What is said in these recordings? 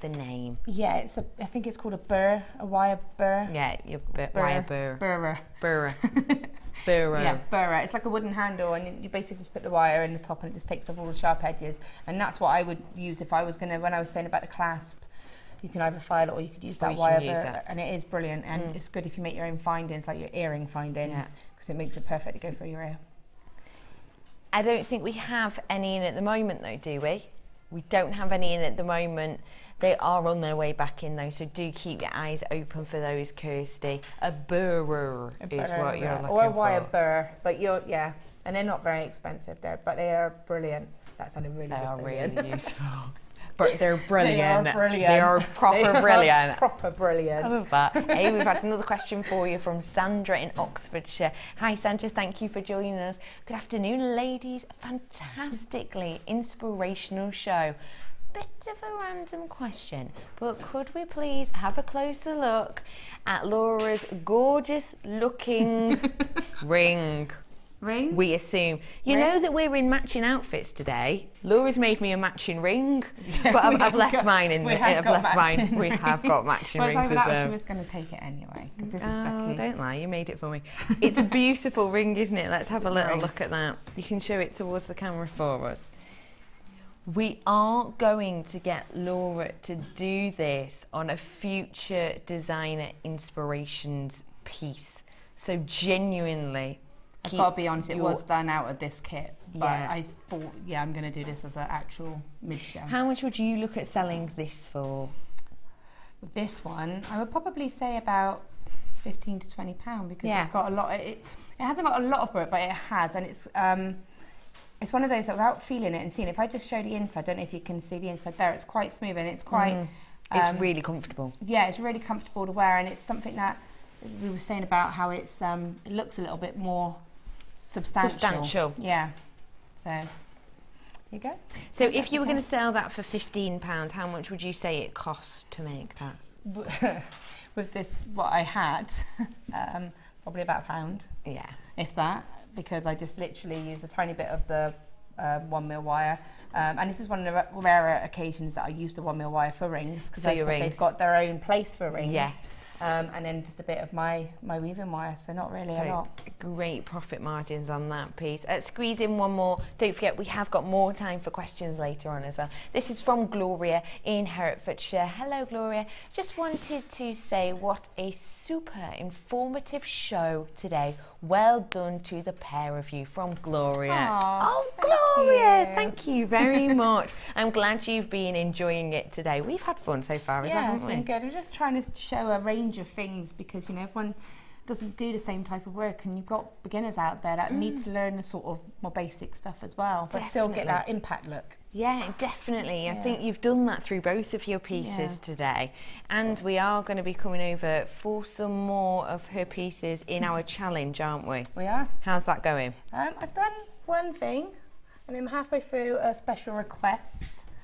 the name. Yeah, I think it's called a burr, a wire burr. Yeah, wire burr. Burrer. Burrer. Burrer. Yeah, burrer. It's like a wooden handle, and you basically just put the wire in the top, and it just takes off all the sharp edges. And that's what I would use if I was gonna. When I was saying about the clasp, you can either file it or you could use that wire burr, and it is brilliant. And it's good if you make your own findings, like your earring findings, because it makes it perfect to go through your ear. I don't think we have any in at the moment, though, do we? We don't have any in at the moment. They are on their way back in, though, so do keep your eyes open for those, Kirsty. A burrer is what you're looking for. Or a wire burr, but and they're not very expensive there, but they are brilliant. That sounded really They are Brazilian. really useful. But they're brilliant. They are brilliant. They are proper brilliant. Proper brilliant. I love that. Hey, we've had another question for you from Sandra in Oxfordshire. Hi Sandra, thank you for joining us. Good afternoon, ladies. Fantastically inspirational show. Bit of a random question, but could we please have a closer look at Laura's gorgeous looking ring? Ring? We assume. You know that we're in matching outfits today. Laura's made me a matching ring, but I've left mine in there. We have got matching rings as well. She was going to take it anyway, because this is Becky. Don't lie, you made it for me. It's a beautiful ring, isn't it? Let's have a little look at that. You can show it towards the camera for us. We are going to get Laura to do this on a future designer inspirations piece. So genuinely, I've got to be honest, it was done out of this kit, but I thought, I'm going to do this as an actual mid-show. How much would you look at selling this for? With this one, I would probably say about £15 to £20, because it's got a lot. It hasn't got a lot of work, but it has, and it's one of those that without feeling it and seeing it, if I just show the inside, I don't know if you can see the inside there, it's quite smooth and it's quite... it's really comfortable. Yeah, it's really comfortable to wear, and it's something that, as we were saying about how it's, it looks a little bit more substantial. Yeah. So, here you go. So if you were going to sell that for £15, how much would you say it cost to make that? With this, what I had, probably about £1. Yeah. If that. Because I just literally use a tiny bit of the 1mm wire, and this is one of the rarer occasions that I use the 1mm wire for rings, because they've got their own place for rings. Yes. And then just a bit of my weaving wire, so not really a lot. Great profit margins on that piece. Squeeze in one more. Don't forget, we have got more time for questions later on as well. This is from Gloria in Hertfordshire. Hello, Gloria. Just wanted to say what a super informative show today. Well done to the pair of you, from Gloria. Aww, oh, Gloria, thank you very much. I'm glad you've been enjoying it today. We've had fun so far, haven't we? It's been good. We're just trying to show a range of things, because everyone doesn't do the same type of work, and you've got beginners out there that need to learn the sort of more basic stuff as well, but still get that impact look. Yeah, definitely. I think you've done that through both of your pieces today, and we are going to be coming over for some more of her pieces in our challenge, aren't we? We are. How's that going? I've done one thing, and I'm halfway through a special request.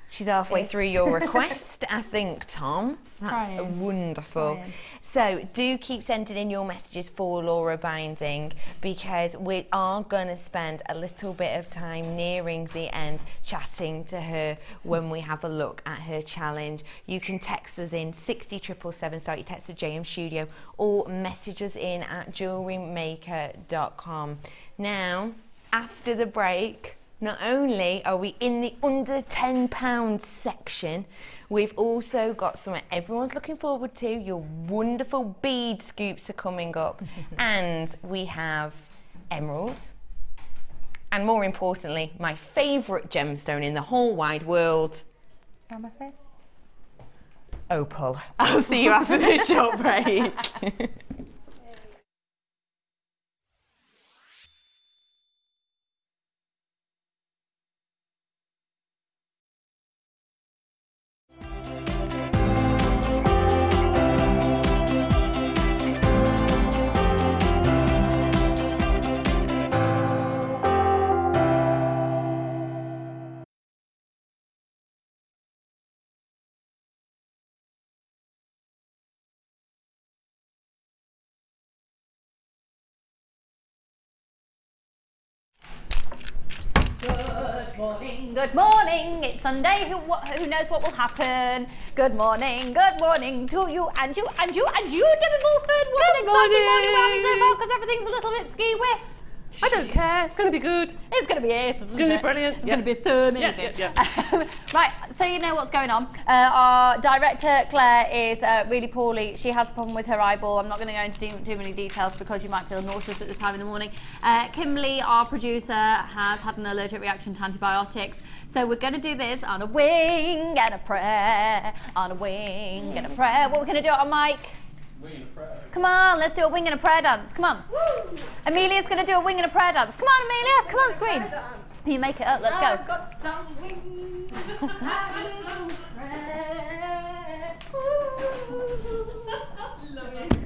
She's halfway through your request, I think, Tom. That's wonderful. So do keep sending in your messages for Laura Binding, because we are going to spend a little bit of time nearing the end chatting to her when we have a look at her challenge. You can text us in 60777, start your text with JM Studio, or message us in at JewelleryMaker.com. Now, after the break, not only are we in the under £10 section, we've also got something everyone's looking forward to. Your wonderful bead scoops are coming up. And we have emeralds. And more importantly, my favourite gemstone in the whole wide world. Amethyst? Opal. I'll see you after this short break. Good morning, it's Sunday, who knows what will happen? Good morning to you and you and you and you, Debbie Bulford. What an exciting morning we're having so far, because everything's a little bit ski-whiff. I don't care, it's going to be good. It's going to be ace, isn't it? It's going to be brilliant. It's going to be so amazing. Yeah. Right, so you know what's going on. Our director, Claire, is really poorly. She has a problem with her eyeball. I'm not going to go into too many details because you might feel nauseous at the time in the morning. Kimberly, our producer, has had an allergic reaction to antibiotics. So we're going to do this on a wing and a prayer, on a wing and a prayer. What we're going to do on mic? Wing and a prayer. Come on, let's do a wing and a prayer dance. Come on. Woo. Amelia's going to do a wing and a prayer dance. Come on, Amelia. Come on, screen. You make it up. Let's go. I've got some wings. I will pray. Love it.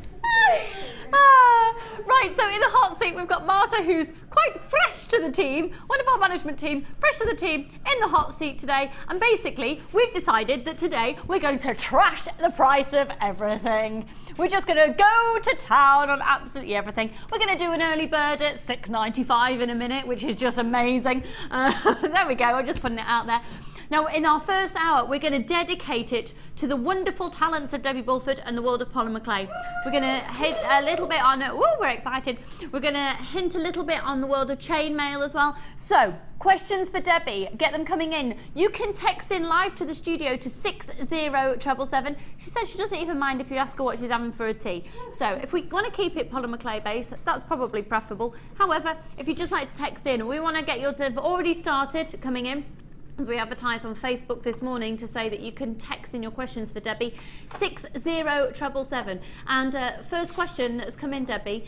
Right, so in the hot seat we've got Martha, who's quite fresh to the team, one of our management team, fresh to the team, in the hot seat today. And basically, we've decided that today we're going to trash the price of everything. We're just going to go to town on absolutely everything. We're going to do an early bird at $6.95 in a minute, which is just amazing. There we go, I'm just putting it out there. Now, in our first hour, we're going to dedicate it to the wonderful talents of Debbie Bulford and the world of Polymer Clay. We're going to hit a little bit on, we're excited. We're going to hint a little bit on the world of chainmail as well. So, questions for Debbie, get them coming in. You can text in live to the studio to 60777. She says she doesn't even mind if you ask her what she's having for a tea. So, if we want to keep it Polymer Clay based, that's probably preferable. However, if you'd just like to text in, we want to get yours have already started coming in. As we advertised on Facebook this morning to say that you can text in your questions for Debbie, 60777. And first question that's come in, Debbie,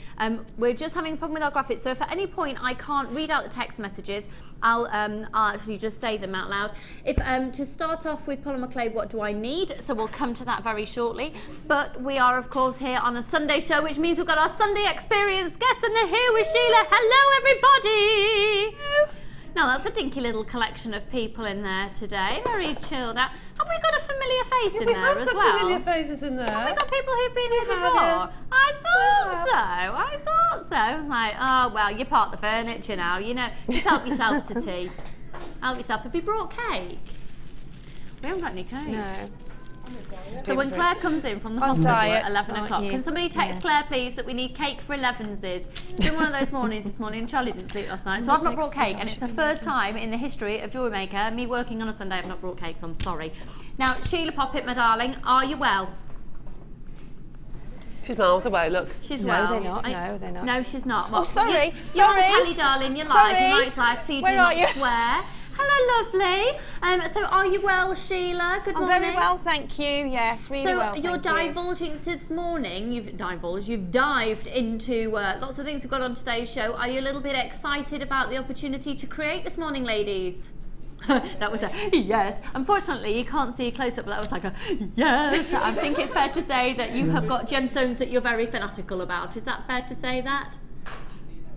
we're just having a problem with our graphics, so if at any point I can't read out the text messages, I'll actually just say them out loud. If to start off with Polymer Clay, what do I need? So we'll come to that very shortly. But we are, of course, here on a Sunday show, which means we've got our Sunday experience guests, and they're here with Sheila. Hello, everybody. Now that's a dinky little collection of people in there today, very chilled out. Have we got a familiar face in there as well? We have got familiar faces in there. Have we got people who've been here before? I thought so. Like, oh well, you're part of the furniture now, you know. Just help yourself to tea. Help yourself. Have you brought cake? We haven't got any cake. No. So when Claire comes in from the hospital at 11 o'clock, can somebody text Claire, please, that we need cake for 11s? It's been one of those mornings this morning, and Charlie didn't sleep last night, so I've not brought cake, and it's the first time in the history of JewelleryMaker, me working on a Sunday, I've not brought cake, so I'm sorry. Now, Sheila Poppet, my darling, are you well? She's miles away, look. She's well. No, they're not. No, they're not. No, she's not. Oh, sorry. You're on telly, darling. You're live. Your night's live. Please do not swear. Hello, lovely. So are you well, Sheila? Good morning. I'm very well, thank you. Yes, really well, So you're divulging this morning, you've dived into lots of things we've got on today's show. Are you a little bit excited about the opportunity to create this morning, ladies? That was a yes. Unfortunately, you can't see a close-up, but that was like a yes. I think it's fair to say that you have got gemstones that you're very fanatical about. Is that fair to say that?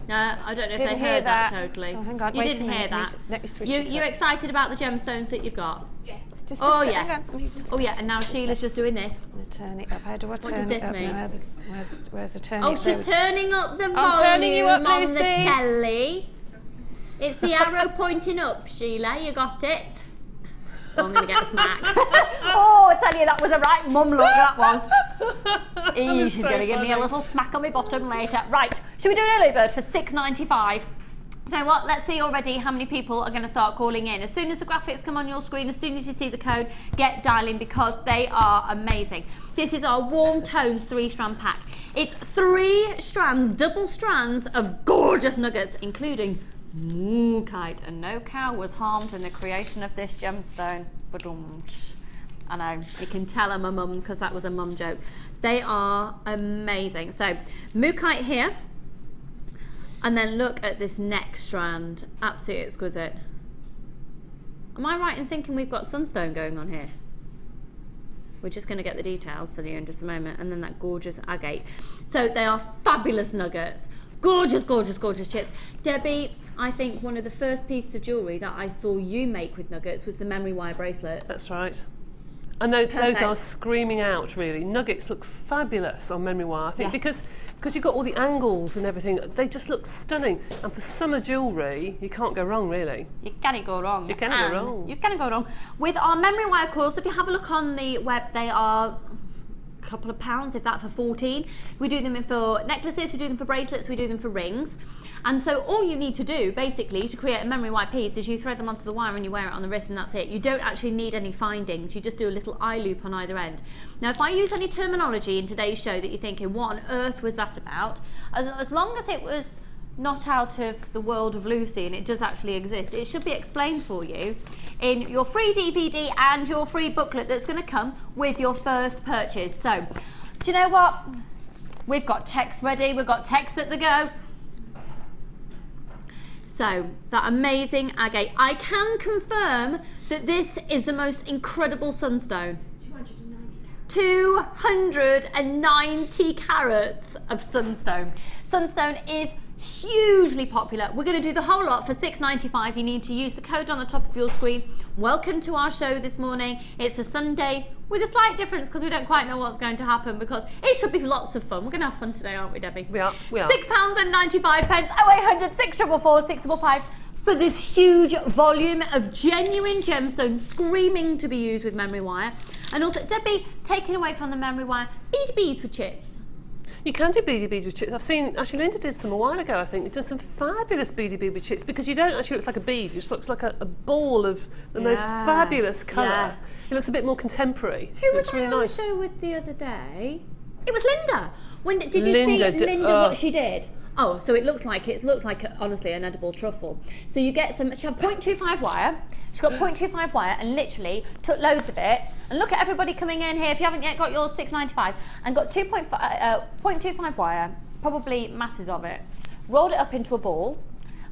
I don't know if they heard that totally. Oh, hang on, you didn't hear that. Let me switch You're excited about the gemstones that you've got? Yeah. Yes. Oh yeah, and now Sheila's just doing this. I'm going to turn it up. How do I turn it up? What does this mean? Where's the turn? Oh, she's turning up the volume I'm turning you up, on Lucy. the telly. It's the arrow pointing up, Sheila. You got it? Oh, I'm going to get a smack. Oh, I tell you, that was a right mum look, that was. She's going to give me a little smack on my bottom later. Right, should we do an early bird for $6.95? You know what, let's see already how many people are going to start calling in. As soon as the graphics come on your screen, as soon as you see the code, get dialing because they are amazing. This is our Warm Tones 3-strand pack. It's 3 strands, double strands of gorgeous nuggets, including Mookite, and no cow was harmed in the creation of this gemstone. I know, you can tell I'm a mum because that was a mum joke. They are amazing. So, Mookite here, and then look at this next strand, absolutely exquisite. Am I right in thinking we've got sunstone going on here? We're just going to get the details for you in just a moment, and then that gorgeous agate. So they are fabulous nuggets. Gorgeous, gorgeous, gorgeous chips. Debbie, I think one of the first pieces of jewellery that I saw you make with nuggets was the memory wire bracelets. That's right. And those are screaming out, really. Nuggets look fabulous on memory wire, I think, because Because you've got all the angles and everything, they just look stunning. And for summer jewellery, you can't go wrong, really. You can't go wrong. You can't go wrong. You can't go wrong. With our memory wire coils, if you have a look on the web, they are a couple of pounds, if that, for 14. We do them for necklaces, we do them for bracelets, we do them for rings. And so all you need to do, basically, to create a memory wire piece is you thread them onto the wire and you wear it on the wrist, and that's it. You don't actually need any findings. You just do a little eye loop on either end. Now, if I use any terminology in today's show that you're thinking, what on earth was that about? As long as it was not out of the world of Lucy and it does actually exist, it should be explained for you in your free DVD and your free booklet that's going to come with your first purchase. So, do you know what? We've got text ready. We've got text at the go. So, that amazing agate. I can confirm that this is the most incredible sunstone. 290 carats of sunstone. Sunstone is hugely popular. We're going to do the whole lot for £6.95. You need to use the code on the top of your screen. Welcome to our show this morning. It's a Sunday with a slight difference because we don't quite know what's going to happen, because it should be lots of fun. We're going to have fun today, aren't we, Debbie? We are. £6.95. 0800 644 655 for this huge volume of genuine gemstones screaming to be used with memory wire. And also, Debbie, taking away from the memory wire, bead beads with chips. You can do beady beads with chips. I've seen, actually Linda did some a while ago, I think. It does some fabulous beady bead with chips, because you don't actually look like a bead, it just looks like a ball of the most fabulous colour. Yeah. It looks a bit more contemporary. Who was I on the show with the other day? It was Linda. When did you see Linda what she did? Oh, so it looks like honestly an edible truffle. So you get some, she had 0.25 wire. She's got 0.25 wire and literally took loads of it. And look at everybody coming in here. If you haven't yet got yours, £6.95, and got 0.25 wire, probably masses of it. Rolled it up into a ball.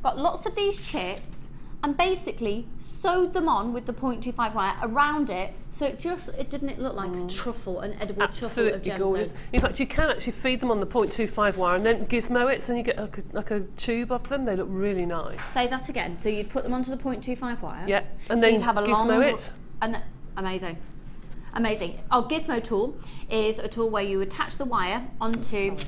Got lots of these chips and basically sewed them on with the 0.25 wire around it, so it didn't look like a truffle, an edible truffle of gemstones. Gorgeous. In fact, you can actually feed them on the 0.25 wire and then Gizmo it, so you get like a tube of them. They look really nice. Say that again. So you'd put them onto the 0.25 wire. Yeah, and then you'd have a Gizmo it. And amazing. Amazing. Our Gizmo tool is a tool where you attach the wire onto. Do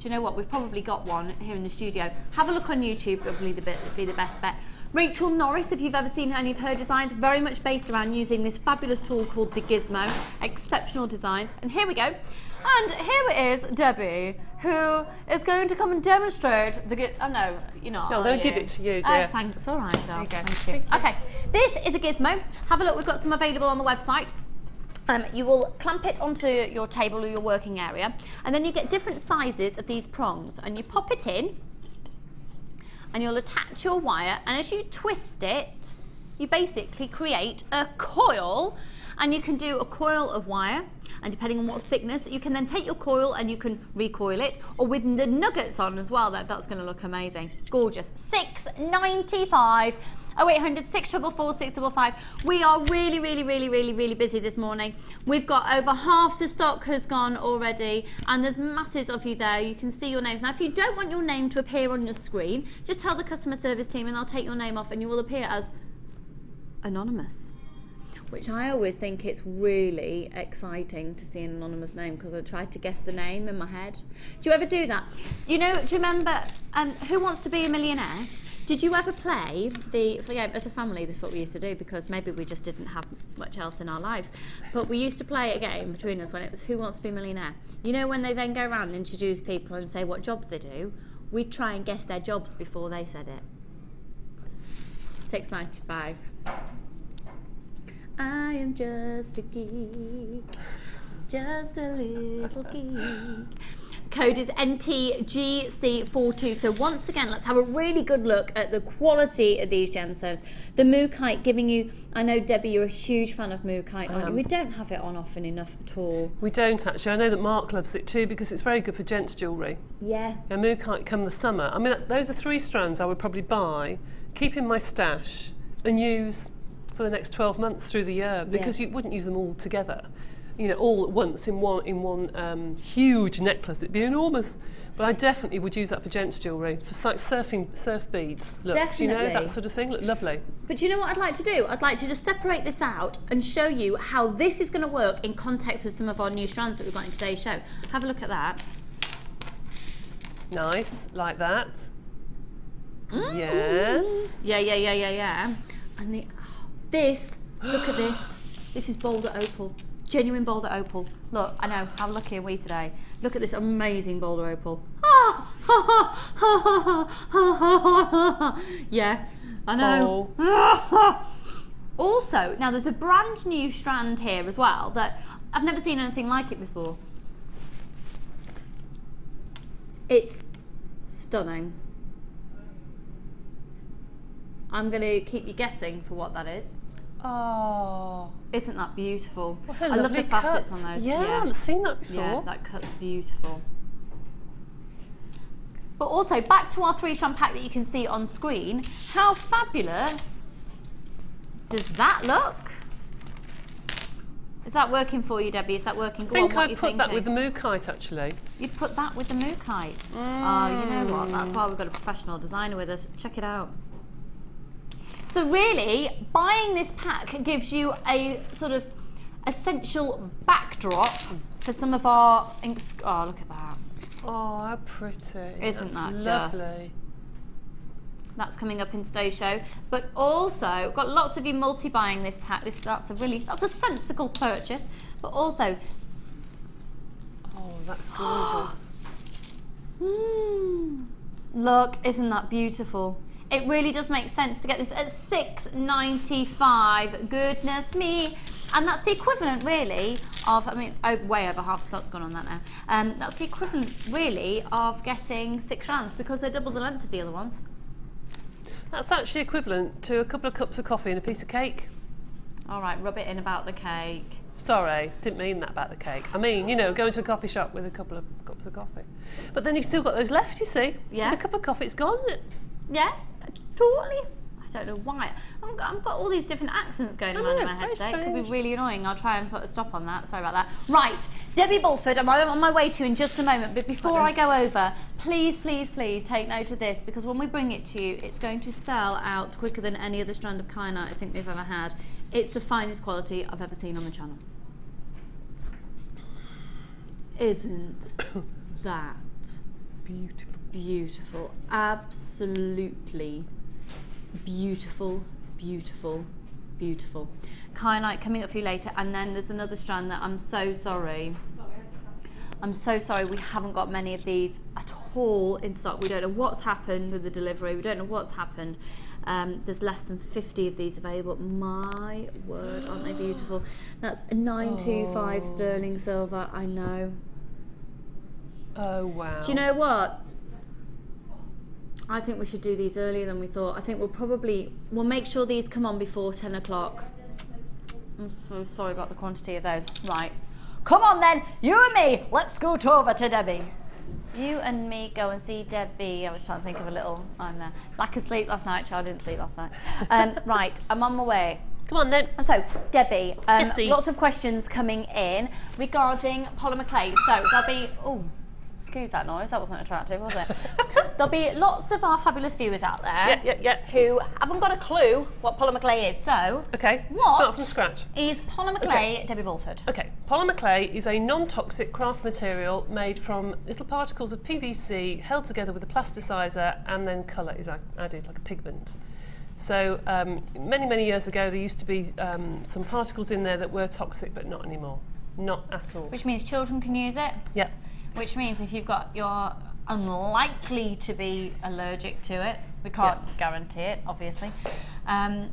you know what? We've probably got one here in the studio. Have a look on YouTube. Probably be the best bet. Rachel Norris, if you've ever seen any of her designs, very much based around using this fabulous tool called the Gizmo. Exceptional designs. And here we go. And here is Debbie, who is going to come and demonstrate the Gizmo. Oh no, you're not. No, I'm going to give it to you, dear. Oh, thanks. All right, darling. Thank you. Okay, this is a Gizmo. Have a look. We've got some available on the website. You will clamp it onto your table or your working area, and then you get different sizes of these prongs, and you pop it in, and you'll attach your wire, and as you twist it, you basically create a coil, and you can do a coil of wire, and depending on what thickness, you can then take your coil and you can recoil it, or with the nuggets on as well. That's going to look amazing. Gorgeous. £6.95. 0800 644 655. We are really busy this morning. We've got over half the stock has gone already, and there's masses of you there. You can see your names. Now, if you don't want your name to appear on your screen, just tell the customer service team and they'll take your name off and you will appear as anonymous, which I always think it's really exciting to see an anonymous name, because I tried to guess the name in my head. Do you ever do that? Do you remember Who Wants to Be a Millionaire? Did you ever play as a family, this is what we used to do, because maybe we just didn't have much else in our lives, but we used to play a game between us when it was Who Wants to Be a Millionaire. You know, when they then go around and introduce people and say what jobs they do, we'd try and guess their jobs before they said it. £6.95. I am just a geek, just a little geek. Code is NTGC42. So once again, let's have a really good look at the quality of these gemstones. The Mukite giving you, I know Debbie, you're a huge fan of Mukite, aren't you? We don't have it on often enough at all. We don't actually. I know that Mark loves it too, because it's very good for gents jewellery. Yeah. And Mukite come the summer. I mean, those are 3 strands I would probably buy, keep in my stash and use for the next 12 months through the year, because you wouldn't use them all together. You know, all at once in one huge necklace. It'd be enormous. But I definitely would use that for gents jewellery, for like surf beads. Look, definitely. You know, that sort of thing. Look lovely. But do you know what I'd like to do? I'd like to just separate this out and show you how this is going to work in context with some of our new strands that we've got in today's show. Have a look at that. Nice, like that. Yes. Yeah. And this, look at this. This is Boulder opal. Genuine Boulder opal. Look, I know, how lucky are we today? Look at this amazing Boulder opal. Yeah, I know. Oh. Also, now there's a brand new strand here as well that I've never seen anything like it before. It's stunning. I'm going to keep you guessing for what that is. Oh. Isn't that beautiful? What a I love the lovely facets cut. on those. Yeah, I haven't seen that before. Yeah, that cut's beautiful. But also, back to our 3-strand pack that you can see on screen, how fabulous does that look? Is that working for you, Debbie? Is that working? I think I'd put that with the Mukite, actually. You'd put that with the Mukite? Oh, you know what? That's why we've got a professional designer with us. Check it out. So really, buying this pack gives you a sort of essential backdrop for some of our inks. Oh, look at that. Oh, how pretty. Isn't that lovely? just? That's coming up in Stowe Show. But also, got lots of you multi-buying this pack. That's a sensible purchase. But also, oh, that's gorgeous. Look, isn't that beautiful? It really does make sense to get this at $6.95. Goodness me. And that's the equivalent, really, of, I mean, way over half the stock's gone on that now. That's the equivalent, really, of getting 6 strands because they're double the length of the other ones. That's actually equivalent to a couple of cups of coffee and a piece of cake. All right, rub it in about the cake. Sorry, didn't mean that about the cake. I mean, you know, going to a coffee shop with a couple of cups of coffee. But then you've still got those left, you see. Yeah. With a cup of coffee, it's gone, isn't it? Yeah, totally. I don't know why. I've got all these different accents going around in my head today. It could be really annoying. I'll try and put a stop on that. Sorry about that. Right, Debbie Bulford, I'm on my way to you in just a moment. But before I go over, please, please, please take note of this because when we bring it to you, it's going to sell out quicker than any other strand of kyanite I think we've ever had. It's the finest quality I've ever seen on the channel. Isn't that beautiful? Beautiful. Absolutely beautiful, beautiful, beautiful. Kyanite coming up for you later, and then there's another strand that I'm so sorry. I'm so sorry we haven't got many of these at all in stock. We don't know what's happened with the delivery. We don't know what's happened. There's less than 50 of these available. My word, aren't they beautiful? That's 925 sterling silver. I know. Oh wow. Do you know what? I think we should do these earlier than we thought. I think we'll make sure these come on before 10 o'clock. I'm so sorry about the quantity of those. Right, come on then, you and me, let's scoot over to Debbie. You and me go and see Debbie. I was trying to think of a little, I'm there. Lack of sleep last night, child didn't sleep last night. Right, I'm on my way. Come on then. So, Debbie, lots of questions coming in regarding polymer clay. So, there'll be, oh, excuse that noise, that wasn't attractive, was it? There'll be lots of our fabulous viewers out there who haven't got a clue what polymer clay is. So, start from scratch. Is polymer clay, Debbie Bulford? Okay, polymer clay is a non-toxic craft material made from little particles of PVC held together with a plasticizer, and then colour is added like a pigment. So many, many years ago there used to be some particles in there that were toxic, but not anymore. Not at all. Which means children can use it? Yeah. Which means if you're unlikely to be allergic to it, we can't guarantee it, obviously. And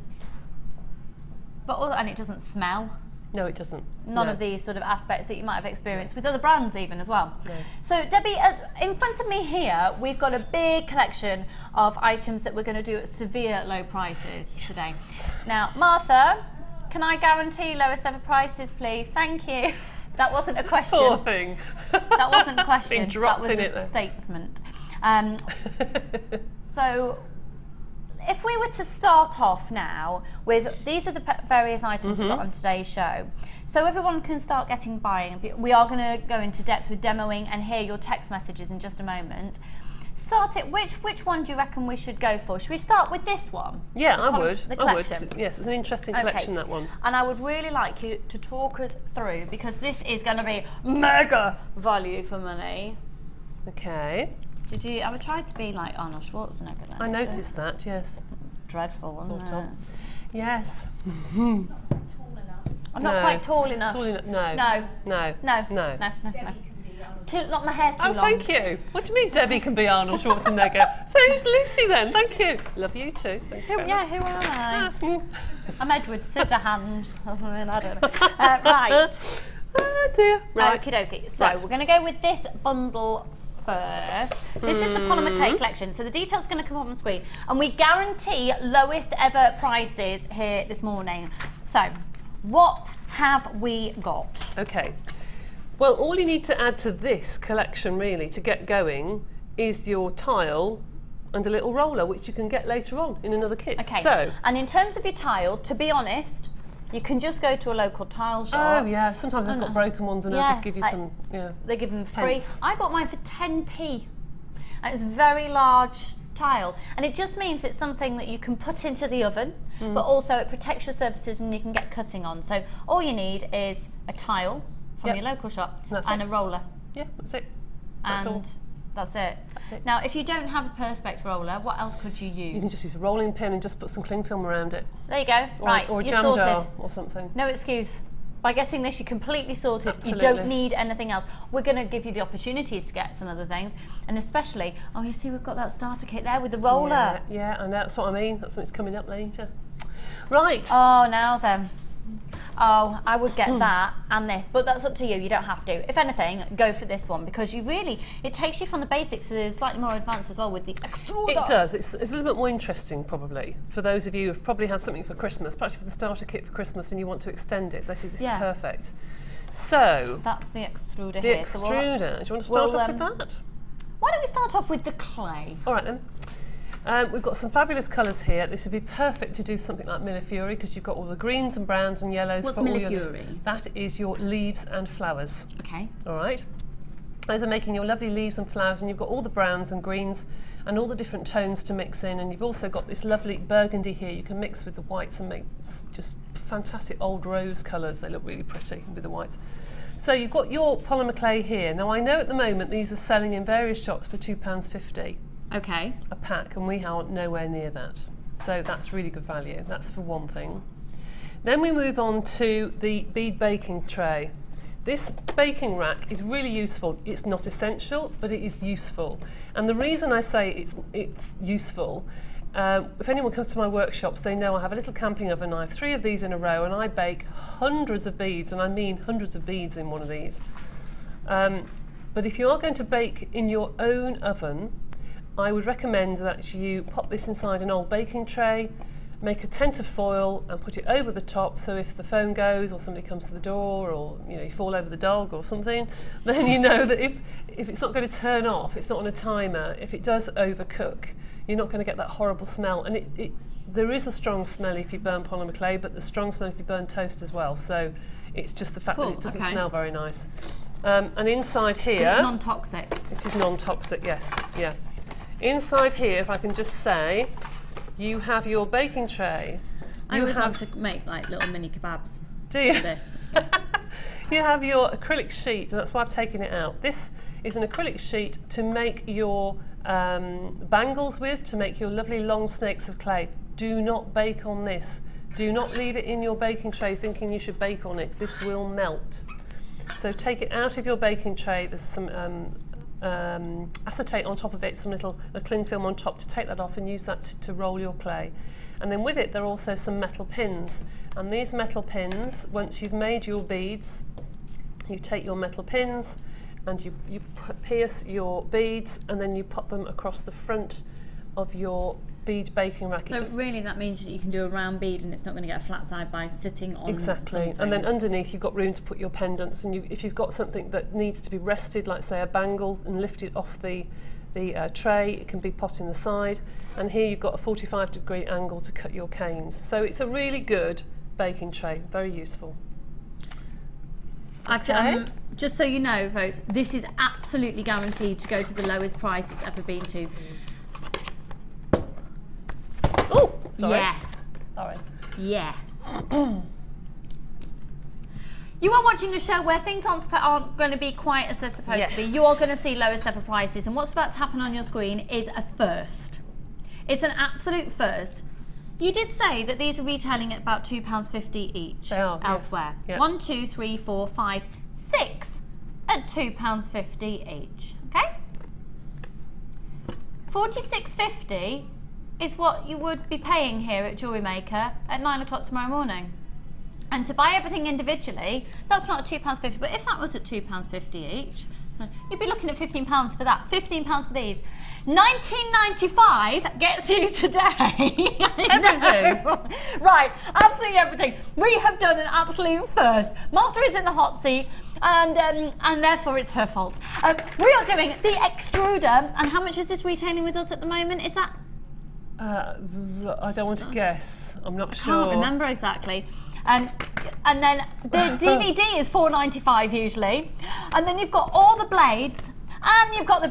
it doesn't smell. No, it doesn't. None of these sort of aspects that you might have experienced with other brands even as well. No. So Debbie, in front of me here, we've got a big collection of items that we're going to do at severe low prices today. Now, Martha, can I guarantee lowest ever prices, please? Thank you. That wasn't a question. Poor thing. That wasn't a question. Dropped that was in a statement. So, if we were to start off now with, these are the various items we've got on today's show. So everyone can start buying. We are going to go into depth with demoing and hear your text messages in just a moment. Which one do you reckon we should go for? Should we start with this one? Yeah, I would. The collection. Yes, it's an interesting collection, that one. And I would really like you to talk us through, because this is going to be mega value for money. Okay. Did you ever try to be like Arnold Schwarzenegger then? I noticed that, yes. Dreadful, wasn't it? Yes. I'm not quite tall enough. Tall enough? No. No. No. No. No. No. Not my hair's too long. Oh, thank you. What do you mean Debbie can be Arnold Schwarzenegger? So who's Lucy then? Thank you. Love you too. Thank you. Who am I? I'm Edward Scissorhands or something, I don't know. Right. Oh dear. Right. Okie dokie. So we're going to go with this bundle first. This is the Polymer Clay collection. So the details are going to come up on the screen. And we guarantee lowest ever prices here this morning. So what have we got? Okay. Well, all you need to add to this collection really to get going is your tile and a little roller, which you can get later on in another kit. Okay. So, and in terms of your tile, to be honest, you can just go to a local tile shop. oh yeah, sometimes I've got broken ones and they'll just give you some, They give them free. Pence. I bought mine for 10p. And it's a very large tile. And it just means it's something that you can put into the oven, but also it protects your surfaces and you can get cutting on. So all you need is a tile from your local shop and a roller. Yeah, that's it. That's it. Now, if you don't have a Perspex roller, what else could you use? You can just use a rolling pin and just put some cling film around it. There you go. Or a you're jam sorted. jar or something. No excuse. By getting this, you're completely sorted. Absolutely. You don't need anything else. We're going to give you the opportunities to get some other things. And especially, oh, you see, we've got that starter kit there with the roller. Yeah, and that's what I mean. That's something's coming up later. Right. Oh, now then. Oh, I would get that and this, but that's up to you. You don't have to. If anything, go for this one because it takes you from the basics to slightly more advanced as well with the extruder. It does. It's a little bit more interesting probably for those of you who've probably had something for Christmas, perhaps for the starter kit for Christmas and you want to extend it. This is perfect. So that's the extruder the here. Extruder. Do you want to start off with that? Why don't we start off with the clay? All right then. We've got some fabulous colours here. This would be perfect to do something like Millefiori because you've got all the greens and browns and yellows. What's Millefiori? That is your leaves and flowers. Okay. All right. Those are making your lovely leaves and flowers, and you've got all the browns and greens and all the different tones to mix in, and you've also got this lovely burgundy here. You can mix with the whites and make just fantastic old rose colours. They look really pretty with the whites. So you've got your Polymer Clay here. Now I know at the moment these are selling in various shops for £2.50. Okay. A pack, and we are nowhere near that. So that's really good value. That's for one thing. Then we move on to the bead baking tray. This baking rack is really useful. It's not essential, but it is useful. And the reason I say it's useful, if anyone comes to my workshops, they know I have a little camping oven. I have 3 of these in a row, and I bake hundreds of beads, and I mean hundreds of beads in one of these. But if you are going to bake in your own oven, I would recommend that you pop this inside an old baking tray, make a tent of foil and put it over the top, so if the phone goes or somebody comes to the door or you fall over the dog or something, then you know that if it's not going to turn off, it's not on a timer, if it does overcook, you're not going to get that horrible smell. And there is a strong smell if you burn polymer clay, but the strong smell if you burn toast as well. So it's just the fact that it doesn't smell very nice. And inside here... It's non-toxic. It is non-toxic, yes. Yeah. Inside here, if I can just say, you have your baking tray. I always want to make like little mini kebabs. Do you? For this. You have your acrylic sheet, and that's why I've taken it out. This is an acrylic sheet to make your bangles with, to make your lovely long snakes of clay. Do not bake on this. Do not leave it in your baking tray thinking you should bake on it. This will melt. So take it out of your baking tray. There's some acetate on top of it, some little cling film on top to take that off and use that to roll your clay. And then with it there are also some metal pins, and these metal pins, once you've made your beads, you take your metal pins and you pierce your beads and then you pop them across the front of your bead baking rack. So really that means that you can do a round bead and it's not going to get a flat side by sitting on something. And then underneath you've got room to put your pendants, and if you've got something that needs to be rested, like say a bangle, and lifted off the tray, it can be popped in the side, and here you've got a 45-degree angle to cut your canes. So it's a really good baking tray, very useful. Just so you know, folks, this is absolutely guaranteed to go to the lowest price it's ever been to. Oh, sorry. Yeah. Sorry. Yeah. You are watching a show where things aren't going to be quite as they're supposed to be. You are going to see lowest ever prices, and what's about to happen on your screen is a first. It's an absolute first. You did say that these are retailing at about £2.50 each. They are, elsewhere. Yes. 1, 2, 3, 4, 5, 6 at £2.50 each. Okay? $46.50 is what you would be paying here at JewelleryMaker at 9 o'clock tomorrow morning. And to buy everything individually, that's not at £2.50, but if that was at £2.50 each, you'd be looking at £15 for that. £15 for these. $19.95 gets you today. Everything. Right, absolutely everything. We have done an absolute first. Martha is in the hot seat, and therefore it's her fault. We are doing the extruder, and how much is this retailing with us at the moment? Is that? I don't want to guess. I'm not sure. I can't remember exactly. And then the DVD is $4.95 usually, and then you've got all the blades, and you've got the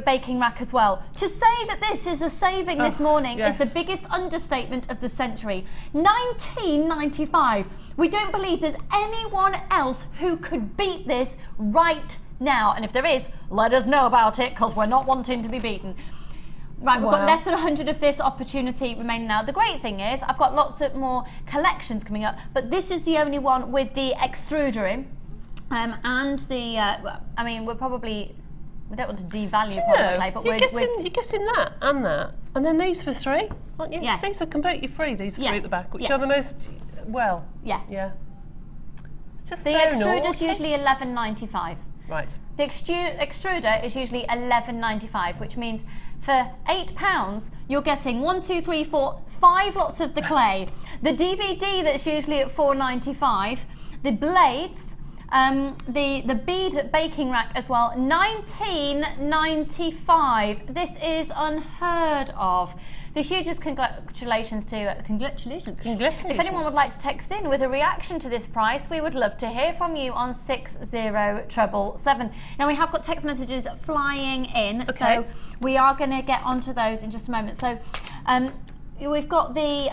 baking rack as well. To say that this is a saving this morning is the biggest understatement of the century. $19.95. We don't believe there's anyone else who could beat this right now, and if there is, let us know about it, because we're not wanting to be beaten. Right, we've got less than 100 of this opportunity remaining now. The great thing is, I've got lots of more collections coming up, but this is the only one with the extruder in. And the, I mean, we don't want to devalue Polymer Clay, but you're getting that, and then these for free, aren't you? Yeah. These are completely free, these three at the back, which are the most, yeah. It's just the extruder's usually $11.95. Right. The extruder is usually $11.95, which means for £8, you're getting 1, 2, 3, 4, 5 lots of the clay. The DVD that's usually at $4.95. The blades, the bead baking rack as well, $19.95. This is unheard of. The hugest congratulations to congratulations. If anyone would like to text in with a reaction to this price, we would love to hear from you on 60777. Now we have got text messages flying in, so we are going to get onto those in just a moment. So we've got the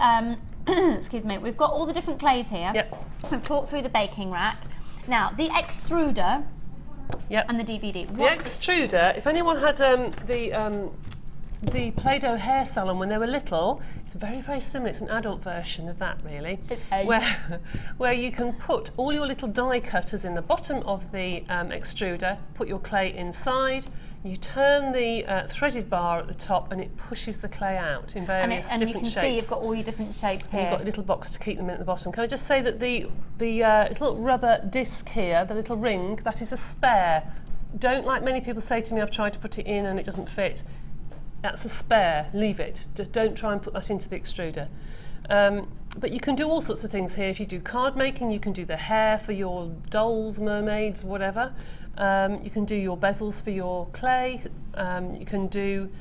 excuse me, we've got all the different clays here. Yep. We've talked through the baking rack. Now the extruder. Yep. And the DVD. The extruder. If anyone had the Play-Doh hair salon when they were little, it's very, very similar. It's an adult version of that, really. It's where you can put all your little die cutters in the bottom of the extruder, put your clay inside, you turn the threaded bar at the top, and it pushes the clay out in various different shapes. And you can see you've got all your different shapes here. You've got a little box to keep them in at the bottom. Can I just say that the little rubber disc here, the little ring, that is a spare. Don't, like many people say to me, I've tried to put it in and it doesn't fit. That's a spare, leave it. Just don't try and put that into the extruder. But you can do all sorts of things here. If you do card making, you can do the hair for your dolls, mermaids, whatever. You can do your bezels for your clay. You can do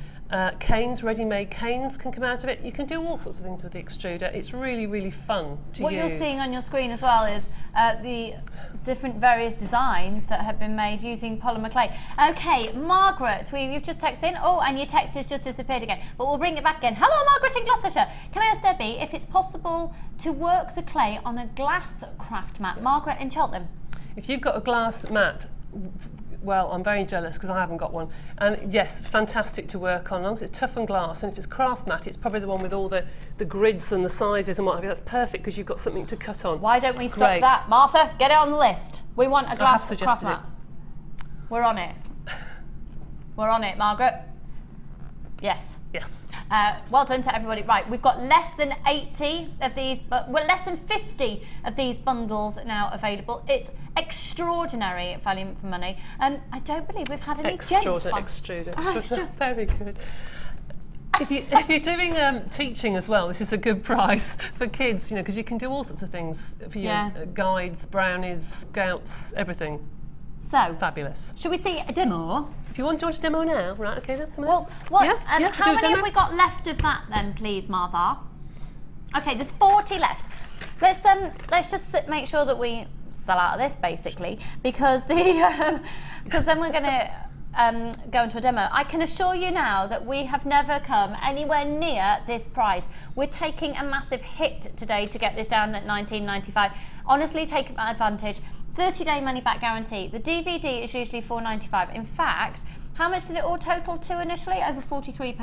canes, ready-made canes can come out of it. You can do all sorts of things with the extruder. It's really, really fun to use. What you're seeing on your screen as well is the different various designs that have been made using polymer clay. Okay, Margaret, you've just texted in. Oh, and your text has just disappeared again, but we'll bring it back again. Hello, Margaret in Gloucestershire. Can I ask Debbie if it's possible to work the clay on a glass craft mat? Margaret in Cheltenham. If you've got a glass mat, well, I'm very jealous because I haven't got one. And yes, fantastic to work on, as long as it's tough and glass. And if it's craft mat, it's probably the one with all the grids and the sizes and what have you. That's perfect because you've got something to cut on. Why don't we stop that? Martha, get it on the list. We want a glass craft mat. We're on it. We're on it, Margaret. Yes. Yes. Well done to everybody. Right, we've got less than 80 of these, but we're less than 50 of these bundles now available. It's extraordinary value for money. I don't believe we've had any extruder. Very good. If you're doing teaching as well, this is a good price for kids, you know, because you can do all sorts of things for your guides, brownies, scouts, everything. So fabulous. Shall we see a demo? If you want to demo now, right? Okay, then. Come on. Well, how many have we got left of that then, please, Martha? Okay, there's 40 left. Let's just make sure that we sell out of this basically, because then we're going to go into a demo. I can assure you now that we have never come anywhere near this price. We're taking a massive hit today to get this down at $19.95. Honestly, take advantage. 30-day money-back guarantee. The DVD is usually £4.95. In fact, how much did it all total to initially? Over £43.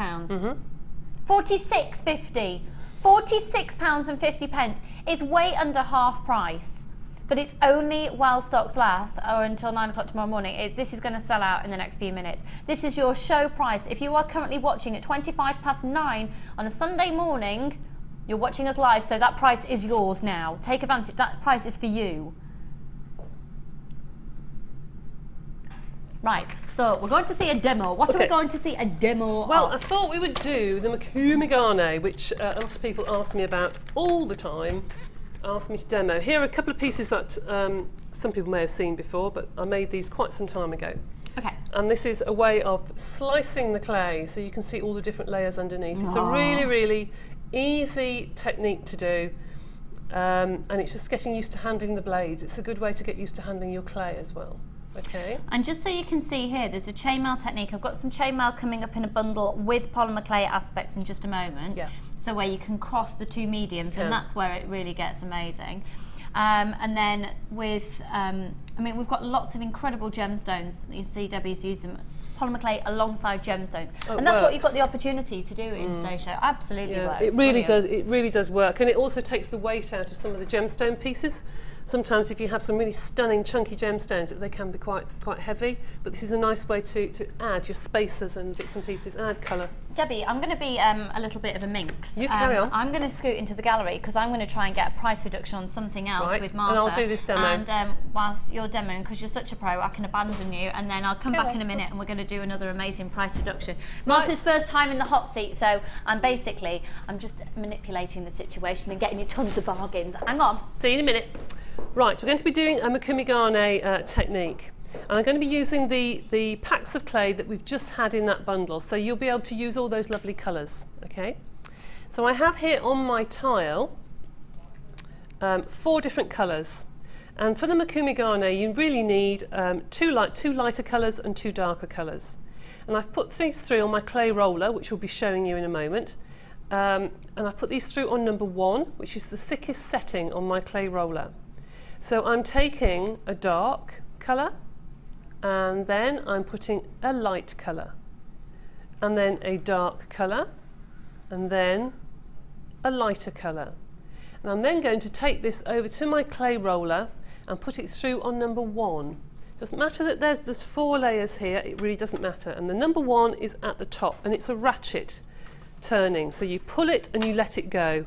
£46.50. £46.50. It's way under half price. But it's only while stocks last, or until 9 o'clock tomorrow morning. This is going to sell out in the next few minutes. This is your show price. If you are currently watching at 9:25 on a Sunday morning, you're watching us live, so that price is yours now. Take advantage. That price is for you. Right, so we're going to see a demo. What are we going to see a demo Well, of? I thought we would do the Makume Gane, which a lot of people ask me about all the time. Asked me to demo. Here are a couple of pieces that some people may have seen before, but I made these quite some time ago. Okay. And this is a way of slicing the clay so you can see all the different layers underneath. It's a really, really easy technique to do, and it's just getting used to handling the blades. It's a good way to get used to handling your clay as well. Okay. And just so you can see here, there's a chainmail technique. I've got some chainmail coming up in a bundle with polymer clay aspects in just a moment. Yeah. So where you can cross the two mediums, and that's where it really gets amazing. And then with, I mean, we've got lots of incredible gemstones. You see Debbie's used them. Polymer clay alongside gemstones, and that's what you've got the opportunity to do in today's show. Absolutely works. It really does. It really does work, and it also takes the weight out of some of the gemstone pieces. Sometimes if you have some really stunning chunky gemstones, they can be quite heavy, but this is a nice way to add your spacers and bits and pieces, add colour. Debbie, I'm going to be a little bit of a minx. You carry on. I'm going to scoot into the gallery because I'm going to try and get a price reduction on something else with Martha. And I'll do this demo. And whilst you're demoing, because you're such a pro, I can abandon you, and then I'll come back in a minute and we're going to do another amazing price reduction. Martha's first time in the hot seat, so I'm just manipulating the situation and getting you tons of bargains. Hang on. See you in a minute. Right, we're going to be doing a Makume Gane technique, and I'm going to be using the packs of clay that we've just had in that bundle, so you'll be able to use all those lovely colours. Okay, so I have here on my tile 4 different colours, and for the Makume Gane you really need two lighter colours and 2 darker colours, and I've put these through on my clay roller, which we'll be showing you in a moment, and I've put these through on number 1, which is the thickest setting on my clay roller. So I'm taking a dark colour, and then I'm putting a light colour, and then a dark colour, and then a lighter colour. And I'm then going to take this over to my clay roller and put it through on number 1. Doesn't matter that there's 4 layers here, it really doesn't matter. And the number 1 is at the top, and it's a ratchet turning. So you pull it and you let it go.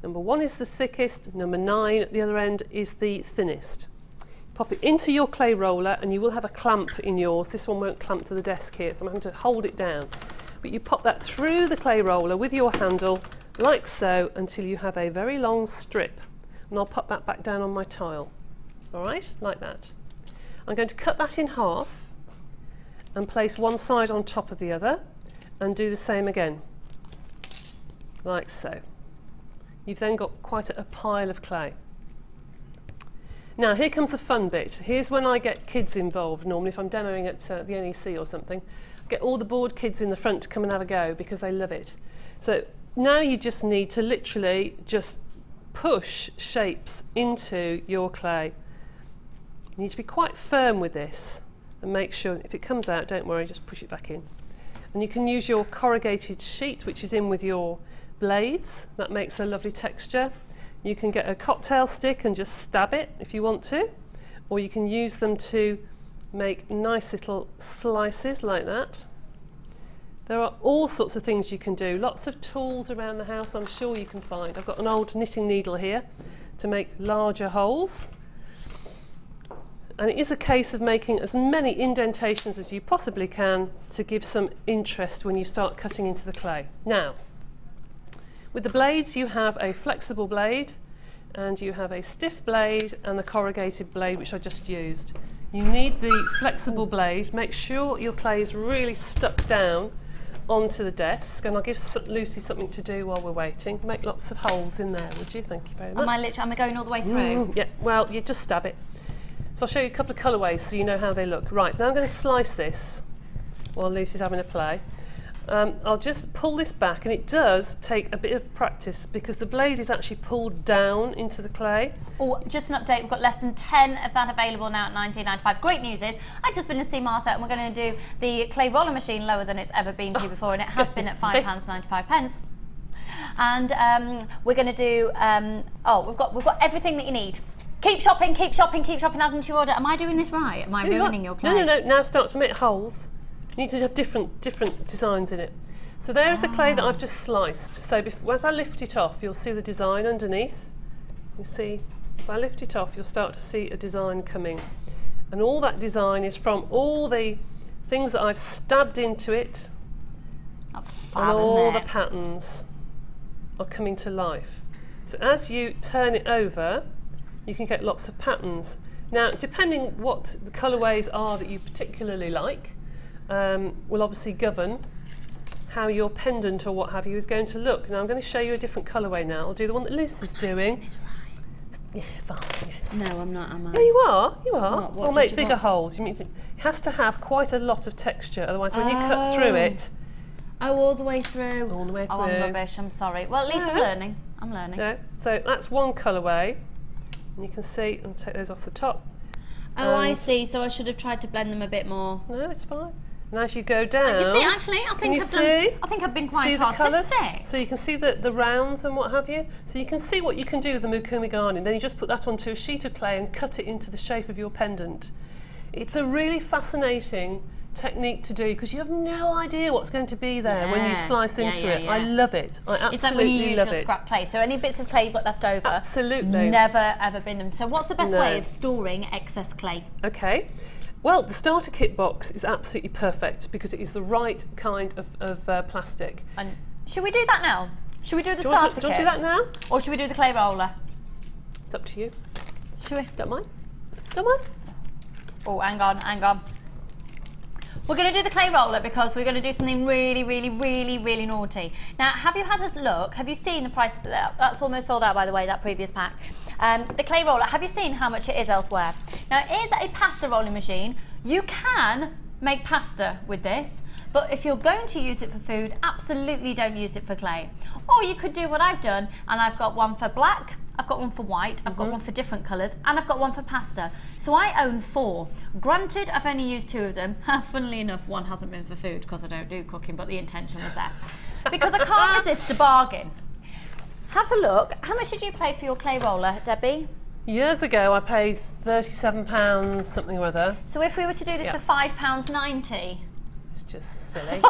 Number 1 is the thickest, number 9 at the other end is the thinnest. Pop it into your clay roller and you will have a clamp in yours. This one won't clamp to the desk here, so I'm having to hold it down. But you pop that through the clay roller with your handle, like so, until you have a very long strip. And I'll pop that back down on my tile. All right, like that. I'm going to cut that in half and place one side on top of the other and do the same again, like so. You've then got quite a pile of clay. Now here comes the fun bit. Here's when I get kids involved. Normally if I'm demoing at the NEC or something, I get all the bored kids in the front to come and have a go because they love it. So now you just need to literally just push shapes into your clay. You need to be quite firm with this and make sure if it comes out, don't worry, just push it back in. And you can use your corrugated sheet, which is in with your blades. That makes a lovely texture. You can get a cocktail stick and just stab it if you want to, or you can use them to make nice little slices like that. There are all sorts of things you can do. Lots of tools around the house I'm sure you can find. I've got an old knitting needle here to make larger holes. And it is a case of making as many indentations as you possibly can to give some interest when you start cutting into the clay. Now, with the blades you have a flexible blade and you have a stiff blade and the corrugated blade which I just used. You need the flexible blade. Make sure your clay is really stuck down onto the desk, and I'll give Lucy something to do while we're waiting. Make lots of holes in there, would you? Thank you very much. Am I going all the way through? Yeah, well, you just stab it. So I'll show you a couple of colourways so you know how they look. Right, now I'm going to slice this while Lucy's having a play. I'll just pull this back, and it does take a bit of practice because the blade is actually pulled down into the clay. Oh, just an update, we've got less than 10 of that available now at £19.95. Great news is, I've just been to see Martha and we're going to do the clay roller machine lower than it's ever been to before, and it has been at £5.95. And we're going to do, we've got everything that you need. Keep shopping, keep shopping, keep shopping, adding to your order. Am I doing this right? Am I ruining your clay? No, now start to make holes. You need to have different designs in it. So there's the clay that I've just sliced. So as I lift it off, you'll see the design underneath. You see, as I lift it off, you'll start to see a design coming. And all that design is from all the things that I've stabbed into it. That's fab, and all isn't it? the patterns are coming to life. So as you turn it over, you can get lots of patterns. Now, depending what the colourways are that you particularly like, will obviously govern how your pendant or what have you is going to look. Now I'm going to show you a different colourway now. I'll do the one that Lucy's doing. Yeah, fine, yes. No, I'm not, am I? Yeah, you are. What What make bigger holes. It has to have quite a lot of texture, otherwise when you cut through it... Oh, all the way through. All the way through. Oh, I'm rubbish, I'm sorry. Well, at least I'm learning. I'm learning. Yeah, so that's one colourway. And you can see, I'll take those off the top. Oh, I see. So I should have tried to blend them a bit more. No, it's fine. And as you go down, You see, actually, I think I've been quite artistic. So you can see the rounds and what have you. So you can see what you can do with the Makume Gane. Then you just put that onto a sheet of clay and cut it into the shape of your pendant. It's a really fascinating technique to do because you have no idea what's going to be there when you slice into it. I love it. I absolutely love it. It's like when you use your scrap clay. So any bits of clay you've got left over, absolutely, never ever bin them. So what's the best way of storing excess clay? Okay. Well, the starter kit box is absolutely perfect because it is the right kind of plastic. And should we do that now? Should we do the starter kit? Do you want to do that now? Or should we do the clay roller? It's up to you. Should we? Don't mind. Don't mind. Oh, hang on, hang on. We're going to do the clay roller because we're going to do something really, really, really, really naughty. Now, have you had a look? Have you seen the price of that? That's almost sold out, by the way, that previous pack. The clay roller, have you seen how much it is elsewhere? Now, it is a pasta rolling machine. You can make pasta with this, but if you're going to use it for food, absolutely don't use it for clay. Or you could do what I've done, and I've got one for black, I've got one for white, I've got one for different colours, and I've got one for pasta. So I own 4. Granted, I've only used 2 of them. Funnily enough, one hasn't been for food because I don't do cooking, but the intention was there. Because I can't resist a bargain. Have a look. How much did you pay for your clay roller, Debbie? Years ago, I paid £37 something or other. So if we were to do this for £5.90? It's just silly.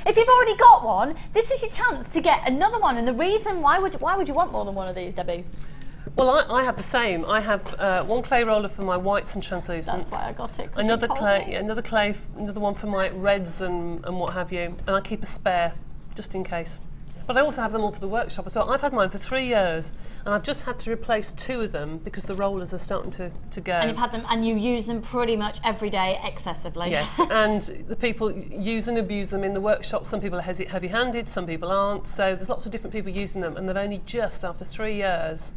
If you've already got one, this is your chance to get another one. And the reason, why would you want more than one of these, Debbie? Well, I have the same. I have one clay roller for my whites and translucents. That's why I got it. Another one for my reds and what have you. And I keep a spare, just in case. But I also have them all for the workshop as well. I've had mine for 3 years, and I've just had to replace 2 of them because the rollers are starting to go. And you've had them, and you use them pretty much every day excessively. Yes, and the people use and abuse them in the workshop. Some people are heavy-handed, some people aren't. So there's lots of different people using them, and they've only just, after 3 years,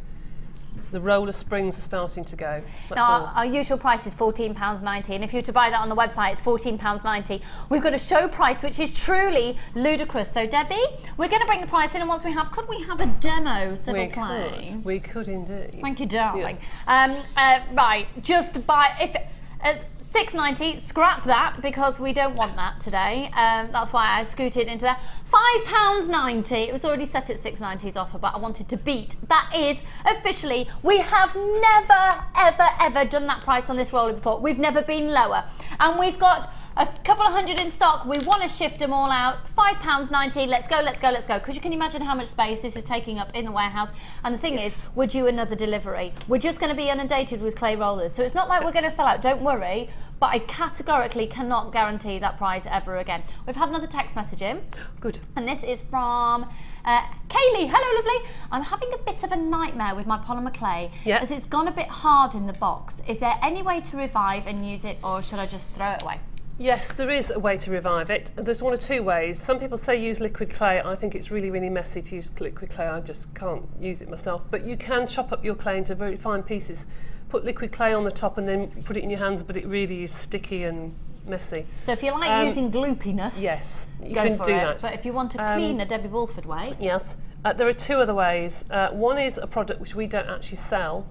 the roller springs are starting to go. That's now, our usual price is £14.90, and if you were to buy that on the website, it's £14.90. We've got a show price, which is truly ludicrous. So, Debbie, we're going to bring the price in, and once we have, could we have a demo civil clay? We could indeed. Thank you, darling. Yes. Right, just buy £6.90. Scrap that because we don't want that today. That's why I scooted into there. £5.90. It was already set at £6.90's offer, but I wanted to beat. That is officially. We have never, ever, ever done that price on this roller before. We've never been lower, and we've got a couple of hundred in stock. We want to shift them all out. £5.90. Let's go, let's go, let's go. Because you can imagine how much space this is taking up in the warehouse. And the thing is, we're due another delivery. We're just going to be inundated with clay rollers. So it's not like we're going to sell out, don't worry. But I categorically cannot guarantee that price ever again. We've had another text message in. Good. And this is from Kaylee. Hello, lovely. I'm having a bit of a nightmare with my polymer clay as it's gone a bit hard in the box. Is there any way to revive and use it, or should I just throw it away? Yes, there is a way to revive it. There's one or two ways. Some people say use liquid clay. I think it's really, really messy to use liquid clay. I just can't use it myself. But you can chop up your clay into very fine pieces, put liquid clay on the top and then put it in your hands, but it really is sticky and messy. So if you like using gloopiness, yes, you go can for do it. that. But if you want a cleaner Debbie Bulford way, yes, there are two other ways. One is a product which we don't actually sell,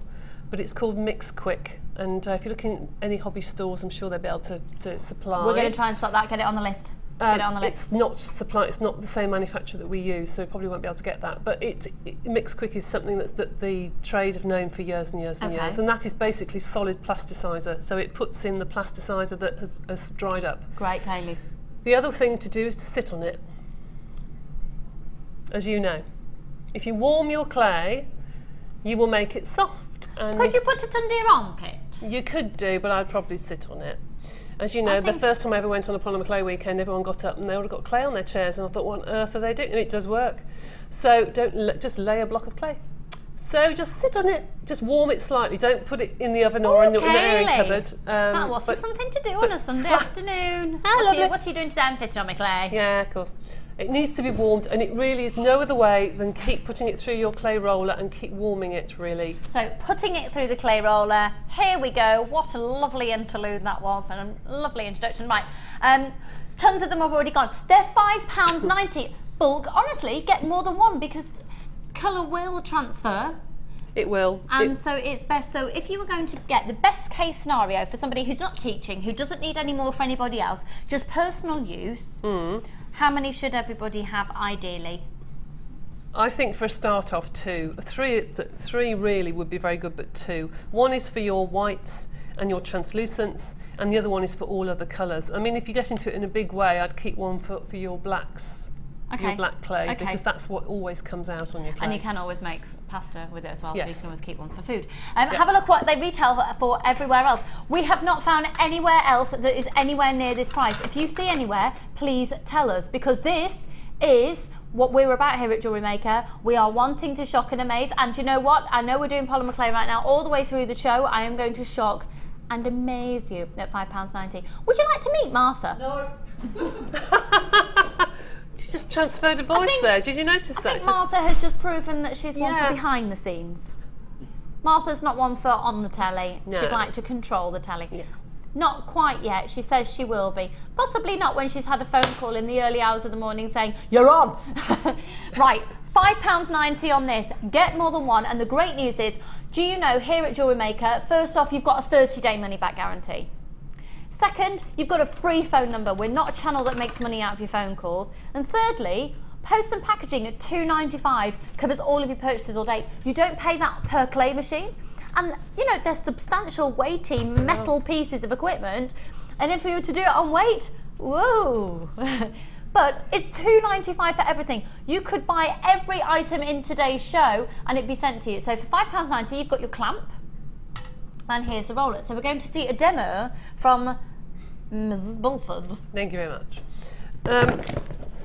but it's called Mix Quick. And if you look in any hobby stores, I'm sure they'll be able to supply. we're going to try and stop that. Get it on the list. Get it on the list. It's not supply. It's not the same manufacturer that we use, so we probably won't be able to get that. But Mix Quick is something that the trade have known for years and years and years, and that is basically solid plasticizer. So it puts in the plasticizer that has dried up. Great, Kaylee. The other thing to do is to sit on it. As you know, if you warm your clay, you will make it soft. And Could you put it under your armpit? you could do, but I'd probably sit on it. As you know, the first time I ever went on a Polymer Clay weekend, everyone got up and they all got clay on their chairs, and I thought, what on earth are they doing? And it does work. So don't just lay a block of clay. So just sit on it, just warm it slightly. Don't put it in the oven or in the airy cupboard. That was something to do on a Sunday afternoon. What are you doing today? I'm sitting on my clay. Yeah, of course. It needs to be warmed, and it really is no other way than keep putting it through your clay roller and keep warming it, really. So putting it through the clay roller, here we go. What a lovely interlude that was, and a lovely introduction. Right, tons of them have already gone. They're £5.90 bulk. Honestly, get more than one because colour will transfer. It will. And so it's best, so if you were going to get the best case scenario for somebody who's not teaching, who doesn't need any more for anybody else, just personal use, how many should everybody have ideally? I think for a start off 2. 3 really would be very good, but 2. One is for your whites and your translucents, and the other one is for all other colours. I mean, if you get into it in a big way, I'd keep one for your blacks. Your black clay, because that's what always comes out on your clay. And you can always make pasta with it as well, so you can always keep one for food. Yeah. Have a look what they retail for everywhere else. We have not found anywhere else that is anywhere near this price. If you see anywhere, please tell us, because this is what we're about here at JewelleryMaker. We are wanting to shock and amaze, and you know what? I know we're doing Polymer Clay right now. All the way through the show, I am going to shock and amaze you at £5.90. Would you like to meet Martha? No. She just transferred a voice there. Did you notice that? I think Martha has just proven that she's one for behind the scenes. Martha's not one for on the telly. No. She'd like to control the telly. Yeah. Not quite yet. She says she will be. Possibly not when she's had a phone call in the early hours of the morning saying, "You're on." Right, £5.90 on this. Get more than one. And the great news is, do you know, here at JewelleryMaker, first off, you've got a 30-day money-back guarantee. Second, you've got a free phone number. We're not a channel that makes money out of your phone calls. And thirdly, post and packaging at $2.95 covers all of your purchases all day. You don't pay that per clay machine. And, you know, they're substantial, weighty metal pieces of equipment. And if we were to do it on weight, whoa. But it's $2.95 for everything. You could buy every item in today's show and it'd be sent to you. So for £5.90, you've got your clamp. And here's the roller. So we're going to see a demo from Mrs. Bulford. Thank you very much.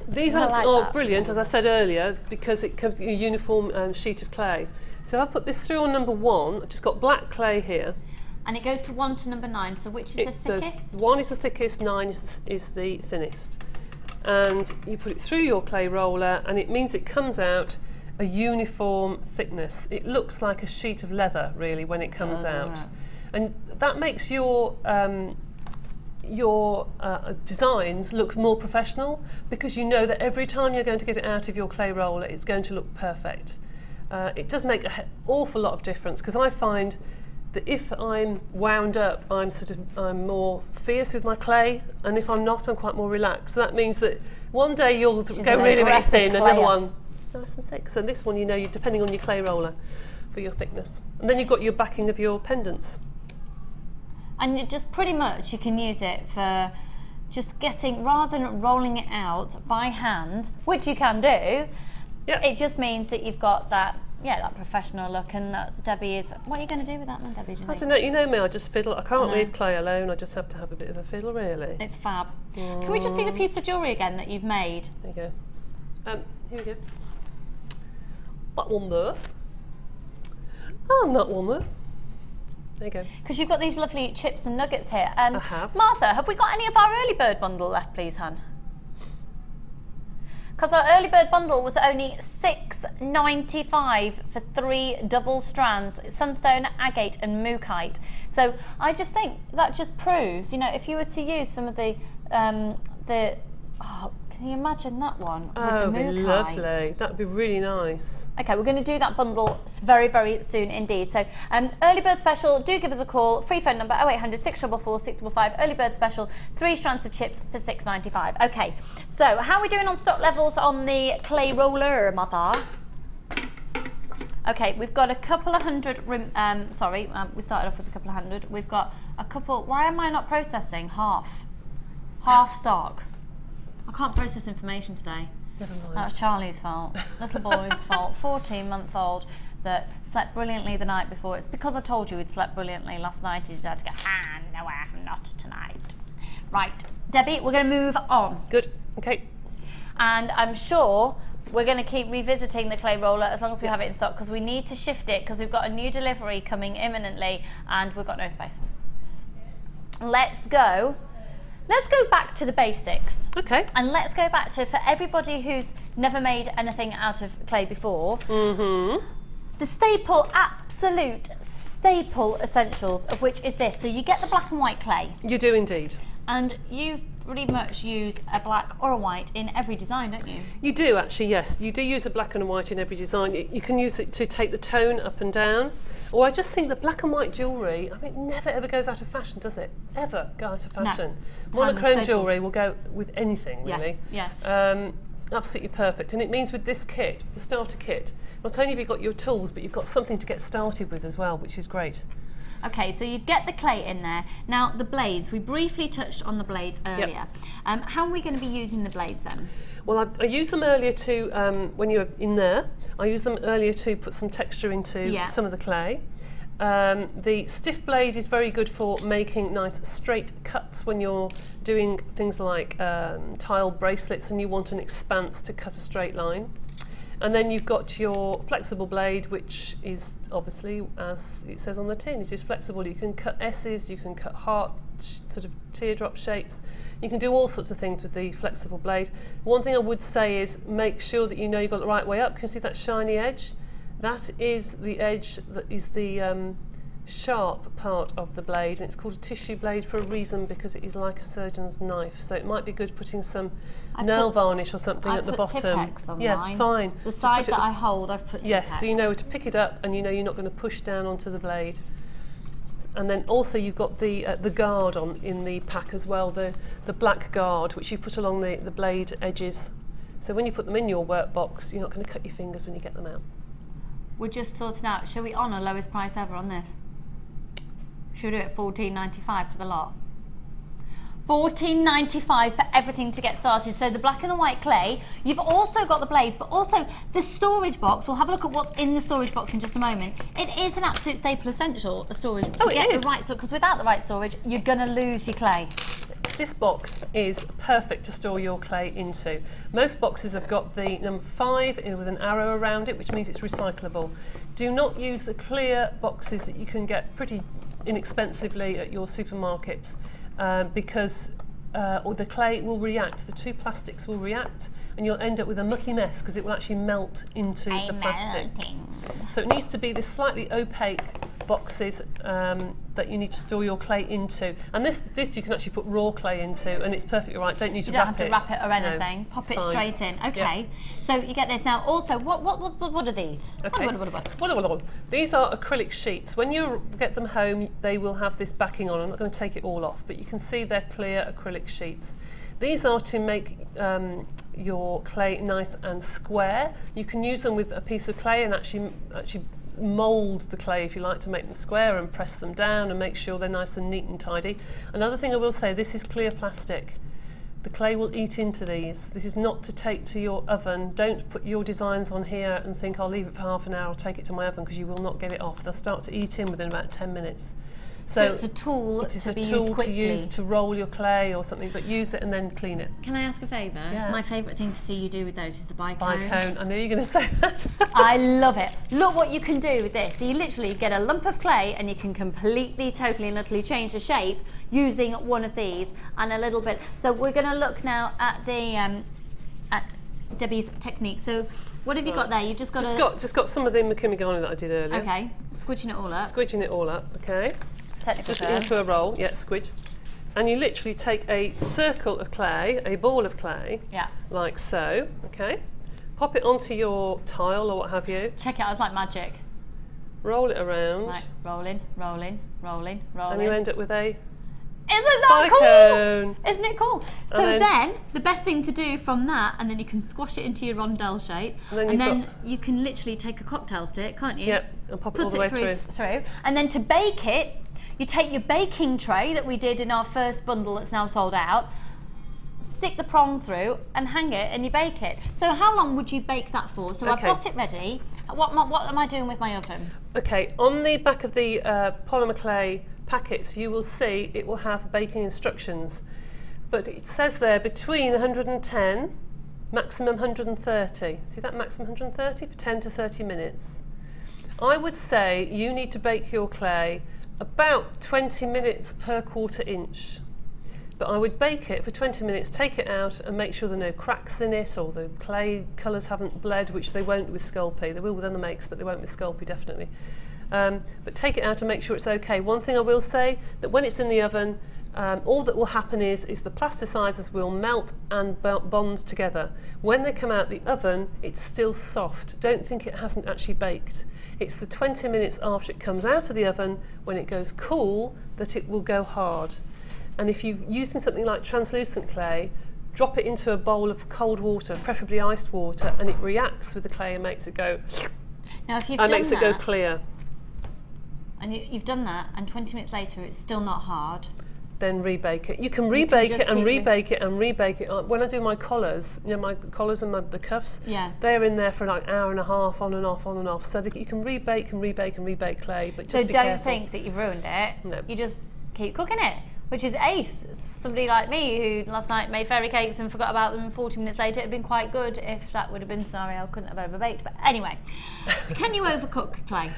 These are brilliant, as I said earlier, because it comes in a uniform sheet of clay. So I put this through on number 1. I've just got black clay here. And it goes to 1 to number 9. So which is the thickest? 1 is the thickest, 9 is the thinnest. And you put it through your clay roller, and it means it comes out a uniform thickness. It looks like a sheet of leather, really, when it comes out. And that makes your designs look more professional, because you know that every time you're going to get it out of your clay roller, it's going to look perfect. It does make an awful lot of difference, because I find that if I'm wound up, I'm more fierce with my clay, and if I'm not, I'm quite more relaxed. So that means that one day you'll go really, really thin, another one nice and thick. So this one, you know, you're depending on your clay roller for your thickness. And then you've got your backing of your pendants. And it just pretty much you can use it for just getting, rather than rolling it out by hand, which you can do, it just means that you've got that, that professional look. And Debbie is, what are you going to do with that then, Debbie? I don't know, you know me, I just fiddle. I can't leave clay alone, I just have to have a bit of a fiddle, really. It's fab. Can we just see the piece of jewellery again that you've made? There you go. Here we go. That one there. And that one there. There you go. Because you've got these lovely chips and nuggets here. I have. Martha, have we got any of our early bird bundle left, please, hon? because our early bird bundle was only $6.95 for 3 double strands, sunstone, agate and mookaite. So I just think that just proves, you know, if you were to use some of the can you imagine that one with the mookaite? Oh, it'd be lovely. That'd be really nice. Okay, we're going to do that bundle very, very soon indeed. So, early bird special, do give us a call. Free phone number 0800 644 655. Early bird special, 3 strands of chips for $6.95. Okay, so how are we doing on stock levels on the clay roller, mother? Okay, we've got a couple of hundred. We started off with a couple of hundred. We've got a couple. Why am I not processing half stock? I can't process information today. Never mind. That's Charlie's fault. Little boy's fault. 14-month-old that slept brilliantly the night before. It's because I told you he'd slept brilliantly last night. He just had to go, no, I'm not tonight. Right, Debbie, we're going to move on. Good, okay. And I'm sure we're going to keep revisiting the clay roller as long as we have it in stock, because we need to shift it because we've got a new delivery coming imminently and we've got no space. Let's go back to the basics. Okay. And let's go back to, for everybody who's never made anything out of clay before, the staple, absolute staple essentials of which is this. So you get the black and white clay. You do indeed. And you pretty much use a black or a white in every design, don't you? You do actually, yes. You do use a black and a white in every design. You can use it to take the tone up and down. Or I just think that black and white jewellery, I mean, it never ever goes out of fashion, does it? Ever go out of fashion. No. Monochrome jewellery will go with anything, really. Yeah. Absolutely perfect. And it means with this kit, the starter kit, not only have you got your tools, but you've got something to get started with as well, which is great. Okay, so you get the clay in there. Now the blades, we briefly touched on the blades earlier. Yep. How are we going to be using the blades then? Well, I used them earlier to, when you're in there, I used them earlier to put some texture into some of the clay. The stiff blade is very good for making nice straight cuts when you're doing things like tile bracelets and you want an expanse to cut a straight line. And then you've got your flexible blade, which is obviously, as it says on the tin, it is flexible. You can cut S's, you can cut heart, sort of teardrop shapes. You can do all sorts of things with the flexible blade. One thing I would say is make sure that you know you've got the right way up. Can you see that shiny edge? That is the edge that is the sharp part of the blade, and it's called a tissue blade for a reason, because it is like a surgeon's knife. So it might be good putting some nail varnish or something at the bottom. Yeah, mine. Fine. The side that I hold, I've put Tipp-Ex. Yes, so you know to pick it up, and you know you're not going to push down onto the blade. And then also you've got the guard on in the pack as well, the black guard, which you put along the blade edges. So when you put them in your workbox, you're not going to cut your fingers when you get them out. We're just sorting out. Shall we honour lowest price ever on this? Should we do it $14.95 for the lot? $14.95 for everything to get started. So the black and the white clay. You've also got the blades, but also the storage box. We'll have a look at what's in the storage box in just a moment. It is an absolute staple essential, a storage, to get the right storage, because without the right storage, you're going to lose your clay. This box is perfect to store your clay into. Most boxes have got the number 5 with an arrow around it, which means it's recyclable. Do not use the clear boxes that you can get pretty inexpensively at your supermarkets, because the clay will react, the two plastics will react, and you'll end up with a mucky mess because it will actually melt into the plastic. So it needs to be this slightly opaque boxes that you need to store your clay into. And this you can actually put raw clay into, and it's perfectly right. Don't need to wrap it. You don't have to wrap it or anything. No, pop it straight in. Okay. Yep. So you get this now. Also, what are these? Okay. What? These are acrylic sheets. When you get them home, they will have this backing on. I'm not going to take it all off, but you can see they're clear acrylic sheets. These are to make your clay nice and square. You can use them with a piece of clay and actually mould the clay, if you like, to make them square and press them down and make sure they're nice and neat and tidy. Another thing I will say, this is clear plastic. The clay will eat into these. This is not to take to your oven. Don't put your designs on here and think I'll leave it for half an hour, I'll take it to my oven, because you will not get it off. They'll start to eat in within about 10 minutes. So it's a tool to use to roll your clay or something, but use it and then clean it. Can I ask a favour? Yeah. My favourite thing to see you do with those is the bicone. Bicone. I knew you were going to say that. I love it. Look what you can do with this. So you literally get a lump of clay and you can completely, totally and utterly change the shape using one of these and a little bit. So we're going to look now at the Debbie's technique. So what have you got there? You've just got just got some of the Makume Gane that I did earlier. Okay, squidging it all up. Squidging it all up, okay. Technical Just term. into a roll, yeah, squidge. And you literally take a circle of clay, a ball of clay, Yeah. like so, okay. Pop it onto your tile or what have you. Check it out, it's like magic. Roll it around. Like rolling, rolling, rolling, rolling. And you end up with a Isn't that cone. cool? Isn't it cool? So then the best thing to do from that, and then you can squash it into your rondelle shape, and then you can literally take a cocktail stick, can't you? Yep, and pop it all the way through. And then to bake it, you take your baking tray that we did in our first bundle that's now sold out, stick the prong through and hang it, and you bake it. So how long would you bake that for? So I've got it ready. What am I doing with my oven? Okay, on the back of the Polymer Clay packets, you will see it will have baking instructions, but it says there between 110, maximum 130. See that maximum 130 for 10 to 30 minutes. I would say you need to bake your clay about 20 minutes per 1/4 inch. But I would bake it for 20 minutes, take it out and make sure there are no cracks in it or the clay colours haven't bled, which they won't with Sculpey. They will with other makes, but they won't with Sculpey, definitely. But take it out and make sure it's okay. One thing I will say, that when it's in the oven, all that will happen is the plasticizers will melt and bond together. When they come out the oven, it's still soft. Don't think it hasn't actually baked. It's the 20 minutes after it comes out of the oven, when it goes cool, that it will go hard. And if you're using something like translucent clay, drop it into a bowl of cold water, preferably iced water, and it reacts with the clay and makes it go. Now, if you've done makes that, it go clear. And you've done that, and 20 minutes later it's still not hard, then rebake it. You can rebake it and rebake it and rebake it. When I do my collars, you know, my collars and the cuffs, they're in there for like an hour and a half, on and off, on and off. So that you can rebake and rebake and rebake clay, but just so be don't careful. think that you've ruined it. No. You just keep cooking it, which is ace. Somebody like me who last night made fairy cakes and forgot about them 40 minutes later, it would have been quite good if that would have been, sorry, I couldn't have overbaked. But anyway, so can you overcook clay?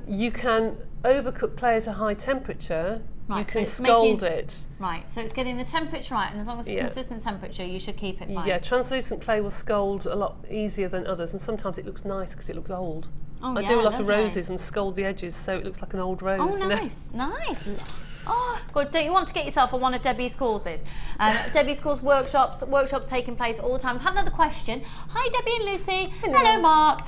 You can overcook clay at a high temperature. Right, you can so scald it. Right, so it's getting the temperature right, and as long as it's consistent temperature, you should keep it fine. Yeah, translucent clay will scald a lot easier than others, and sometimes it looks nice because it looks old. Oh, I do a lot of roses and scald the edges so it looks like an old rose. Oh, nice, nice. Oh, good. Don't you want to get yourself on one of Debbie's courses? Debbie's course workshops taking place all the time. I've had another question. Hi, Debbie and Lucy. Hello, Mark.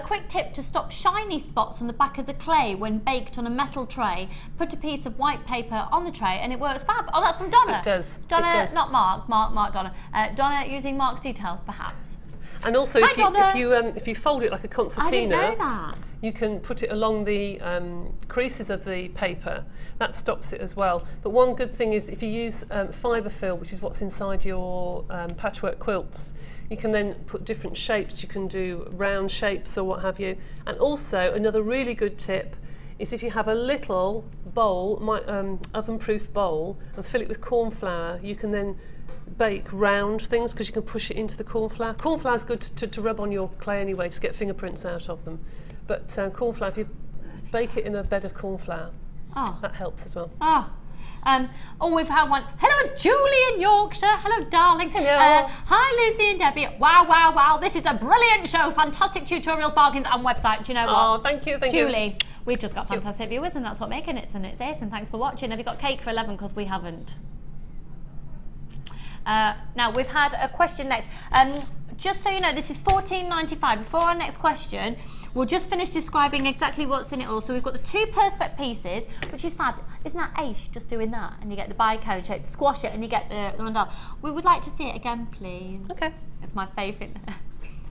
Quick tip to stop shiny spots on the back of the clay when baked on a metal tray. Put a piece of white paper on the tray and it works fab. Oh, that's from Donna. It does. Donna, it does. not Mark. Mark, Donna. Donna using Mark's details, perhaps. And also, if you fold it like a concertina, I didn't know that. You can put it along the creases of the paper. That stops it as well. But one good thing is if you use fibre fill, which is what's inside your patchwork quilts, you can then put different shapes. You can do round shapes or what have you. And also, another really good tip is if you have a little bowl, oven-proof bowl, and fill it with corn flour, you can then bake round things because you can push it into the corn flour. Corn flour is good to rub on your clay anyway to get fingerprints out of them. But corn flour, if you bake it in a bed of corn flour, that helps as well. We've had one. Hello, Julie in Yorkshire. Hello, darling. Hello. Hi, Lucy and Debbie. Wow. This is a brilliant show. Fantastic tutorials, bargains and website. Do you know what? Oh, thank you. Julie, we've just got fantastic viewers and that's what making it, and it's ace, and thanks for watching. Have you got cake for 11? Because we haven't. Now, we've had a question next. Just so you know, this is $14.95. Before our next question, we'll just finish describing exactly what's in it all. So we've got the 2 perspex pieces, which is fab. Isn't that ace, just doing that? And you get the bicone shape, squash it, and you get the rondelle. We would like to see it again, please. Okay. It's my favourite.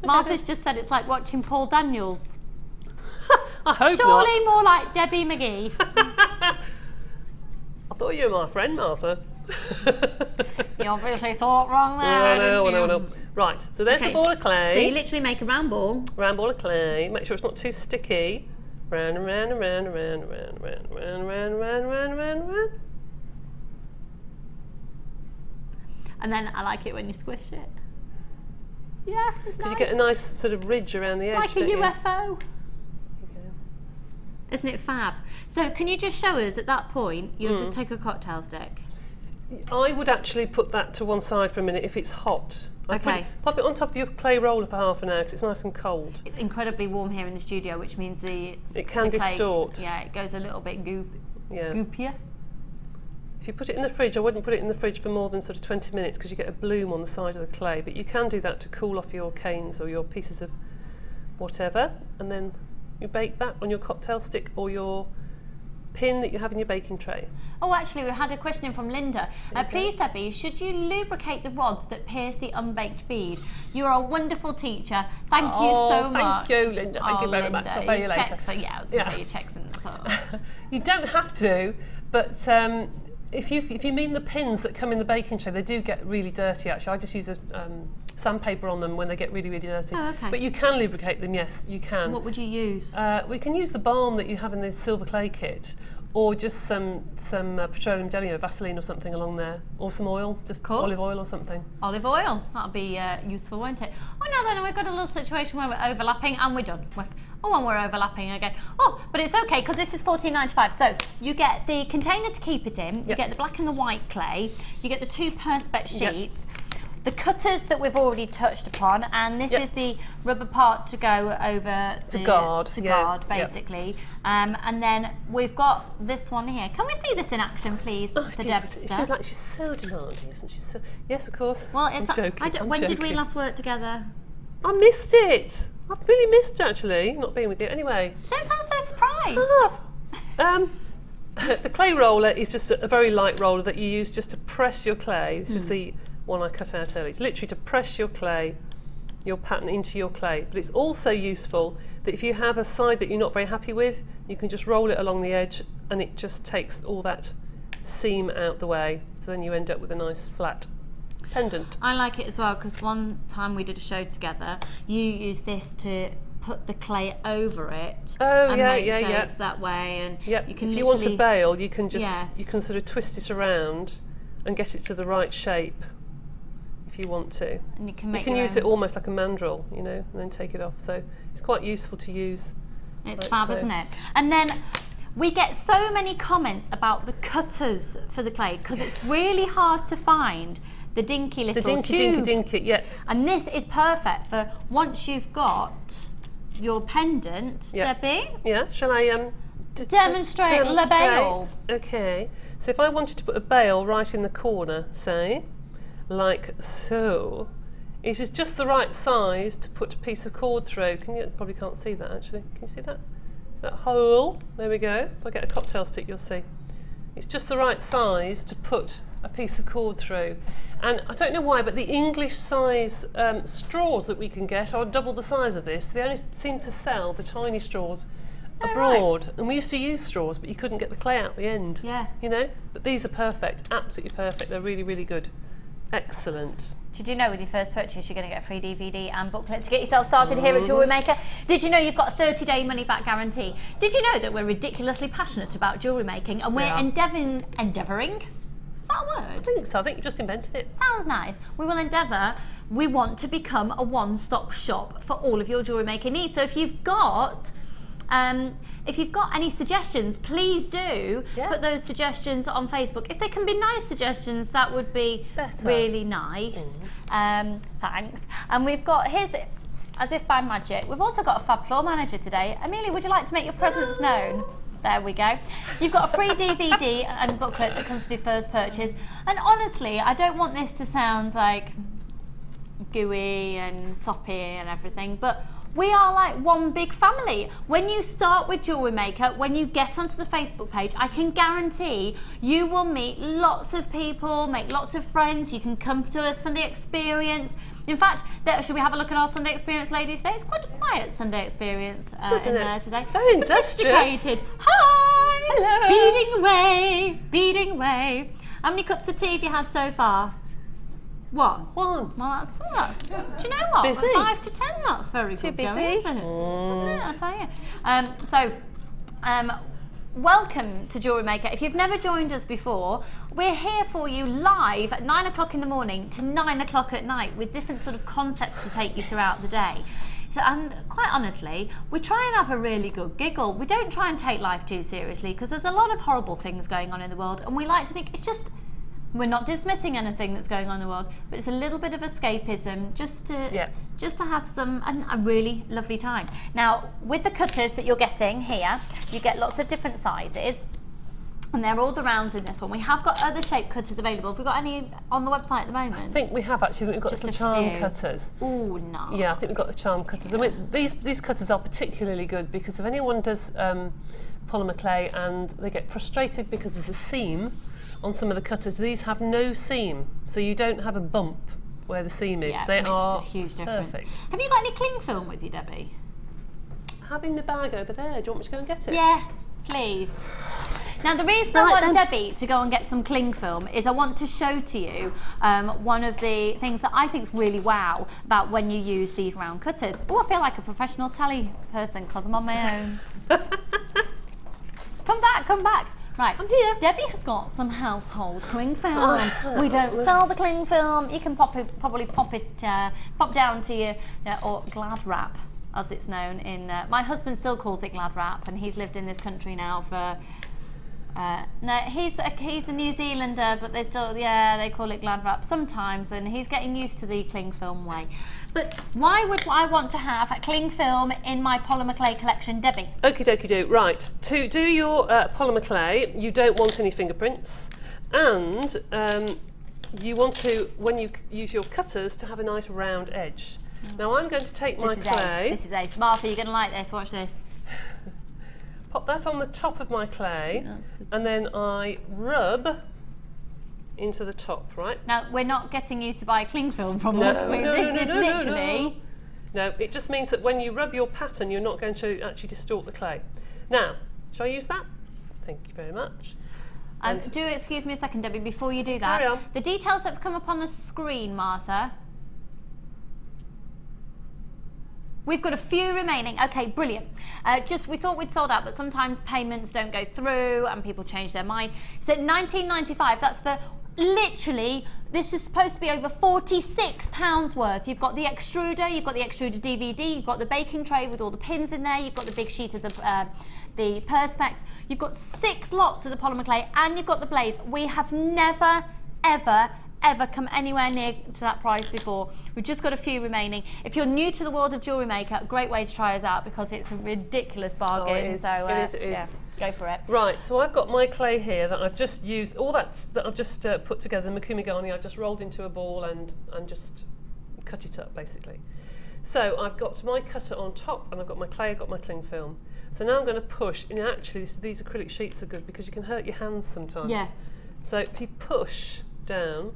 Martha's just said it's like watching Paul Daniels. I hope Surely not. more like Debbie McGee. I thought you were my friend, Martha. You obviously thought wrong there. I know. Right, so there's the ball of clay. So you literally make a round ball. Round ball of clay. Make sure it's not too sticky. Round and round and round and round and round and round and round and round and round and round and round and round. And then I like it when you squish it. Yeah, it's nice. Because you get a nice sort of ridge around the edge, like a don't you? UFO. Isn't it fab? So can you just show us at that point, you'll just take a cocktail stick? I would actually put that to one side for a minute if it's hot. Pop it on top of your clay roller for half an hour because it's nice and cold. It's incredibly warm here in the studio, which means it can distort. Yeah, it goes a little bit Yeah. goopier. If you put it in the fridge, I wouldn't put it in the fridge for more than sort of 20 minutes because you get a bloom on the side of the clay, but you can do that to cool off your canes or your pieces of whatever, and then you bake that on your cocktail stick or your pin that you have in your baking tray. Oh, actually, we had a question in from Linda. Please, Debbie, should you lubricate the rods that pierce the unbaked bead? You are a wonderful teacher. Thank you so much. Thank you, Linda. Thank you very much. I'll pay you later. I was going to say your checks in the club. You don't have to, but if you mean the pins that come in the baking tray, they do get really dirty. Actually, I just use a sandpaper on them when they get really, really dirty. Oh, okay. But you can lubricate them. Yes, you can. What would you use? We can use the balm that you have in the silver clay kit, or just some petroleum jelly or Vaseline or something along there, or some oil, just olive oil or something. Olive oil, that'll be useful, won't it? Oh no, then we've got a little situation where we're overlapping and we're done. And we're overlapping again. Oh, but it's okay because this is $14.95. So you get the container to keep it in, you get the black and the white clay, you get the 2 perspex sheets, the cutters that we've already touched upon, and this is the rubber part to go over to guard, basically. And then we've got this one here. Can we see this in action, please? The Debster. She feels like she's so demanding, isn't she? So, yes, of course. Well, it's when did we last work together? I missed it. I've really missed it, actually, not being with you. Anyway. Don't sound so surprised. The clay roller is just a very light roller that you use just to press your clay. This is the one I cut out earlier. It's literally to press your clay, your pattern into your clay. But it's also useful that if you have a side that you're not very happy with, you can just roll it along the edge and it just takes all that seam out the way. So then you end up with a nice flat pendant. I like it as well because one time we did a show together, you used this to put the clay over it and make shapes that way, and you can if you want to bail, you can just you can sort of twist it around and get it to the right shape if you want to. And you can use it almost like a mandrel, you know, and then take it off. So it's quite useful to use. It's fab, isn't it? And then we get so many comments about the cutters for the clay because it's really hard to find the dinky little dinky, and this is perfect for once you've got your pendant, Debbie. Yeah, shall I demonstrate the bail? Okay, so if I wanted to put a bail right in the corner, say, like so, it is just the right size to put a piece of cord through. Probably can't see that actually. Can you see that? That hole, there we go. If I get a cocktail stick, you'll see. It's just the right size to put a piece of cord through. And I don't know why, but the English size straws that we can get are double the size of this. They only seem to sell the tiny straws abroad. Right. And we used to use straws, but you couldn't get the clay out the end. Yeah. You know? But these are perfect, absolutely perfect. They're really, really good. Excellent. Did you know with your first purchase you're going to get a free DVD and booklet to get yourself started here at JewelleryMaker? Did you know you've got a 30-day money-back guarantee? Did you know that we're ridiculously passionate about jewellery making and we're endeavouring? Is that a word? I think so. I think you just invented it. Sounds nice. We will endeavour. We want to become a one-stop shop for all of your jewellery making needs. So if you've got any suggestions, please do put those suggestions on Facebook. If they can be nice suggestions, that would be really nice. Thanks. And we've got, here's, as if by magic, we've also got a fab floor manager today. Amelia, would you like to make your presence known? There we go. You've got a free DVD and booklet that comes with your first purchase. And honestly, I don't want this to sound like gooey and soppy and everything, but we are like one big family. When you start with JewelleryMaker, when you get onto the Facebook page, I can guarantee you will meet lots of people, make lots of friends. You can come to a Sunday experience. In fact, should we have a look at our Sunday experience, ladies? Today it's quite a quiet Sunday experience in there today. Very industrious. Hi! Hello! Beading away. How many cups of tea have you had so far? One. Well, that's do you know what? Busy. 5 to 10, that's very Too good busy. going, isn't it? Yeah, I'll tell you. Welcome to JewelleryMaker. If you've never joined us before, we're here for you live at 9 o'clock in the morning to 9 o'clock at night with different sort of concepts to take you throughout the day. So, and quite honestly, we try and have a really good giggle. We don't try and take life too seriously because there's a lot of horrible things going on in the world, and we like to think it's just We're not dismissing anything that's going on in the world, but it's a little bit of escapism just to have a really lovely time. Now, with the cutters that you're getting here, you get lots of different sizes. And they're all the rounds in this one. We have got other shape cutters available. Have we got any on the website at the moment? I think we have actually. We've got Just some a charm few. cutters. Oh, nice. Yeah, I think we've got the charm cutters. I mean, these cutters are particularly good because if anyone does polymer clay and they get frustrated because there's a seam on some of the cutters, these have no seam, so you don't have a bump where the seam is. Yeah, they it makes are a huge difference. perfect. Have you got any cling film with you, Debbie? Having the bag over there. Do you want me to go and get it? Yeah, please. Now, the reason I want Debbie to go and get some cling film is I want to show to you one of the things that I think is really wow about when you use these round cutters. Oh, I feel like a professional telly person because I'm on my own. Come back, come back. Right, I'm here. Debbie has got some household cling film. We don't sell the cling film. You can probably pop down to your or Glad Wrap, as it's known in. My husband still calls it Glad Wrap, and he's lived in this country now for. No, he's a New Zealander, but they still, they call it Glad Wrap sometimes, and he's getting used to the cling film way. But why would I want to have a cling film in my polymer clay collection, Debbie? Okie dokie do. Right, to do your polymer clay, you don't want any fingerprints, and you want to, when you use your cutters, to have a nice round edge. Now I'm going to take my clay. This is ace. Martha, you're going to like this. Watch this. Pop that on the top of my clay, and then I rub into the top, right? Now, we're not getting you to buy cling film from us. No, it just means that when you rub your pattern, you're not going to actually distort the clay. Now, shall I use that? Thank you very much. Do excuse me a second, Debbie, before you do that. Carry on. The details that have come up on the screen, Martha. We've got a few remaining. Okay, brilliant. We thought we'd sold out, but sometimes payments don't go through and people change their mind. So $19.95, that's for literally, this is supposed to be over £46 worth. You've got the extruder, you've got the extruder DVD, you've got the baking tray with all the pins in there, you've got the big sheet of the perspex, you've got 6 lots of the polymer clay, and you've got the blades. We have never, ever come anywhere near to that price before. We've just got a few remaining. If you're new to the world of Jewellery Maker, a great way to try us out because it's a ridiculous bargain. Oh, it is. So it is. yeah, go for it. Right, so I've got my clay here that I've just used, all that I've just put together, the Makume Gane, I've just rolled into a ball and just cut it up basically. So I've got my cutter on top and I've got my clay, I've got my cling film. So now I'm going to push, and actually these acrylic sheets are good because you can hurt your hands sometimes. Yeah. So if you push down,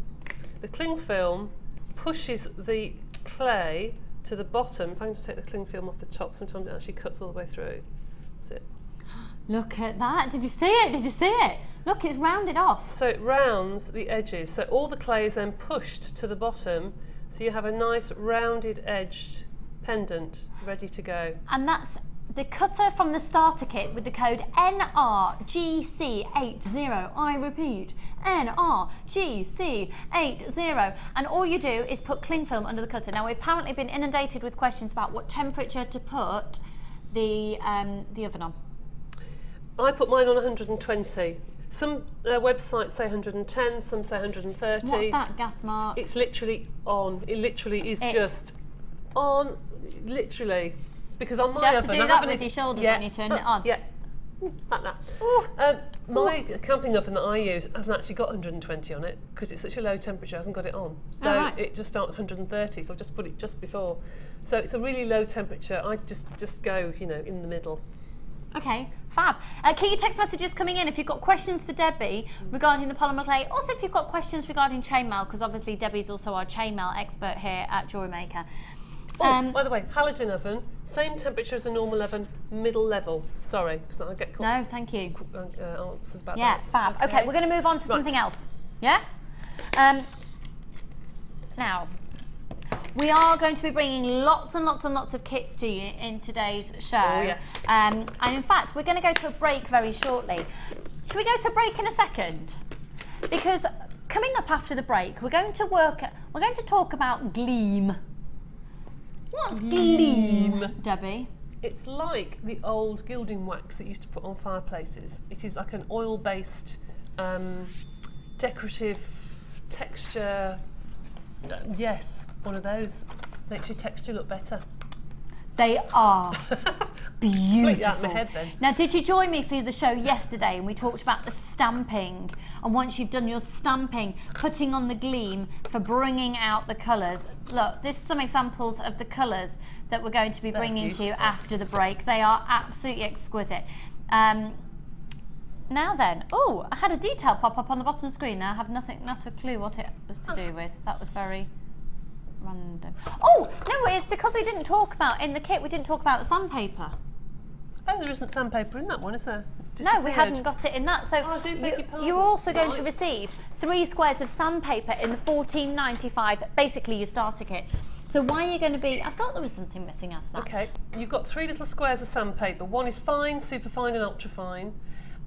the cling film pushes the clay to the bottom. If I can just take the cling film off the top, sometimes it actually cuts all the way through. That's it. Look at that. Did you see it? Did you see it? Look, it's rounded off. So it rounds the edges. So all the clay is then pushed to the bottom. So you have a nice rounded edged pendant ready to go. And that's the cutter from the starter kit with the code NRGC80. I repeat, NRGC80. And all you do is put cling film under the cutter. Now, we've apparently been inundated with questions about what temperature to put the oven on. I put mine on 120. Some websites say 110, some say 130. What's that gas mark? It's literally on. It literally is just on, literally. Because on my oven, do you have to do that with your shoulders when you turn it on? Yeah, like that. My camping oven that I use hasn't actually got 120 on it because it's such a low temperature, it hasn't got it on. So it just starts 130, so I've just put it just before. So it's a really low temperature. I just go, you know, in the middle. Okay, fab. Keep your text messages coming in if you've got questions for Debbie regarding the polymer clay. Also, if you've got questions regarding chainmail, because obviously Debbie's also our chainmail expert here at Jewellery Maker. By the way, halogen oven, same temperature as a normal oven, middle level. Sorry, because I get no, thank you. Answers about that. Fab. Okay, we're going to move on to something else. Yeah? Now, we are going to be bringing lots and lots and lots of kits to you in today's show. Oh, yes. And in fact, we're going to go to a break very shortly. Should we go to a break in a second? Because coming up after the break, we're going to talk about Gleam. What's Gleam, Debbie? It's like the old gilding wax that you used to put on fireplaces. It is like an oil-based decorative texture, yes, one of those makes your texture look better. They are beautiful. Out of my head, then. Now, did you join me for the show yesterday and we talked about the stamping? And once you've done your stamping, putting on the gleam for bringing out the colours. Look, this is some examples of the colours that we're going to be bringing to you after the break. They are absolutely exquisite. Now then, oh, I had a detail pop up on the bottom of the screen. Now I have not a clue what it was to do with. That was very random. Oh, no, it's because we didn't talk about, in the kit, we didn't talk about the sandpaper. Oh, there isn't sandpaper in that one, is there? No, we hadn't got it in that. So you're also going to receive 3 squares of sandpaper in the $14.95, basically your starter kit. So why are you going to be, I thought there was something missing us now. Okay, you've got 3 little squares of sandpaper. One is fine, super fine and ultra fine.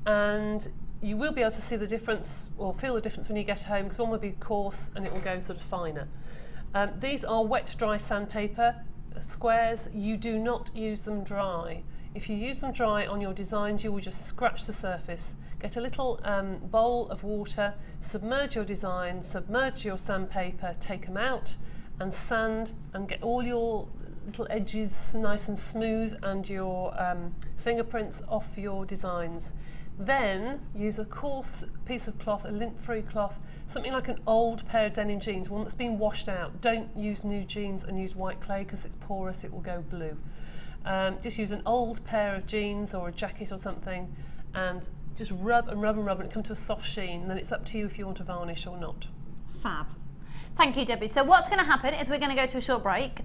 And you will be able to see the difference, or feel the difference when you get home, because one will be coarse and it will go sort of finer. These are wet dry sandpaper squares. You do not use them dry. If you use them dry on your designs, you will just scratch the surface. Get a little bowl of water, submerge your design, submerge your sandpaper, take them out and sand, and get all your little edges nice and smooth and your fingerprints off your designs. Then use a coarse piece of cloth, a lint-free cloth, something like an old pair of denim jeans, one that's been washed out. Don't use new jeans and use white clay because it's porous, it will go blue. Just use an old pair of jeans or a jacket or something and just rub and rub and rub and it comes to a soft sheen, and then it's up to you if you want to varnish or not. Fab. Thank you, Debbie. So what's going to happen is we're going to go to a short break.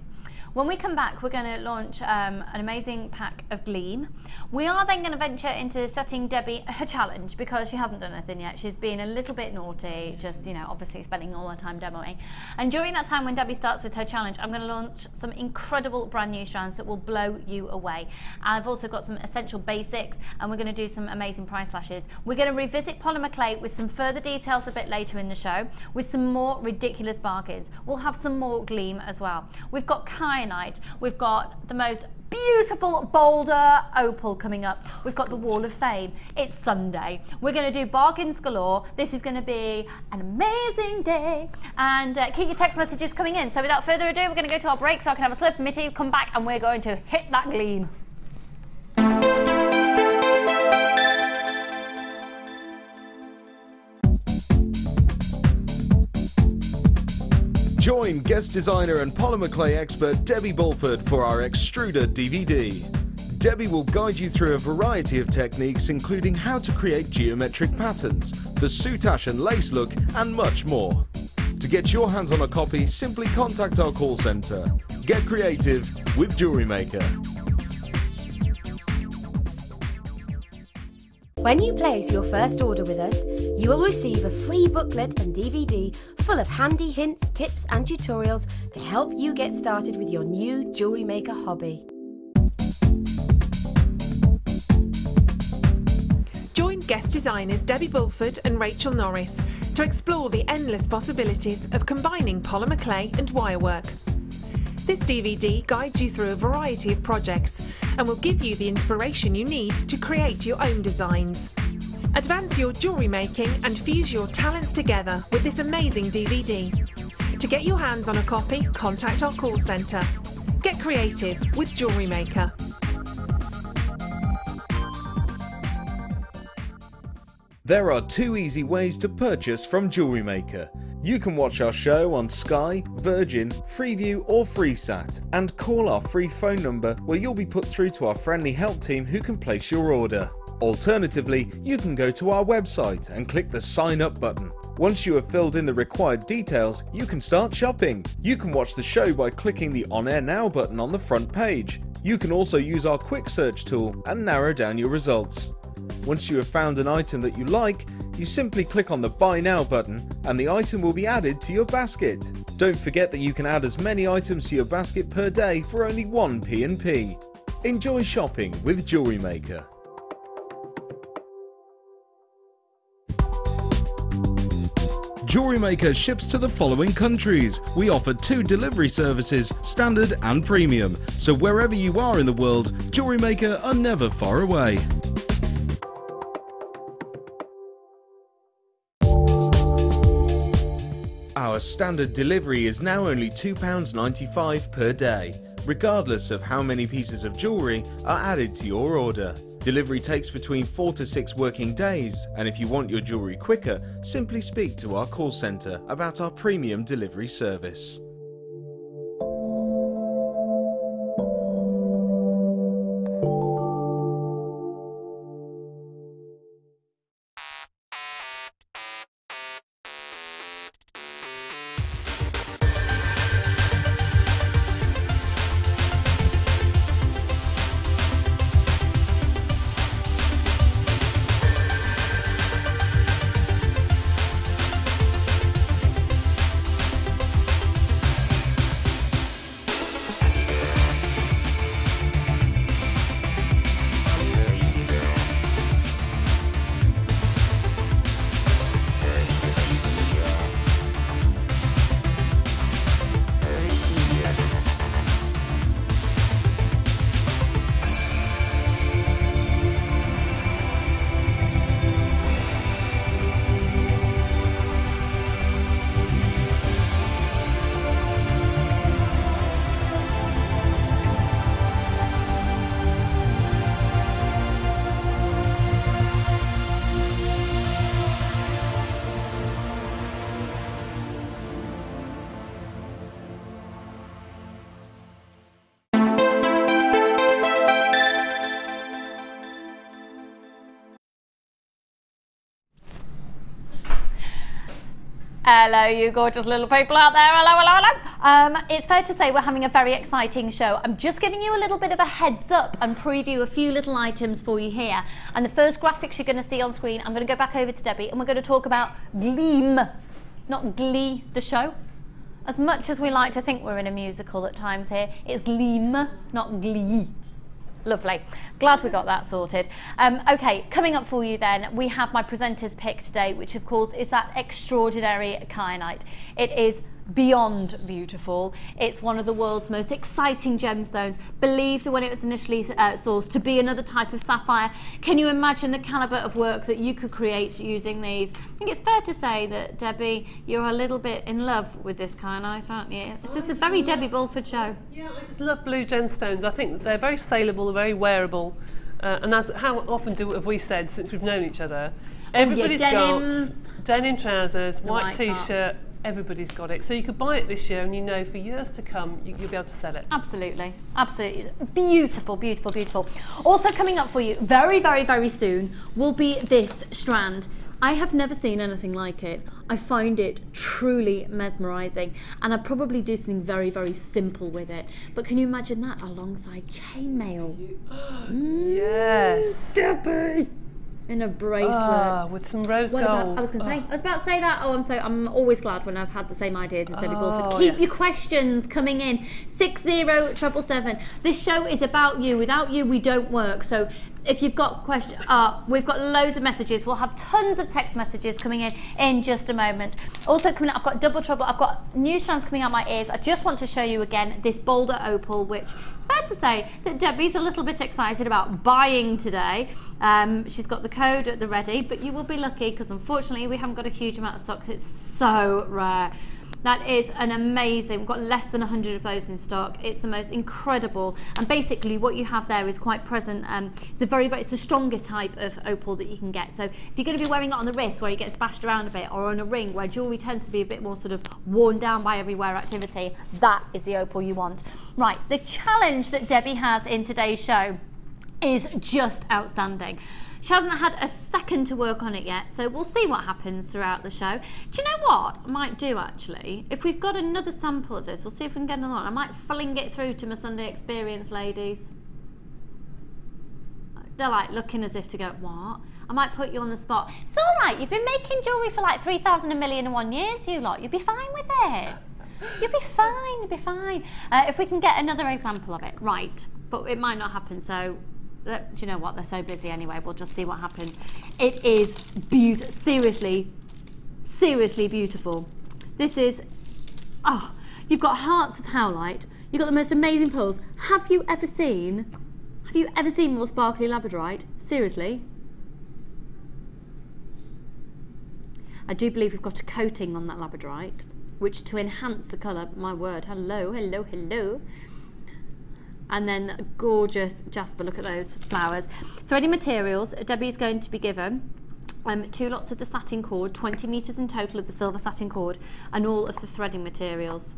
When we come back, we're going to launch an amazing pack of Gleam. We are then going to venture into setting Debbie her challenge because she hasn't done anything yet. She's been a little bit naughty, just, you know, obviously spending all her time demoing. And during that time when Debbie starts with her challenge, I'm going to launch some incredible brand new strands that will blow you away. I've also got some essential basics and we're going to do some amazing price slashes. We're going to revisit Polymer Clay with some further details a bit later in the show with some more ridiculous bargains. We'll have some more Gleam as well. We've got Cenite, we've got the most beautiful Boulder opal coming up, we've got the Wall of Fame. It's Sunday, we're going to do bargains galore. This is going to be an amazing day, and keep your text messages coming in. So without further ado, we're going to go to our break so I can have a slurp of my tea, come back and we're going to hit that Gleam. Join guest designer and polymer clay expert Debbie Bulford for our extruder DVD. Debbie will guide you through a variety of techniques, including how to create geometric patterns, the soutache and lace look, and much more. To get your hands on a copy, simply contact our call centre. Get creative with JewelleryMaker. When you place your first order with us, you will receive a free booklet and DVD full of handy hints, tips and tutorials to help you get started with your new jewellery maker hobby. Join guest designers Debbie Bulford and Rachel Norris to explore the endless possibilities of combining polymer clay and wirework. This DVD guides you through a variety of projects and will give you the inspiration you need to create your own designs. Advance your jewellery making and fuse your talents together with this amazing DVD. To get your hands on a copy, contact our call centre. Get creative with JewelleryMaker. There are 2 easy ways to purchase from JewelleryMaker. You can watch our show on Sky, Virgin, Freeview or FreeSat and call our free phone number where you'll be put through to our friendly help team who can place your order. Alternatively, you can go to our website and click the sign up button. Once you have filled in the required details, you can start shopping. You can watch the show by clicking the On Air Now button on the front page. You can also use our quick search tool and narrow down your results. Once you have found an item that you like, you simply click on the Buy Now button and the item will be added to your basket. Don't forget that you can add as many items to your basket per day for only 1 P&P. Enjoy shopping with JewelleryMaker. JewelleryMaker ships to the following countries. We offer 2 delivery services, standard and premium. So wherever you are in the world, JewelleryMaker are never far away. Our standard delivery is now only £2.95 per day, regardless of how many pieces of jewellery are added to your order. Delivery takes between 4 to 6 working days, and if you want your jewellery quicker, simply speak to our call centre about our premium delivery service. Hello, you gorgeous little people out there. Hello, hello, hello. It's fair to say we're having a very exciting show. I'm just giving you a little bit of a heads up and preview a few little items for you here. And the first graphics you're going to see on screen, I'm going to go back over to Debbie and we're going to talk about Gleam, not Glee, the show. As much as we like to think we're in a musical at times here, it's Gleam, not Glee. Lovely. Glad we got that sorted. Okay, coming up for you then, we have my presenter's pick today, which of course is that extraordinary kyanite. It is beyond beautiful. It's one of the world's most exciting gemstones, believed when it was initially sourced to be another type of sapphire. Can you imagine the calibre of work that you could create using these? I think it's fair to say that, Debbie, you're a little bit in love with this kyanite, aren't you? It's just a very Debbie Bulford show. Yeah, I just love blue gemstones. I think that they're very saleable, they're very wearable. And as how often have we said since we've known each other, everybody's got denim trousers, white t-shirt, everybody's got it. So you could buy it this year and you know for years to come you'll be able to sell it. Absolutely, absolutely. Beautiful, beautiful, beautiful. Also coming up for you very, very, very soon will be this strand. I have never seen anything like it. I find it truly mesmerising, and I probably do something very, very simple with it. But can you imagine that alongside chainmail? Yes. Debbie! In a bracelet. With some rose gold. I was about to say that. I'm always glad when I've had the same ideas as Debbie Bulford. Keep your questions coming in. 60777. This show is about you. Without you, we don't work. So if you've got questions, we've got loads of messages. We'll have tons of text messages coming in just a moment. Also coming up, I've got double trouble. I've got new strands coming out my ears. I just want to show you again this Boulder opal, which it's fair to say that Debbie's a little bit excited about buying today. She's got the code at the ready, but you will be lucky because unfortunately we haven't got a huge amount of stock. It's so rare. That is an amazing, we've got less than 100 of those in stock. It's the most incredible, and basically what you have there is quite present. It's the strongest type of opal that you can get. So if you're going to be wearing it on the wrist where it gets bashed around a bit, or on a ring where jewellery tends to be a bit more sort of worn down by every wear activity, that is the opal you want. Right, the challenge that Debbie has in today's show is just outstanding. She hasn't had a second to work on it yet, so we'll see what happens throughout the show. Do you know what I might do actually? If we've got another sample of this, we'll see if we can get another one. I might fling it through to my Sunday experience ladies. They're like looking as if to go, what? I might put you on the spot. It's all right, you've been making jewellery for like 3,001 years, you lot. You'll be fine with it. You'll be fine, you'll be fine. If we can get another example of it, right. But it might not happen, so do you know what, they're so busy anyway, we'll just see what happens. It is seriously, seriously beautiful. This is, you've got hearts of howlite, you've got the most amazing pearls. Have you ever seen more sparkly labradorite? Seriously? I do believe we've got a coating on that labradorite. which to enhance the colour, my word, hello, hello, hello. And then gorgeous jasper, look at those flowers. Threading materials, Debbie's going to be given 2 lots of the satin cord, 20 metres in total of the silver satin cord, and all of the threading materials.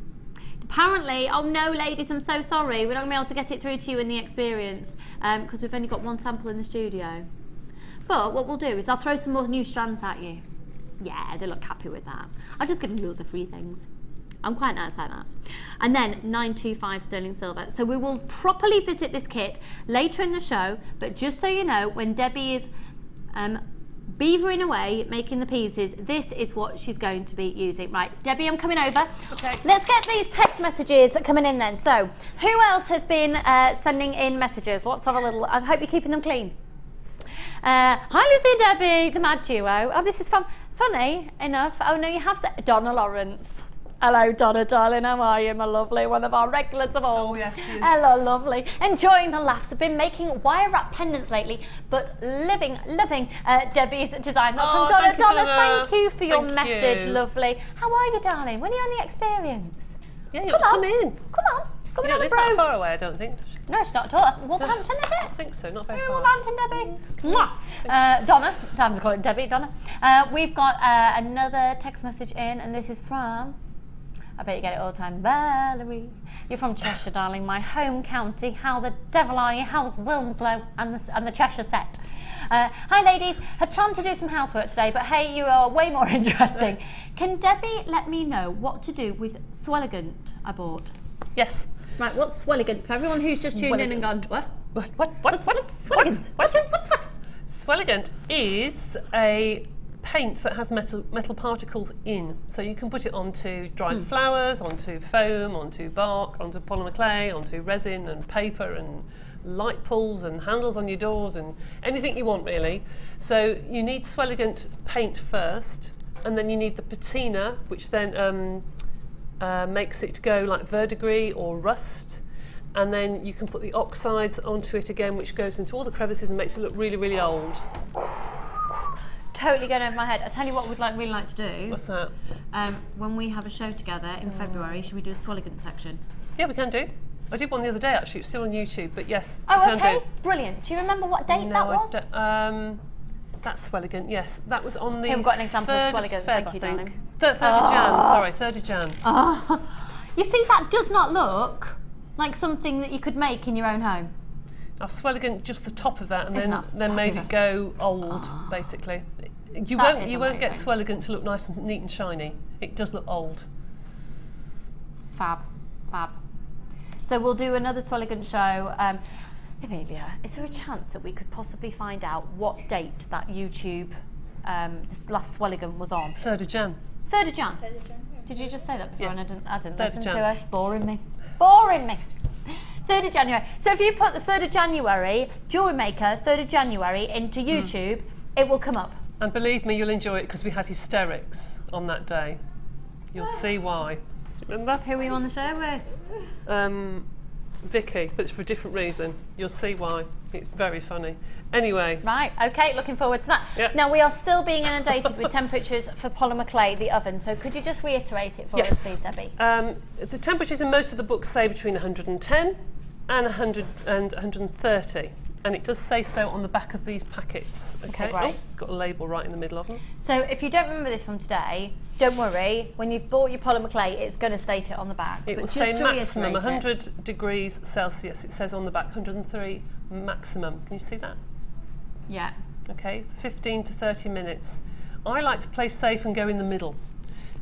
Apparently, oh no ladies, I'm so sorry, we're not going to be able to get it through to you in the experience because we've only got 1 sample in the studio. But what we'll do is I'll throw some more new strands at you. Yeah, they look happy with that. I'll just give them loads of free things. I'm quite nice like that. And then 925 sterling silver. So we will properly visit this kit later in the show, but just so you know, when Debbie is beavering away, making the pieces, this is what she's going to be using. Right, Debbie, I'm coming over. Okay. Let's get these text messages coming in then. So, who else has been sending in messages? Let's have a little, I hope you're keeping them clean. Hi Lucy and Debbie, the mad duo. Oh, this is funny enough. Oh no, you have said Donna Lawrence. Hello Donna darling, how are you my lovely? One of our regulars of all. Oh yes, she is. Hello lovely. Enjoying the laughs. I've been making wire wrap pendants lately, but loving Debbie's design. That's from Donna. Donna, thank you for your message, lovely. How are you darling? When are you on the experience? Yeah, you'll come in. Come on. Come You on, don't live bro. that far away, I don't think. No, it's not at all. Wolverhampton, is it? I think so, not very Yeah, far. Wolverhampton, Debbie. Mwah. Donna, time to call it Debbie, Donna. We've got another text message in, and this is from, I bet you get it all the time, Valerie. You're from Cheshire, darling, my home county. How the devil are you? How's Wilmslow and the Cheshire set? Hi ladies, had planned to do some housework today, but hey, you are way more interesting. Can Debbie let me know what to do with Swelligant I bought? Yes. Right, what's Swelligant? For everyone who's just tuned in and gone, what? What's Swelligant? What? Swelligant is a paint that has metal particles in. So you can put it onto dried flowers, onto foam, onto bark, onto polymer clay, onto resin and paper and light pulls and handles on your doors and anything you want really. So you need Swelligant paint first, and then you need the patina, which then makes it go like verdigris or rust, and then you can put the oxides onto it again, which goes into all the crevices and makes it look really, really old. Totally going over my head. I tell you what we'd really like to do. What's that? When we have a show together in February, should we do a Swelligant section? Yeah, we can do. I did one the other day actually, it's still on YouTube, but yes, Oh, we can okay, do. brilliant. Do you remember what date that was? That's Swelligant, yes. That was on the Here we've got an example of 3rd Swelligant, Feb, thank I you, think. darling. 3rd of Jan, sorry, 3rd of Jan. You see, that does not look like something that you could make in your own home. Now Swelligant, just the top of that, and Isn't then that made it go old, basically. You won't get amazing. Swelligant to look nice and neat and shiny. It does look old. Fab. So we'll do another Swelligant show. Amelia, is there a chance that we could possibly find out what date that YouTube, this last Swelligant was on? 3rd of Jan. 3rd of Jan. Did you just say that before? Yeah. And I didn't 3rd listen of to Jan. her. Boring me. 3rd of January. So if you put the 3rd of January, JewelleryMaker, 3rd of January into YouTube, it will come up. And believe me, you'll enjoy it because we had hysterics on that day. You'll see why. Remember? Who were you on the show with? Vicky, but it's for a different reason. You'll see why. It's very funny. Anyway. Right, okay, looking forward to that. Yep. Now, we are still being inundated with temperatures for Polymer Clay, the oven, so could you just reiterate it for us, please, Debbie? The temperatures in most of the books say between 110 and 100 and 130. And it does say so on the back of these packets. Okay, great. Got a label right in the middle of them. So if you don't remember this from today, don't worry. When you've bought your Polymer Clay, it's going to state it on the back. It will just say to maximum reiterate 100 degrees Celsius. It says on the back 103 maximum. Can you see that? Yeah. Okay, 15 to 30 minutes. I like to play safe and go in the middle.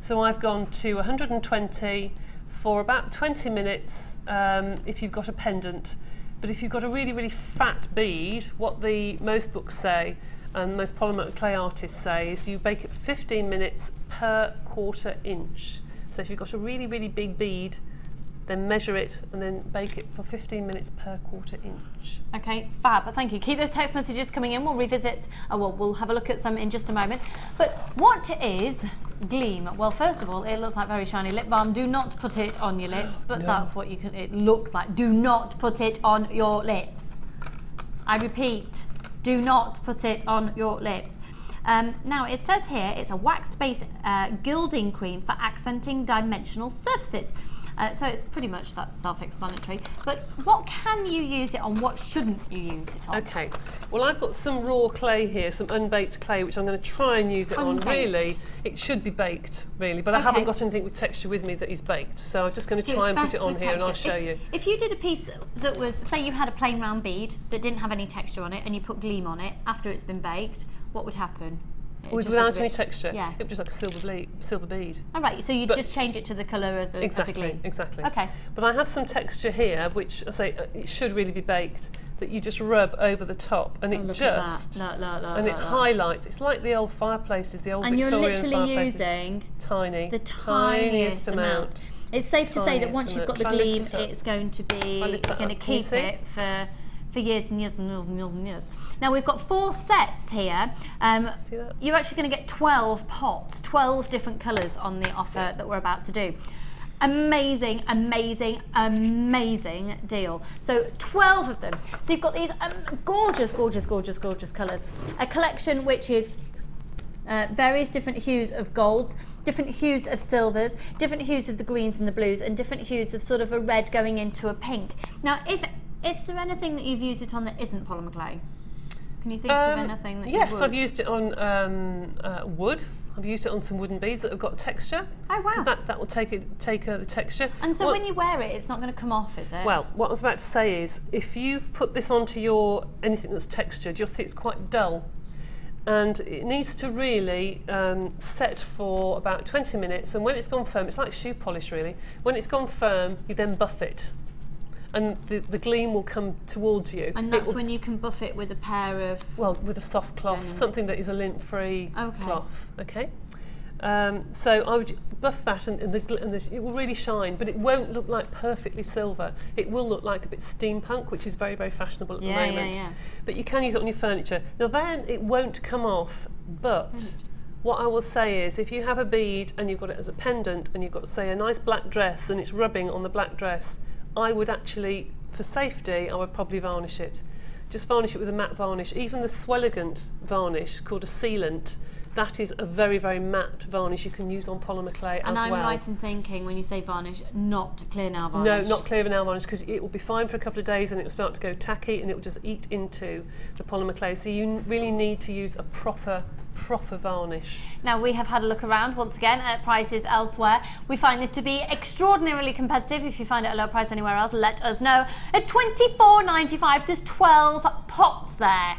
So I've gone to 120 for about 20 minutes if you've got a pendant. But if you've got a really, really fat bead, what the most books say and most Polymer Clay artists say is you bake it for 15 minutes per 1/4 inch. So if you've got a really, really big bead, then measure it and then bake it for 15 minutes per 1/4 inch. Okay, fab, thank you. Keep those text messages coming in. We'll revisit, we'll have a look at some in just a moment. But what is Gleam? Well, first of all, it looks like very shiny lip balm. Do not put it on your lips, but that's what it looks like. Do not put it on your lips. I repeat, do not put it on your lips. Now it says here it's a waxed base gilding cream for accenting dimensional surfaces. So it's pretty much, that's self-explanatory. But what can you use it on? What shouldn't you use it on? Okay, well I've got some raw clay here, some unbaked clay, which I'm going to try and use it on. Really, it should be baked, really, but I haven't got anything with texture with me that is baked. So I'm just going to try and put it on here and I'll show you. If you did a piece that was, say you had a plain round bead that didn't have any texture on it and you put Gleam on it after it's been baked, what would happen? Without any texture? Yeah. It would just like a silver bead. Oh, right, so you'd just change it to the colour of the Gleam. Exactly. Okay. But I have some texture here, which I say it should really be baked, that you just rub over the top and it just, and it highlights. It's like the old fireplaces, the old Victorian fireplaces. And you're literally using the tiniest amount. It's safe to say that once you've got the Gleam, it's going to be, you're going to keep it for years and years and years and years and years. Now we've got 4 sets here. See that? You're actually going to get 12 pots, 12 different colours on the offer that we're about to do. Amazing, amazing, amazing deal. So 12 of them. So you've got these gorgeous, gorgeous, gorgeous, gorgeous colours. A collection which is various different hues of golds, different hues of silvers, different hues of the greens and the blues, and different hues of sort of a red going into a pink. Now, is there anything that you've used it on that isn't polymer clay? Can you think of anything that you would? Yes, I've used it on wood. I've used it on some wooden beads that have got texture. Oh wow! Because that will take the texture. And so when you wear it, it's not going to come off, is it? Well, what I was about to say is, if you've put this onto your anything that's textured, you'll see it's quite dull, and it needs to really set for about 20 minutes. And when it's gone firm, it's like shoe polish really. When it's gone firm, you then buff it. And the Gleam will come towards you. And that's when you can buff it with a pair of... Well, with a soft cloth, something that is a lint-free cloth. Okay. So I would buff that and it will really shine, but it won't look like perfectly silver. It will look like a bit steampunk, which is very, very fashionable at the moment. Yeah. But you can use it on your furniture. Now then, it won't come off, but what I will say is, if you have a bead and you've got it as a pendant and you've got, say, a nice black dress and it's rubbing on the black dress, I would actually, for safety, I would probably varnish it. Just varnish it with a matte varnish. Even the Swelligant varnish, called a sealant, that is a very, very matte varnish you can use on polymer clay as well. And I'm right in thinking, when you say varnish, not clear nail varnish? No, not clear nail varnish, because it will be fine for a couple of days and it will start to go tacky and it will just eat into the polymer clay. So you really need to use a proper varnish. Now we have had a look around once again at prices elsewhere. We find this to be extraordinarily competitive. If you find it at a low price anywhere else, let us know. At £24.95, there's 12 pots there.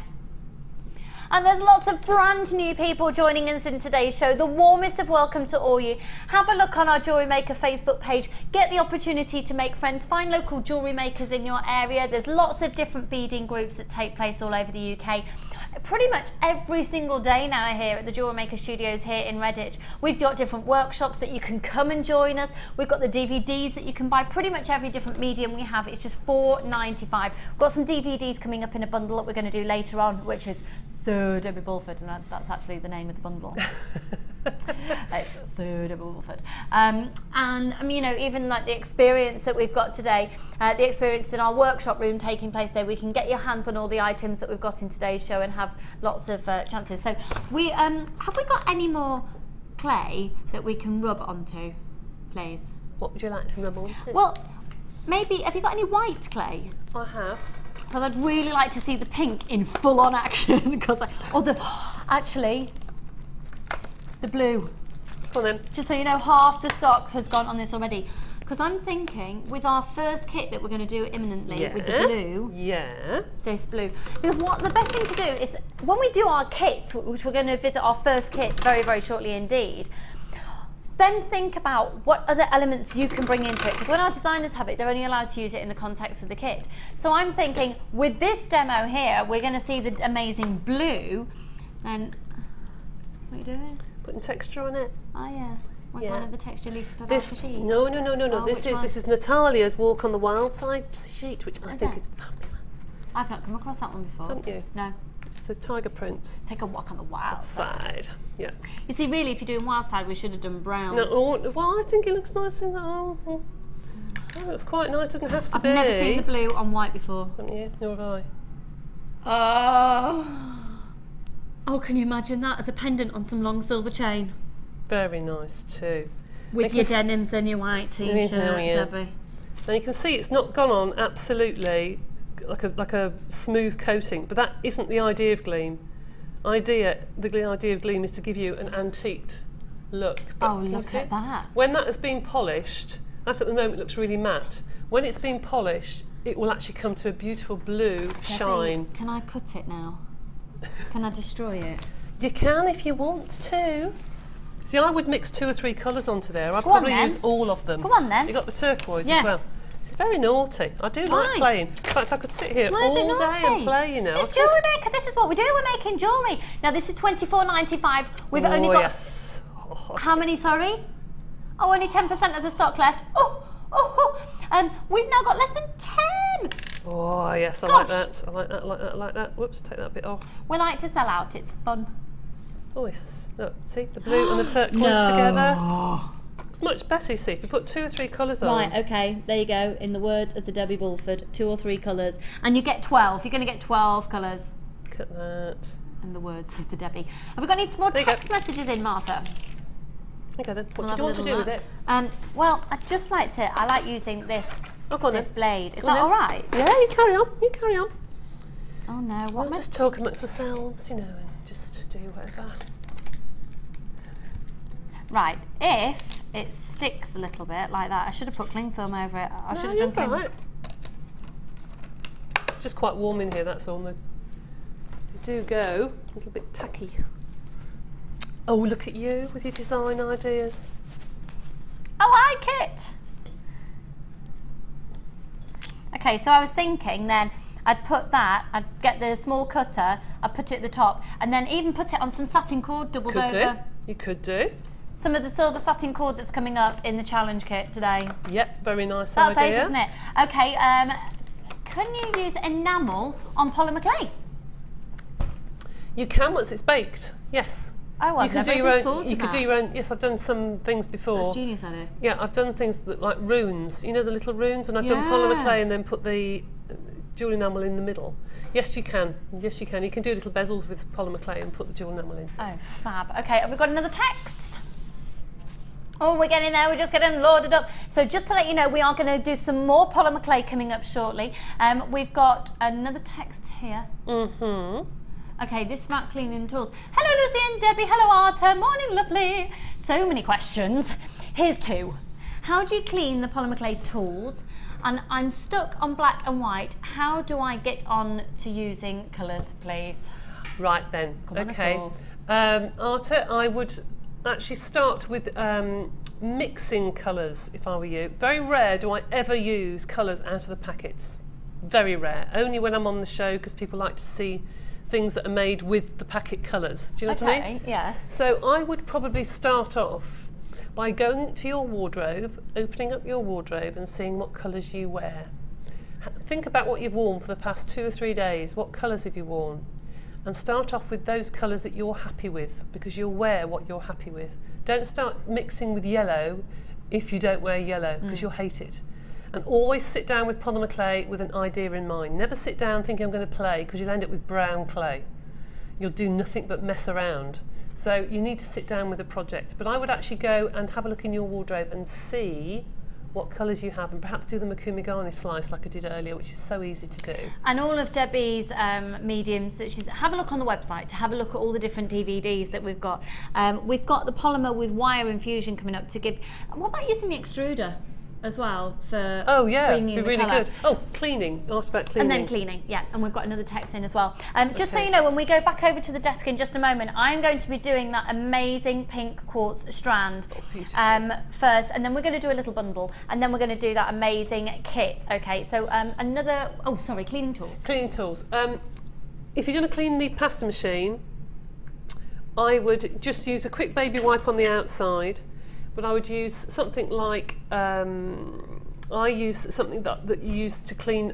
And there's lots of brand new people joining us in today's show. The warmest of welcome to all you. Have a look on our Jewellery Maker Facebook page. Get the opportunity to make friends. Find local jewellery makers in your area. There's lots of different beading groups that take place all over the UK. Pretty much every single day now here at the Jewellery Maker Studios here in Redditch. We've got different workshops that you can come and join us. We've got the DVDs that you can buy. Pretty much every different medium we have. It's just £4.95. We've got some DVDs coming up in a bundle that we're going to do later on, which is Sir Debbie Bulford, and that's actually the name of the bundle. It's Sir Debbie Bulford. And I mean, you know, even like the experience that we've got today, the experience in our workshop room taking place there, we can get your hands on all the items that we've got in today's show and have lots of chances. So we have we got any more clay that we can rub onto, please? What would you like to rub on? Well, maybe, have you got any white clay? I have. Because I'd really like to see the pink in full-on action. Because actually, the blue. Come on then. Just so you know, half the stock has gone on this already. Because I'm thinking, with our first kit that we're going to do imminently with the blue, this blue. Because what the best thing to do is, when we do our kits, which we're going to visit our first kit very, very shortly indeed, then think about what other elements you can bring into it. Because when our designers have it, they're only allowed to use it in the context of the kit. So I'm thinking, with this demo here, we're going to see the amazing blue. And what are you doing? Putting texture on it. Oh yeah. What kind of the texture, Lisa? No. Oh, this is Natalia's Walk on the Wild Side sheet, which I think is fabulous. I've not come across that one before. Haven't you? No. It's the tiger print. Take a walk on the wild side. Yeah. You see, really, if you're doing wild side, we should have done browns. No, well, I think it looks nice in that. It looks quite nice. It doesn't have to be. I've never seen the blue on white before. Haven't you? Nor have I. Oh, can you imagine that as a pendant on some long silver chain? Very nice too. With your denims and your white t-shirt, Debbie. And you can see it's not gone on absolutely like a smooth coating, but that isn't the idea of Gleam. The idea of Gleam is to give you an antiqued look. But oh, look at that. When that has been polished, that at the moment looks really matte. When it's been polished, it will actually come to a beautiful blue shine. Can I cut it now? Can I destroy it? You can if you want to. See, I would mix 2 or 3 colours onto there. I'd probably use all of them. Go on then. You got the turquoise as well. It's very naughty. I do like playing. In fact, I could sit here all day and play, you know. It's JewelleryMaker. This is what we do. We're making jewellery. Now, this is $24.95. We've only got... Yes. How many, sorry? Oh, only 10% of the stock left. We've now got less than 10. Oh, yes, I like that. I like that, I like that, I like that. Whoops, take that bit off. We like to sell out. It's fun. Oh, yes. Look, see, the blue and the turquoise together. It's much better, you see, if you put 2 or 3 colours on. Right, okay, there you go. In the words of the Debbie Bulford, 2 or 3 colours. And you get 12. You're going to get 12 colours. Look at that. In the words of the Debbie. Have we got any more text messages in, Martha? Okay, then. What do you want to do with it? Well, I like using this blade. Is that all right? Yeah, you carry on. You carry on. Oh no, We'll just talk amongst ourselves, you know, and just do whatever. Right, if it sticks a little bit like that, I should have put cling film over it. I should have done cling. It's just quite warm in here, that's all. They do go a little bit tacky. Oh, look at you with your design ideas. I like it. Okay, so I was thinking then I'd put that, I'd get the small cutter, I'd put it at the top, and then even put it on some satin cord doubled over. You could do. Some of the silver satin cord that's coming up in the challenge kit today. Yep, very nice That's idea. That's isn't it? Okay, can you use enamel on polymer clay? You can once it's baked, yes. Oh, I've never even thought of that. You could do your own, yes, I've done some things before. That's genius, Annie. Yeah, I've done things that, like runes, you know the little runes, and I've done polymer clay and then put the jewel enamel in the middle. Yes, you can. Yes, you can. You can do little bezels with polymer clay and put the jewel enamel in. Oh, fab. Okay, have we got another text? Oh, we're getting there. We're just getting loaded up. So just to let you know, we are going to do some more polymer clay coming up shortly. We've got another text here. Okay, this is about cleaning tools. Hello, Lucy and Debbie. Hello, Arta. Morning, lovely. So many questions. Here's 2. How do you clean the polymer clay tools? And I'm stuck on black and white. How do I get on to using colours, please? Right then. Okay. Arta, I would actually start with mixing colours if I were you. Very rare do I ever use colours out of the packets. Very rare. Only when I'm on the show because people like to see things that are made with the packet colours. Do you know what I mean? Yeah. So I would probably start off by going to your wardrobe, opening up your wardrobe and seeing what colours you wear. Think about what you've worn for the past 2 or 3 days. What colours have you worn? And start off with those colours that you're happy with, because you'll wear what you're happy with. Don't start mixing with yellow if you don't wear yellow, because you'll hate it. And always sit down with polymer clay with an idea in mind. Never sit down thinking I'm going to play, because you'll end up with brown clay. You'll do nothing but mess around. So you need to sit down with a project. But I would actually go and have a look in your wardrobe and see what colours you have, and perhaps do the Makume Gane slice like I did earlier, which is so easy to do. And all of Debbie's mediums that she's, have a look on the website to have a look at all the different DVDs that we've got. We've got the polymer with wire infusion coming up to give. What about using the extruder as well for bringing in the really colour? good. Oh, cleaning. Asked about cleaning. And then cleaning, yeah. And we've got another text in as well. Just so you know, when we go back over to the desk in just a moment, I'm going to be doing that amazing pink quartz strand first, and then we're going to do a little bundle, and then we're going to do that amazing kit. Okay, so cleaning tools. Cleaning tools. If you're going to clean the pasta machine, I would just use a quick baby wipe on the outside. But I would use something like, I use something that you use to clean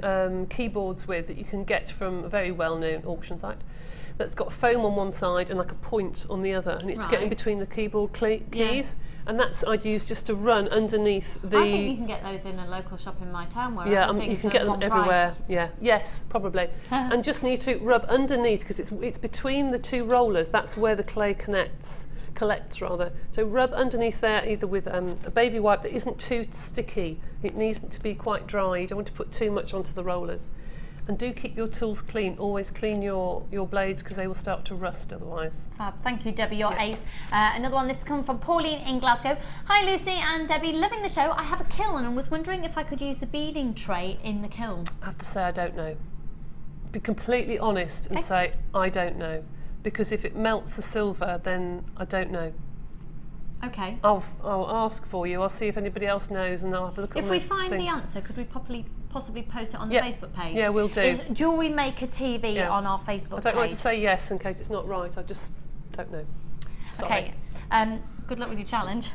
keyboards with, that you can get from a very well-known auction site, that's got foam on one side and like a point on the other, and it's to get in between the keyboard keys. And that's I'd use just to run underneath the... I think you can get those in a local shop in my town where yeah, you can get them everywhere. Yeah, yes, probably. And just need to rub underneath because it's between the two rollers. That's where the clay collects rather. So rub underneath there either with a baby wipe that isn't too sticky. It needs to be quite dry. You don't want to put too much onto the rollers. And do keep your tools clean. Always clean your blades because they will start to rust otherwise. Fab. Thank you, Debbie, you're ace. Another one, this has come from Pauline in Glasgow. Hi Lucy and Debbie, loving the show. I have a kiln and was wondering if I could use the beading tray in the kiln. I have to say I don't know. Be completely honest and say I don't know. Because if it melts the silver, then I don't know. Okay. I'll ask for you. I'll see if anybody else knows and I'll have a look at it. If we find the answer, could we possibly post it on the Facebook page? Yeah, we'll do. It's JewelleryMaker TV on our Facebook page. I don't like to say yes in case it's not right. I just don't know. Sorry. Okay. Good luck with your challenge.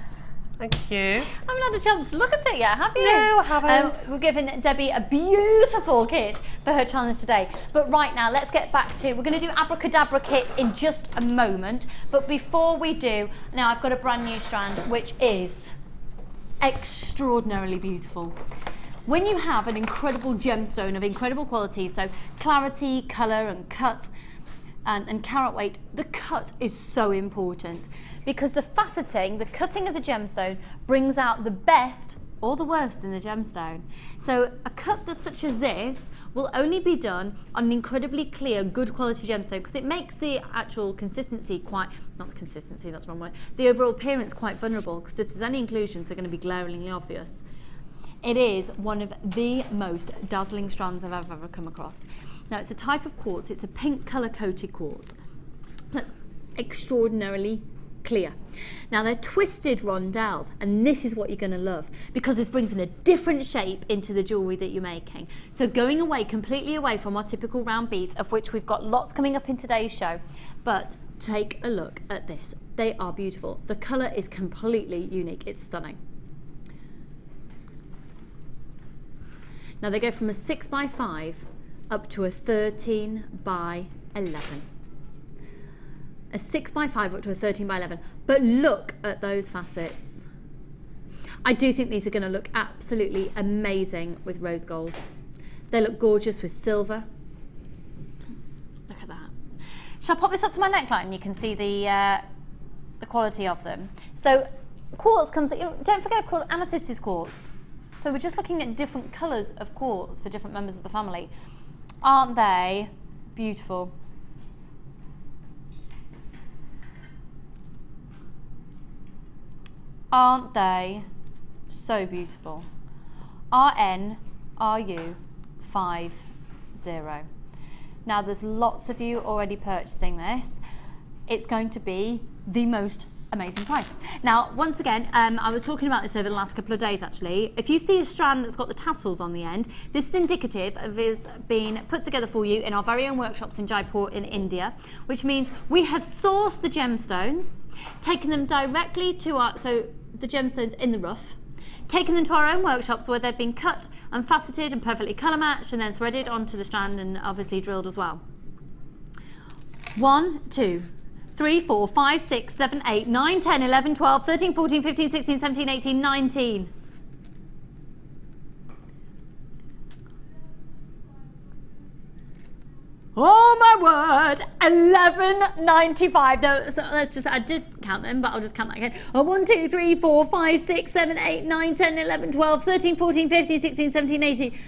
Thank you. I haven't had a chance to look at it yet, have you? No, I haven't. We've given Debbie a beautiful kit for her challenge today. But right now, let's get back to, we're going to do Abracadabra kit in just a moment. But before we do, now I've got a brand new strand, which is extraordinarily beautiful. When you have an incredible gemstone of incredible quality, so clarity, colour and cut and carat weight, the cut is so important. Because the faceting, the cutting of the gemstone brings out the best or the worst in the gemstone. So a cut that's such as this will only be done on an incredibly clear, good quality gemstone because it makes the actual consistency quite, not the consistency, that's the wrong word, the overall appearance quite vulnerable because if there's any inclusions, they're going to be glaringly obvious. It is one of the most dazzling strands I've ever come across. Now it's a type of quartz, it's a pink colour coated quartz that's extraordinarily clear. Now they're twisted rondelles and this is what you're going to love because this brings in a different shape into the jewellery that you're making. So going away, completely away from our typical round beads, of which we've got lots coming up in today's show, but take a look at this. They are beautiful. The colour is completely unique. It's stunning. Now they go from a 6x5 up to a 13x11. A 6x5 up to a 13x11. But look at those facets. I do think these are going to look absolutely amazing with rose gold. They look gorgeous with silver. Look at that. Shall I pop this up to my neckline? You can see the quality of them. So quartz comes, don't forget of course amethyst is quartz. So we're just looking at different colours of quartz for different members of the family. Aren't they beautiful? Aren't they so beautiful? RNRU50. Now there's lots of you already purchasing this. It's going to be the most amazing price. Now once again, I was talking about this over the last couple of days actually. If you see a strand that's got the tassels on the end, this is indicative of this being put together for you in our very own workshops in Jaipur in India, which means we have sourced the gemstones, taken them directly to our, so the gemstones in the rough, taken them to our own workshops where they've been cut and faceted and perfectly colour matched and then threaded onto the strand and obviously drilled as well. 1, 2, 3, 4, 5, 6, 7, 8, 9, 10, 11, 12, 13, 14, 15, 16, 17, 18, 19. Oh my word, 11.95. No, so let's just, I did count them, but I'll just count that again. 1, 2, 3, 4, 5, 6, 7, 8, 9, 10, 11, 12, 13, 14, 15, 16, 17, 18.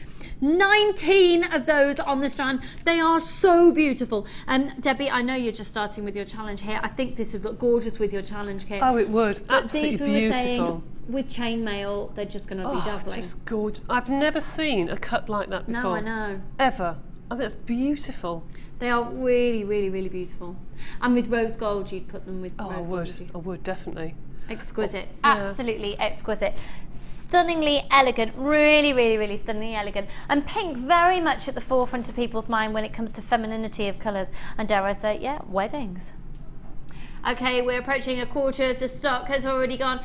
19 of those on the strand. They are so beautiful. And Debbie, I know you're just starting with your challenge here. I think this would look gorgeous with your challenge kit. Oh, it would. But absolutely these, we were beautiful. saying, with chainmail, they're just going to be dazzling. Just gorgeous. I've never seen a cut like that before. No, I know. Ever. I think that's beautiful. They are really, really, really beautiful. And with rose gold, you'd put them with rose gold. I would, definitely. Exquisite, absolutely exquisite. Stunningly elegant, really, really, really stunningly elegant. And pink very much at the forefront of people's mind when it comes to femininity of colours. And dare I say, yeah, weddings. Okay, we're approaching a quarter of the stock has already gone.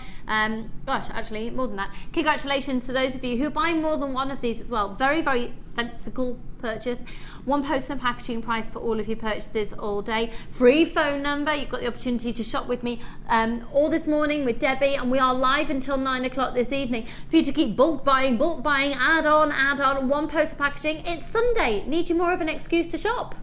Gosh, actually, more than that. Congratulations to those of you who buy more than one of these as well. Very, very sensible purchase. One post and packaging price for all of your purchases all day. Free phone number. You've got the opportunity to shop with me all this morning with Debbie, and we are live until 9 o'clock this evening for you to keep bulk buying, add on. One post of packaging. It's Sunday. Need you more of an excuse to shop?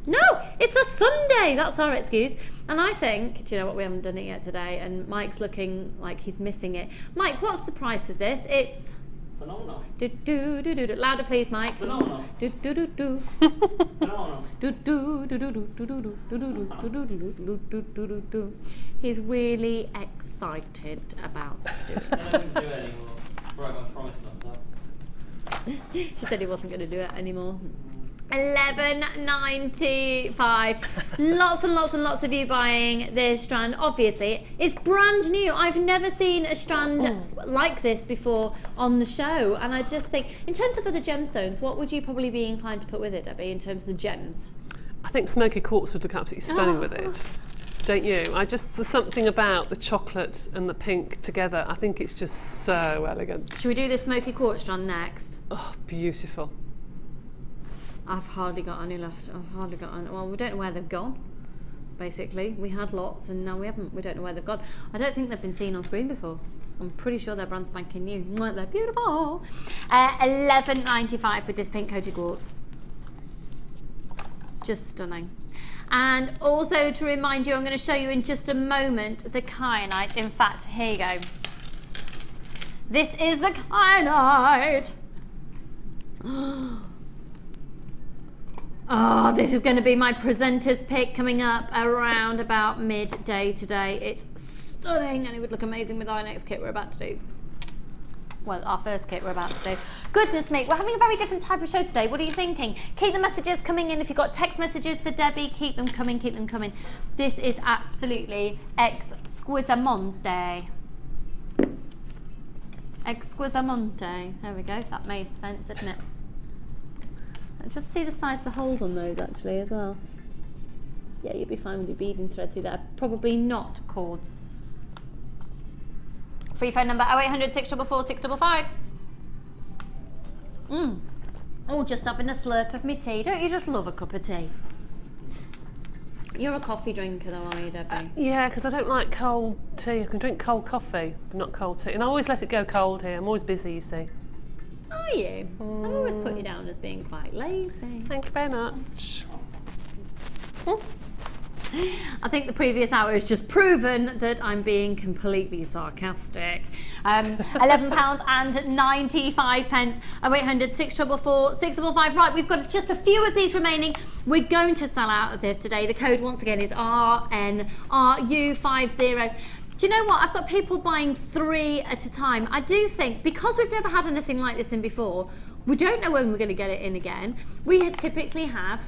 No, it's a Sunday. That's our excuse. And I think, do you know what, we haven't done it yet today, and Mike's looking like he's missing it. Mike, what's the price of this? It's phenomenal. Do do do do do. Louder, please, Mike. Phenomenal. Do do do do. Phenomenal. Do do do do do do do do do do do do do do. He's really excited about doing it. I don't do it anymore. Right, I promised myself. He said he wasn't going to do it anymore. $11.95. Lots and lots and lots of you buying this strand. Obviously, it's brand new. I've never seen a strand like this before on the show, and I just think, in terms of other gemstones, what would you probably be inclined to put with it, Debbie, in terms of the gems? I think smoky quartz would look absolutely stunning with it. Don't you? There's something about the chocolate and the pink together. I think it's just so elegant. Should we do this smoky quartz strand next? Oh, beautiful. I've hardly got any left. Well, we don't know where they've gone, basically. We had lots and now we haven't. We don't know where they've gone. I don't think they've been seen on screen before. I'm pretty sure they're brand spanking new. They're beautiful. $11.95 with this pink coated quartz. Just stunning. And also to remind you, I'm going to show you in just a moment the kyanite. In fact, here you go. This is the kyanite. Oh, this is going to be my presenter's pick coming up around about midday today. It's stunning and it would look amazing with our next kit we're about to do. Well, our first kit we're about to do. Goodness me, we're having a very different type of show today. What are you thinking? Keep the messages coming in. If you've got text messages for Debbie, keep them coming, keep them coming. This is absolutely exquisamente. Exquisamente. There we go. That made sense, didn't it? Just see the size of the holes on those actually as well. Yeah, you'll be fine with your beading thread through there. Probably not cords. Free phone number 0800 644 655. Oh, just having a slurp of my tea. Don't you just love a cup of tea? You're a coffee drinker though, are you, Debbie? Yeah, because I don't like cold tea. I can drink cold coffee, but not cold tea. And I always let it go cold here. I'm always busy, you see. Are you? I've always put you down as being quite lazy. Thank you very much. I think the previous hour has just proven that I'm being completely sarcastic. £11.95. 0800 644 655. Right, we've got just a few of these remaining. We're going to sell out of this today. The code once again is RNRU50. Do you know what? I've got people buying 3 at a time. I do think, because we've never had anything like this in before, we don't know when we're going to get it in again. We typically have,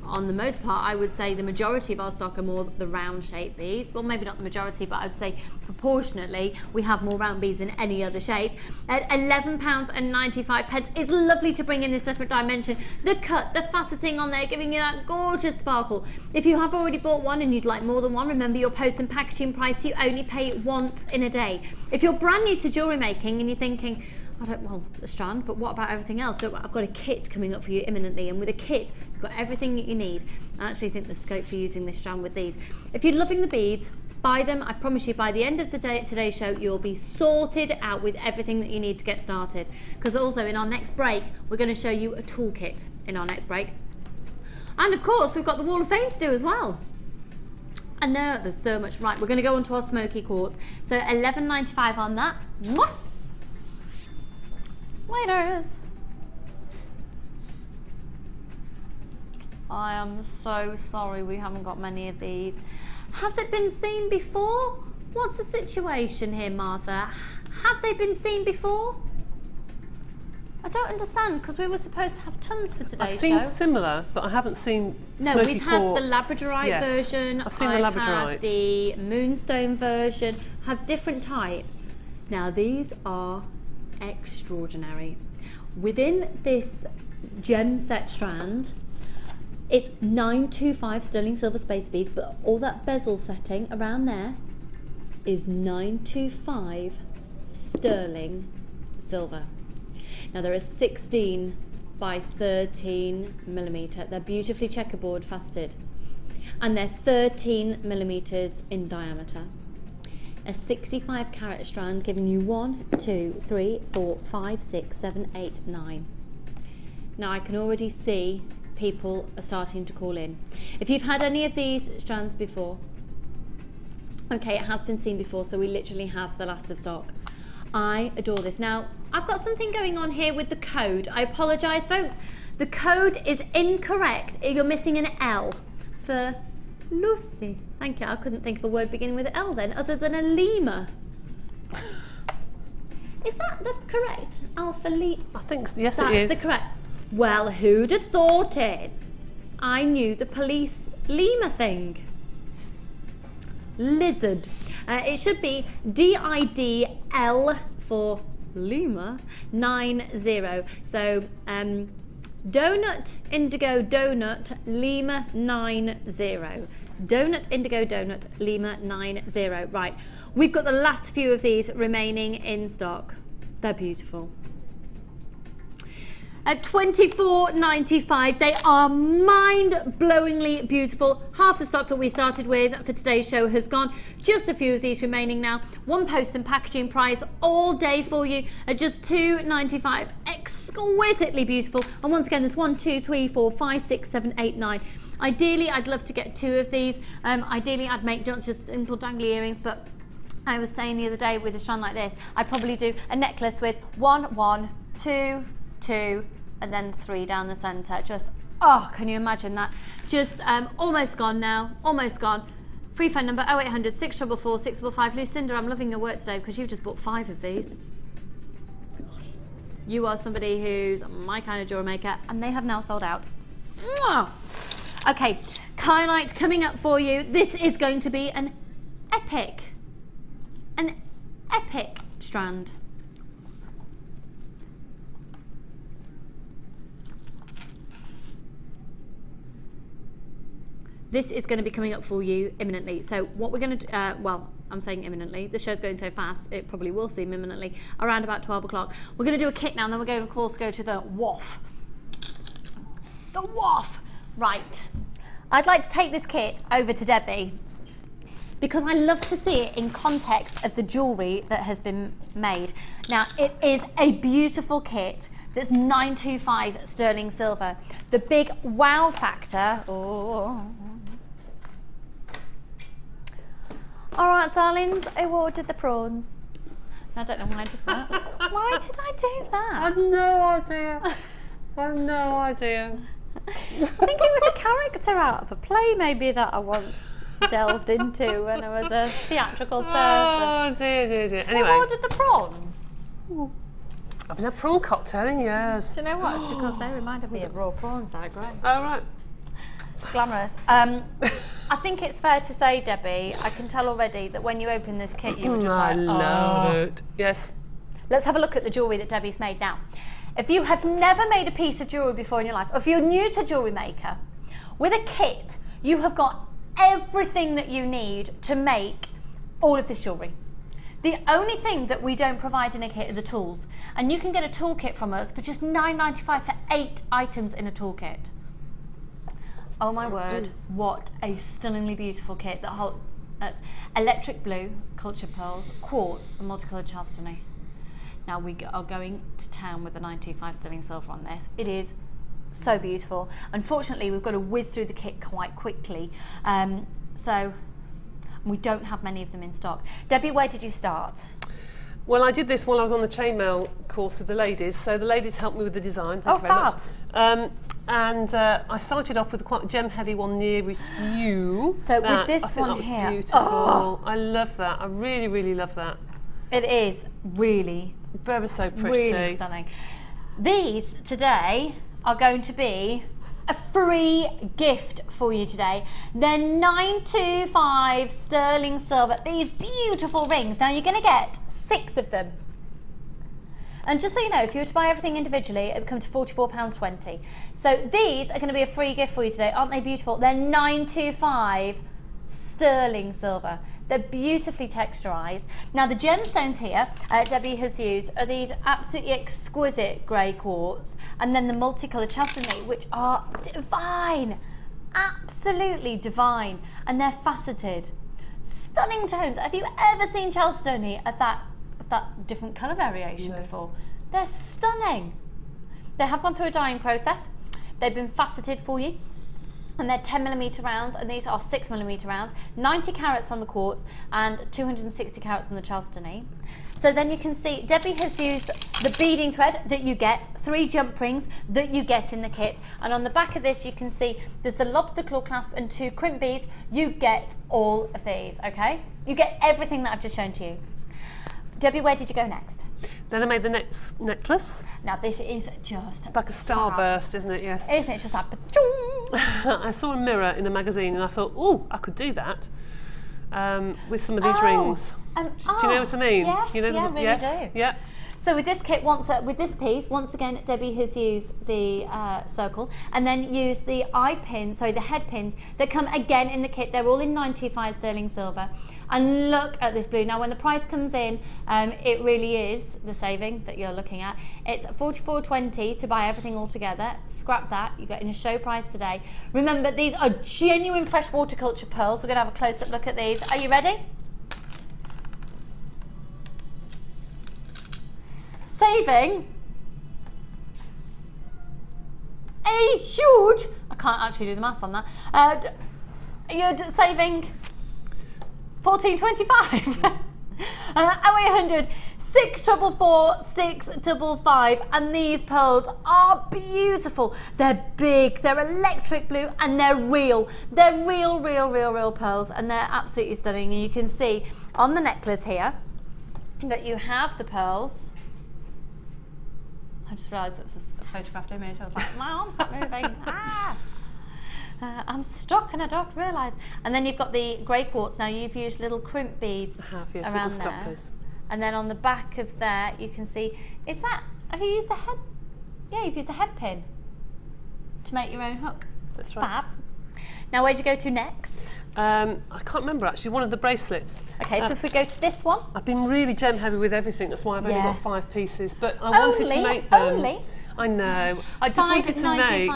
on the most part, I would say the majority of our stock are more the round shaped beads. Well, maybe not the majority, but I'd say proportionately we have more round beads than any other shape. At £11.95, it's lovely to bring in this different dimension. The cut, the faceting on there, giving you that gorgeous sparkle. If you have already bought one and you'd like more than one, remember your post and packaging price, you only pay once in a day. If you're brand new to jewellery making and you're thinking, well, the strand, but what about everything else? I've got a kit coming up for you imminently, and with a kit, you've got everything that you need. I actually think there's scope for using this strand with these. If you're loving the beads, buy them. I promise you, by the end of the day, today's show, you'll be sorted out with everything that you need to get started. Because also, in our next break, we're going to show you a toolkit in our next break. And of course, we've got the Wall of Fame to do as well. I know, there's so much. Right, we're going to go on to our smoky quartz. So £11.95 on that. Mwah! Laters. I am so sorry we haven't got many of these. Has it been seen before? What's the situation here, Martha? Have they been seen before? I don't understand, because we were supposed to have tons for today's show. I've seen similar, but I haven't seen No, smoky we've had quartz. the labradorite version. I've seen the labradorite. Had the moonstone version. Have different types. Now these are extraordinary. Within this gem set strand, It's 925 sterling silver space beads, but all that bezel setting around there is 925 sterling silver. Now there are 16 by 13 millimeter. They're beautifully checkerboard faceted, and they're 13 millimeters in diameter. A 65 carat strand, giving you 1, 2, 3, 4, 5, 6, 7, 8, 9. Now I can already see people are starting to call in. If you've had any of these strands before, okay, it has been seen before, so we literally have the last of stock. I adore this. Now, I've got something going on here with the code. I apologise, folks. The code is incorrect. You're missing an L for Lucy. Thank you. I couldn't think of a word beginning with L then, other than a lemur. Is that the correct alpha lemur? I think, yes, it is. That's the correct. Well, who'd have thought it? I knew the police lemur thing. Lizard. It should be DIDL for lemur 90. So donut indigo donut lemur 90. Donut indigo donut lemur 90. Right, we've got the last few of these remaining in stock. They're beautiful. At $24.95, they are mind-blowingly beautiful. Half the stock that we started with for today's show has gone. Just a few of these remaining now. One post and packaging price all day for you at just $2.95. Exquisitely beautiful. And once again, there's 1, 2, 3, 4, 5, 6, 7, 8, 9. Ideally, I'd love to get 2 of these. Ideally, I'd make not just simple dangly earrings, but I was saying the other day with a strand like this, I'd probably do a necklace with 1, 1, 2, 2, and then 3 down the centre. Just, oh, can you imagine that? Just almost gone now, almost gone. Free phone number 0800 644 655. Lucinda, I'm loving your work today because you've just bought 5 of these. You are somebody who's my kind of jewellery maker, and they have now sold out. Mwah! Okay, Kyanite coming up for you. This is going to be an epic strand. This is going to be coming up for you imminently. So what we're going to do, well, I'm saying imminently, the show's going so fast, it probably will seem imminently, around about 12 o'clock. We're going to do a kit now, and then we're going to, of course, go to the WAF. The WAF! Right. I'd like to take this kit over to Debbie, because I love to see it in context of the jewellery that has been made. Now, it is a beautiful kit that's 925 sterling silver. The big wow factor, oh. All right, darlings, I ordered the prawns. I don't know why I did that. Why did I do that? I have no idea. I have no idea. I think it was a character out of a play maybe that I once delved into when I was a theatrical person. Oh dear, dear, dear. Anyway. Who ordered the prawns? I've been a prawn cocktail in years. Do you know what? It's because they reminded me of raw prawns. They're great. Oh, right. Glamorous. I think it's fair to say, Debbie, I can tell already that when you open this kit, you were just like, oh. I love it. Yes. Let's have a look at the jewellery that Debbie's made now. If you have never made a piece of jewellery before in your life, or if you're new to Jewellery Maker, with a kit, you have got everything that you need to make all of this jewellery. The only thing that we don't provide in a kit are the tools. And you can get a toolkit from us for just $9.95 for 8 items in a toolkit. Oh my word, what a stunningly beautiful kit. That's electric blue, culture pearl, quartz, and multicolored chalcedony. Now we are going to town with the 925 sterling silver on this. It is so beautiful. Unfortunately, we've got to whiz through the kit quite quickly. So we don't have many of them in stock. Debbie, where did you start? Well, I did this while I was on the chainmail course with the ladies. So the ladies helped me with the design. Thank you very fab. Much. And I started off with a quite gem heavy one nearest you. So with this one here, beautiful. I love that. I really, really love that. It is really, very so pretty. Really stunning. These today are going to be a free gift for you today. They're 925 sterling silver. These beautiful rings. Now you're going to get 6 of them. And just so you know, if you were to buy everything individually, it would come to £44.20. So these are going to be a free gift for you today. Aren't they beautiful? They're 925 sterling silver. They're beautifully texturised. Now the gemstones here Debbie has used are these absolutely exquisite grey quartz, and then the multicolour chalcedony, which are divine, absolutely divine, and they're faceted. Stunning tones. Have you ever seen chalcedony of that different colour variation before? They're stunning. They have gone through a dyeing process. They've been faceted for you. And they're 10mm rounds, and these are 6mm rounds, 90 carats on the quartz and 260 carats on the chalcedony. So then you can see Debbie has used the beading thread that you get, 3 jump rings that you get in the kit, and on the back of this you can see there's the lobster claw clasp and 2 crimp beads. You get all of these, okay? You get everything that I've just shown to you. Debbie, where did you go next? Then I made the next necklace. Now this is just like a starburst, isn't it? Yes. Isn't it? It's just like I saw a mirror in a magazine and I thought, oh, I could do that with some of these rings. Do you know what I mean? Yes, you know I really do. Yeah. So with this kit, with this piece, once again, Debbie has used the circle and then used the the head pins that come again in the kit. They're all in 925 sterling silver. And look at this blue. Now when the price comes in, it really is the saving that you're looking at. It's $44.20 to buy everything all together. Scrap that, you get in a show price today. Remember, these are genuine fresh horticulture pearls. We're gonna have a close-up look at these. Are you ready? Saving a huge, I can't actually do the maths on that, you're saving $14.25. 0800 644 655, and these pearls are beautiful. They're big, they're electric blue, and they're real. They're real pearls, and they're absolutely stunning. And you can see on the necklace here that you have the pearls. I just realised it's a photographed image. I was like, my arm's not moving. I'm stuck and I don't realise. And then you've got the grey quartz. Now you've used little crimp beads around there. Stoppers. And then on the back of there you can see, have you used a head? Yeah, you've used a head pin to make your own hook. That's right. Fab. Now where'd you go to next? I can't remember actually, one of the bracelets. Okay, so if we go to this one. I've been really gem heavy with everything, that's why I've only got 5 pieces, but I wanted to make them. I know. I just wanted to make.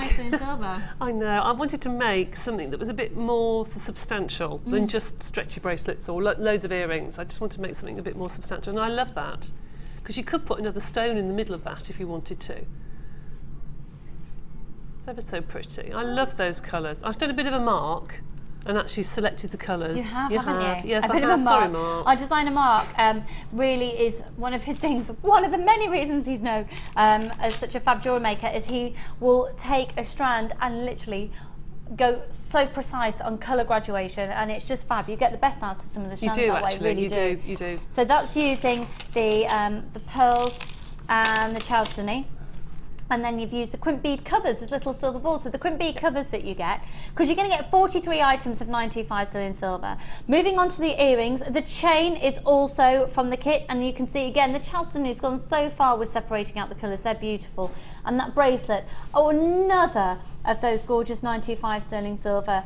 I know. I wanted to make something that was a bit more substantial than just stretchy bracelets or loads of earrings. I just wanted to make something a bit more substantial, and I love that because you could put another stone in the middle of that if you wanted to. It's ever so pretty. I love those colours. I've done a bit of a mark and actually selected the colours. You have, haven't you? Yes, I have. Sorry, Mark. Our designer Mark really is one of his things, one of the many reasons he's known as such a fab jewellery maker is he will take a strand and literally go so precise on colour graduation, and it's just fab. You get the best out of some of the strands that way, really do. You do. So that's using the pearls and the chalcedony. And then you've used the crimp bead covers as little silver balls. So the crimp bead covers that you get, because you're going to get 43 items of 925 sterling silver. Moving on to the earrings, the chain is also from the kit, and you can see again the chalcedony has gone so far with separating out the colours. They're beautiful. And that bracelet, another of those gorgeous 925 sterling silver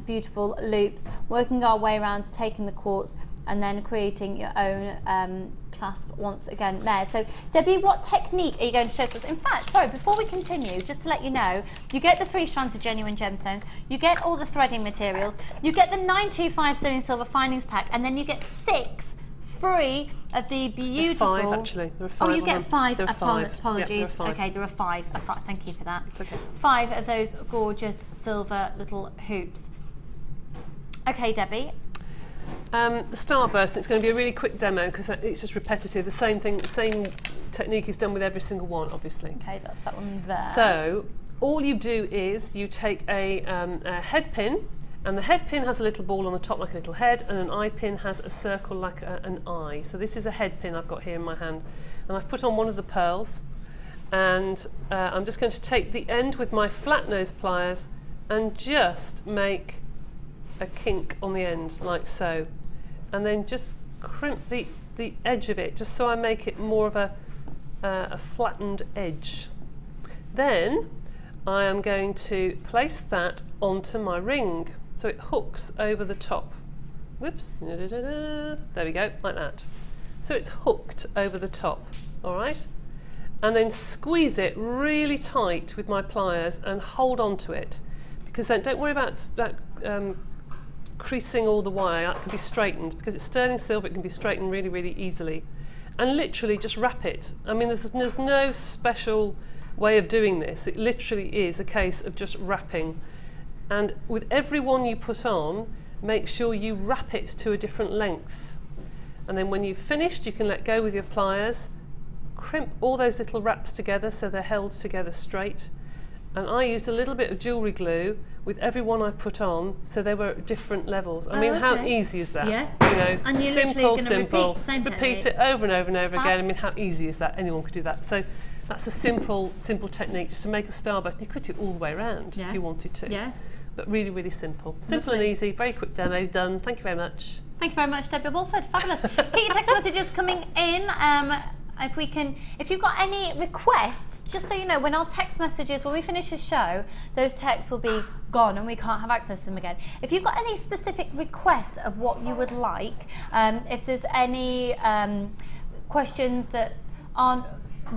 beautiful loops. Working our way around to taking the quartz and then creating your own clasp once again there. So Debbie, what technique are you going to show to us? In fact, sorry, before we continue, just to let you know, you get the 3 strands of genuine gemstones, you get all the threading materials, you get the 925 sterling silver findings pack, and then you get 6 free of the beautiful... There are 5 actually. There are 5. Oh, you get 5. There are 5. Apologies. Yep, there are 5. Okay, there are 5. Thank you for that. It's okay. 5 of those gorgeous silver little hoops. Okay, Debbie. The starburst, it's going to be a really quick demo because it's just repetitive. The same thing, the same technique is done with every single one, obviously. Okay, that's that one there. So all you do is you take a head pin, and the head pin has a little ball on the top like a little head, and an eye pin has a circle like an eye. So this is a head pin I've got here in my hand, and I've put on one of the pearls, and I'm just going to take the end with my flat nose pliers and just make a kink on the end like so, and then just crimp the edge of it just so I make it more of a a flattened edge. Then I am going to place that onto my ring so it hooks over the top. Whoops, there we go, like that. So it's hooked over the top, all right? And then squeeze it really tight with my pliers and hold on to it, because then don't worry about that creasing all the wire. That can be straightened because it's sterling silver. It can be straightened really, really easily, and literally just wrap it. I mean, there's no special way of doing this. It literally is a case of just wrapping, and with every one you put on, make sure you wrap it to a different length, and then when you've finished, you can let go with your pliers. Crimp all those little wraps together so they're held together straight. And I used a little bit of jewellery glue with every one I put on, so they were at different levels. I mean, how easy is that? Yeah. You know, and you're simple, repeat it over and over and over again. I mean, how easy is that? Anyone could do that. So that's a simple technique just to make a starburst. You could do it all the way around if you wanted to. Yeah. But really, really simple. Simple and easy. Very quick demo. Done. Thank you very much. Thank you very much, Debbie Bulford. Fabulous. Keep your text messages coming in. If you've got any requests, just so you know, when our text messages, when we finish the show, those texts will be gone and we can't have access to them again. If you've got any specific requests of what you would like, if there's any questions that aren't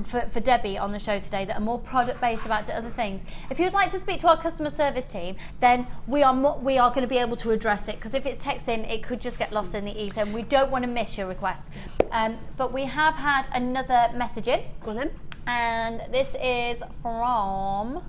for Debbie on the show today that are more product based about other things, if you'd like to speak to our customer service team, then we are going to be able to address it, because if it's text in, it could just get lost in the ether and we don't want to miss your request. But we have had another message in. Go on then. And this is from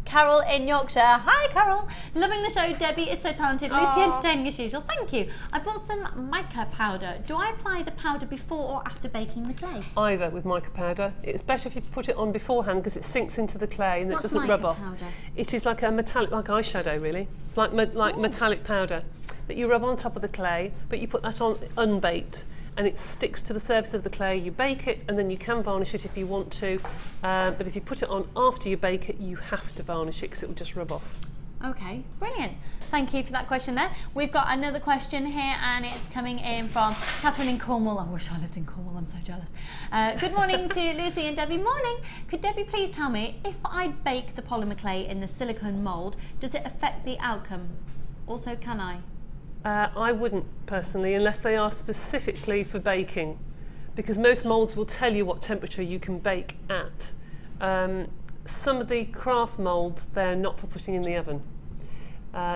Carol in Yorkshire. Hi Carol, loving the show. Debbie is so talented. Lucy entertaining as usual. Thank you. I bought some mica powder. Do I apply the powder before or after baking the clay? Either with mica powder. It's better if you put it on beforehand because it sinks into the clay and it doesn't rub off. Powder? It is like a metallic, like eyeshadow really. It's like metallic powder that you rub on top of the clay, but you put that on unbaked, and it sticks to the surface of the clay. You bake it and then you can varnish it if you want to, but if you put it on after you bake it, you have to varnish it because it will just rub off. Okay, brilliant. Thank you for that question there. We've got another question here and it's coming in from Catherine in Cornwall. I wish I lived in Cornwall, I'm so jealous. Good morning to Lucy and Debbie. Morning. Could Debbie please tell me, if I bake the polymer clay in the silicone mould, does it affect the outcome? Also, can I? I wouldn't personally, unless they are specifically for baking, because most moulds will tell you what temperature you can bake at. Some of the craft moulds, they're not for putting in the oven.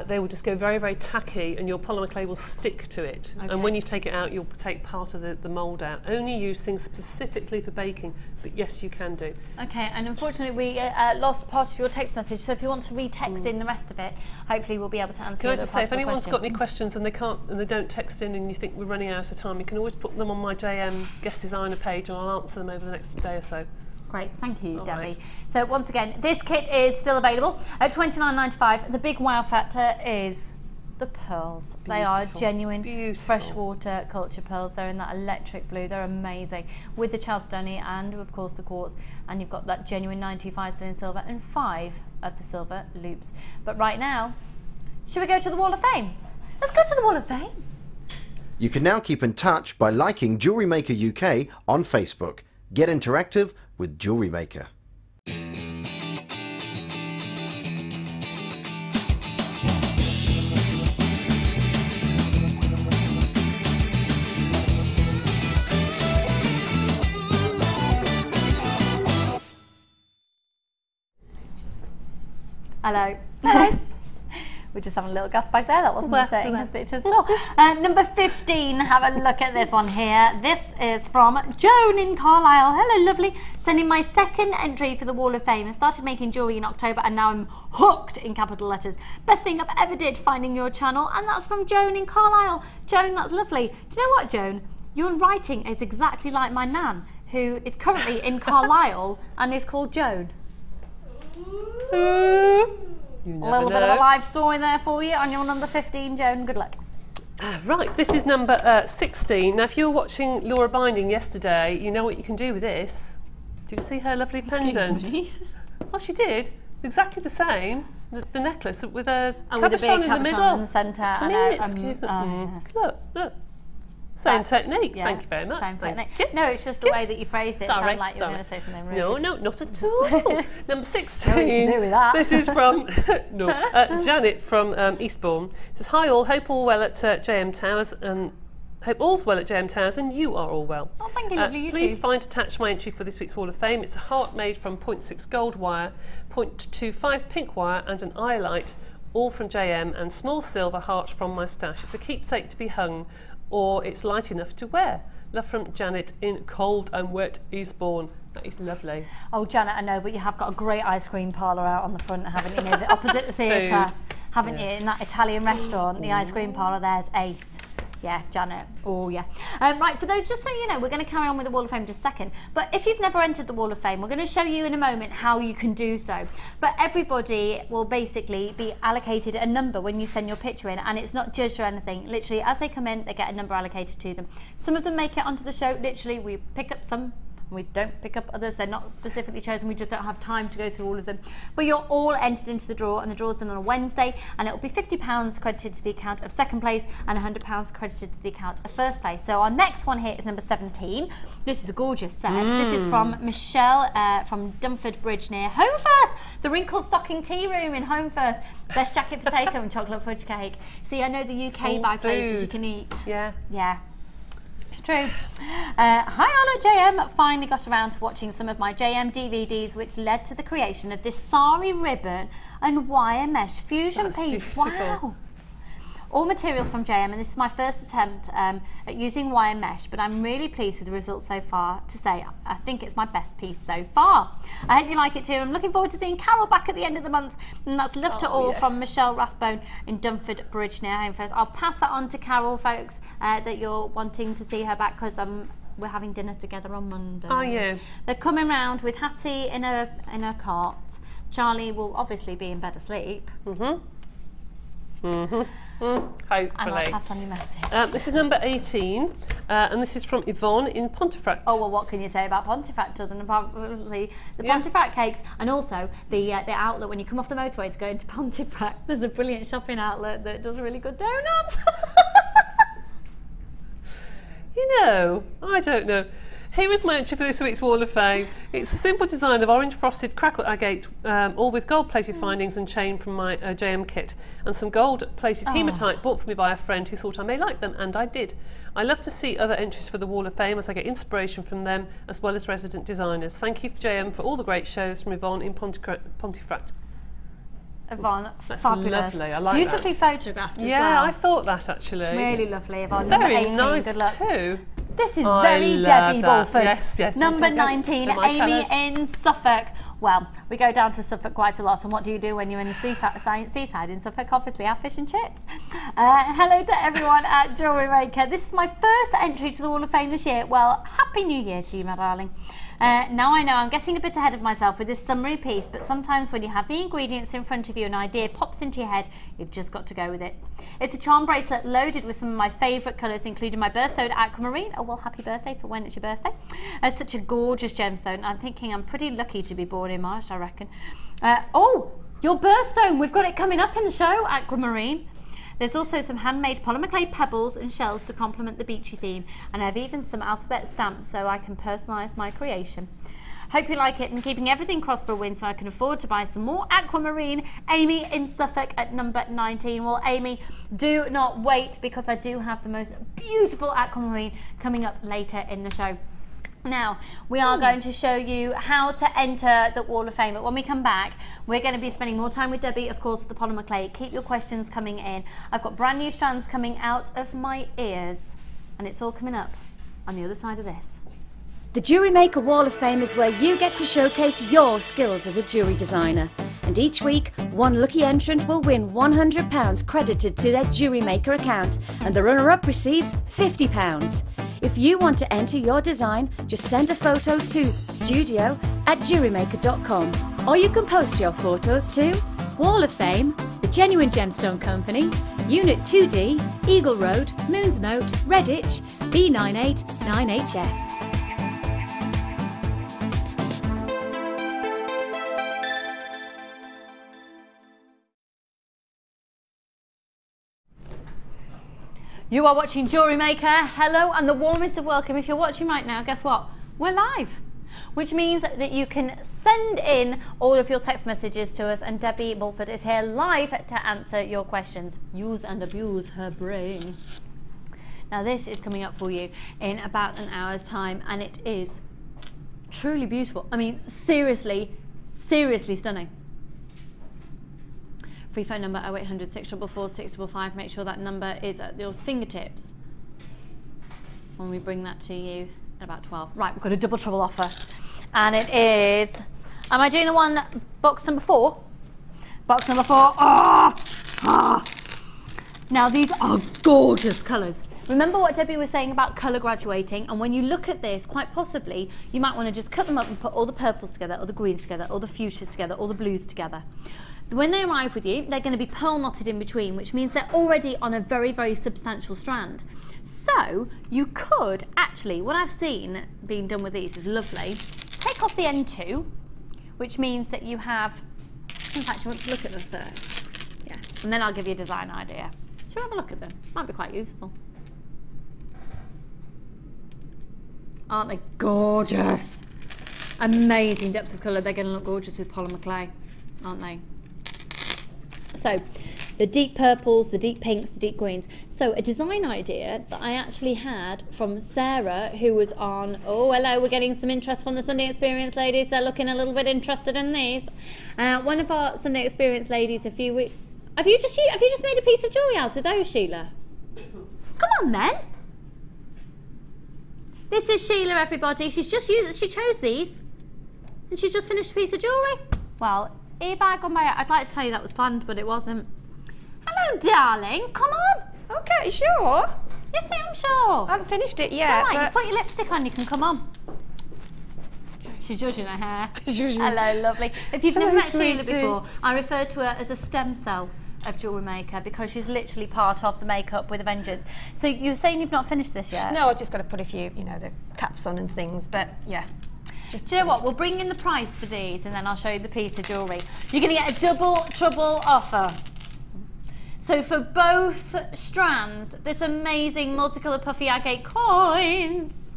They will just go very, very tacky and your polymer clay will stick to it. Okay. And when you take it out, you'll take part of the mould out. Only use things specifically for baking, but yes, you can do. Okay, and unfortunately we lost part of your text message, so if you want to re-text in the rest of it, hopefully we'll be able to answer. Can I just say, if anyone's got any questions and they don't text in and you think we're running out of time, you can always put them on my JM guest designer page and I'll answer them over the next day or so. Great, thank you, Debbie. Right. So once again, this kit is still available at $29.95. The big wow factor is the pearls. Beautiful. They are genuine freshwater culture pearls. They're in that electric blue. They're amazing with the chalcedony and of course the quartz. And you've got that genuine 925 sterling silver and 5 of the silver loops. But right now, should we go to the Wall of Fame? Let's go to the Wall of Fame. You can now keep in touch by liking JewelleryMaker UK on Facebook. Get interactive with JewelleryMaker. Hello. Hello. We're just having a little gas bag there. That wasn't inconspicuous at all. Number 15, have a look at this one here. This is from Joan in Carlisle. Hello, lovely. Sending my second entry for the Wall of Fame. I started making jewellery in October and now I'm hooked in capital letters. Best thing I've ever did finding your channel, and that's from Joan in Carlisle. Joan, that's lovely. Do you know what, Joan? Your writing is exactly like my nan, who is currently in Carlisle and is called Joan. A little bit of a live story there for you on your number 15, Joan. Good luck. Right, this is number 16. Now, if you were watching Laura Binding yesterday, you know what you can do with this. Did you see her lovely pendant? Oh, she did. Exactly the same. The necklace with a cabochon in the middle. In the centre. Look, look. Same technique. Thank you very much. Same technique. No, it's just the way that you phrased it. It sounded like you were going to say something rude. No, no, not at all. Number 16. No, you can do with that. This is from Janet from Eastbourne. It says, hi all, hope all well at JM Towers and hope all's well at JM Towers and you are all well. Oh, thank you, lovely. You please too. find attached my entry for this week's Wall of Fame. It's a heart made from 0.6 gold wire, 0.25 pink wire and an eye light, all from JM, and small silver heart from my stash. It's a keepsake to be hung, or it's light enough to wear. Love from Janet in cold and wet Eastbourne. That is lovely. Oh, Janet, I know, but you have got a great ice cream parlour out on the front, haven't you? Opposite the theatre, haven't you? In that Italian restaurant, the ice cream parlour there's ace. Yeah, Janet. Oh, yeah. Right, for those, just so you know, we're going to carry on with the Wall of Fame in just a second. But if you've never entered the Wall of Fame, we're going to show you in a moment how you can do so. But everybody will basically be allocated a number when you send your picture in, and it's not judged or anything. Literally, as they come in, they get a number allocated to them. Some of them make it onto the show. Literally, we pick up some. We don't pick up others, they're not specifically chosen, we just don't have time to go through all of them. But you're all entered into the draw, and the draw's done on a Wednesday, and it will be £50 credited to the account of second place and £100 credited to the account of first place. So our next one here is number 17. This is a gorgeous set. This is from Michelle from Dumford Bridge near Holmfirth, the Wrinkled Stocking Tea Room in Holmfirth. Best jacket potato and chocolate fudge cake. See, I know the UK by places you can eat. Yeah. Yeah. It's true. Hi all at JM. Finally got around to watching some of my JM DVDs, which led to the creation of this sari ribbon and wire mesh fusion piece. Beautiful. Wow. All materials from JM, and this is my first attempt at using wire mesh, but I'm really pleased with the results so far. To say, I think it's my best piece so far. I hope you like it too. I'm looking forward to seeing Carol back at the end of the month, and that's love to all from Michelle Rathbone in Dumford Bridge near Holmfirth. I'll pass that on to Carol, folks, that you're wanting to see her back, because we're having dinner together on Monday. Are you? They're coming round with Hattie in a cart. Charlie will obviously be in bed asleep. Hopefully. And I'll pass on your message. This is number 18, and this is from Yvonne in Pontefract. Oh, well, what can you say about Pontefract other than apparently the Pontefract cakes, and also the outlet when you come off the motorway to go into Pontefract. There's a brilliant shopping outlet that does really good donuts. You know, I don't know. Here is my entry for this week's Wall of Fame. It's a simple design of orange frosted crackle agate, all with gold plated findings and chain from my JM kit, and some gold plated hematite bought for me by a friend who thought I may like them, and I did. I love to see other entries for the Wall of Fame as I get inspiration from them as well as resident designers. Thank you JM for all the great shows from Yvonne in Pontefract. Yvonne, That's fabulous. lovely. I like Beautifully that. photographed as well. Yeah, I thought that actually. Really lovely, Yvonne. Very Number 18, nice good luck. Too. This is I very love Debbie that. Bulford. Yes, Number 19, They're my Amy colours. in Suffolk. Well, we go down to Suffolk quite a lot, and what do you do when you're in the seaside in Suffolk? Obviously, have fish and chips. Hello to everyone at JewelleryMaker. This is my first entry to the Wall of Fame this year. Well, Happy New Year to you, my darling. Now I know I'm getting a bit ahead of myself with this summary piece, but sometimes when you have the ingredients in front of you and an idea pops into your head, you've just got to go with it. It's a charm bracelet loaded with some of my favourite colours, including my birthstone aquamarine. Oh, well, happy birthday for when it's your birthday. Such a gorgeous gemstone. I'm thinking I'm pretty lucky to be born in March, I reckon. Oh, your birthstone. We've got it coming up in the show, aquamarine. There's also some handmade polymer clay pebbles and shells to complement the beachy theme, and I've even some alphabet stamps so I can personalise my creation. Hope you like it, and keeping everything crossed for a win so I can afford to buy some more aquamarine. Amy in Suffolk at number 19. Well, Amy, do not wait, because I do have the most beautiful aquamarine coming up later in the show. Now, we are going to show you how to enter the Wall of Fame, but when we come back, we're going to be spending more time with Debbie, of course, the Polymer Clay. Keep your questions coming in. I've got brand new strands coming out of my ears, and it's all coming up on the other side of this. The JewelleryMaker Wall of Fame is where you get to showcase your skills as a jewellery designer. And each week, one lucky entrant will win £100 credited to their JewelleryMaker account, and the runner-up receives £50. If you want to enter your design, just send a photo to studio@jewellerymaker.com, or you can post your photos to Wall of Fame, The Genuine Gemstone Company, Unit 2D, Eagle Road, Moonsmote, Redditch, B989HF. You are watching Jewellery Maker. Hello and the warmest of welcome. If you're watching right now, guess what? We're live. Which means that you can send in all of your text messages to us, and Debbie Bulford is here live to answer your questions. Use and abuse her brain. Now this is coming up for you in about an hour's time, and it is truly beautiful. I mean, seriously stunning. Free phone number 0800 644 655. Make sure that number is at your fingertips when we bring that to you at about 12. Right, we've got a double trouble offer. And it is, am I doing the one, box number 4? Box number 4. Now these are gorgeous colours. Remember what Debbie was saying about colour graduating, and when you look at this, quite possibly, you might want to just cut them up and put all the purples together, all the greens together, all the fuchsias together, all the blues together. When they arrive with you, they're going to be pearl knotted in between, which means they're already on a very, very substantial strand. So you could actually, what I've seen being done with these is lovely, take off the end 2, which means that you have, in fact, you want to look at them first. Yeah, and then I'll give you a design idea. Shall we have a look at them? Might be quite useful. Aren't they gorgeous? Amazing depth of colour. They're going to look gorgeous with Polymer Clay, aren't they? So, the deep purples, the deep pinks, the deep greens. So, a design idea that I actually had from Sarah, who was on, oh, hello, we're getting some interest from the Sunday Experience ladies. They're looking a little bit interested in these. One of our Sunday Experience ladies a few weeks... Have you just made a piece of jewellery out of those, Sheila? Come on, then. This is Sheila, everybody. She chose these, and she's just finished a piece of jewellery. Well, e-bag on my... I'd like to tell you that was planned, but it wasn't. Hello, darling. Come on. Okay, sure? Yes, I'm sure. I haven't finished it yet. It's all right. You put your lipstick on, you can come on. She's judging her hair. Hello, lovely. If you've never met Sheila before, I refer to her as a stem cell of Jewellery Maker because she's literally part of the makeup with a vengeance. So you're saying you've not finished this yet? No, I've just got to put a few, you know, the caps on and things, but yeah. Do you know what? We'll bring in the price for these and then I'll show you the piece of jewellery. You're going to get a double trouble offer. So for both strands, this amazing multicolour puffy agate coins.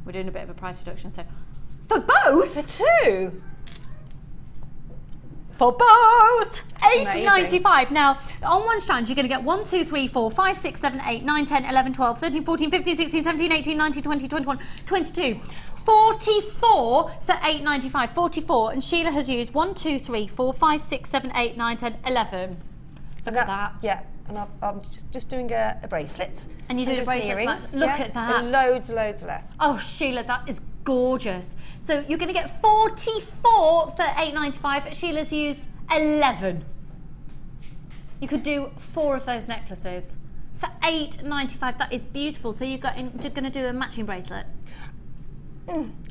We're doing a bit of a price reduction, so for both? For 2? For both! $8.95. Now, on one strand, you're going to get 1, 2, 3, 4, 5, 6, 7, 8, 9, 10, 11, 12, 13, 14, 15, 16, 17, 18, 19, 20, 21, 22. 44 for $8.95. 44. And Sheila has used 1, 2, 3, 4, 5, 6, 7, 8, 9, 10, 11. Look at that. Yeah, and I'm just doing a bracelet. And you're doing a bracelet. Look at that. Loads left. Oh, Sheila, that is gorgeous. So you're going to get 44 for $8.95. Sheila's used 11. You could do 4 of those necklaces for $8.95. That is beautiful. So you're going to do a matching bracelet.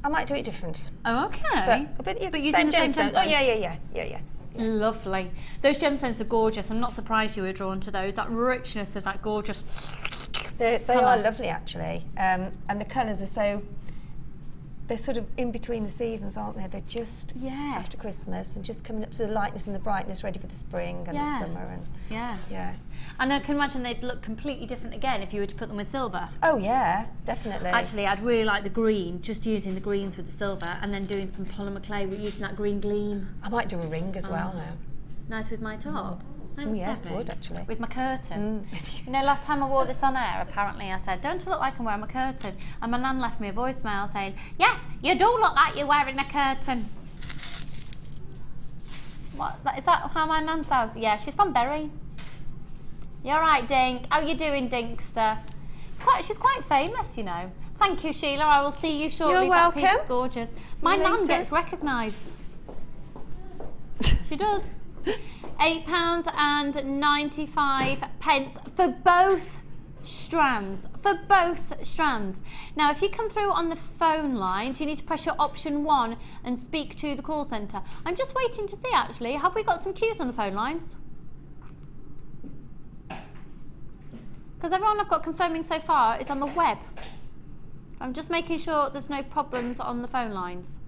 I might do it different. Oh, okay. But using the same gemstones. Oh, yeah. Lovely. Those gemstones are gorgeous. I'm not surprised you were drawn to those. That richness of that gorgeous. They are lovely, actually. And the colours are so. They're sort of in between the seasons, aren't they? They're just after Christmas and just coming up to the lightness and the brightness, ready for the spring and the summer. And yeah. And I can imagine they'd look completely different again if you were to put them with silver. Oh yeah, definitely. Actually, I'd really like the green, just using the greens with the silver, and then doing some Polymer Clay with using that green gleam. I might do a ring as well now. Nice with my top. Oh yes, I would actually. With my curtain. You know, last time I wore this on air, apparently I said, don't I look like I'm wearing a curtain? And my nan left me a voicemail saying, yes, you do look like you're wearing a curtain. What, is that how my nan sounds? Yeah, she's from Bury. You're right, Dink. How you doing, Dinkster? She's quite famous, you know. Thank you, Sheila. I will see you shortly. You're welcome. That piece is gorgeous. My nan gets recognised. She does. £8.95 for both strands. Now, if you come through on the phone lines, you need to press your option 1 and speak to the call centre. I'm just waiting to see, actually, have we got some queues on the phone lines? Because everyone I've got confirming so far is on the web. I'm just making sure there's no problems on the phone lines.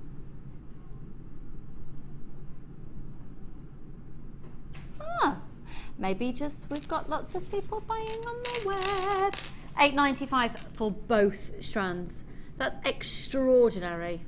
Maybe just we've got lots of people buying on the web. £8.95 for both strands. That's extraordinary.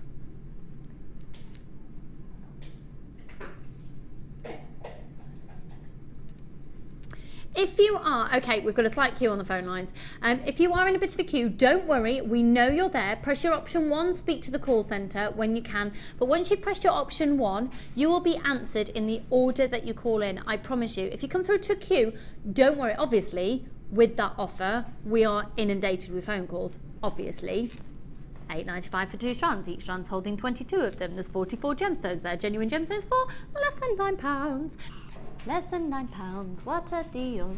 If you are, okay, we've got a slight queue on the phone lines. If you are in a bit of a queue, don't worry, we know you're there. Press your option 1, speak to the call centre when you can. But once you've pressed your option 1, you will be answered in the order that you call in, I promise you. If you come through to a queue, don't worry, obviously, with that offer, we are inundated with phone calls, obviously. £8.95 for 2 strands, each strand's holding 22 of them. There's 44 gemstones there, genuine gemstones for less than £9. Less than £9, what a deal.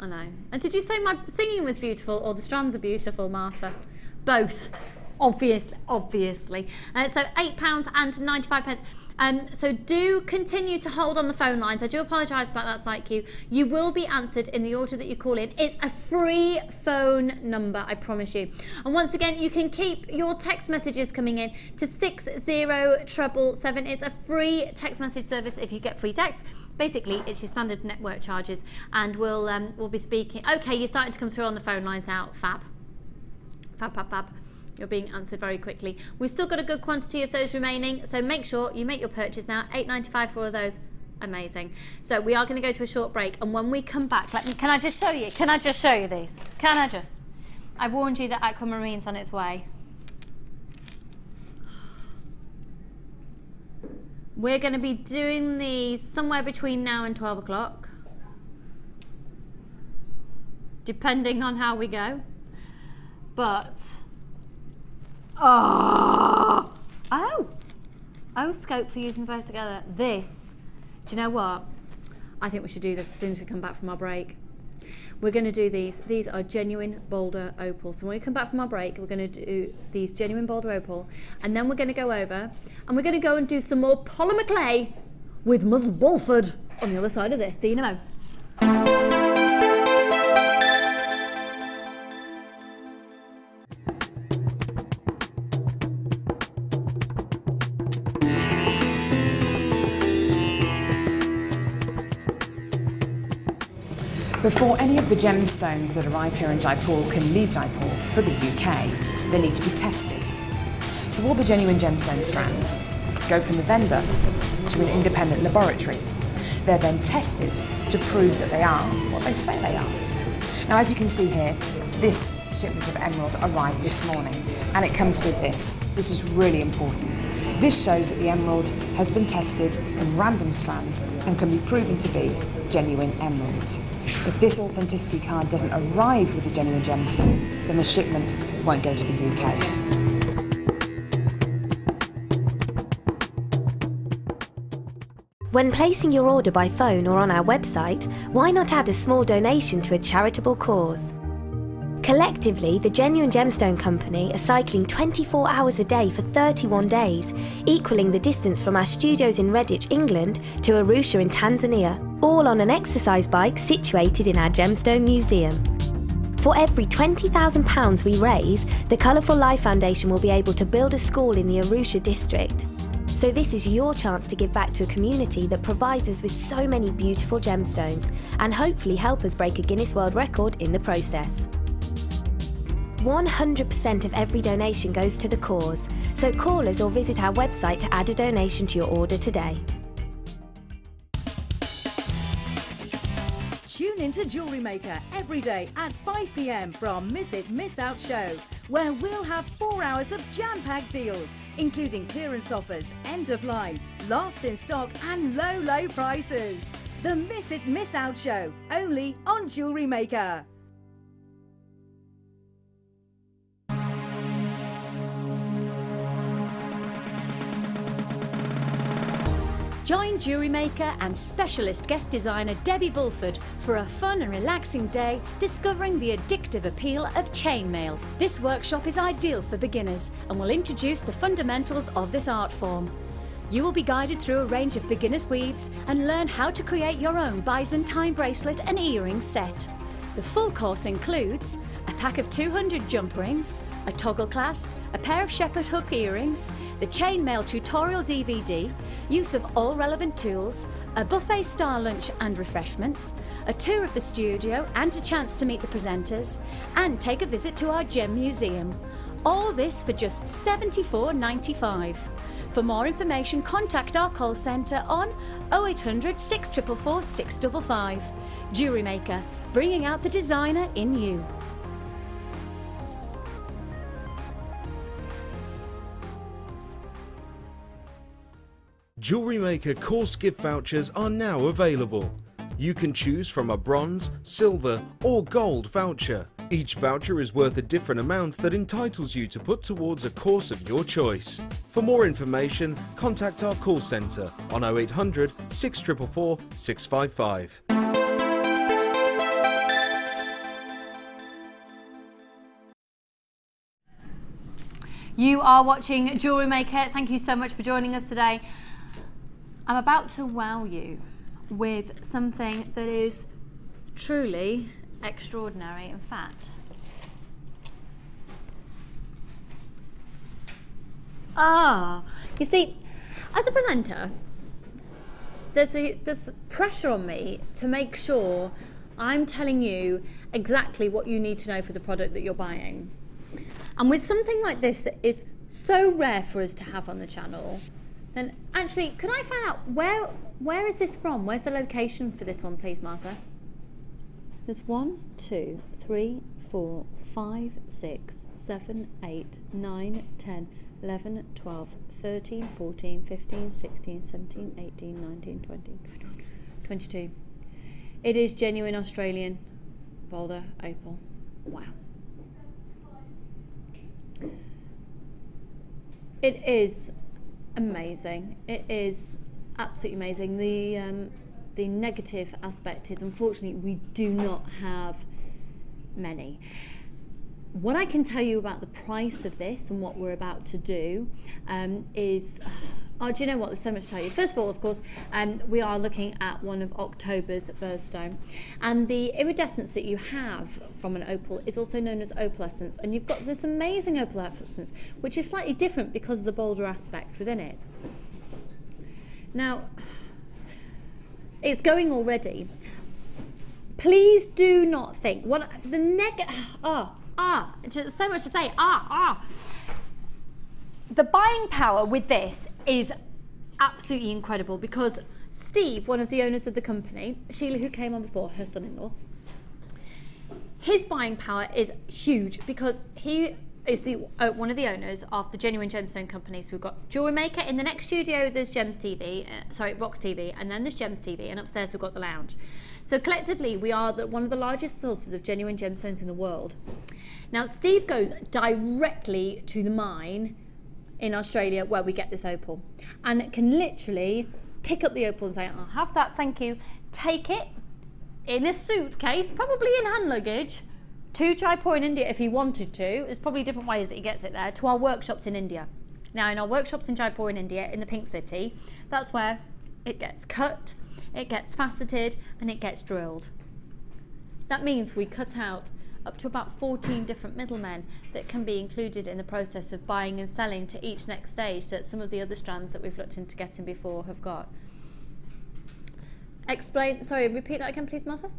I know. And did you say my singing was beautiful or the strands are beautiful, Martha? Both, obviously. So £8.95. So do continue to hold on the phone lines. I do apologise about that slight queue. You will be answered in the order that you call in. It's a free phone number, I promise you. And once again, you can keep your text messages coming in to 60777. It's a free text message service if you get free text. Basically, it's your standard network charges, and we'll be speaking. Okay, you're starting to come through on the phone lines now. Fab. You're being answered very quickly. We've still got a good quantity of those remaining, so make sure you make your purchase now. £8.95 for all of those. Amazing. So we are going to go to a short break, and when we come back, can I just show you? Can I just show you these? Can I just? I warned you that aquamarine's on its way. We're going to be doing these somewhere between now and 12 o'clock, depending on how we go. But oh, scope for using both together. This, do you know what? I think we should do this as soon as we come back from our break. We're going to do these. These are genuine Boulder opal. So when we come back from our break, we're going to do these genuine Boulder opal, and then we're going to go over and we're going to go and do some more Polymer Clay with Ms. Bulford on the other side of this. See you in a moment. Before any of the gemstones that arrive here in Jaipur can leave Jaipur for the UK, they need to be tested. So all the genuine gemstone strands go from the vendor to an independent laboratory. They're then tested to prove that they are what they say they are. Now, as you can see here, this shipment of emerald arrived this morning, and it comes with this. This is really important. This shows that the emerald has been tested in random strands and can be proven to be genuine emerald. If this authenticity card doesn't arrive with a genuine gemstone, then the shipment won't go to the UK. When placing your order by phone or on our website, why not add a small donation to a charitable cause? Collectively, the Genuine Gemstone Company are cycling 24 hours a day for 31 days, equaling the distance from our studios in Redditch, England to Arusha in Tanzania, all on an exercise bike situated in our Gemstone Museum. For every £20,000 we raise, the Colourful Life Foundation will be able to build a school in the Arusha district. So this is your chance to give back to a community that provides us with so many beautiful gemstones, and hopefully help us break a Guinness World Record in the process. 100% of every donation goes to the cause, so call us or visit our website to add a donation to your order today. Tune into Jewellery Maker every day at 5 p.m. for our Miss It, Miss Out show, where we'll have 4 hours of jam-packed deals, including clearance offers, end of line, last in stock and low prices. The Miss It, Miss Out show, only on Jewellery Maker. Join JewelleryMaker and specialist guest designer Debbie Bulford for a fun and relaxing day discovering the addictive appeal of chainmail. This workshop is ideal for beginners and will introduce the fundamentals of this art form. You will be guided through a range of beginner's weaves and learn how to create your own Byzantine bracelet and earring set. The full course includes a pack of 200 jump rings, a toggle clasp, a pair of shepherd hook earrings, the chainmail tutorial DVD, use of all relevant tools, a buffet style lunch and refreshments, a tour of the studio and a chance to meet the presenters, and take a visit to our gem museum. All this for just $74.95. For more information, contact our call centre on 0800 644 655. JewelleryMaker, bringing out the designer in you. JewelleryMaker course gift vouchers are now available. You can choose from a bronze, silver or gold voucher. Each voucher is worth a different amount that entitles you to put towards a course of your choice. For more information, contact our call centre on 0800 644 655. You are watching JewelleryMaker. Thank you so much for joining us today. I'm about to wow you with something that is truly extraordinary. In fact, you see, as a presenter, there's pressure on me to make sure I'm telling you exactly what you need to know for the product that you're buying. And with something like this that is so rare for us to have on the channel, then actually, could I find out where is this from? Where's the location for this one, please, Martha? There's 1, 2, 3, 4, 5, 6, 7, 8, 9, 10, 11, 12, 13, 14, 15, 16, 17, 18, 19, 20, 21, 22. It is genuine Australian Boulder opal. Wow. It is amazing. It is absolutely amazing. The negative aspect is, unfortunately, we do not have many. What I can tell you about the price of this and what we're about to do is, do you know what, there's so much to tell you. First of all, of course, we are looking at one of October's birthstone, and the iridescence that you have from an opal is also known as opalescence, and you've got this amazing opalescence which is slightly different because of the Boulder aspects within it. Now, it's going already. Please do not think what the just so much to say. The buying power with this is absolutely incredible, because Steve, one of the owners of the company, Sheila, who came on before, her son-in-law, his buying power is huge because he is one of the owners of the Genuine Gemstone companies. We've got JewelleryMaker. In the next studio, there's Rocks TV, and then there's Gems TV, and upstairs we've got the lounge. So collectively, we are one of the largest sources of genuine gemstones in the world. Now, Steve goes directly to the mine in Australia where we get this opal, and can literally pick up the opal and say, I'll have that, thank you, take it in a suitcase, probably in hand luggage, to Jaipur in India if he wanted to. There's probably different ways that he gets it there, to our workshops in India. Now, in our workshops in Jaipur in India, in the Pink City, that's where it gets cut, it gets faceted, and it gets drilled. That means we cut out up to about 14 different middlemen that can be included in the process of buying and selling to each next stage that some of the other strands that we've looked into getting before have got. Sorry, repeat that again, please, Martha.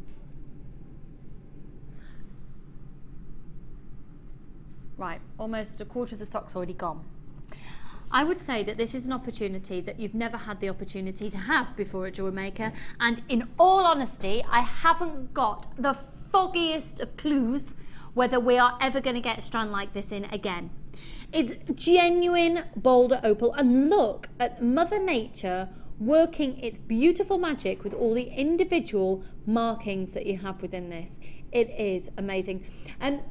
Right, almost a quarter of the stock's already gone. I would say that this is an opportunity that you've never had the opportunity to have before at JewelleryMaker, and in all honesty, I haven't got the foggiest of clues whether we are ever going to get a strand like this in again. It's genuine Boulder opal, and look at Mother Nature working its beautiful magic with all the individual markings that you have within this. It is amazing. And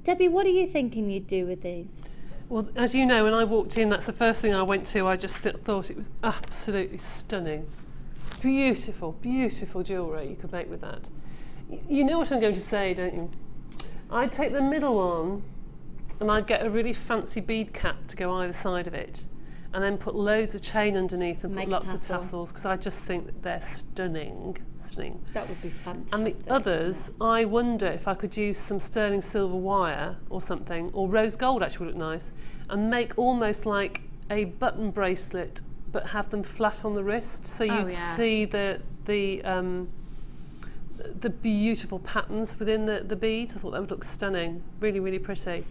Debbie, what are you thinking you'd do with these? Well, as you know, when I walked in, that's the first thing I went to. I just thought it was absolutely stunning. Beautiful, beautiful jewellery you could make with that. You know what I'm going to say, don't you? I'd take the middle one and I'd get a really fancy bead cap to go either side of it. and then put loads of chain underneath and Make put lots a of tassel. tassels, because I just think that they're stunning. That would be fantastic. And the others, I wonder if I could use some sterling silver wire or something, or rose gold actually would look nice, and make almost like a button bracelet, but have them flat on the wrist, so you'd see the beautiful patterns within the beads. I thought that would look stunning, really, really pretty.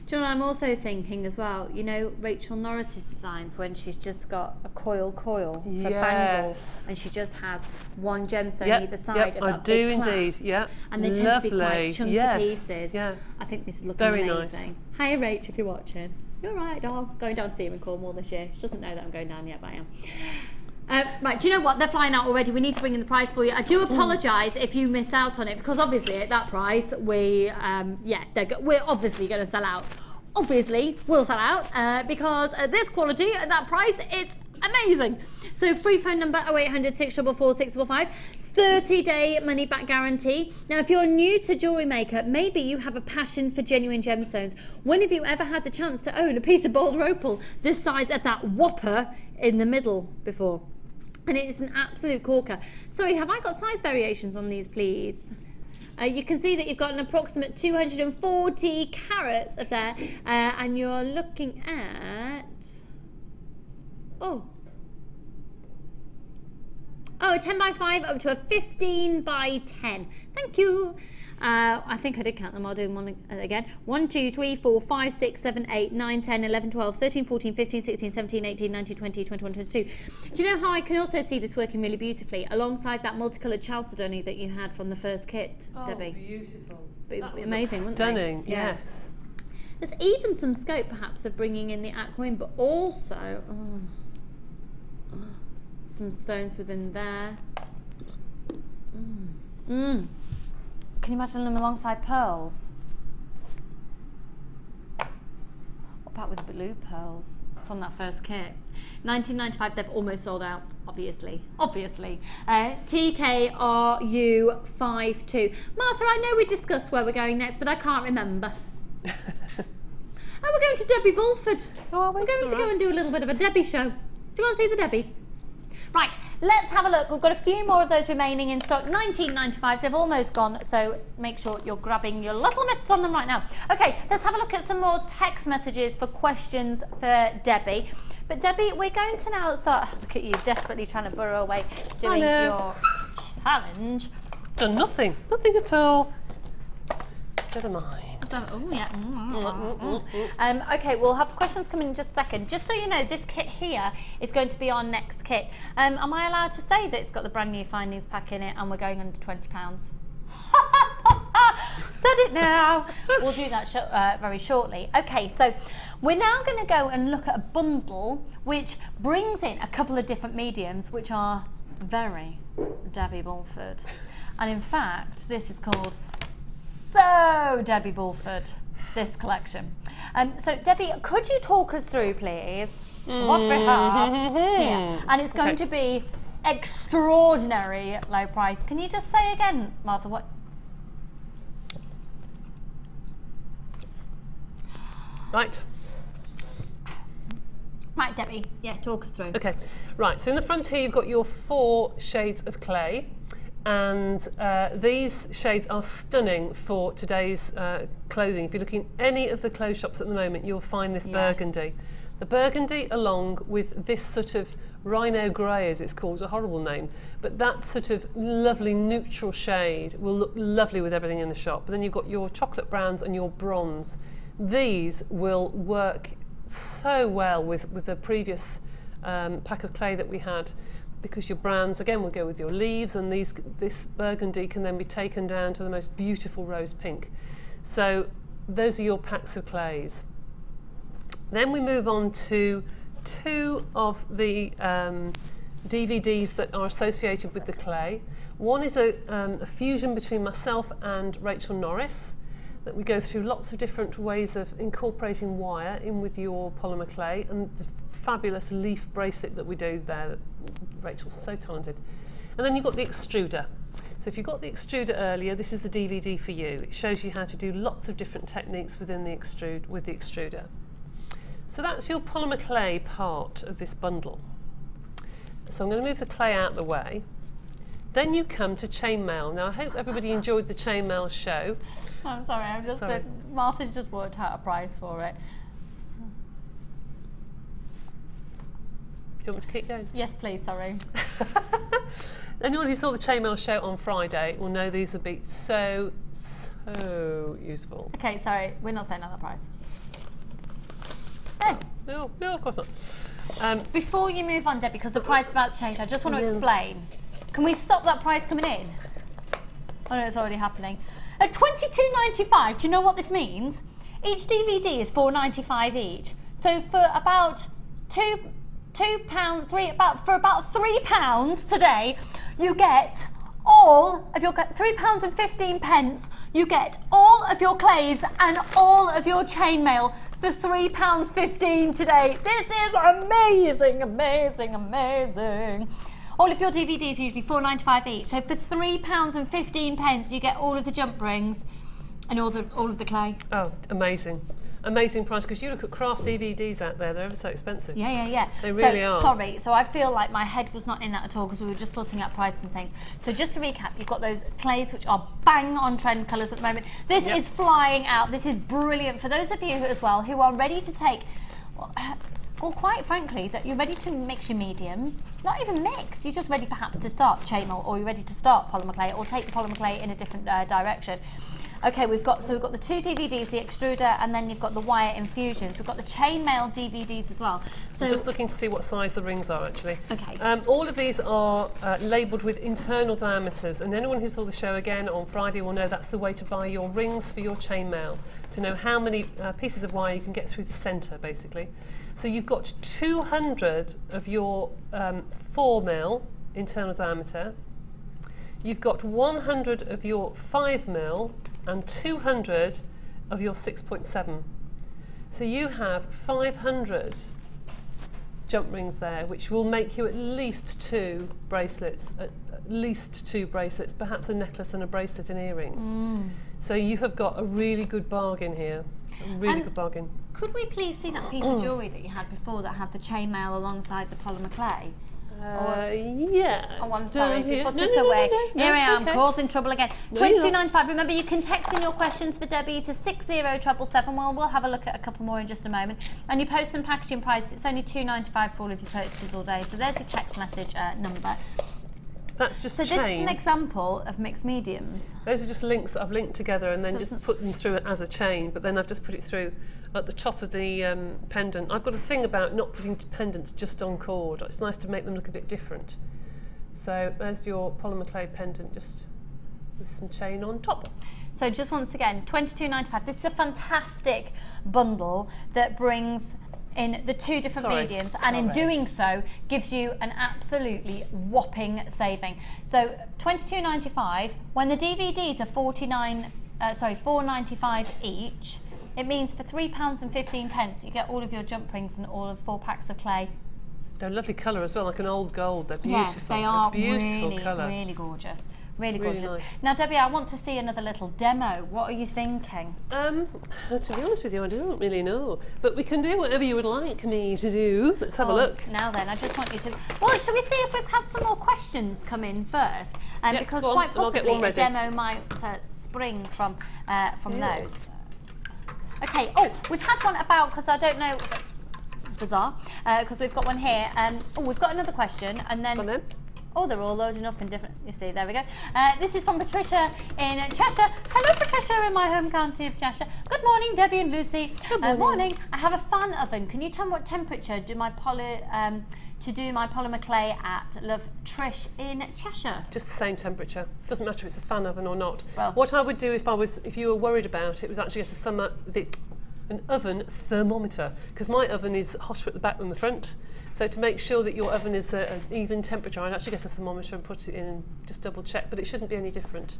Do you know what I'm also thinking as well? You know Rachel Norris's designs when she's just got a coil for bangles, and she just has one gemstone either side of that big clasp, and they tend to be quite chunky pieces. I think this is looking very amazing. Nice. Hi Rach, if you're watching. You're right, doll. Going down to see him in Cornwall this year. She doesn't know that I'm going down yet, but I am. Right, do you know what? They're flying out already. We need to bring in the price for you. I do apologise if you miss out on it, because obviously at that price, we're obviously going to sell out. Obviously, we'll sell out because at this quality, at that price, it's amazing. So free phone number 0800 644 655. 30-day money-back guarantee. Now, if you're new to Jewellery Maker, maybe you have a passion for genuine gemstones. When have you ever had the chance to own a piece of Boulder opal this size at that whopper in the middle before? And it is an absolute corker. Sorry, have I got size variations on these, please? You can see that you've got an approximate 240 carats of there, and you're looking at... Oh, a 10 by 5 up to a 15 by 10. Thank you. I think I did count them. I'll do them one again. 1, 2, 3, 4, 5, 6, 7, 8, 9, 10, 11, 12, 13, 14, 15, 16, 17, 18, 19, 20, 21, 22. Do you know how I can also see this working really beautifully alongside that multicoloured chalcedony that you had from the first kit, Debbie? Beautiful. Amazing, wouldn't stunning, they? yes. There's even some scope perhaps of bringing in the aquamarine, but also some stones within there. Can you imagine them alongside pearls? What about with the blue pearls from that first kit? 1995, they've almost sold out, obviously. TKRU52. Martha, I know we discussed where we're going next, but I can't remember. Oh, we're going to Debbie Bulford. We're going to go and do a little bit of a Debbie show. Do you want to see the Debbie? Right, let's have a look. We've got a few more of those remaining in stock. 1995, they've almost gone, so make sure you're grabbing your little mitts on them right now. Okay, let's have a look at some more text messages for questions for Debbie. But Debbie, we're going to now start, look at you, desperately trying to burrow away, doing your challenge. Done nothing at all. Never mind. Oh yeah. Okay, we'll have questions coming in just a second. Just so you know, this kit here is going to be our next kit. Am I allowed to say that it's got the brand new findings pack in it and we're going under £20? Said it now. We'll do that very shortly. Okay, so we're now going to go and look at a bundle which brings in a couple of different mediums which are very Debbie Bulford. And in fact, this is called So Debbie Bulford, this collection. So Debbie, could you talk us through, please, what we have here? And it's going to be extraordinary low price. Can you just say again, Martha, what? Right, Debbie, yeah, talk us through. Okay, right, so in the front here you've got your 4 shades of clay. And these shades are stunning for today's clothing. If you're looking at any of the clothes shops at the moment, you'll find this burgundy. The burgundy along with this sort of rhino grey, as it's called, a horrible name, but that sort of lovely neutral shade will look lovely with everything in the shop. But then you've got your chocolate browns and your bronze. These will work so well with the previous pack of clay that we had, because your browns again will go with your leaves, and this burgundy can then be taken down to the most beautiful rose pink. So those are your packs of clays. Then we move on to 2 of the DVDs that are associated with the clay. One is a fusion between myself and Rachel Norris, that we go through lots of different ways of incorporating wire in with your polymer clay, and the fabulous leaf bracelet that we do there. Rachel's so talented. And then you've got the extruder. So if you got the extruder earlier, this is the DVD for you. It shows you how to do lots of different techniques within the extruder. So that's your polymer clay part of this bundle. So I'm going to move the clay out of the way. Then you come to chainmail. Now I hope everybody enjoyed the chainmail show. I'm sorry, I'm just Martha's just worked out a price for it. Do you want me to keep going? Yes, please, sorry. Anyone who saw the chainmail show on Friday will know these would be so useful. Okay, sorry, we're not saying another price. No, of course not. Before you move on, Debbie, because the price is about to change, I just want to explain. Can we stop that price coming in? Oh no, it's already happening. At $22.95, do you know what this means? Each DVD is $4.95 each. So for about for about £3 today, you get all of your £3.15. You get all of your clays and all of your chainmail for £3.15 today. This is amazing, amazing, amazing. All of your DVDs are usually $4.95 each. So for £3.15, you get all of the jump rings and all of the clay. Oh, amazing. Amazing price, because you look at craft DVDs out there, they're ever so expensive. Yeah. They really are. Sorry, so I feel like my head was not in that at all because we were just sorting out price and things. So just to recap, you've got those clays which are bang on trend colours at the moment. This is flying out. This is brilliant for those of you as well who are ready to take, or quite frankly, that you're ready to mix your mediums. Not even mix, you're just ready perhaps to start chainmail, or you're ready to start polymer clay, or take the polymer clay in a different direction. Okay, we've got the two DVDs, the extruder, and then you've got the wire infusions. We've got the chainmail DVDs as well. So I'm just looking to see what size the rings are actually. Okay. All of these are labelled with internal diameters, and anyone who saw the show again on Friday will know that's the way to buy your rings for your chainmail, to know how many pieces of wire you can get through the centre, basically. So you've got 200 of your 4mm internal diameter. You've got 100 of your 5mm and 200 of your 6.7. So you have 500 jump rings there, which will make you at least two bracelets, perhaps a necklace and a bracelet and earrings. So you have got a really good bargain here, a really good bargain. Could we please see that piece of jewellery that you had before that had the chainmail alongside the polymer clay? Yeah. Oh, I'm sorry. He puts it away. Here I am, causing trouble again. $22.95. Remember, you can text in your questions for Debbie to 60777. Well, we'll have a look at a couple more in just a moment. And your post and packaging price, it's only $2.95 for all of your purchases all day. So there's your text message number. That's just so this is an example of mixed mediums. Those are just links that I've linked together and then just put them through as a chain, but then I've just put it through at the top of the pendant. I've got a thing about not putting pendants just on cord. It's nice to make them look a bit different. So there's your polymer clay pendant just with some chain on top. So just once again, $22.95. This is a fantastic bundle that brings in the two different mediums, and in doing so gives you an absolutely whopping saving. So $22.95 when the DVDs are $4.95 each. It means for £3.15 you get all of your jump rings and all of 4 packs of clay. They're a lovely colour as well, like an old gold. They're beautiful. Yeah, they are beautiful colour. Really gorgeous. Really gorgeous. Nice. Now, Debbie, I want to see another little demo. What are you thinking? To be honest with you, I don't really know. But we can do whatever you would like me to do. Let's have a look. Now then, I just want you to... Well, shall we see if we've had some more questions come in first? Because quite possibly a demo might spring from those. Okay, we've had one about, because I don't know... That's bizarre, because we've got one here. We've got another question, and then... Oh, they're all loading up in different... You see, there we go. This is from Patricia in Cheshire. Hello, Patricia, in my home county of Cheshire. Good morning, Debbie and Lucy. Good morning. I have a fan oven. Can you tell me what temperature do my polymer clay at? Love, Trish in Cheshire. Just the same temperature. Doesn't matter if it's a fan oven or not. Well, what I would do if you were worried about it was actually get an oven thermometer, because my oven is hotter at the back than the front. So to make sure that your oven is an even temperature, I'd actually get a thermometer and put it in and just double check, but it shouldn't be any different.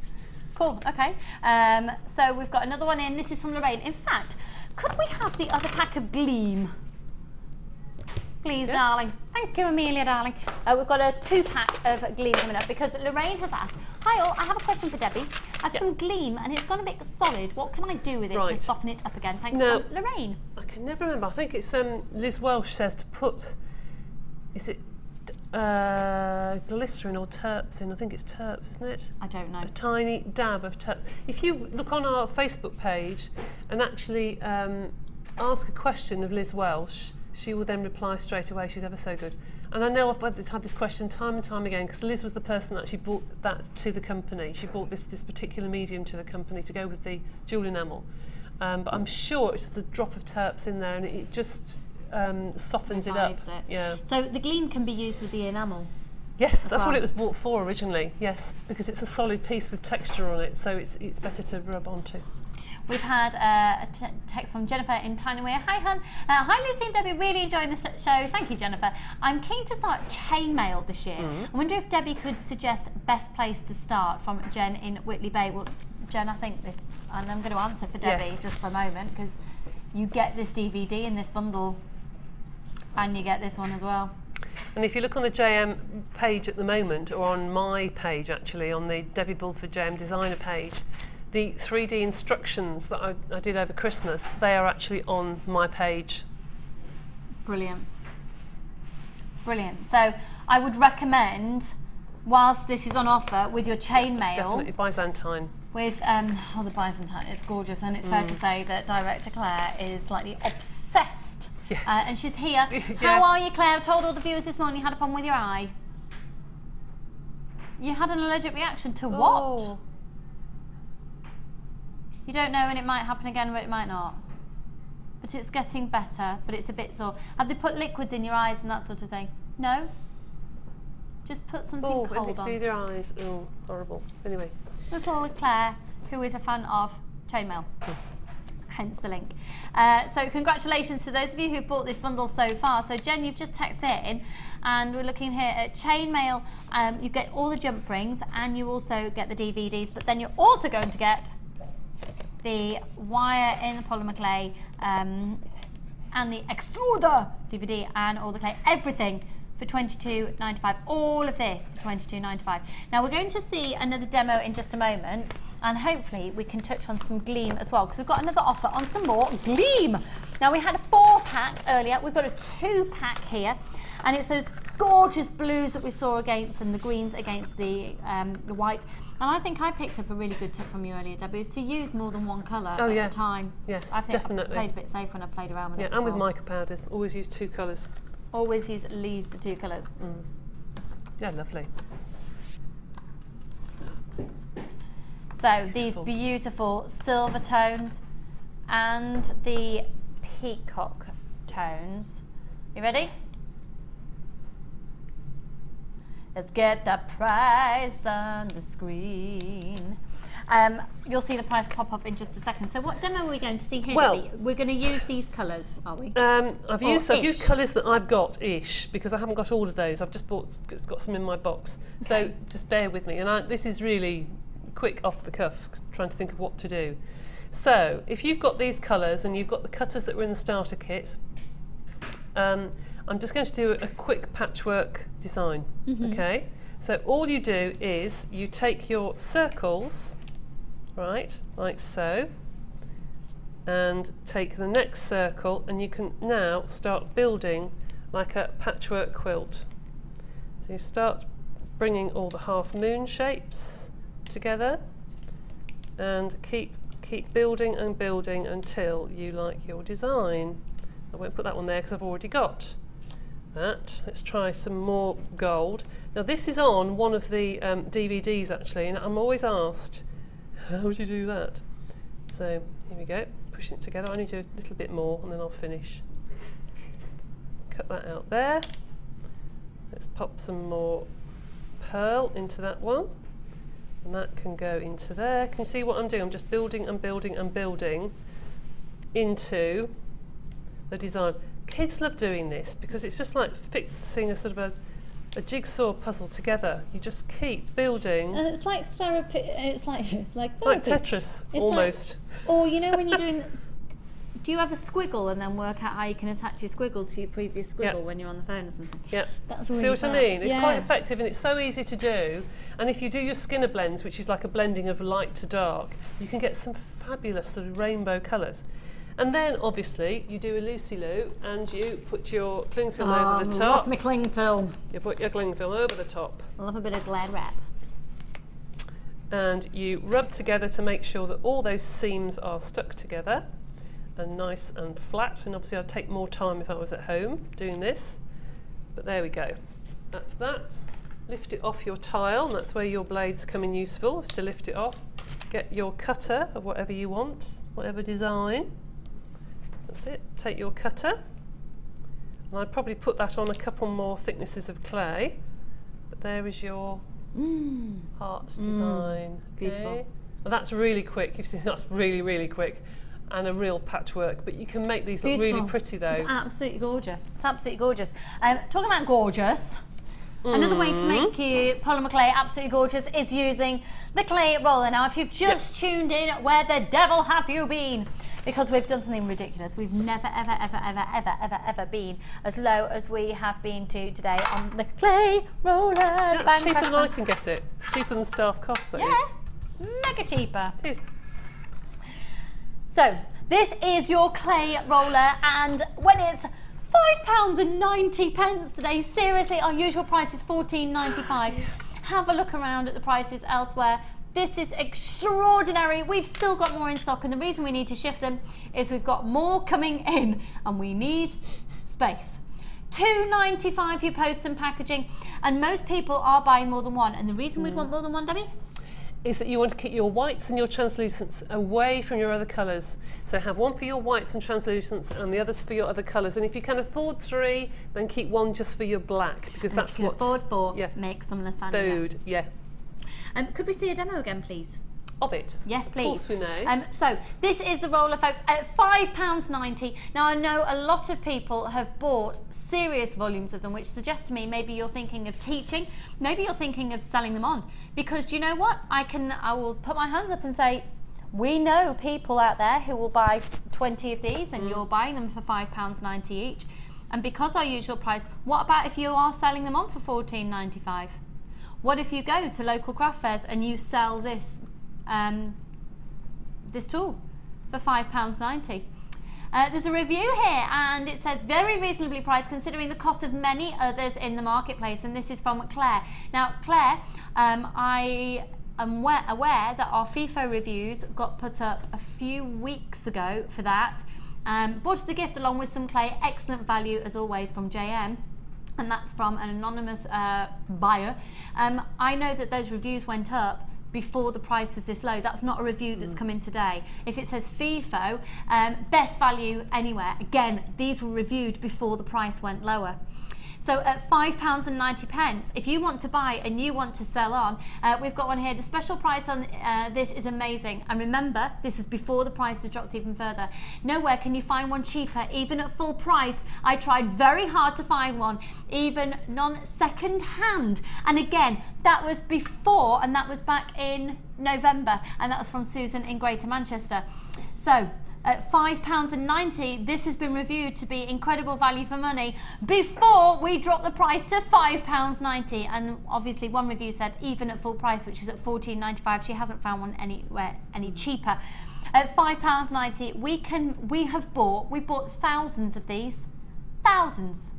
Cool, okay. So we've got another one in. This is from Lorraine. In fact, could we have the other pack of Gleam? Please, darling. Thank you, Amelia, darling. We've got a 2-pack of Gleam coming up because Lorraine has asked, hi all, I have a question for Debbie. I have some Gleam and it's gone a bit solid. What can I do with it to soften it up again? Thanks, Lorraine. I can never remember. I think it's Liz Welsh says to put, is it glycerin or terps in? I think it's terps, isn't it? I don't know. A tiny dab of terps. If you look on our Facebook page and actually ask a question of Liz Welsh, she will then reply straight away. She's ever so good. And I know I've had this question time and time again because Liz was the person that actually brought that to the company. She brought this particular medium to the company to go with the jewel enamel. But I'm sure it's just a drop of terps in there and it just softens it up. Yeah. So the Gleam can be used with the enamel? Yes, that's what it was bought for originally, yes, because it's a solid piece with texture on it, so it's better to rub onto. We've had a text from Jennifer in Tinyware. Hi, hun. Hi, Lucy and Debbie. Really enjoying the show. Thank you, Jennifer. I'm keen to start chainmail this year. I wonder if Debbie could suggest best place to start, from Jen in Whitley Bay. Well, Jen, I think this, and I'm going to answer for Debbie just for a moment, because you get this DVD in this bundle, and you get this one as well. And if you look on the JM page at the moment, or on my page actually, on the Debbie Bulford JM designer page, the 3D instructions that I did over Christmas, they are actually on my page. Brilliant. Brilliant. So I would recommend, whilst this is on offer, with your chainmail. Definitely Byzantine. With, the Byzantine, it's gorgeous, and it's fair to say that Director Claire is slightly obsessed. Yes. And she's here. How are you, Claire? I told all the viewers this morning you had a problem with your eye. You had an allergic reaction to what? You don't know, and it might happen again, but it might not. But it's getting better, but it's a bit sore. Have they put liquids in your eyes and that sort of thing? No? Just put something cold on. Oh, your eyes. Oh, horrible. Anyway. Little Claire, who is a fan of chainmail. Hence the link. So congratulations to those of you who've bought this bundle so far. So Jen, you've just texted in, and we're looking here at chainmail. You get all the jump rings, and you also get the DVDs, but then you're also going to get the wire in the Polymer Clay and the extruder DVD and all the clay, everything for $22.95. All of this for $22.95. Now we're going to see another demo in just a moment, and hopefully we can touch on some Gleam as well, because we've got another offer on some more Gleam. Now we had a 4-pack earlier, we've got a 2-pack here, and it's those gorgeous blues that we saw against, and the greens against the white. And I think I picked up a really good tip from you earlier, Debbie, is to use more than one colour at a time. Yes, I think definitely. I played a bit safe when I played around with it. Yeah, and with mica powders, always use 2 colours. Always use at least the 2 colours. Yeah, lovely. So these beautiful silver tones and the peacock tones. You ready? Let's get the price on the screen. You'll see the price pop up in just a second. So what demo are we going to see here, Debbie? We're going to use these colours, are we? I've used colours that I've got-ish, because I haven't got all of those. I've just got some in my box. Okay. So just bear with me. And this is really quick off the cuff, trying to think of what to do. So if you've got these colours and you've got the cutters that were in the starter kit, I'm just going to do a quick patchwork design, okay? So all you do is you take your circles, right, like so, and take the next circle, and you can now start building like a patchwork quilt. So you start bringing all the half moon shapes together, and keep building and building until you like your design. I won't put that one there because I've already got that. Let's try some more gold. Now this is on one of the DVDs actually, and I'm always asked, how do you do that? So here we go, pushing it together. I need to do a little bit more and then I'll finish. Cut that out there. Let's pop some more pearl into that one, and that can go into there. Can you see what I'm doing? I'm just building and building and building into the design. Kids love doing this because it's just like fixing a sort of a jigsaw puzzle together. You just keep building. And it's like therapy. It's like therapy. Like Tetris, it's almost. Like, or you know when you're doing do you ever squiggle and then work out how you can attach your squiggle to your previous squiggle when you're on the phone or something? Yeah. That's really See what fun. I mean? It's quite effective and it's so easy to do. And if you do your skinner blends, which is like a blending of light to dark, you can get some fabulous sort of rainbow colours. And then obviously you do a loosey-loo and you put your cling film over the top. I love my cling film. You put your cling film over the top. I love a bit of Glad wrap. And you rub together to make sure that all those seams are stuck together and nice and flat. And obviously I'd take more time if I was at home doing this, but there we go. That's that. Lift it off your tile, and that's where your blades come in useful, is to lift it off. Get your cutter of whatever you want, whatever design. That's it. Take your cutter, and I'd probably put that on a couple more thicknesses of clay, but there is your heart design. Beautiful. Okay. Well, that's really quick. You've seen that's really, really quick. And a real patchwork, but you can make these look really pretty though. It's absolutely gorgeous. It's absolutely gorgeous. Talking about gorgeous, another way to make your polymer clay absolutely gorgeous is using the clay roller. Now, if you've just tuned in, where the devil have you been? Because we've done something ridiculous. We've never, ever, ever, ever, ever, ever, ever been as low as we have been to today on the clay roller. Yeah, it's cheaper than I can get it. Cheaper than staff cost, that is. Mega cheaper. It is. So, this is your clay roller, and when it's £5.90 today, seriously, our usual price is £14.95. Have a look around at the prices elsewhere. This is extraordinary. We've still got more in stock, and the reason we need to shift them is we've got more coming in, and we need space. £2.95 for your posts and packaging, and most people are buying more than one. And the reason we'd want more than one, Debbie? Is that you want to keep your whites and your translucents away from your other colours. So have one for your whites and translucents and the others for your other colours. And if you can afford 3, then keep one just for your black, because and that's if you what can afford 4, make some lasagna. Food, Could we see a demo again, please? Of it? Yes, please. Of course we may. So this is the roller, folks, at £5.90. Now, I know a lot of people have bought serious volumes of them, which suggests to me maybe you're thinking of teaching, maybe you're thinking of selling them on. Because do you know what? I will put my hands up and say, we know people out there who will buy 20 of these, and you're buying them for £5.90 each. And because our usual price, what about if you are selling them on for £14.95? What if you go to local craft fairs and you sell this this tool for £5.90? There's a review here, and it says very reasonably priced considering the cost of many others in the marketplace, and this is from Claire. Now, Claire, I am aware that our FIFO reviews got put up a few weeks ago for that. Bought as a gift along with some clay, excellent value as always from JM. And that's from an anonymous buyer. I know that those reviews went up before the price was this low. That's not a review that's come in today. If it says FIFO, best value anywhere, again, these were reviewed before the price went lower. So at £5.90, if you want to buy and you want to sell on, we've got one here. The special price on this is amazing. And remember, this was before the price has dropped even further. Nowhere can you find one cheaper, even at full price. I tried very hard to find one, even non-second hand. And again, that was before, and that was back in November. And that was from Susan in Greater Manchester. So, at £5.90, this has been reviewed to be incredible value for money before we drop the price to £5.90. And obviously one review said even at full price, which is at £14.95, she hasn't found one anywhere any cheaper. At £5.90, we bought thousands of these. Thousands.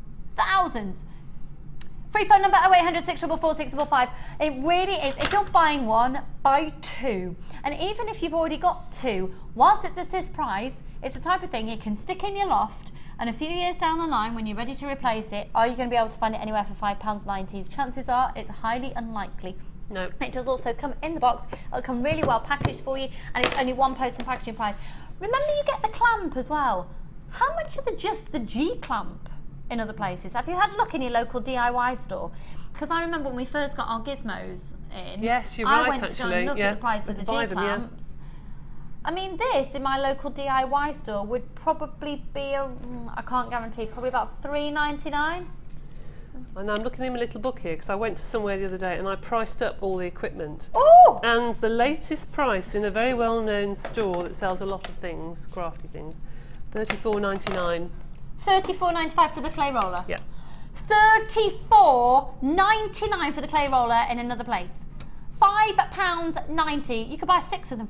Free phone number 0800 644 655. It really is. If you're buying one, buy 2. And even if you've already got 2, whilst at this price, it's the type of thing you can stick in your loft, and a few years down the line, when you're ready to replace it, are you going to be able to find it anywhere for £5.90? Chances are it's highly unlikely. No. It does also come in the box. It'll come really well packaged for you, and it's only one post and packaging price. Remember, you get the clamp as well. How much are just the G clamp in other places? Have you had a look in your local DIY store? Because I remember when we first got our Gizmos in, yes, you're right, I went to go and look at the price of the G clamps. I mean, this in my local DIY store would probably be I can't guarantee, probably about £3.99. And I'm looking in my little book here because I went to somewhere the other day and I priced up all the equipment. Oh! And the latest price in a very well-known store that sells a lot of things, crafty things, $34.99. $34.95 for the clay roller? Yeah. $34.99 for the clay roller in another place. £5.90. You could buy 6 of them.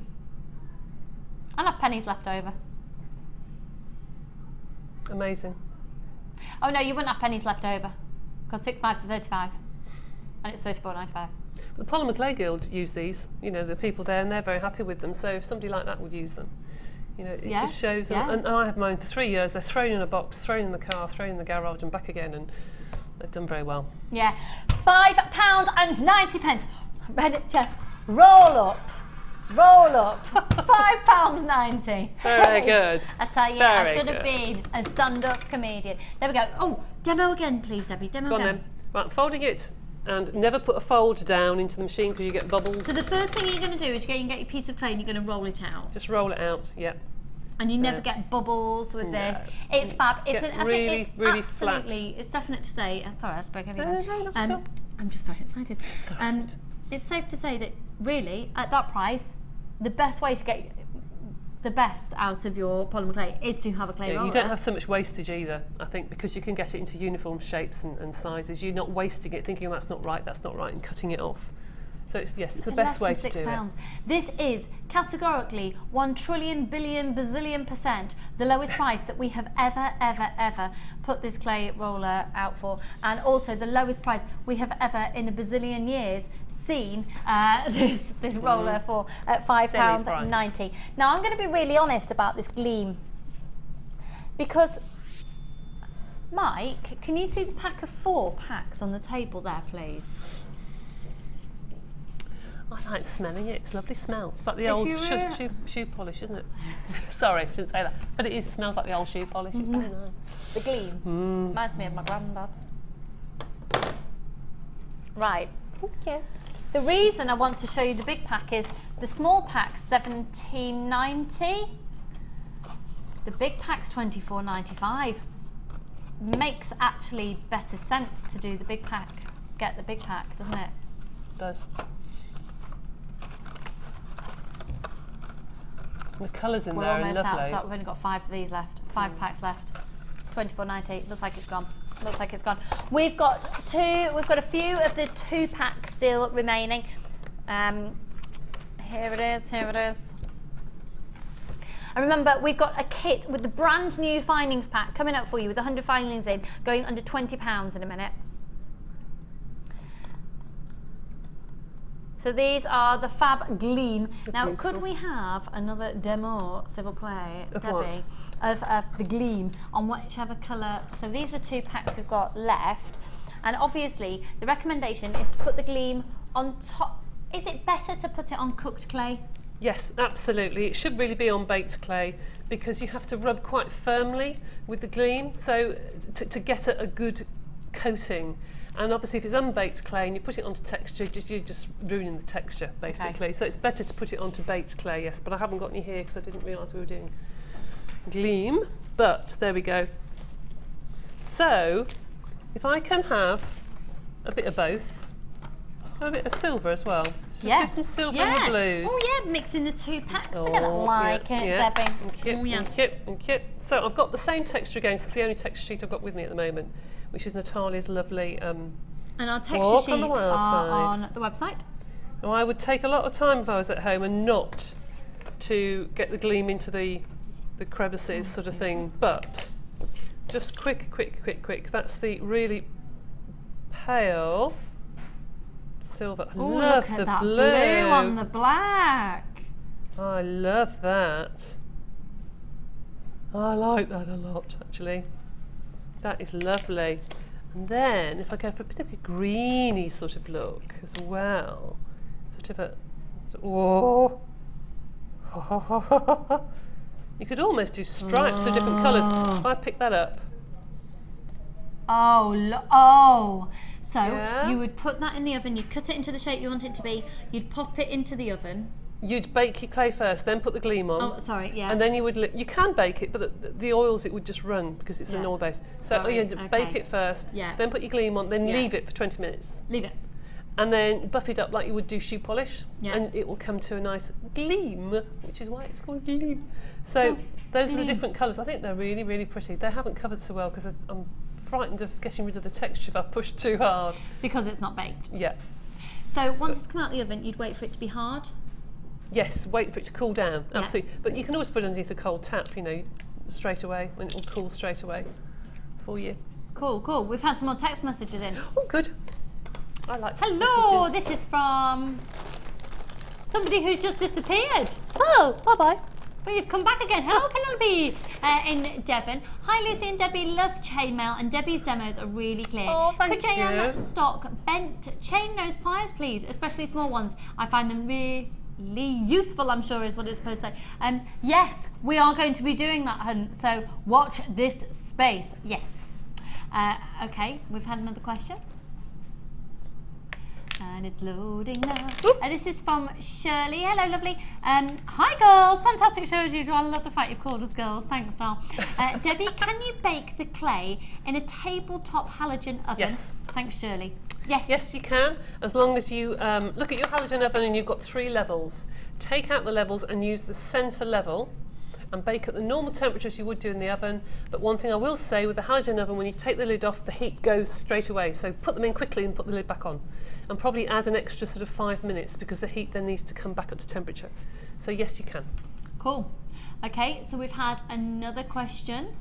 I'll have pennies left over. Amazing. Oh no, you wouldn't have pennies left over because 6 5 to 35, and it's $34.95. The Polymer Clay Guild use these. You know, the people there, and they're very happy with them. So if somebody like that would use them, you know, it just shows. Yeah. And I have mine for 3 years. They're thrown in a box, thrown in the car, thrown in the garage, and back again, and they've done very well. Yeah, £5.90. Miniature roll up. Roll up. £5.90. Very good. I tell you, I should have been a stand-up comedian. There we go. Oh, demo again, please, Debbie. Demo Go on again. then. Right, folding it, and never put a fold down into the machine because you get bubbles. So the first thing you're going to do is you can get your piece of clay and you're going to roll it out. Just roll it out. Yeah. And you never get bubbles with this. It's fab. It's Get I really, think it's really absolutely. flat. It's definite to say. Sorry, I spoke over you. No, no, I'm just very excited. It's safe to say that really, at that price, the best way to get the best out of your polymer clay is to have a clay roller. You don't have so much wastage either, I think, because you can get it into uniform shapes and sizes. You're not wasting it, thinking that's not right, and cutting it off. So it's the best way to do it. This is categorically 1 trillion billion bazillion % the lowest price that we have ever put this clay roller out for, and also the lowest price we have ever in a bazillion years seen this roller for at £5.90. Now I'm going to be really honest about this Gleam, because Mike, can you see the pack of 4 packs on the table there, please? I like smelling it. It's a lovely smell. It's like the old shoe polish, isn't it? Sorry, I shouldn't say that. But it is. It smells like the old shoe polish. It's very nice. The Gleam. Reminds me of my granddad. Right. Okay. The reason I want to show you the big pack is the small pack's $17.90. The big pack's $24.95. Makes actually better sense to do the big pack. Get the big pack, doesn't it? It does. The colours in there are lovely. We're almost out of stock. We've only got 5 of these left. 5 packs left. $24.90. Looks like it's gone. Looks like it's gone. We've got a few of the 2 packs still remaining. Here it is. Here it is. And remember, we've got a kit with the brand new findings pack coming up for you with 100 findings in, going under £20 in a minute. So these are the Fab Gleam. Now, could we have another demo, s'il vous plaît, Debbie, of the Gleam on whichever colour? So these are 2 packs we've got left. And obviously, the recommendation is to put the Gleam on top. Is it better to put it on cooked clay? Yes, absolutely. It should really be on baked clay because you have to rub quite firmly with the Gleam, so to get a good coating. And obviously if it's unbaked clay and you put it onto texture, you're just ruining the texture, basically. Okay. So it's better to put it onto baked clay, yes, but I haven't got any here because I didn't realise we were doing Gleam, but there we go. So, if I can have a bit of both, a bit of silver as well. Just some silver and blues. Oh yeah, mixing the 2 packs together like it, Debbie. Thank you. So I've got the same texture again, so it's the only texture sheet I've got with me at the moment, which is Natalia's lovely and our texture sheets are on the website. Now, I would take a lot of time if I was at home and not to get the Gleam into the crevices sort of thing, but just quick. That's the really pale silver. I love look the at that blue on the black. I love that. I like that a lot, actually. That is lovely. And then if I go for a bit of a greeny sort of look as well, sort of a you could almost do stripes of different colours. If I pick that up. So you would put that in the oven, you'd cut it into the shape you want it to be, you'd pop it into the oven. You'd bake your clay first, then put the Gleam on. Oh, sorry, yeah. And then you would, you can bake it, but the oils, it would just run because it's an oil base. So bake it first, then put your Gleam on, then leave it for 20 minutes. Leave it. and then buff it up like you would do shoe polish, Yeah. and it will come to a nice gleam, which is why it's called Gleam. So those are the different colours. I think they're really, really pretty. They haven't covered so well because I'm frightened of getting rid of the texture if I push too hard. Because it's not baked. Yeah. So once it's come out of the oven, you'd wait for it to be hard? Yes, wait for it to cool down, Yeah. absolutely. But you can always put it underneath a cold tap, you know, straight away, when it will cool straight away for you. Cool, cool. We've had some more text messages in. Oh, good. I like text Hello, messages. this is from somebody who's just disappeared. Oh, bye-bye. Well, you've come back again. Hello, Penelope in Devon. Hi, Lucy and Debbie. Love chainmail, and Debbie's demos are really clear. Oh, thank Could JM you. stock bent chain nose pliers, please, especially small ones? I find them really useful, I'm sure is what it's supposed to say. Yes, we are going to be doing that, hun, so watch this space. Yes. Okay, we've had another question. And it's loading now. This is from Shirley. Hello, lovely. Hi, girls. Fantastic show as usual. I love the fact you've called us girls. Thanks, Nal. Debbie, can you bake the clay in a tabletop halogen oven? Yes. Thanks, Shirley. Yes. Yes, you can, as long as you look at your halogen oven and you've got 3 levels. Take out the levels and use the centre level and bake at the normal temperature as you would do in the oven. But one thing I will say with the halogen oven, when you take the lid off, the heat goes straight away. So put them in quickly and put the lid back on. And probably add an extra sort of 5 minutes because the heat then needs to come back up to temperature. So yes, you can. Cool. Okay, so we've had another question.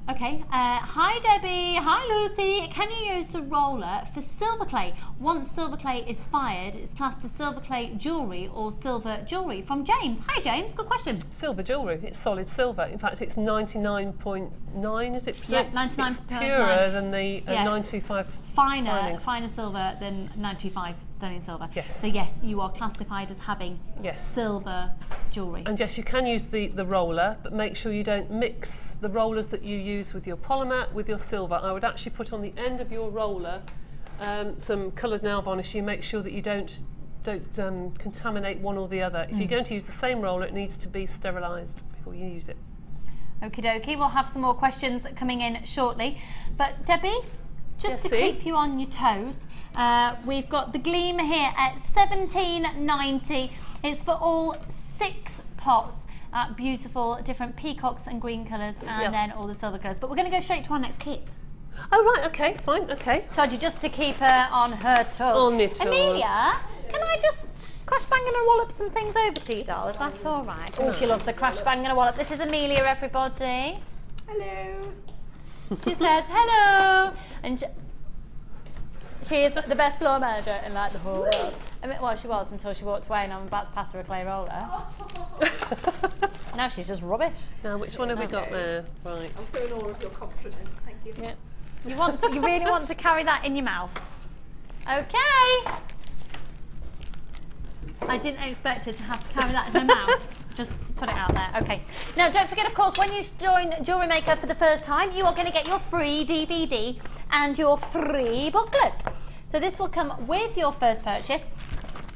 Okay, hi Debbie, hi Lucy. Can you use the roller for silver clay? Once silver clay is fired, it's classed as silver clay jewellery or silver jewellery. From James. Hi James, good question. Silver jewellery, it's solid silver. In fact, it's 99.9, is it? Yeah, 99.9. It's purer than the 925 finer silver than 925 sterling silver. Yes. So yes, you are classified as having silver jewellery. And yes, you can use the roller, but make sure you don't mix the rollers that you use with your polymer with your silver. I would actually put on the end of your roller some coloured nail varnish. You make sure that you don't contaminate one or the other. If you're going to use the same roller, it needs to be sterilised before you use it. Okie dokie, we'll have some more questions coming in shortly. But Debbie, just to keep you on your toes, we've got the Gleam here at $17.90. It's for all 6 pots. Beautiful different peacocks and green colours, and then all the silver colours. But we're going to go straight to our next kit. Oh right, okay, fine, okay. Told you, just to keep her on her toes. On your toes. Amelia, can I just crash bang and wallop some things over to you, darling? That's all right. Oh, she loves a crash bang and a wallop. This is Amelia, everybody. Hello. She says hello, and she is the best floor manager in like the whole world. I mean, well, she was until she walked away, and I'm about to pass her a clay roller. Now she's just rubbish. Now, which one have we got there? Right. I'm so in awe of your confidence. Thank you. Yeah. You really want to carry that in your mouth. Okay. I didn't expect her to have to carry that in her mouth. Just to put it out there. Okay. Now, don't forget, of course, when you join Jewellery Maker for the first time, you are going to get your free DVD and your free booklet. So this will come with your first purchase,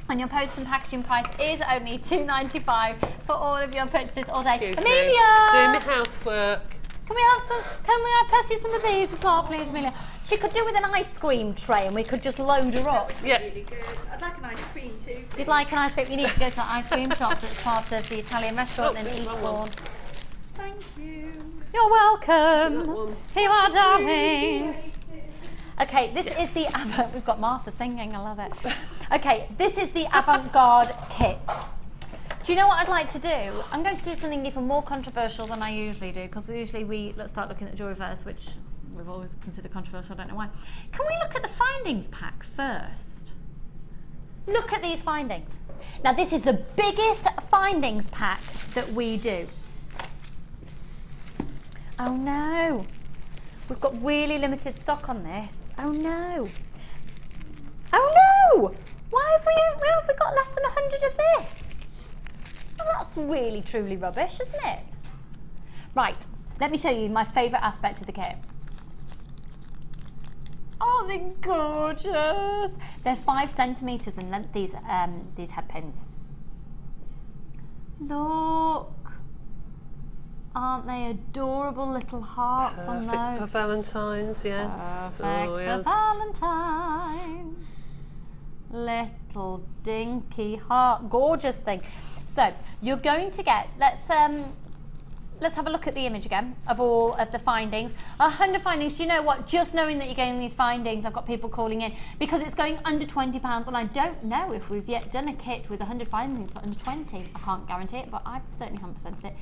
and your post and packaging price is only $2.95 for all of your purchases all day. Amelia! Doing the housework. Can I pass you some of these as well, please, Amelia? She could do with an ice cream tray, and we could just load her up. Yeah. Really good. I'd like an ice cream too. You'd like an ice cream? You need to go to that ice cream shop that's part of the Italian restaurant in Eastbourne. Thank you. You're welcome. Here you are, darling. Okay, this is the we've got Martha singing, I love it. Okay, this is the avant-garde kit. Do you know what I'd like to do? I'm going to do something even more controversial than I usually do, because usually let's start looking at jewellery first, which we've always considered controversial, I don't know why. Can we look at the findings pack first? Look at these findings. Now this is the biggest findings pack that we do. Oh no. We've got really limited stock on this. Oh no. Oh no! Why have we got less than 100 of this? Well, that's really truly rubbish, isn't it? Right, let me show you my favourite aspect of the kit. Oh, they're gorgeous. They're 5 centimetres in length, these head pins. Look. Aren't they adorable little hearts on those? Perfect for Valentine's, yes. Perfect for Valentine's. Little dinky heart, gorgeous thing. So you're going to get, let's have a look at the image again of all of the findings. 100 findings. Do you know what? Just knowing that you're getting these findings, I've got people calling in because it's going under £20, and I don't know if we've yet done a kit with 100 findings for under 20. I can't guarantee it, but I certainly 100% it.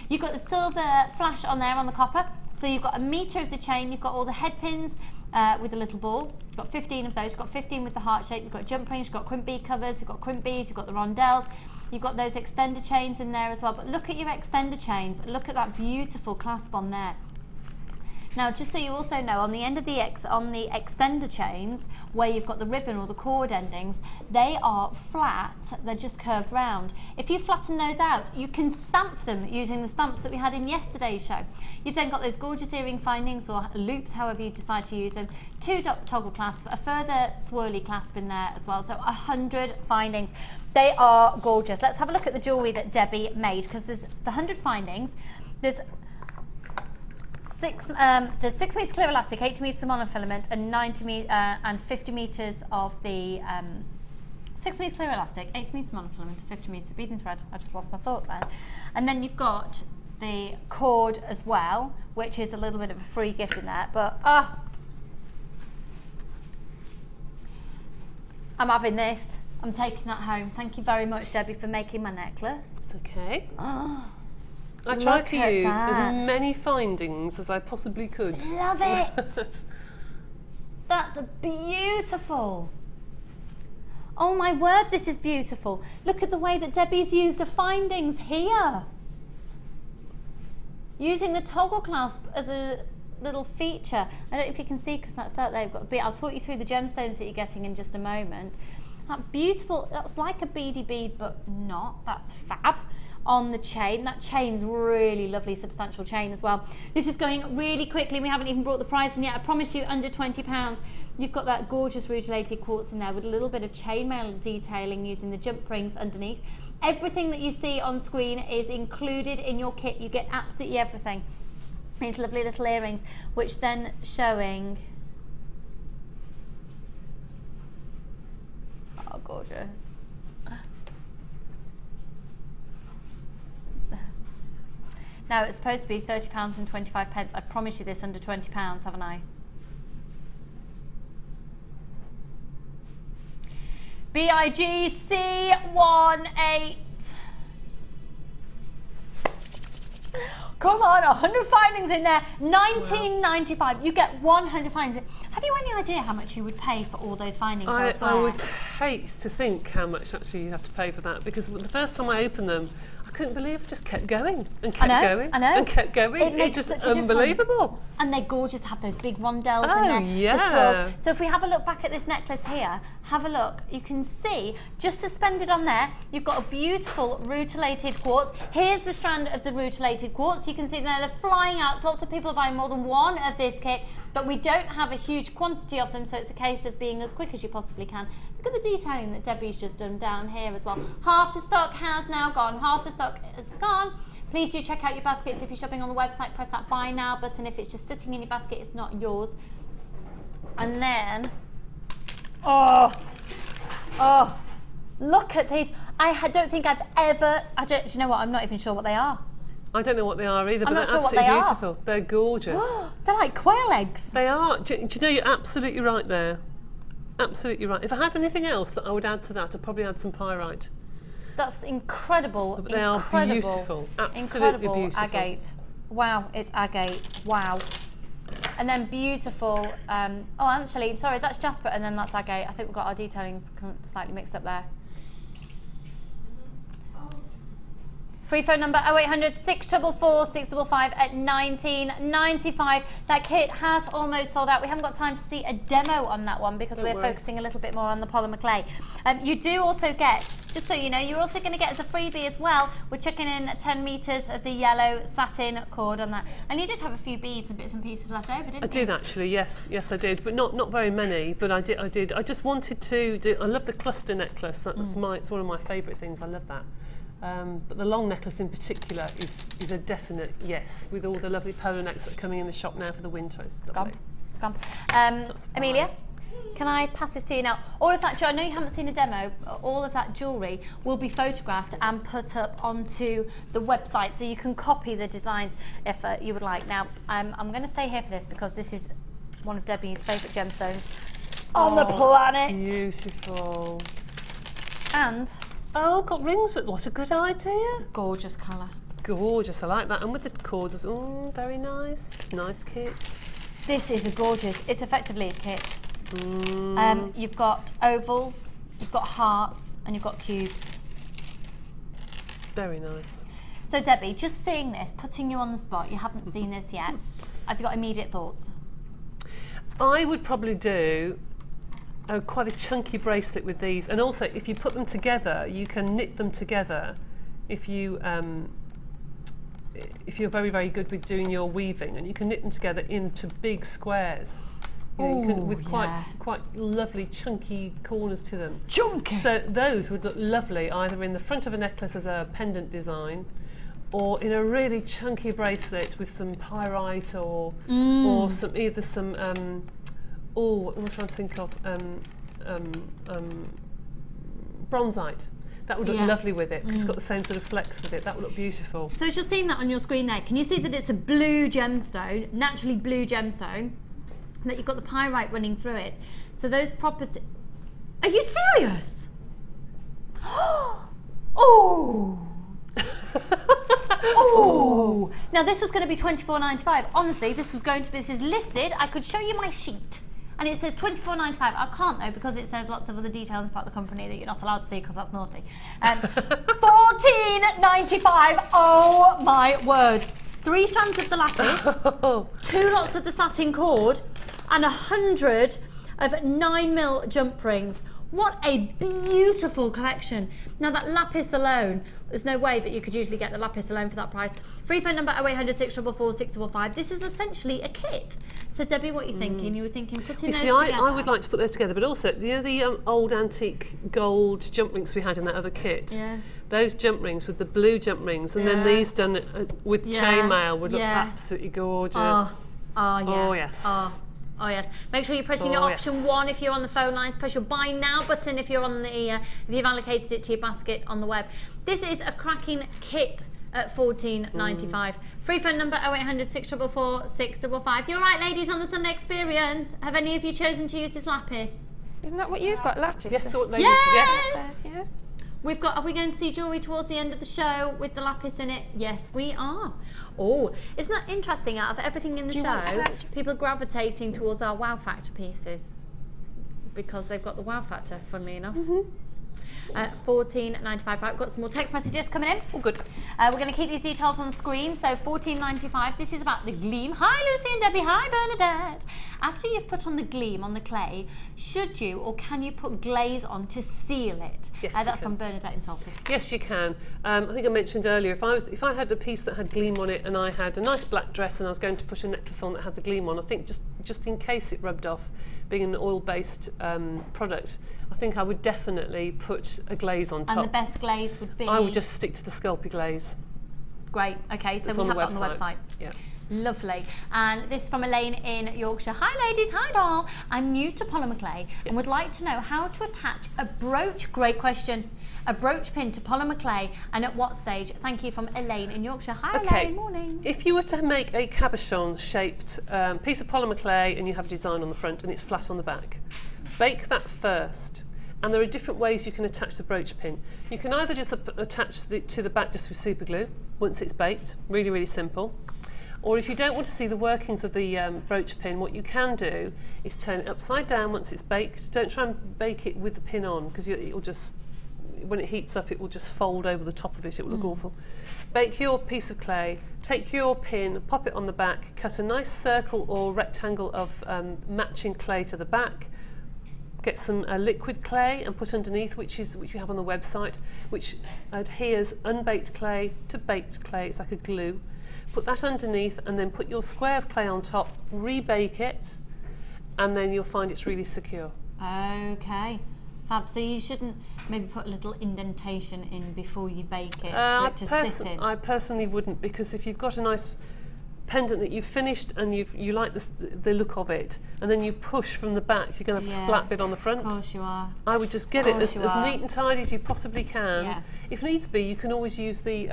You've got the silver flash on there on the copper. So you've got 1 metre of the chain. You've got all the head pins with a little ball. You've got 15 of those. You've got 15 with the heart shape. You've got jump rings. You've got crimp bead covers. You've got crimp beads. You've got the rondelles. You've got those extender chains in there as well. But look at your extender chains. Look at that beautiful clasp on there. Now, just so you also know, on the end of the extender chains, where you've got the ribbon or the cord endings, they are flat, they're just curved round. If you flatten those out, you can stamp them using the stamps that we had in yesterday's show. You've then got those gorgeous earring findings or loops, however you decide to use them, 2 toggle clasp, a further swirly clasp in there as well, so 100 findings. They are gorgeous. Let's have a look at the jewellery that Debbie made, because there's the 100 findings. There's 6 metres clear elastic, 80 metres of monofilament, and 50 metres of the 6 metres clear elastic, 80 metres of monofilament, 50 metres of beading thread. I just lost my thought there. And then you've got the cord as well, which is a little bit of a free gift in there. But I'm having this. I'm taking that home. Thank you very much, Debbie, for making my necklace. It's okay. I tried to use as many findings as I possibly could. Love it. That's beautiful. Oh my word, this is beautiful. Look at the way that Debbie's used the findings here. Using the toggle clasp as a little feature. I don't know if you can see because that's out there. I'll talk you through the gemstones that you're getting in just a moment. That beautiful, that's like a beady bead, but not. That's fab. On the chain. That chain's really lovely, substantial chain as well. This is going really quickly. We haven't even brought the price in yet. I promise you, under £20. You've got that gorgeous rutilated quartz in there with a little bit of chainmail detailing using the jump rings underneath. Everything that you see on screen is included in your kit. You get absolutely everything. These lovely little earrings, which then showing. Oh, gorgeous. Now, it's supposed to be £30 and 25 pence. I promise you this under £20, haven't I? BIGC18. Come on, 100 findings in there. $19.95. Wow. You get 100 findings. Have you any idea how much you would pay for all those findings elsewhere? I would hate to think how much actually you have to pay for that, because the first time I opened them, I couldn't believe it just kept going and kept going and kept going. It makes just such a unbelievable. Difference. And they're gorgeous, have those big rondelles in there. Yeah. The swirls. So if we have a look back at this necklace here, have a look. You can see, just suspended on there, you've got a beautiful rutilated quartz. Here's the strand of the rutilated quartz. You can see there they're flying out. Lots of people are buying more than one of this kit, but we don't have a huge quantity of them, so it's a case of being as quick as you possibly can. Look at the detailing that Debbie's just done down here as well. Half the stock has now gone. Half the stock is gone. Please do check out your baskets. If you're shopping on the website, press that buy now button. If it's just sitting in your basket, it's not yours. And then, oh, look at these. I don't think I've ever, do you know what? I'm not even sure what they are. I don't know what they are either, but I'm not they're sure absolutely what they beautiful. are. They're gorgeous. They're like quail eggs. They are. Do you know, you're absolutely right there. Absolutely right. If I had anything else that I would add to that, I'd probably add some pyrite. That's incredible. But they are beautiful. Absolutely incredible beautiful. Agate. Wow, it's agate. Wow. And then beautiful. Oh, actually, sorry, that's Jasper, and then that's agate. I think we've got our detailings slightly mixed up there. Free phone number 0800 644 655 at $19.95. That kit has almost sold out. We haven't got time to see a demo on that one because we're focusing a little bit more on the polymer clay. You do also get, just so you know, you're also going to get as a freebie as well. We're chucking in 10 metres of the yellow satin cord on that. And you did have a few beads and bits and pieces left over, didn't you? I did actually, yes, I did, but not very many. But I did. I just wanted to do. I love the cluster necklace. It's one of my favourite things. I love that. But the long necklace in particular is a definite yes, with all the lovely polo necks that are coming in the shop now for the winter. It's lovely. It's gone. Amelia, can I pass this to you now? All of that, I know you haven't seen a demo, all of that jewellery will be photographed and put up onto the website, so you can copy the designs if you would like. Now, I'm going to stay here for this because this is one of Debbie's favourite gemstones on the planet. Beautiful. And oh, got rings, but what a good idea. Gorgeous colour. Gorgeous, I like that. And with the cords, oh, very nice. Nice kit. This is a gorgeous, it's effectively a kit. You've got ovals, you've got hearts, and you've got cubes. Very nice. So Debbie, just seeing this, putting you on the spot, you haven't seen this yet. Have you got immediate thoughts? I would probably do quite a chunky bracelet with these, and also if you put them together, you can knit them together. If you're very, very good with doing your weaving, and you can knit them together into big squares. You know, you can, with quite lovely chunky corners to them. Chunky! So those would look lovely either in the front of a necklace as a pendant design, or in a really chunky bracelet with some pyrite or some what am I trying to think of? Bronzite. That would look lovely with it, because it's got the same sort of flex with it. That would look beautiful. So as you're seeing that on your screen there, can you see that it's a blue gemstone, naturally blue gemstone, that you've got the pyrite running through it? So those properties... Are you serious? Oh! Oh! Now this was going to be $24.95. Honestly, this was going to be... This is listed. I could show you my sheet. And it says $24.95. I can't though, because it says lots of other details about the company that you're not allowed to see because that's naughty. $14.95. Oh my word! 3 strands of the lapis, 2 lots of the satin cord, and 100 of 9mm jump rings. What a beautiful collection. Now that lapis alone, there's no way that you could usually get the lapis alone for that price. Free phone number 0800 644 655. This is essentially a kit. So Debbie, what are you thinking? You were thinking putting those together? I would like to put those together, but also, you know the old antique gold jump rings we had in that other kit? Yeah. Those jump rings with the blue jump rings, and then these done with chainmail would look absolutely gorgeous. Yeah. Oh yes. Oh yes. Make sure you're pressing your option 1 if you're on the phone lines. Press your buy now button if you're on the if you've allocated it to your basket on the web. This is a cracking kit at $14.95. Free phone number 0800 644 655. You're right, ladies, on the Sunday Experience. Have any of you chosen to use this lapis? Isn't that what you've got, lapis? Yes, ladies. Yes. Yeah. We've got. Are we going to see jewellery towards the end of the show with the lapis in it? Yes, we are. Oh, isn't that interesting? Out of everything in the show, people are gravitating towards our wow factor pieces because they've got the wow factor. Funnily enough. $14.95. Right, we've got some more text messages coming in. All good. We're going to keep these details on the screen. So $14.95. This is about the Gleam. Hi, Lucy and Debbie. Hi, Bernadette. After you've put on the Gleam on the clay, should you or can you put glaze on to seal it? Yes, that's from Bernadette in Salford. Yes, you can. I think I mentioned earlier, if I had a piece that had Gleam on it and I had a nice black dress and I was going to put a necklace on that had the Gleam on, I think just in case it rubbed off, being an oil-based product, I think I would definitely put a glaze on top. And the best glaze would be? I would just stick to the Sculpey glaze. Great, okay, so we have that on the website. Yeah. Lovely. And this is from Elaine in Yorkshire. Hi ladies, hi doll. I'm new to Polymer Clay and would like to know how to attach a brooch, great question, a brooch pin to Polymer Clay and at what stage? Thank you, from Elaine in Yorkshire. Hi Elaine, morning. If you were to make a cabochon shaped piece of Polymer Clay and you have a design on the front and it's flat on the back, bake that first. And there are different ways you can attach the brooch pin. You can either just attach to the back just with super glue once it's baked, really, really simple. Or if you don't want to see the workings of the brooch pin, what you can do is turn it upside down once it's baked. Don't try and bake it with the pin on, because it will just, when it heats up, it will just fold over the top of it. It will look awful. Bake your piece of clay, take your pin, pop it on the back, cut a nice circle or rectangle of matching clay to the back. Get some liquid clay and put underneath, which you have on the website, which adheres unbaked clay to baked clay. It's like a glue. Put that underneath and then put your square of clay on top, rebake it, and then you'll find it's really secure. Okay. Fab. So you shouldn't maybe put a little indentation in before you bake it for it to sit in? I personally wouldn't, because if you've got a nice pendant that you've finished and you like the look of it, and then you push from the back, you're going to have a flat bit on the front. Of course you are. I would just get it as neat and tidy as you possibly can. Yeah. If needs be, you can always use the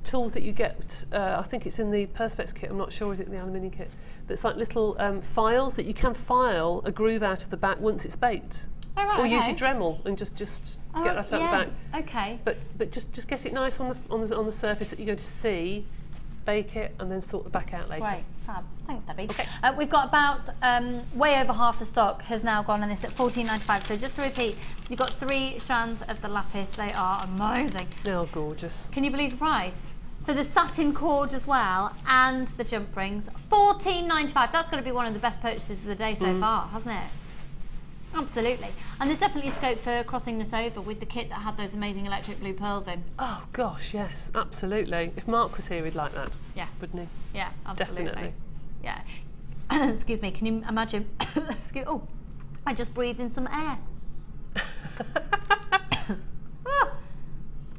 tools that you get, I think it's in the Perspex kit, I'm not sure, is it the aluminium kit? That's like little files that you can file a groove out of the back once it's baked. Oh, right, or use your Dremel and just get that out the back. Okay. But just get it nice on the surface that you're going to see, bake it, and then sort the back out later. Great, fab. Thanks, Debbie. Okay. We've got about way over half the stock has now gone on this at $14.95. So just to repeat, you've got 3 strands of the Lapis. They are amazing. They're gorgeous. Can you believe the price? For the satin cord as well and the jump rings, $14.95. That's got to be one of the best purchases of the day so far, hasn't it? Absolutely. And there's definitely scope for crossing this over with the kit that had those amazing electric blue pearls in. Oh gosh, yes, absolutely. If Mark was here, he'd like that. Yeah. Wouldn't he? Yeah, absolutely. Definitely. Yeah. Excuse me, can you imagine? Oh, I just breathed in some air.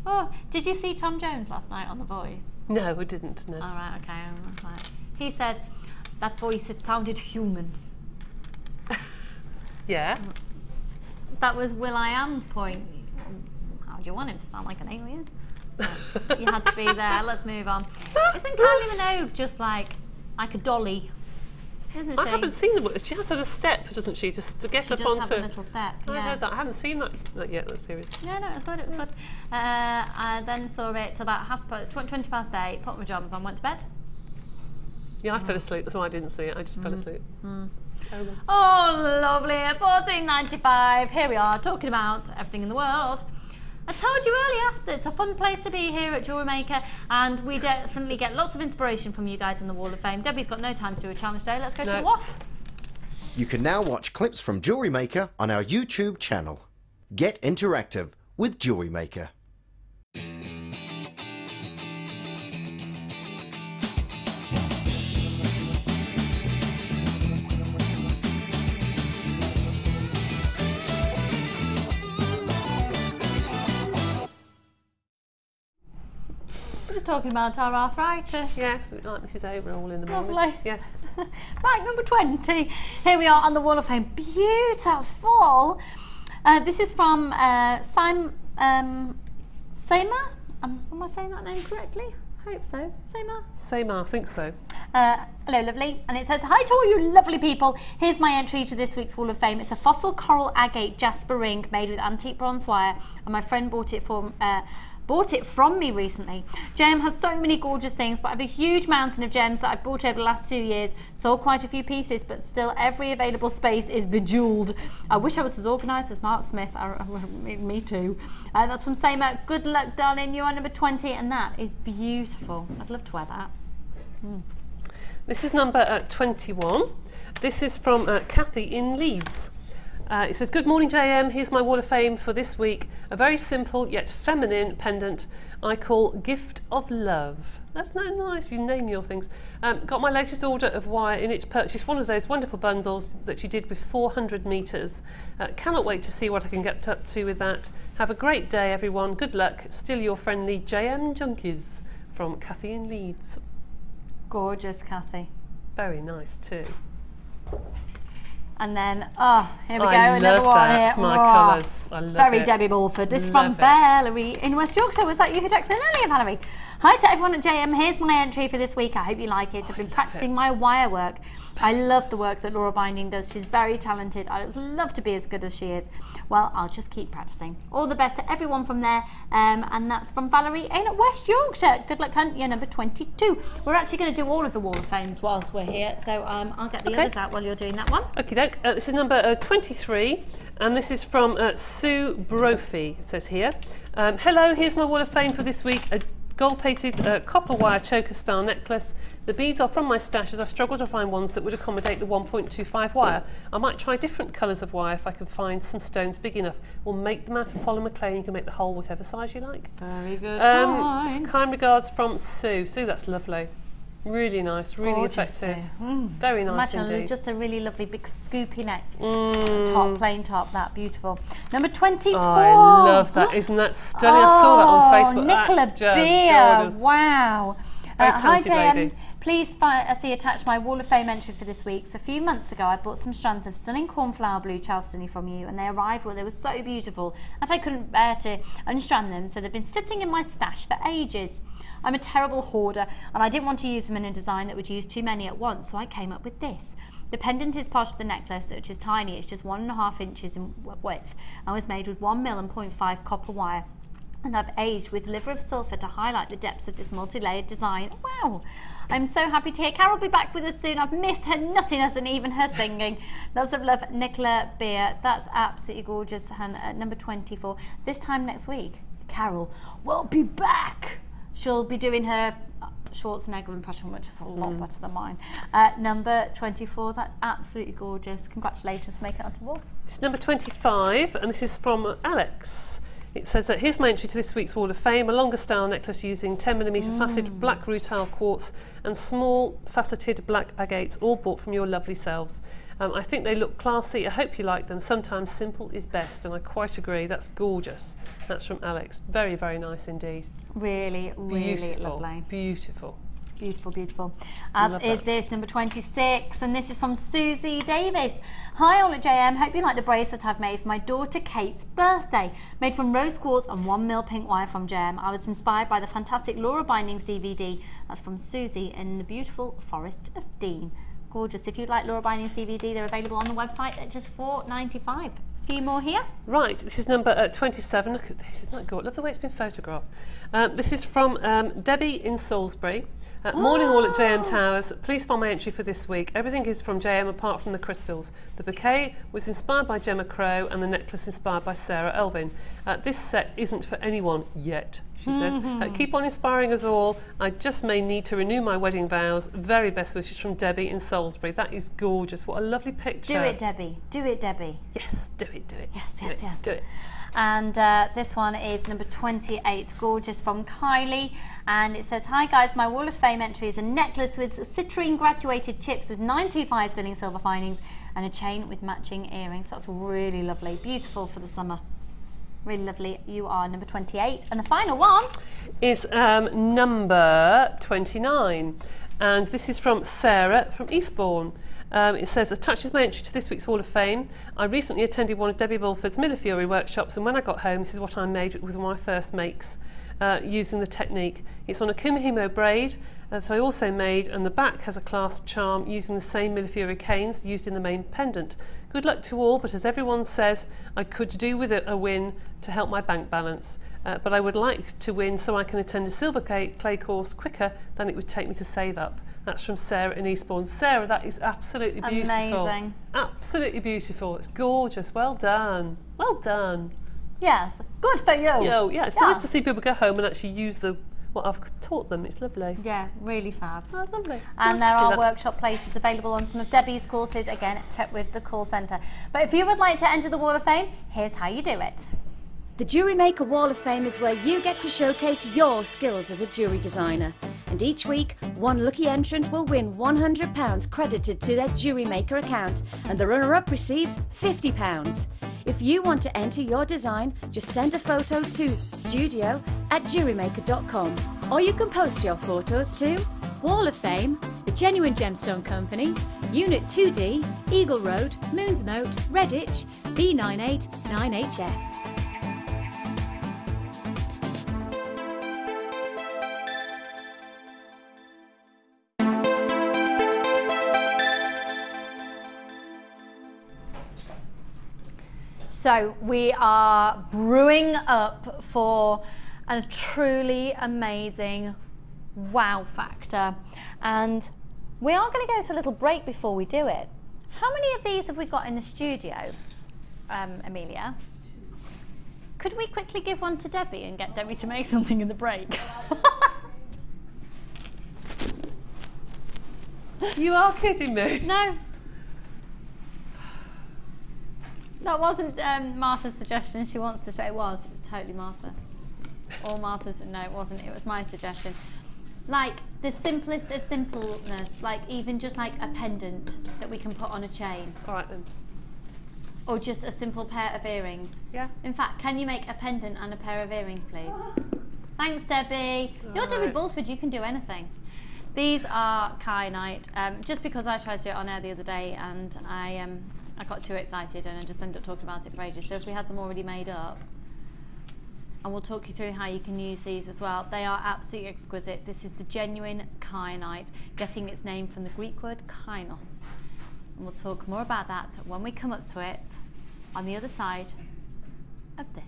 Oh, did you see Tom Jones last night on The Voice? No, I didn't, no. All right, okay. He said, that voice, it sounded human. Yeah. That was Will.i.am's point. How do you want him to sound like an alien? You had to be there. Let's move on. Isn't Kylie Minogue just like a dolly? Isn't she? I haven't seen the. She has had a step, doesn't she, just to get up onto. She does have a little step. I heard that. I haven't seen that yet. That series. Yeah, no, it was good. It was good. I then saw it till about 8:20, put my pajamas on, went to bed. Yeah, I fell asleep. That's why I didn't see it. I just fell asleep. Oh, lovely. At $14.95. Here we are talking about everything in the world. I told you earlier that it's a fun place to be here at JewelleryMaker, and we definitely get lots of inspiration from you guys in the Wall of Fame. Debbie's got no time to do a challenge day. Let's go to the WAF. You can now watch clips from JewelleryMaker on our YouTube channel. Get interactive with JewelleryMaker. Just talking about our arthritis. Yeah, like Mrs. Overall in the morning. Lovely. Yeah. Right, number 20. Here we are on the Wall of Fame. Beautiful. This is from Seima. Am I saying that name correctly? I hope so. Seima, I think so. Hello, lovely. And it says, hi to all you lovely people. Here's my entry to this week's Wall of Fame. It's a fossil coral agate jasper ring made with antique bronze wire, and my friend bought it from me recently. JM has so many gorgeous things, but I have a huge mountain of gems that I've bought over the last 2 years. Sold quite a few pieces, but still every available space is bejewelled. I wish I was as organised as Mark Smith. Me too. That's from Seima. Good luck, darling. You are number 20, and that is beautiful. I'd love to wear that. This is number 21. This is from Kathy in Leeds. It says, good morning JM, here's my Wall of Fame for this week. A very simple yet feminine pendant I call Gift of Love. That's not nice, you name your things. Got my latest order of wire in it, purchased one of those wonderful bundles that you did with 400 metres. Cannot wait to see what I can get up to with that. Have a great day everyone, good luck. Still your friendly JM Junkies from Kathy in Leeds. Gorgeous, Kathy. Very nice too. And then, here we go, another one here. That's my colours. I love Very it. Debbie Bulford. This is from Valerie in West Yorkshire. Was that you who texted in earlier, Valerie? Hi to everyone at JM. Here's my entry for this week. I hope you like it. I've been practising my wire work. I love the work that Laura Binding does. She's very talented. I'd love to be as good as she is. Well, I'll just keep practising. All the best to everyone from there. And that's from Valerie in West Yorkshire. Good luck, Hunt. You're number 22. We're actually going to do all of the Wall of Fames whilst we're here. So I'll get the others out while you're doing that one. Okie doke. This is number 23. And this is from Sue Brophy, it says here. Hello, here's my Wall of Fame for this week. A gold-plated copper wire choker style necklace. The beads are from my stash as I struggle to find ones that would accommodate the 1.25 wire. I might try different colours of wire if I can find some stones big enough. We'll make them out of polymer clay and you can make the hole whatever size you like. Very good. Kind regards from Sue. Sue, that's lovely. Really nice, really effective. Very nice indeed. Just a really lovely big scoopy neck top, plain top, that beautiful. Number 24. Oh, I love that. Isn't that stunning? I saw that on Facebook. Nicola Beer. Wow. Hi JM. Please see attached my Wall of Fame entry for this week. So a few months ago I bought some strands of stunning cornflower blue Charleston from you, and they arrived they were so beautiful that I couldn't bear to unstrand them, so they've been sitting in my stash for ages. I'm a terrible hoarder and I didn't want to use them in a design that would use too many at once, so I came up with this. The pendant is part of the necklace, which is tiny, it's just 1.5 inches in width and was made with 1 mil and 0.5 copper wire. And I've aged with liver of sulphur to highlight the depths of this multi-layered design. Wow! I'm so happy to hear Carol will be back with us soon. I've missed her nuttiness and even her singing. Lots of love, Nicola Beer. That's absolutely gorgeous. And number 24. This time next week, Carol will be back. She'll be doing her Schwarzenegger impression, which is a lot better than mine. Number 24, that's absolutely gorgeous. Congratulations, make it onto the wall. It's number 25, and this is from Alex. It says that here's my entry to this week's Wall of Fame, a longer style necklace using 10mm faceted black rutile quartz and small faceted black agates, all bought from your lovely selves. I think they look classy. I hope you like them. Sometimes simple is best, and I quite agree. That's gorgeous. That's from Alex. Very, very nice indeed. Really, really lovely. Beautiful. Beautiful, beautiful. As is this, number 26, and this is from Susie Davis. Hi all at JM, hope you like the bracelet I've made for my daughter Kate's birthday. Made from rose quartz and 1 mil pink wire from JM. I was inspired by the fantastic Laura Bindings DVD. That's from Susie in the beautiful Forest of Dean. Gorgeous. If you'd like Laura Bindings DVD, they're available on the website at just $4.95. A few more here. Right, this is number 27. Look at this, isn't that good? Love the way it's been photographed. This is from Debbie in Salisbury. Morning all at JM Towers. Please find my entry for this week. Everything is from JM apart from the crystals. The bouquet was inspired by Gemma Crow and the necklace inspired by Sarah Elvin. This set isn't for anyone yet, she says. Keep on inspiring us all. I just may need to renew my wedding vows. Very best wishes from Debbie in Salisbury. That is gorgeous. What a lovely picture. Do it, Debbie. Do it, Debbie. Yes, do it, do it. Yes, do yes, it, yes. Do it. And this one is number 28, gorgeous, from Kylie. And it says, hi guys, my Wall of Fame entry is a necklace with citrine graduated chips with 925 sterling silver findings and a chain with matching earrings. That's really lovely. Beautiful for the summer. Really lovely. You are number 28. And the final one is number 29. And this is from Sarah from Eastbourne. It says, attaches my entry to this week's Wall of Fame. I recently attended one of Debbie Bulford's Millefiori workshops, and when I got home, this is what I made with my first makes using the technique. It's on a Kumihimo braid that I also made, and the back has a clasp charm using the same Millefiori canes used in the main pendant. Good luck to all, but as everyone says, I could do with a win to help my bank balance. But I would like to win so I can attend a silver clay course quicker than it would take me to save up. That's from Sarah in Eastbourne. Sarah, that is absolutely beautiful. Amazing. Absolutely beautiful. It's gorgeous. Well done. Well done. Yes, good for you. Yeah, it's nice to see people go home and actually use what I've taught them. It's lovely. Yeah, really fab. Oh, lovely. And there are workshop places available on some of Debbie's courses. Again, check with the call centre. But if you would like to enter the Wall of Fame, here's how you do it. The JewelleryMaker Wall of Fame is where you get to showcase your skills as a jewellery designer. And each week, one lucky entrant will win £100 credited to their JewelleryMaker account, and the runner-up receives £50. If you want to enter your design, just send a photo to studio@jewellerymaker.com, or you can post your photos to Wall of Fame, The Genuine Gemstone Company, Unit 2D, Eagle Road, Moonsmote, Redditch, B989HF. So we are brewing up for a truly amazing wow factor, and we are going to go to a little break before we do it. How many of these have we got in the studio, Amelia? Could we quickly give one to Debbie and get Debbie to make something in the break? You are kidding me. No. That wasn't Martha's suggestion. She wants to show. It was totally Martha. Or Martha's. No, it wasn't. It was my suggestion. Like the simplest of simpleness, like even just like a pendant that we can put on a chain. All right then. Or just a simple pair of earrings. Yeah. In fact, can you make a pendant and a pair of earrings, please? Thanks, Debbie. You're Debbie Bulford, you can do anything. These are Kyanite, just because I tried to do it on air the other day and I got too excited and I just ended up talking about it for ages. So if we had them already made up, and we'll talk you through how you can use these as well. They are absolutely exquisite. This is the genuine Kyanite, getting its name from the Greek word kainos. And we'll talk more about that when we come up to it on the other side of this.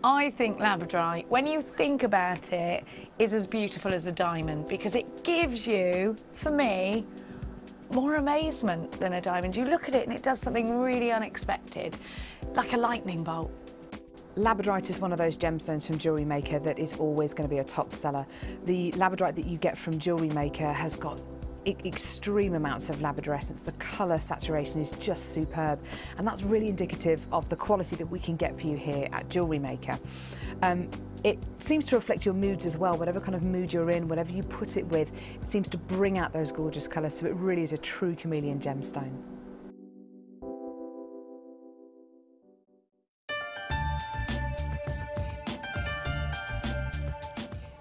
I think labradorite, when you think about it, is as beautiful as a diamond because it gives you, for me, more amazement than a diamond. You look at it and it does something really unexpected, like a lightning bolt. Labradorite is one of those gemstones from JewelleryMaker that is always going to be a top seller. The labradorite that you get from JewelleryMaker has got extreme amounts of labradorescence. The colour saturation is just superb, and that's really indicative of the quality that we can get for you here at JewelleryMaker. It seems to reflect your moods as well. Whatever kind of mood you're in, whatever you put it with, it seems to bring out those gorgeous colours, so it really is a true chameleon gemstone.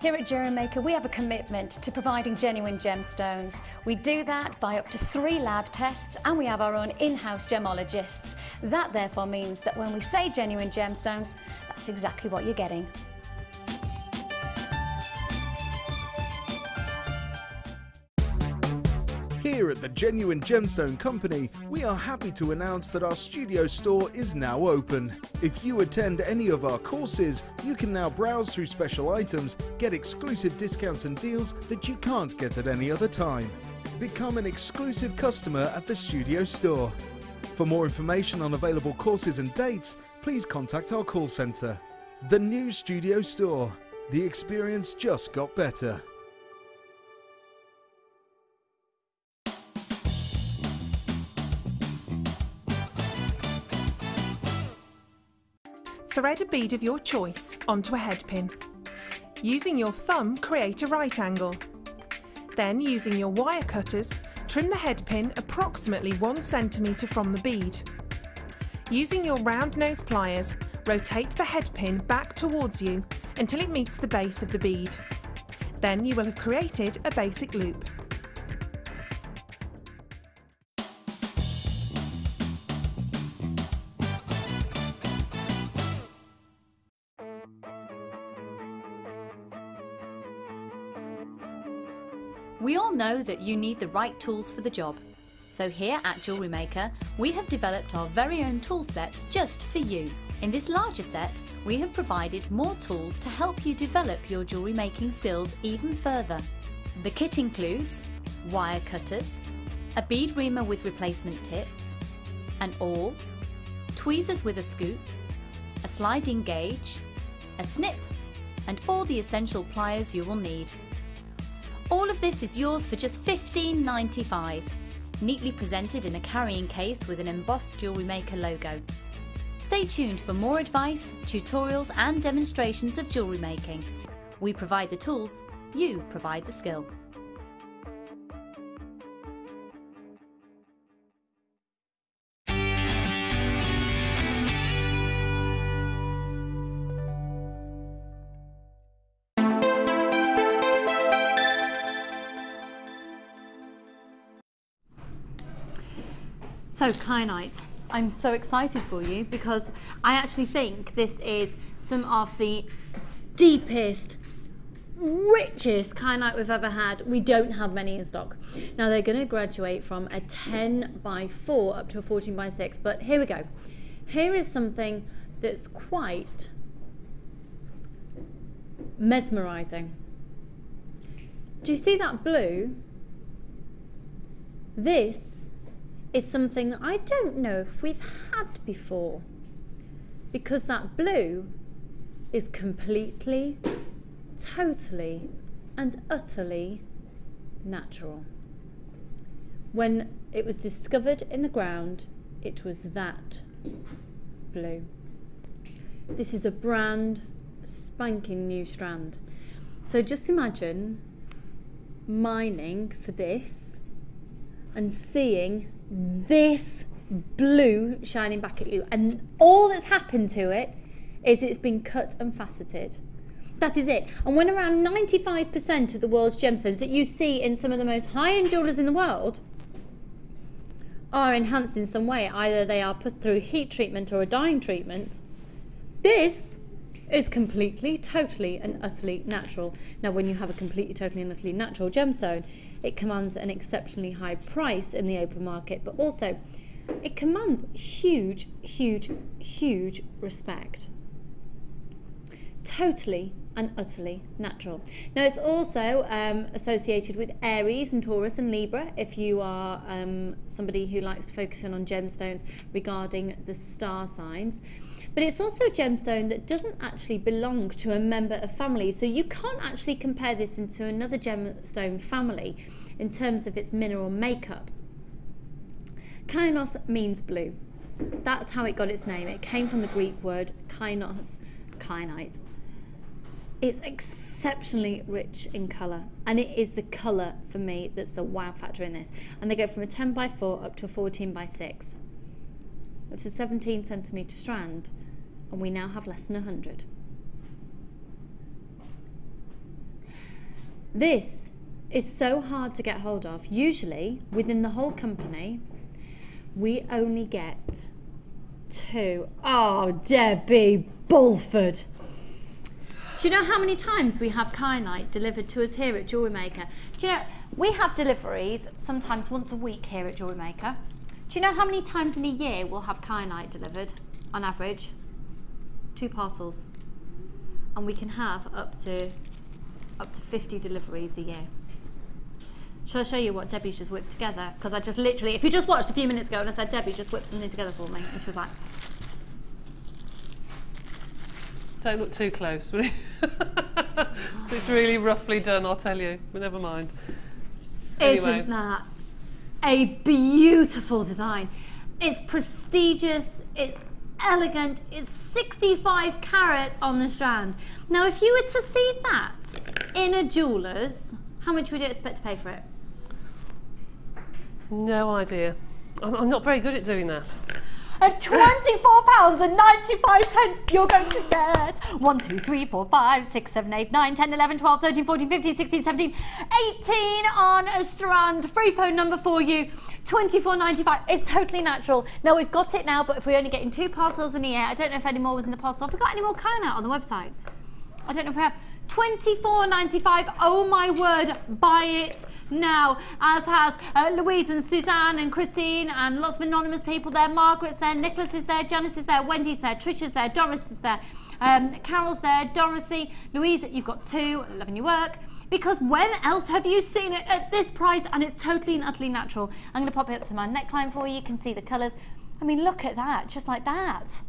Here at JewelleryMaker, we have a commitment to providing genuine gemstones. We do that by up to 3 lab tests, and we have our own in-house gemologists. That therefore means that when we say genuine gemstones, that's exactly what you're getting. Here at the Genuine Gemstone Company, we are happy to announce that our studio store is now open. If you attend any of our courses, you can now browse through special items, get exclusive discounts and deals that you can't get at any other time. Become an exclusive customer at the studio store. For more information on available courses and dates, please contact our call centre. The new studio store. The experience just got better. Thread a bead of your choice onto a head pin. Using your thumb, create a right angle. Then, using your wire cutters, trim the head pin approximately 1 centimetre from the bead. Using your round nose pliers, rotate the head pin back towards you until it meets the base of the bead. Then you will have created a basic loop. We all know that you need the right tools for the job. So here at JewelleryMaker, we have developed our very own tool set just for you. In this larger set, we have provided more tools to help you develop your jewellery making skills even further. The kit includes wire cutters, a bead reamer with replacement tips, an awl, tweezers with a scoop, a sliding gauge, a snip, and all the essential pliers you will need. All of this is yours for just $15.95, neatly presented in a carrying case with an embossed JewelleryMaker logo. Stay tuned for more advice, tutorials and demonstrations of jewellery making. We provide the tools, you provide the skill. So Kyanite, I'm so excited for you because I actually think this is some of the deepest, richest Kyanite we've ever had. We don't have many in stock. Now they're going to graduate from a 10x4 up to a 14x6, but here we go. Here is something that's quite mesmerizing. Do you see that blue? This is something that I don't know if we've had before, because that blue is completely, totally and utterly natural. When it was discovered in the ground, it was that blue. This is a brand spanking new strand. So just imagine mining for this and seeing this blue shining back at you, and all that's happened to it is it's been cut and faceted. That is it. And when around 95% of the world's gemstones that you see in some of the most high-end jewellers in the world are enhanced in some way, either they are put through heat treatment or a dyeing treatment, this is completely, totally and utterly natural. Now when you have a completely, totally and utterly natural gemstone, it commands an exceptionally high price in the open market, but also it commands huge, huge, huge respect. Totally and utterly natural. Now it's also associated with Aries and Taurus and Libra, if you are somebody who likes to focus in on gemstones regarding the star signs. But it's also a gemstone that doesn't actually belong to a member of family, so you can't actually compare this into another gemstone family in terms of its mineral makeup. Kainos means blue. That's how it got its name. It came from the Greek word kainos, kainite. It's exceptionally rich in colour, and it is the colour for me that's the wow factor in this. And they go from a 10 by 4 up to a 14 by 6. That's a 17 centimetre strand, and we now have less than 100. This is so hard to get hold of. Usually, within the whole company, we only get 2. Oh, Debbie, Bulford. Do you know how many times we have kyanite delivered to us here at JewelleryMaker? Do you know, we have deliveries sometimes once a week here at JewelleryMaker. Do you know how many times in a year we'll have kyanite delivered on average? 2 parcels. And we can have up to 50 deliveries a year. Shall I show you what Debbie's just whipped together? Because I just literally, if you just watched a few minutes ago and I said, Debbie, just whip something together for me. And she was like, don't look too close, will you? It's really roughly done, I'll tell you, but never mind. Anyway. Isn't that a beautiful design? It's prestigious, it's elegant, it's 65 carats on the strand. Now, if you were to see that in a jeweller's, how much would you expect to pay for it? No idea. I'm not very good at doing that. At £24.95 you're going to get 1, 2, 3, 4, 5, 6, 7, 8, 9, 10, 11, 12, 13, 14, 15, 16, 17, 18 on a strand. Free phone number for you, £24.95. It's totally natural. Now we've got it now, but if we're only getting 2 parcels in a year, I don't know if any more was in the parcel. Have we got any more kyanite on the website? I don't know if we have. £24.95. Oh my word, buy it now, as has Louise and Suzanne and Christine and lots of anonymous people there. Margaret's there, Nicholas is there, Janice is there, Wendy's there, Trisha's there, Doris is there, Carol's there, Dorothy, Louise, you've got 2, loving your work. Because when else have you seen it at this price? And it's totally and utterly natural. I'm going to pop it up to my neckline for you. You can see the colours. I mean, look at that, just like that.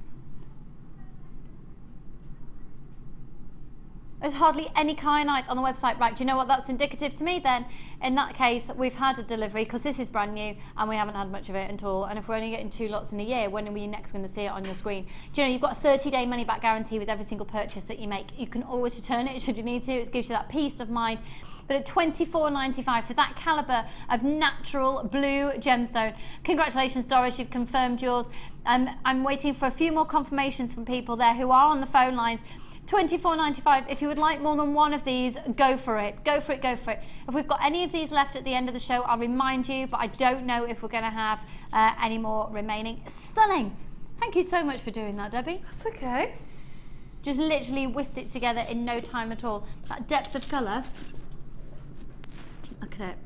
There's hardly any kyanite on the website. Right, do you know what that's indicative to me then? In that case, we've had a delivery, because this is brand new and we haven't had much of it at all. And if we're only getting 2 lots in a year, when are we next going to see it on your screen? Do you know, you've got a 30-day money-back guarantee with every single purchase that you make. You can always return it should you need to. It gives you that peace of mind. But at £24.95 for that calibre of natural blue gemstone. Congratulations, Doris, you've confirmed yours. I'm waiting for a few more confirmations from people there who are on the phone lines. £24.95. If you would like more than one of these, go for it. Go for it, go for it. If we've got any of these left at the end of the show, I'll remind you, but I don't know if we're going to have any more remaining. Stunning. Thank you so much for doing that, Debbie. That's okay. Just literally whisked it together in no time at all. That depth of colour. Look at it.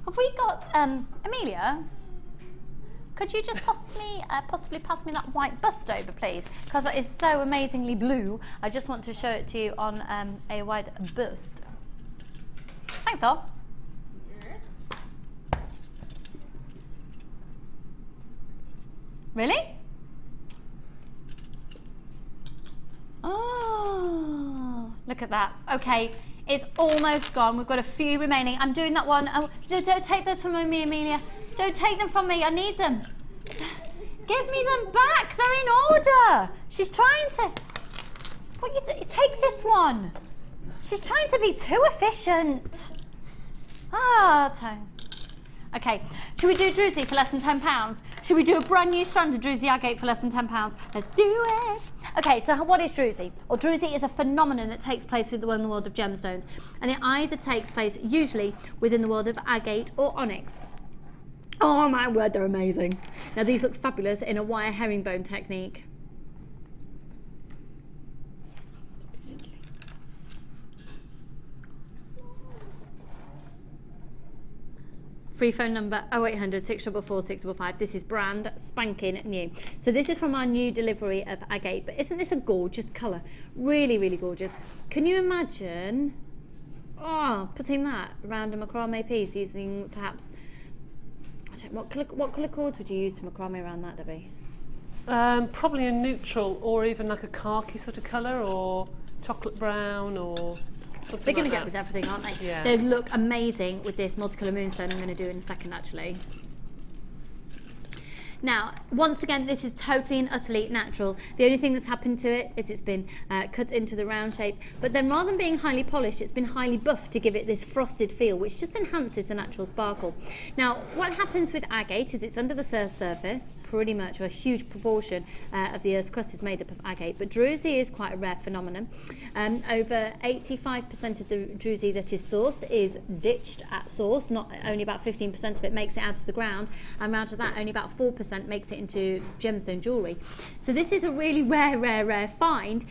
Have we got, Amelia? Could you just possibly pass me that white bust over, please? Because that is so amazingly blue. I just want to show it to you on a white bust. Thanks, doll. Really? Oh, look at that. Okay, it's almost gone. We've got a few remaining. I'm doing that one. Oh, don't take those from me, Amelia. Don't take them from me, I need them. Give me them back. They're in order. She's trying to... Take this one. She's trying to be too efficient. Okay, should we do druzy for less than £10? Should we do a brand new strand of druzy agate for less than £10? Let's do it. Okay, so what is druzy? Well, druzy is a phenomenon that takes place within the world of gemstones, and it either takes place usually within the world of agate or onyx. Oh my word, they're amazing. Now these look fabulous in a wire herringbone technique. Free phone number 0800 644 655. This is brand spanking new. So this is from our new delivery of agate, but isn't this a gorgeous colour? Really, really gorgeous. Can you imagine putting that around a macrame piece using perhaps, what colour cords would you use to macrame around that, Debbie? Probably a neutral or even like a khaki sort of colour or chocolate brown or... They're going to get with everything, aren't they? Yeah. They look amazing with this multicolour moonstone I'm going to do in a second, actually. Now, once again, this is totally and utterly natural. The only thing that's happened to it is it's been cut into the round shape, but then rather than being highly polished, it's been highly buffed to give it this frosted feel, which just enhances the natural sparkle. Now, what happens with agate is it's under the Earth's surface, pretty much, or a huge proportion of the Earth's crust is made up of agate, but druzy is quite a rare phenomenon. Over 85% of the druzy that is sourced is ditched at source, not only about 15% of it makes it out of the ground, and out of that, only about 4% makes it into gemstone jewellery. So this is a really rare find,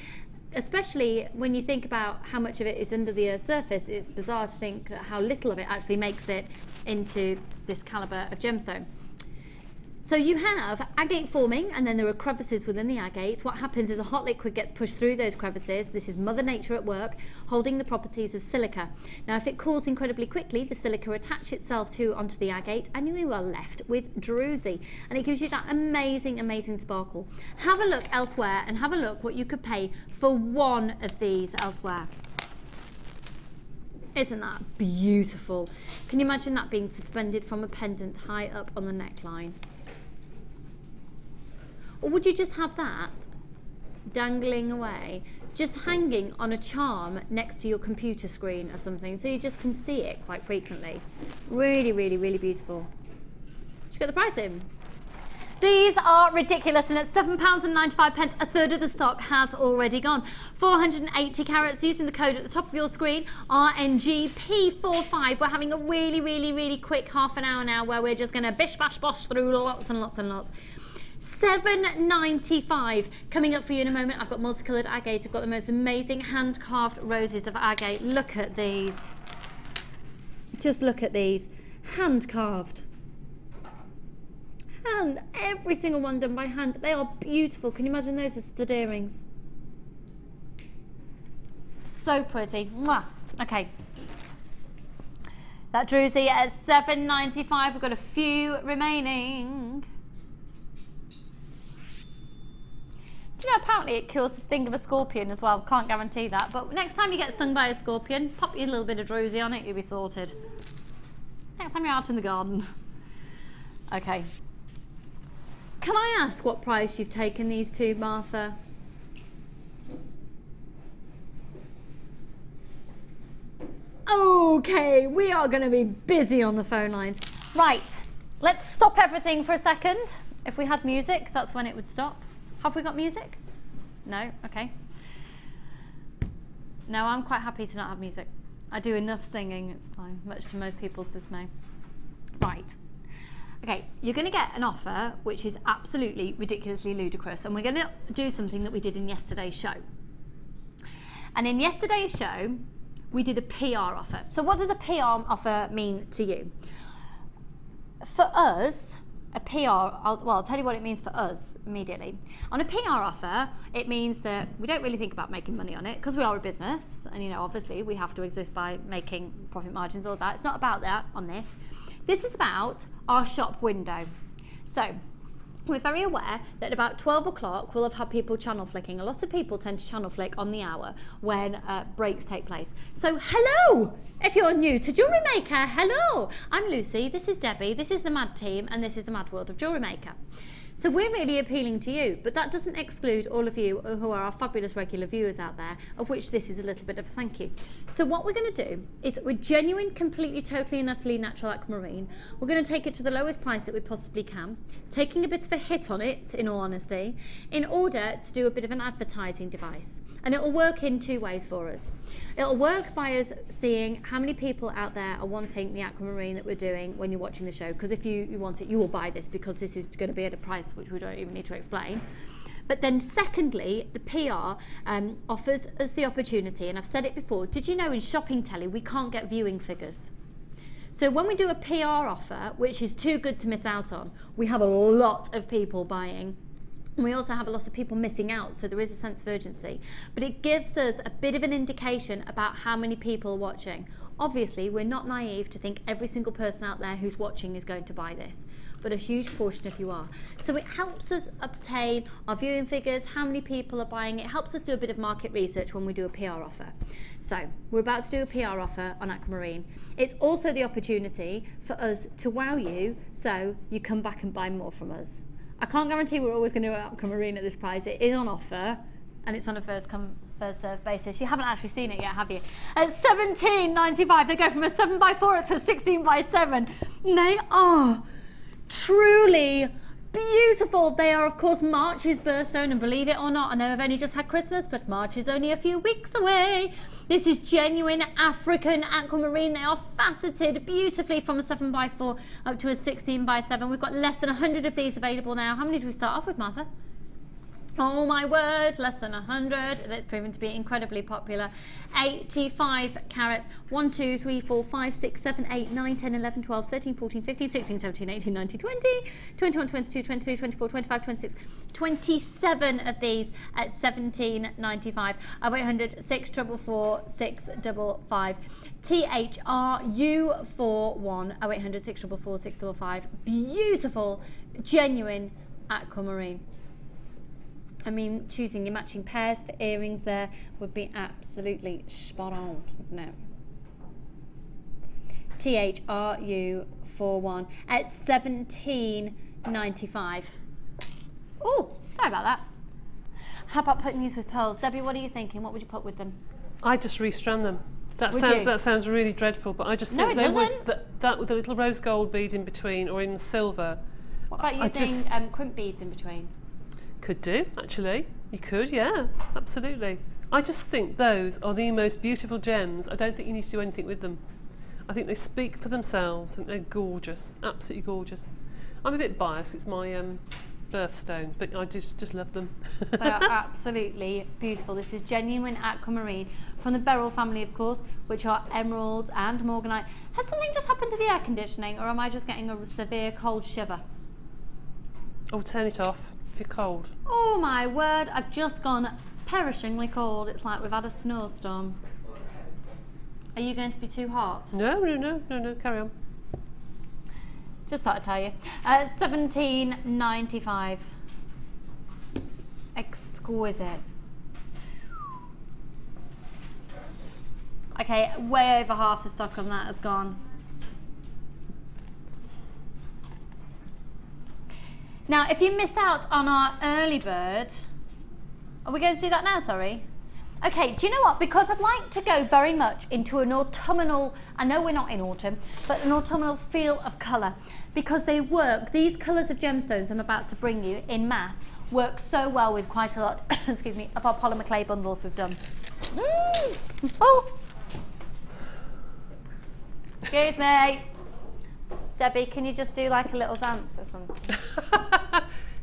especially when you think about how much of it is under the Earth's surface. It's bizarre to think how little of it actually makes it into this calibre of gemstone. So you have agate forming, and then there are crevices within the agate. What happens is a hot liquid gets pushed through those crevices. This is Mother Nature at work, holding the properties of silica. Now, if it cools incredibly quickly, the silica attaches itself onto the agate, and you are left with druzy. And it gives you that amazing sparkle. Have a look elsewhere, and have a look what you could pay for one of these elsewhere. Isn't that beautiful? Can you imagine that being suspended from a pendant high up on the neckline? Or would you just have that dangling away, just hanging on a charm next to your computer screen or something, so you just can see it quite frequently? Really beautiful. Should we get the price in? These are ridiculous, and at £7.95, a third of the stock has already gone. 480 carats using the code at the top of your screen, RNGP45. We're having a really quick half an hour now where we're just going to bish bash bosh through lots and lots. £7.95 coming up for you in a moment. I've got multicoloured agate. I've got the most amazing hand-carved roses of agate. Look at these. Just look at these. Hand-carved. Every single one done by hand. They are beautiful. Can you imagine those as stud earrings? So pretty. Mwah. Okay. That druzy at £7.95. We've got a few remaining. Do you know, apparently it cures the sting of a scorpion as well. Can't guarantee that. But next time you get stung by a scorpion, pop you a little bit of druzy on it, you'll be sorted. Next time you're out in the garden. Okay. Can I ask what price you've taken these to, Martha? Okay, we are going to be busy on the phone lines. Right, let's stop everything for a second. If we had music, that's when it would stop. Have we got music? No? Okay. No, I'm quite happy to not have music. I do enough singing, it's fine, much to most people's dismay. Right. Okay, you're going to get an offer which is absolutely ridiculously ludicrous, and we're going to do something that we did in yesterday's show. And in yesterday's show, we did a PR offer. So what does a PR offer mean to you? For us, a PR, I'll tell you what it means for us immediately. On a PR offer, it means that we don't really think about making money on it because we are a business, and you know, obviously we have to exist by making profit margins, all that. It's not about that on this. This is about our shop window. So we're very aware that about 12 o'clock we'll have had people channel flicking. A lot of people tend to channel flick on the hour when breaks take place. So hello, if you're new to JewelleryMaker, hello. I'm Lucy, this is Debbie, this is the Mad team, and this is the Mad World of JewelleryMaker. So we're really appealing to you, but that doesn't exclude all of you who are our fabulous regular viewers out there, of which this is a little bit of a thank you. So what we're going to do is, with genuine, completely, totally and utterly natural aquamarine, we're going to take it to the lowest price that we possibly can, taking a bit of a hit on it, in all honesty, in order to do a bit of an advertising device. And it will work in two ways for us. It'll work by us seeing how many people out there are wanting the aquamarine that we're doing when you're watching the show, because if you want it, you will buy this, because this is going to be at a price which we don't even need to explain. But then secondly, the PR offers us the opportunity, and I've said it before, did you know in shopping telly we can't get viewing figures? So when we do a PR offer, which is too good to miss out on, we have a lot of people buying. And we also have a lot of people missing out, so there is a sense of urgency. But it gives us a bit of an indication about how many people are watching. Obviously, we're not naive to think every single person out there who's watching is going to buy this, but a huge portion of you are. So it helps us obtain our viewing figures, how many people are buying it. It helps us do a bit of market research when we do a PR offer. So we're about to do a PR offer on aquamarine. It's also the opportunity for us to wow you, so you come back and buy more from us. I can't guarantee we're always going to do aquamarine at this price. It is on offer, and it's on a first come, first served basis. You haven't actually seen it yet, have you? At $17.95, they go from a 7x4 up to a 16x7. They are truly beautiful. They are, of course, March's birthstone, and believe it or not, I know I've only just had Christmas, but March is only a few weeks away. This is genuine African aquamarine. They are faceted beautifully from a 7x4 up to a 16x7. We've got less than 100 of these available now. How many did we start off with, Martha? Oh my word, less than 100. That's proven to be incredibly popular. 85 carats. 1, 2, 3, 4, 5, 6, 7, 8, 9, 10, 11, 12, 13, 14, 15, 16, 17, 18, 19, 20, 21, 22, 23, 24, 25, 26, 27 of these at $17.95. 0800 644 655. THRU41 0800 644 655. Beautiful, genuine aquamarine. I mean, choosing your matching pairs for earrings there would be absolutely spot on, wouldn't it? THRU41 at $17.95. Oh, sorry about that. How about putting these with pearls? Debbie, what are you thinking? What would you put with them? I just restrand them. That sounds really dreadful, but I just think they would, that with a little rose gold bead in between, or in silver. What about using crimp beads in between? Could do, actually. You could, yeah, absolutely. I just think those are the most beautiful gems. I don't think you need to do anything with them. I think they speak for themselves. I think they're gorgeous, absolutely gorgeous. I'm a bit biased, it's my birthstone, but I just love them. They are absolutely beautiful. This is genuine aquamarine from the beryl family, of course, which are emeralds and morganite. Has something just happened to the air conditioning, or am I just getting a severe cold shiver? Oh, turn it off. You're cold. Oh my word, I've just gone perishingly cold. It's like we've had a snowstorm. Are you going to be too hot? No, carry on. Just thought I'd tell you. $17.95. Exquisite. Okay, way over half the stock on that has gone. Now, if you missed out on our early bird, are we going to do that now, sorry? Okay, do you know what? Because I'd like to go very much into an autumnal, I know we're not in autumn, but an autumnal feel of colour. Because they work, these colours of gemstones I'm about to bring you in mass, work so well with quite a lot, excuse me, of our Polymer Clay bundles we've done. Oh! Excuse me. Debbie, can you just do like a little dance or something?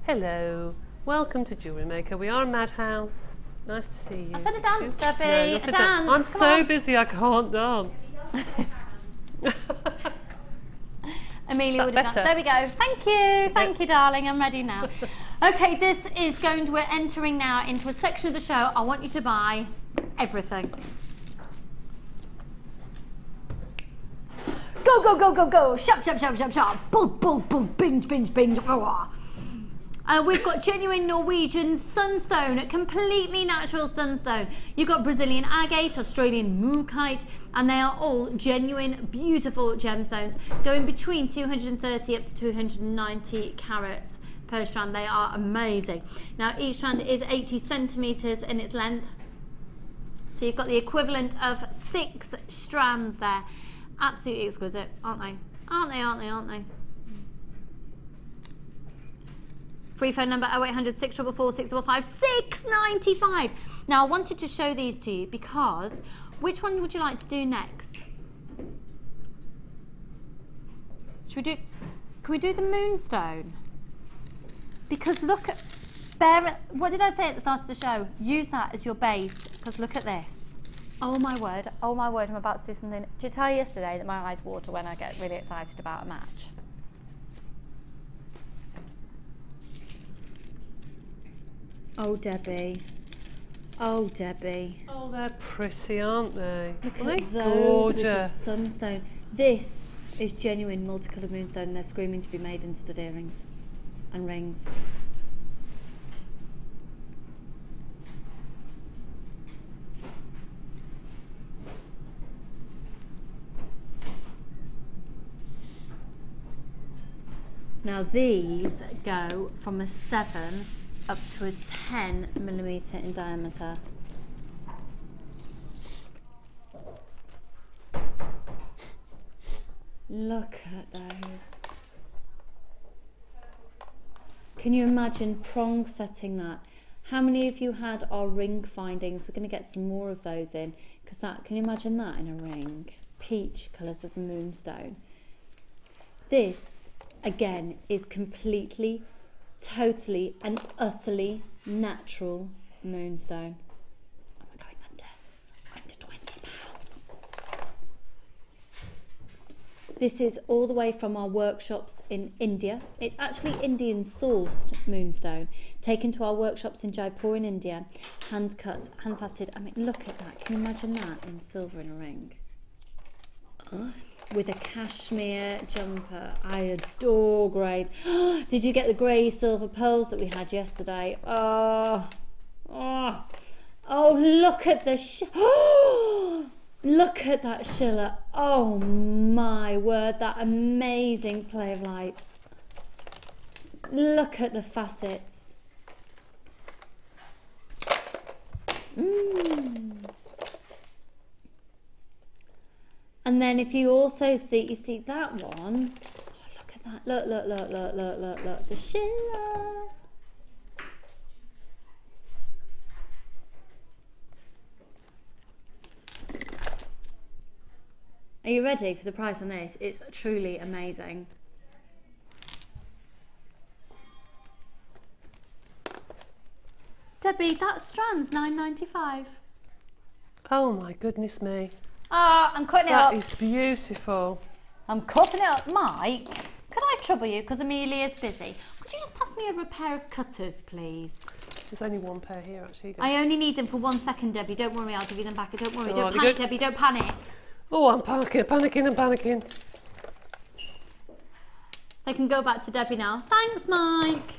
Hello, welcome to JewelleryMaker. We are a madhouse. Nice to see you. I said a dance, Debbie. No, not a dance. I'm so busy I can't dance. Amelia would have danced. There we go. Thank you. Thank you, darling. I'm ready now. Okay, this is we're entering now into a section of the show. I want you to buy everything. Go, go, go, go, go. Shop, shop, shop, shop, shop. Bulk, bulk, bulk. Binge, binge, binge. We've got genuine Norwegian sunstone, completely natural sunstone. You've got Brazilian agate, Australian moonkite, and they are all genuine, beautiful gemstones, going between 230 up to 290 carats. per strand. They are amazing. Now each strand is 80 centimetres in its length. So you've got the equivalent of 6 strands there. Absolutely exquisite, aren't they? Aren't they, aren't they, aren't they? Free phone number 0800 644 655 695. Now I wanted to show these to you because which one would you like to do next? Should we do, can we do the moonstone? Because look at, what did I say at the start of the show? Use that as your base, because look at this. Oh my word, I'm about to do something. Did I tell you yesterday that my eyes water when I get really excited about a match? Oh, Debbie. Oh, Debbie. Oh, they're pretty, aren't they? Look They're at those gorgeous. with the sunstone. This is genuine multicolour moonstone, and they're screaming to be made in stud earrings and rings. Now these go from a 7 up to a 10mm in diameter. Look at those. Can you imagine prong setting that? How many of you had our ring findings? We're going to get some more of those in, because that, can you imagine that in a ring? Peach colours of the moonstone. This, again, is completely, totally and utterly natural moonstone. Oh, we're going under £20. This is all the way from our workshops in India. It's actually Indian sourced moonstone, taken to our workshops in Jaipur in India, hand cut, hand faceted. I mean, look at that. Can you imagine that in silver in a ring? With a cashmere jumper. I adore greys. Did you get the grey silver pearls that we had yesterday? Oh, look at the look at that shiller. Oh my word, that amazing play of light. Look at the facets. And then if you also see, you see that one. Oh, look at that. Look. The shiller. Are you ready for the price on this? It's truly amazing. Debbie, that strand's £9.95. Oh my goodness me. Ah, I'm cutting it up. That is beautiful. I'm cutting it up. Mike, could I trouble you because Amelia's busy? Could you just pass me over a pair of cutters, please? There's only one pair here, actually. I only need them for 1 second, Debbie. Don't worry, I'll give you them back. Don't worry, don't panic, Debbie, don't panic. Oh, I'm panicking. They can go back to Debbie now. Thanks, Mike.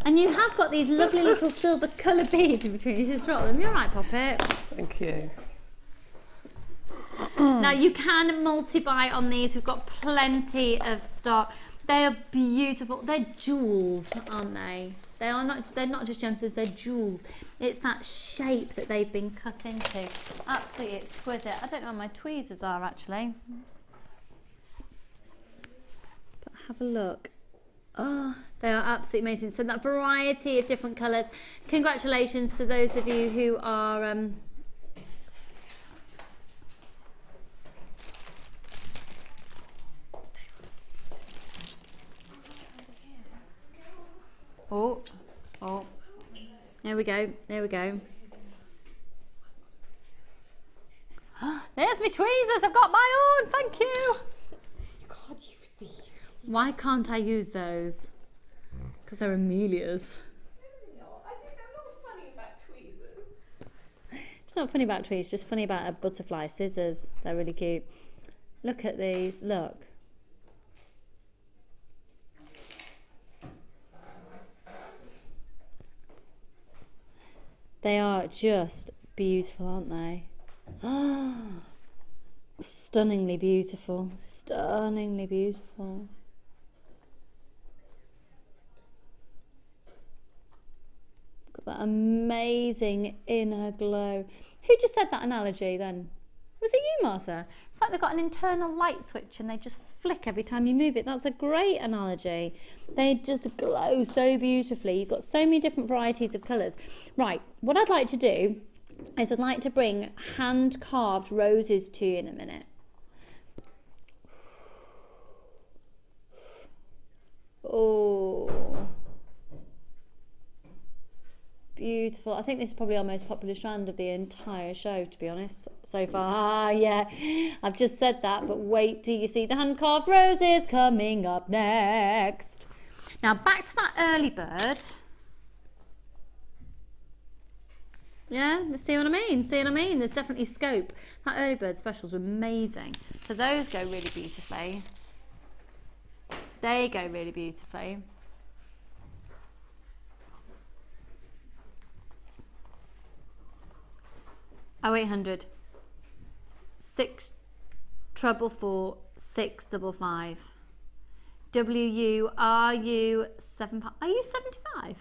And you have got these lovely little silver colour beads in between. You just drop them. You're right, Poppet. Thank you. Now you can multi-buy on these. We've got plenty of stock. They are beautiful. They're jewels, aren't they? They are not. They're not just gemstones. They're jewels. It's that shape that they've been cut into. Absolutely exquisite. I don't know where my tweezers are actually. But have a look. Oh, they are absolutely amazing. So that variety of different colours. Congratulations to those of you who are. Oh, there we go, There's my tweezers, I've got my own, thank you. You can't use these. Why can't I use those? Because they're Amelia's. No, I'm not funny about tweezers. It's not funny about tweezers, just funny about a butterfly scissors. They're really cute. Look at these, look. They are just beautiful, aren't they? Stunningly beautiful. Stunningly beautiful. that amazing inner glow. Who just said that analogy then? Was it you, Martha? It's like they've got an internal light switch and they just flick every time you move it. That's a great analogy. They just glow so beautifully. You've got so many different varieties of colours. Right, what I'd like to do is I'd like to bring hand-carved roses to you in a minute. Oh, beautiful. I think this is probably our most popular strand of the entire show, to be honest, so far. Yeah, I've just said that, but wait till you see the hand-carved roses coming up next. Now, back to that early bird. Yeah, see what I mean? See what I mean? There's definitely scope. That early bird specials are amazing. So those go really beautifully. They go really beautifully. Oh, 0800 644 655. WU, are you 75? Are you 75?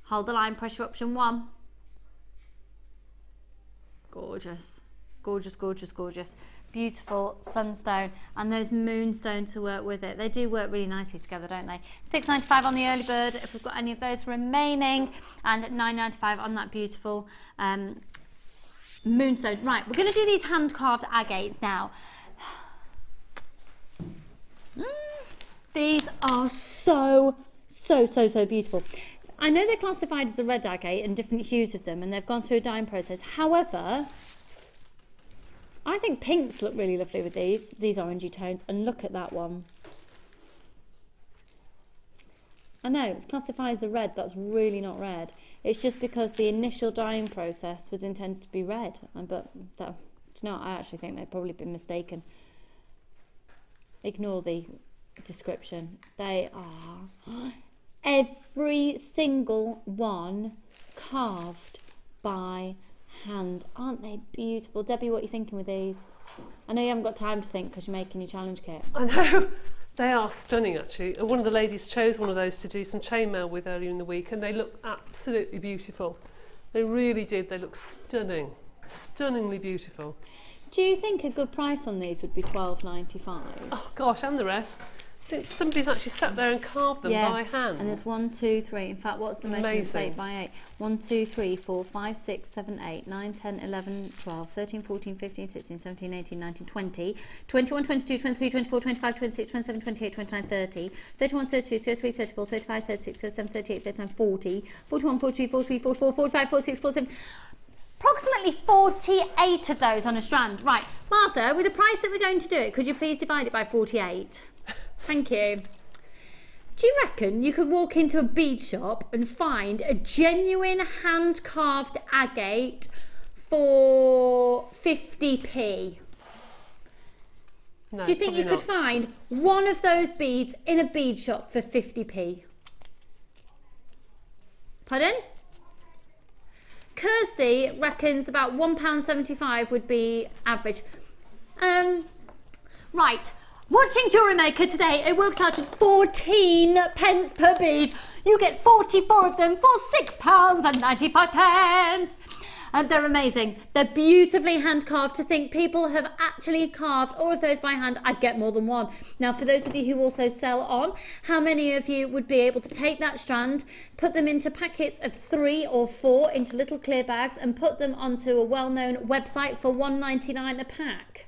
Hold the line, pressure option 1. Gorgeous. Gorgeous, gorgeous, gorgeous. Beautiful sunstone, and those moonstones to work with it. They do work really nicely together, don't they? £6.95 on the early bird if we've got any of those remaining, and £9.95 on that beautiful moonstone. Right, we're going to do these hand-carved agates now. These are so beautiful. I know they're classified as a red agate and different hues of them, and they've gone through a dyeing process. However, I think pinks look really lovely with these orangey tones, and look at that one. I know, it's classified as a red, that's really not red. It's just because the initial dyeing process was intended to be red, but that, you know, I actually think they've probably been mistaken. Ignore the description. They are every single one carved by hand. Aren't they beautiful? Debbie, what are you thinking with these? I know you haven't got time to think because you're making your challenge kit. I know, they are stunning actually. One of the ladies chose one of those to do some chainmail with earlier in the week, and they look absolutely beautiful. They really did. They look stunning, stunningly beautiful. Do you think a good price on these would be $12.95? Oh gosh, and the rest. I think somebody's actually sat there and carved them by hand. And there's 1, 2, 3. In fact, what's the measurement? 8 by 8. 1, 2, 3, 4, 5, 6, 7, 8, 9, 10, 11, 12, 13, 14, 15, 16, 17, 18, 19, 20, 21, 22, 23, 24, 25, 26, 27, 28, 29, 30, 31, 32, 33, 34, 35, 36, 37, 38, 39, 40, 41, 42, 43, 44, 45, 46, 47. Approximately 48 of those on a strand. Right, Martha, with the price that we're going to do it, could you please divide it by 48? Thank you. Do you reckon you could walk into a bead shop and find a genuine hand-carved agate for 50p? No, do you think you could find one of those beads in a bead shop for 50p? Pardon? Kirsty reckons about £1.75 would be average. Right. Watching JewelleryMaker today, it works out at 14 pence per bead. You get 44 of them for £6.95. And they're amazing. They're beautifully hand carved. To think people have actually carved all of those by hand, I'd get more than one. Now, for those of you who also sell on, how many of you would be able to take that strand, put them into packets of 3 or 4 into little clear bags, and put them onto a well-known website for $1.99 a pack?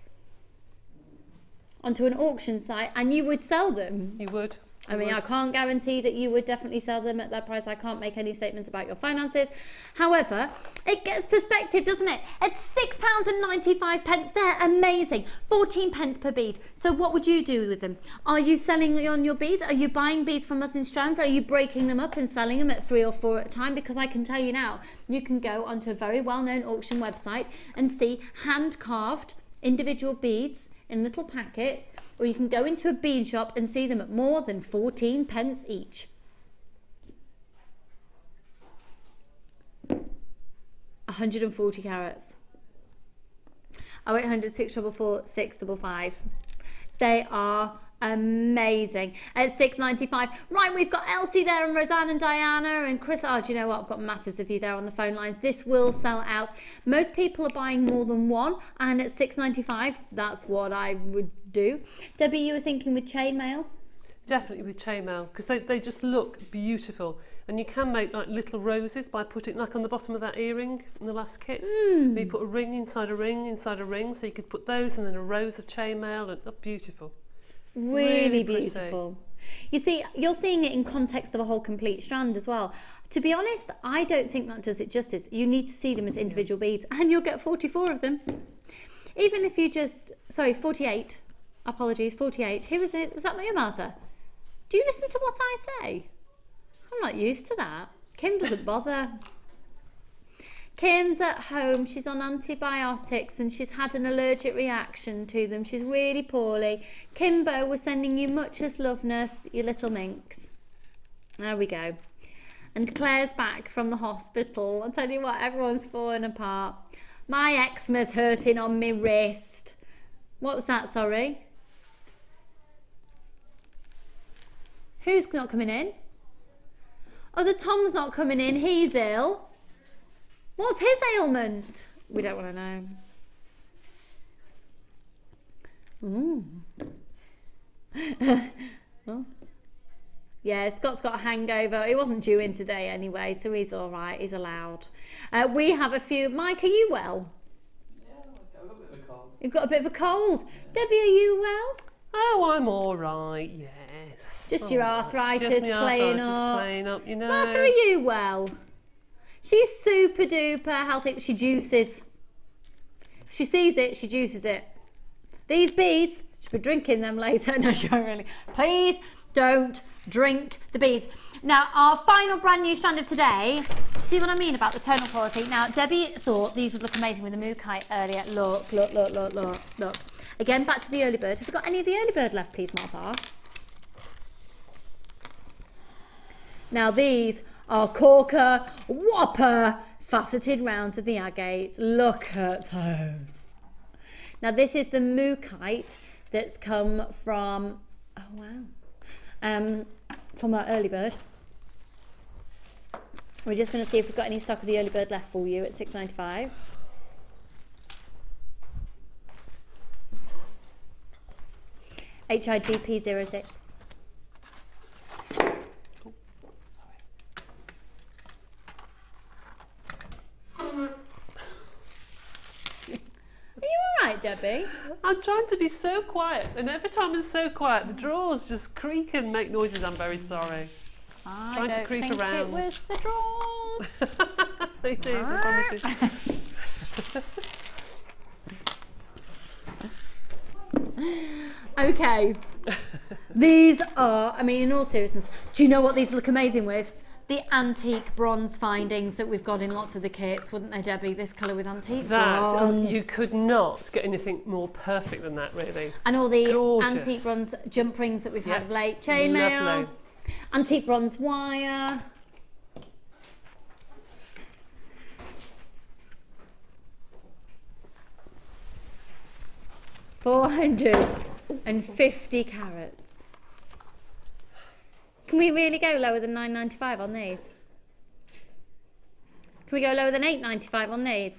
Onto an auction site, and you would sell them? You would. I mean, I can't guarantee that you would definitely sell them at that price. I can't make any statements about your finances. However, it gets perspective, doesn't it? At £6.95, they're amazing. 14 pence per bead. So what would you do with them? Are you selling on your beads? Are you buying beads from us in strands? Are you breaking them up and selling them at 3 or 4 at a time? Because I can tell you now, you can go onto a very well-known auction website and see hand-carved individual beads in little packets, or you can go into a bead shop and see them at more than 14 pence each. 140 carats. 0800 644 655. They are Amazing. At $6.95. Right, we've got Elsie there and Roseanne and Diana and Chris. Oh, do you know what? I've got masses of you there on the phone lines. This will sell out. Most people are buying more than one, and at $6.95, that's what I would do. Debbie, you were thinking with chainmail? Definitely with chainmail, because they just look beautiful. And you can make like little roses by putting like on the bottom of that earring in the last kit. You put a ring inside a ring inside a ring, so you could put those and then a rose of chainmail, and beautiful. Really beautiful. You see, you're seeing it in context of a whole complete strand as well. To be honest, I don't think that does it justice. You need to see them as individual beads, and you'll get 44 of them. Even if you just, sorry, 48. Apologies, 48. Who is it? Is that you, Martha? Do you listen to what I say? I'm not used to that. Kim doesn't bother. Kim's at home, she's on antibiotics and she's had an allergic reaction to them. She's really poorly. Kimbo, we're sending you muchest loveness, you little minx. There we go. And Claire's back from the hospital. I'll tell you what, everyone's falling apart. My eczema's hurting on my wrist. What was that, sorry? Who's not coming in? Oh, the Tom's not coming in, he's ill. What's his ailment? We don't want to know. Well, yeah, Scott's got a hangover. He wasn't due in today anyway, so he's all right. He's allowed. We have a few. Mike, are you well? Yeah, I've got a bit of a cold. You've got a bit of a cold. Debbie, are you well? Oh, I'm all right, yes. Just your arthritis playing up. You know. Martha, are you well? She's super duper healthy. She juices. She sees it, she juices it. These beads, she'll be drinking them later. No, she won't really. Please don't drink the beads. Now, our final brand new strand of today. See what I mean about the tonal quality? Now, Debbie thought these would look amazing with the Makume earlier. Look, look, look, look, look, look. Again, back to the early bird. Have we got any of the early bird left, please, Martha? Now, these are corker, whopper, faceted rounds of the agate. Look at those. Now this is the Makume that's come from, oh wow, from our early bird. We're just going to see if we've got any stock of the early bird left for you at $6.95. HIGP 06. Debbie? I'm trying to be so quiet, and every time I'm so quiet, the drawers just creak and make noises. I'm very sorry. Trying to creep around. It was the drawers. It is, I promise you. Okay. These are, I mean, in all seriousness, do you know what these look amazing with? The antique bronze findings that we've got in lots of the kits, wouldn't they, Debbie? This colour with antique bronze. You could not get anything more perfect than that, really. And all the antique bronze jump rings that we've had of late. Chainmail, antique bronze wire. $450 carats. Can we really go lower than $9.95 on these? Can we go lower than $8.95 on these?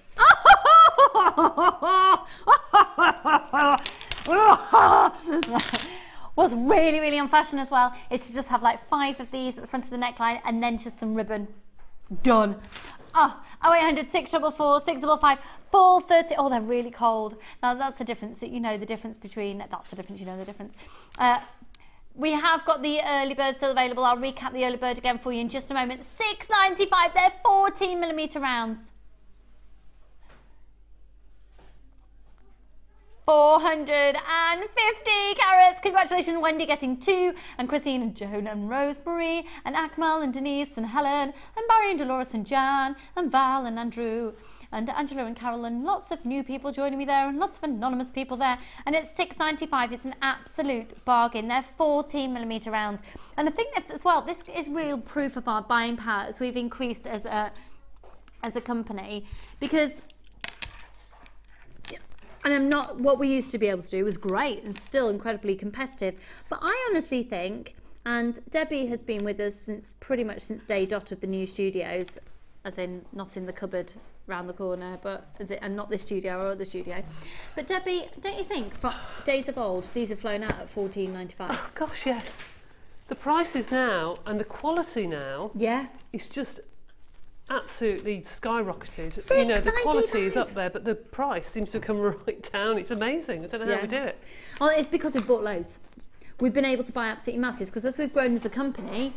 What's really, really on fashion as well is to just have like 5 of these at the front of the neckline and then just some ribbon. Done. Oh, 0800 644 655 430. Oh, they're really cold. Now that's the difference. That you know the difference between. That's the difference. You know the difference. We have got the early bird still available. I'll recap the early bird again for you in just a moment. $6.95. They're 14mm rounds. 450 carats. Congratulations, Wendy, getting 2, and Christine and Joan and Rosemary and Akmal and Denise and Helen and Barry and Dolores and Jan and Val and Andrew and Angela and Carol, and lots of new people joining me there and lots of anonymous people there. And it's $6.95. It's an absolute bargain. They're 14mm rounds. And I think that as well, this is real proof of our buying power as we've increased as a company, because And I'm not, what we used to be able to do was great and still incredibly competitive. But I honestly think, and Debbie has been with us since pretty much since day dot of the new studios, as in not in the cupboard round the corner, but as it, and not this studio or other studio. But Debbie, don't you think from days of old, these have flown out at $14.95? Oh gosh, yes. The prices now and the quality now, it's just absolutely skyrocketed. You know, the quality is up there, but the price seems to have come right down. It's amazing. I don't know how we do it. Well, it's because we've bought loads. We've been able to buy absolutely masses, because as we've grown as a company,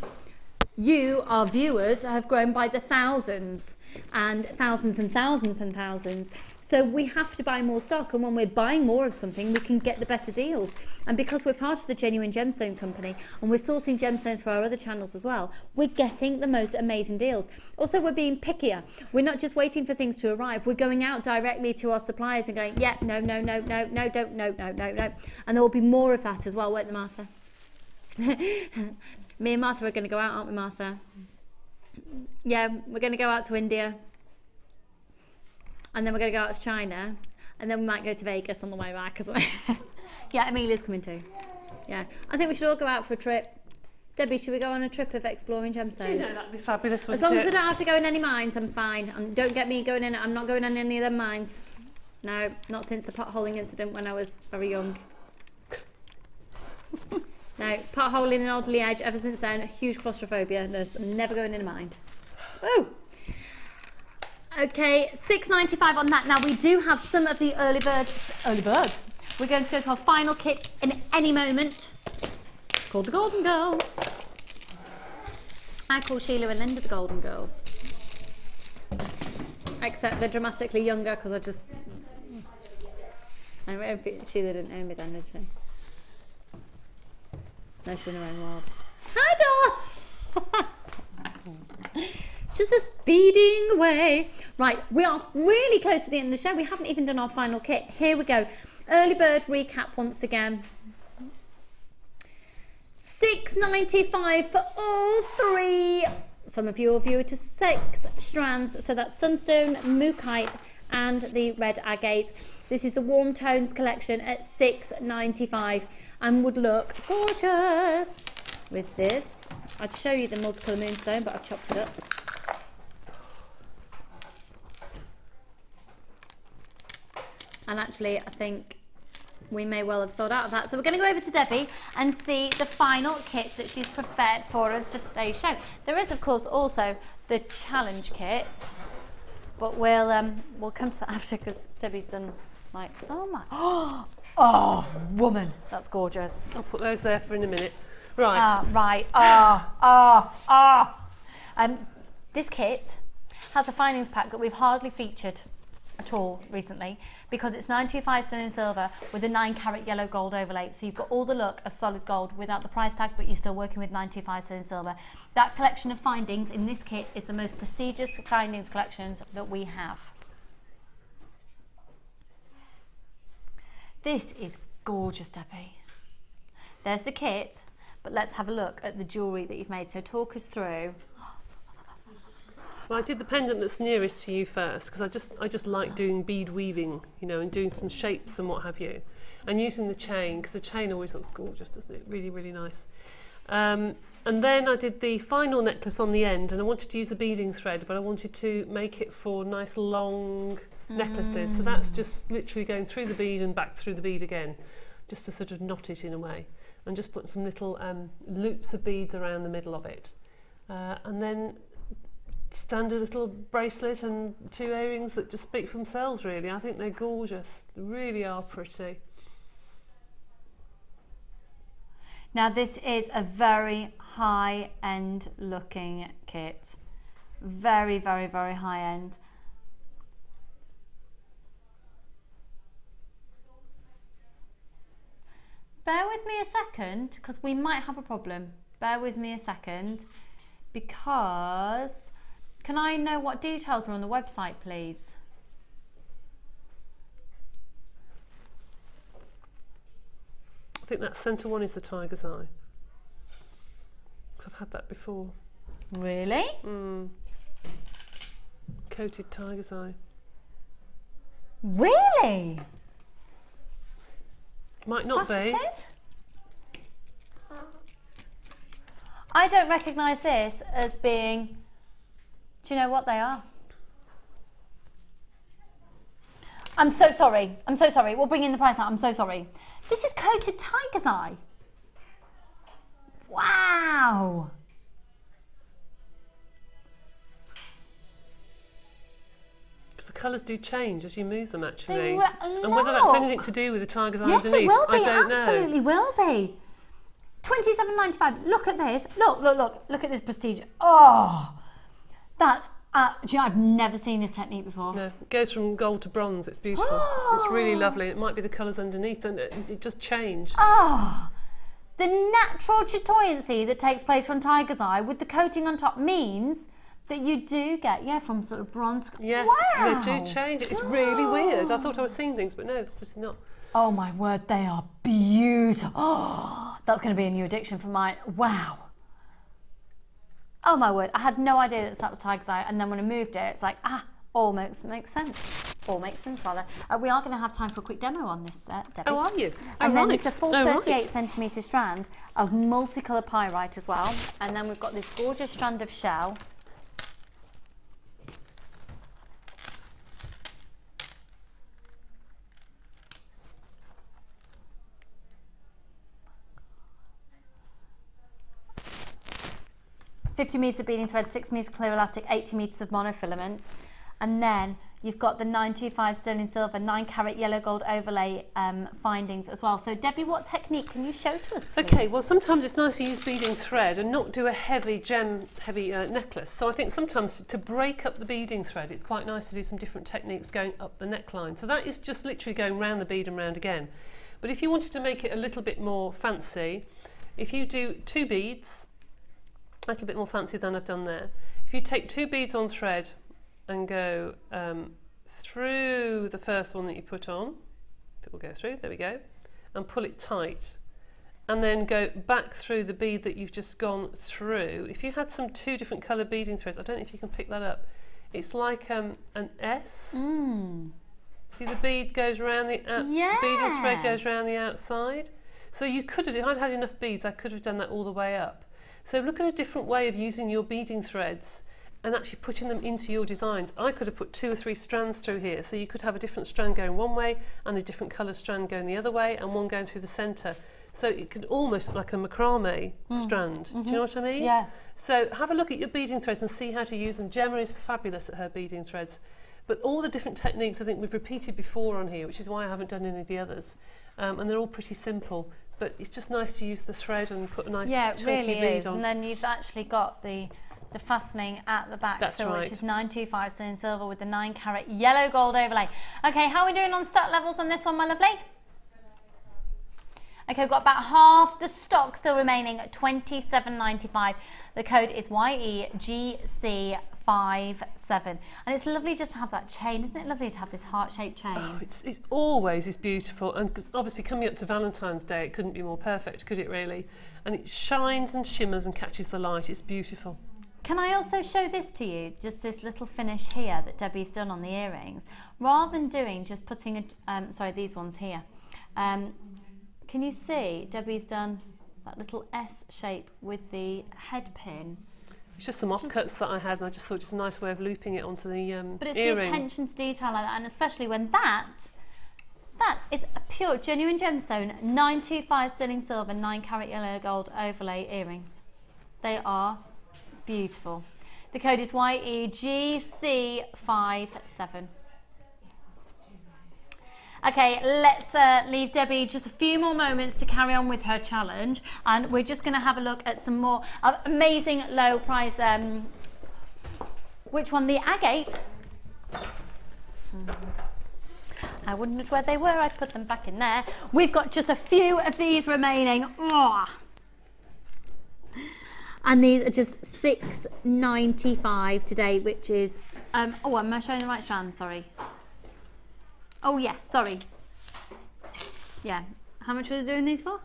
you, our viewers, have grown by the thousands and thousands and thousands and thousands. So we have to buy more stock, and when we're buying more of something, we can get the better deals. And because we're part of the Genuine Gemstone Company, and we're sourcing gemstones for our other channels as well, we're getting the most amazing deals. Also, we're being pickier. We're not just waiting for things to arrive. We're going out directly to our suppliers and going, yeah, no, no, no, no, no, don't, no, no, no, no. And there will be more of that as well, won't there, Martha? Me and Martha are going to go out, aren't we, Martha? Yeah, we're going to go out to India. And then we're going to go out to China. And then we might go to Vegas on the way back. Yeah, Amelia's coming too. Yeah, I think we should all go out for a trip. Debbie, should we go on a trip of exploring gemstones? You know, that'd be fabulous. As long as I don't have to go in any mines, I'm fine. And don't get me going in, I'm not going in any of them mines. No, not since the potholing incident when I was very young. No, potholing in Alderley Edge, ever since then, a huge claustrophobia. I'm never going in a mine. Woo! Okay, $6.95 on that. Now, we do have some of the early bird. We're going to go to our final kit in any moment. It's called the Golden Girl. I call Sheila and Linda the Golden Girls. Except they're dramatically younger, because I just... Sheila didn't know me then, did she? No, she's in her own world. Hi, doll! Just this beading away. Right, we are really close to the end of the show. We haven't even done our final kit. Here we go. Early bird recap once again. $6.95 for all three. Some of you will view it as 6 strands. So that's Sunstone, Mookite, and the red agate. This is the Warm Tones collection at $6.95. And would look gorgeous with this. I'd show you the multicolour moonstone, but I've chopped it up. And actually, I think we may well have sold out of that. So we're going to go over to Debbie and see the final kit that she's prepared for us for today's show. There is, of course, also the challenge kit, but we'll come to that after, because Debbie's done like, oh my, oh, woman, that's gorgeous. I'll put those there for in a minute. Right. This kit has a findings pack that we've hardly featured at all recently, because it's 925 sterling silver with a 9-carat yellow gold overlay. So you've got all the look of solid gold without the price tag, but you're still working with 925 sterling silver. That collection of findings in this kit is the most prestigious findings collections that we have. This is gorgeous, Debbie. There's the kit, but let's have a look at the jewellery that you've made. So talk us through. Well, I did the pendant that's nearest to you first, because I just like doing bead weaving, you know, and doing some shapes and what have you, and using the chain, because the chain always looks gorgeous, doesn't it? Really, really nice. And then I did the final necklace on the end, and I wanted to use the beading thread, but I wanted to make it for nice long necklaces. So that's just literally going through the bead and back through the bead again, just to sort of knot it in a way, and just put some little loops of beads around the middle of it, and then standard little bracelet and 2 earrings that just speak for themselves, really. I think they're gorgeous. They really are pretty. Now this is a very high-end looking kit. Very, very, very high-end. Bear with me a second, because we might have a problem. Bear with me a second, because... Can I know what details are on the website, please? I think that centre one is the tiger's eye. I've had that before. Really? Coated tiger's eye. Really? Might not faceted? be. I don't recognise this as being... Do you know what they are? I'm so sorry. I'm so sorry. We'll bring in the price now. I'm so sorry. This is coated tiger's eye. Wow. Because the colours do change as you move them, actually. Look. And whether that's anything to do with the tiger's eye Yes, underneath, it will be. I don't know. Absolutely will be. £27.95. Look at this. Look, look, look. Look at this prestige. Oh, that's... do you know, I've never seen this technique before. No, it goes from gold to bronze. It's beautiful. It's really lovely. It might be the colours underneath, and it just changed. Oh, the natural chatoyancy that takes place from tiger's eye with the coating on top means that you do get, yeah, from sort of bronze. Yes, wow. they do change. It's really weird. I thought I was seeing things, but no, obviously not. Oh my word, they are beautiful. Oh, that's going to be a new addiction for mine. Wow. Oh my word, I had no idea that was tiger's eye, and then when I moved it, it's like, all makes sense. All makes sense, rather. We are going to have time for a quick demo on this, Debbie. Oh, are you? And then it's a full 38 right. centimetre strand of multicolour pyrite as well. And then we've got this gorgeous strand of shell. $50 metres of beading thread, 6 metres clear elastic, 80 metres of monofilament. And then you've got the 925 sterling silver, 9 carat yellow gold overlay findings as well. So Debbie, what technique can you show to us, please? Okay, well sometimes it's nice to use beading thread and not do a heavy necklace. So I think sometimes to break up the beading thread, it's quite nice to do some different techniques going up the neckline. So that is just literally going round the bead and round again. But if you wanted to make it a little bit more fancy, if you do 2 beads, a little bit more fancy than I've done there. If you take 2 beads on thread and go through the first one that you put on, it will go through, there we go, and pull it tight, and then go back through the bead that you've just gone through. If you had some 2 different colour beading threads, I don't know if you can pick that up, it's like an S. See, the bead goes around the beading thread goes around the outside. So you could have, if I'd had enough beads, I could have done that all the way up. So look at a different way of using your beading threads and actually putting them into your designs. I could have put 2 or 3 strands through here, so you could have a different strand going one way and a different colour strand going the other way and one going through the centre. So it could almost look like a macrame strand. Do you know what I mean? Yeah. So have a look at your beading threads and see how to use them. Gemma is fabulous at her beading threads. But all the different techniques I think we've repeated before on here, which is why I haven't done any of the others. And they're all pretty simple. But it's just nice to use the thread and put a nice chunky really bead is. on. And then you've actually got the fastening at the back, That's right. Which is 925 sterling silver with the 9 carat yellow gold overlay. Okay, how are we doing on stock levels on this one, my lovely? Okay, we've got about half the stock still remaining at £27.95. The code is YEGC57, and it's lovely just to have that chain. Isn't it lovely to have this heart-shaped chain? Oh, it always is beautiful, and obviously coming up to Valentine's Day, it couldn't be more perfect, could it really? And it shines and shimmers and catches the light. It's beautiful. Can I also show this to you? Just this little finish here that Debbie's done on the earrings, rather than doing just putting a these ones here. Can you see Debbie's done that little S shape with the head pin? It's just some offcuts that I had, and I just thought it's a nice way of looping it onto the earring. But it's the attention to detail like that, and especially when that is a pure, genuine gemstone, 925 sterling silver, 9 carat yellow gold overlay earrings. They are beautiful. The code is YEGC57. Okay, let's leave Debbie just a few more moments to carry on with her challenge, and we're just going to have a look at some more amazing low price. Which one? The agate. I wondered where they were. I'd put them back in there. We've got just a few of these remaining. Oh. And these are just $6.95 today, which is oh, am I showing the right strand? Sorry. Oh yeah, sorry. Yeah, how much were they doing these for?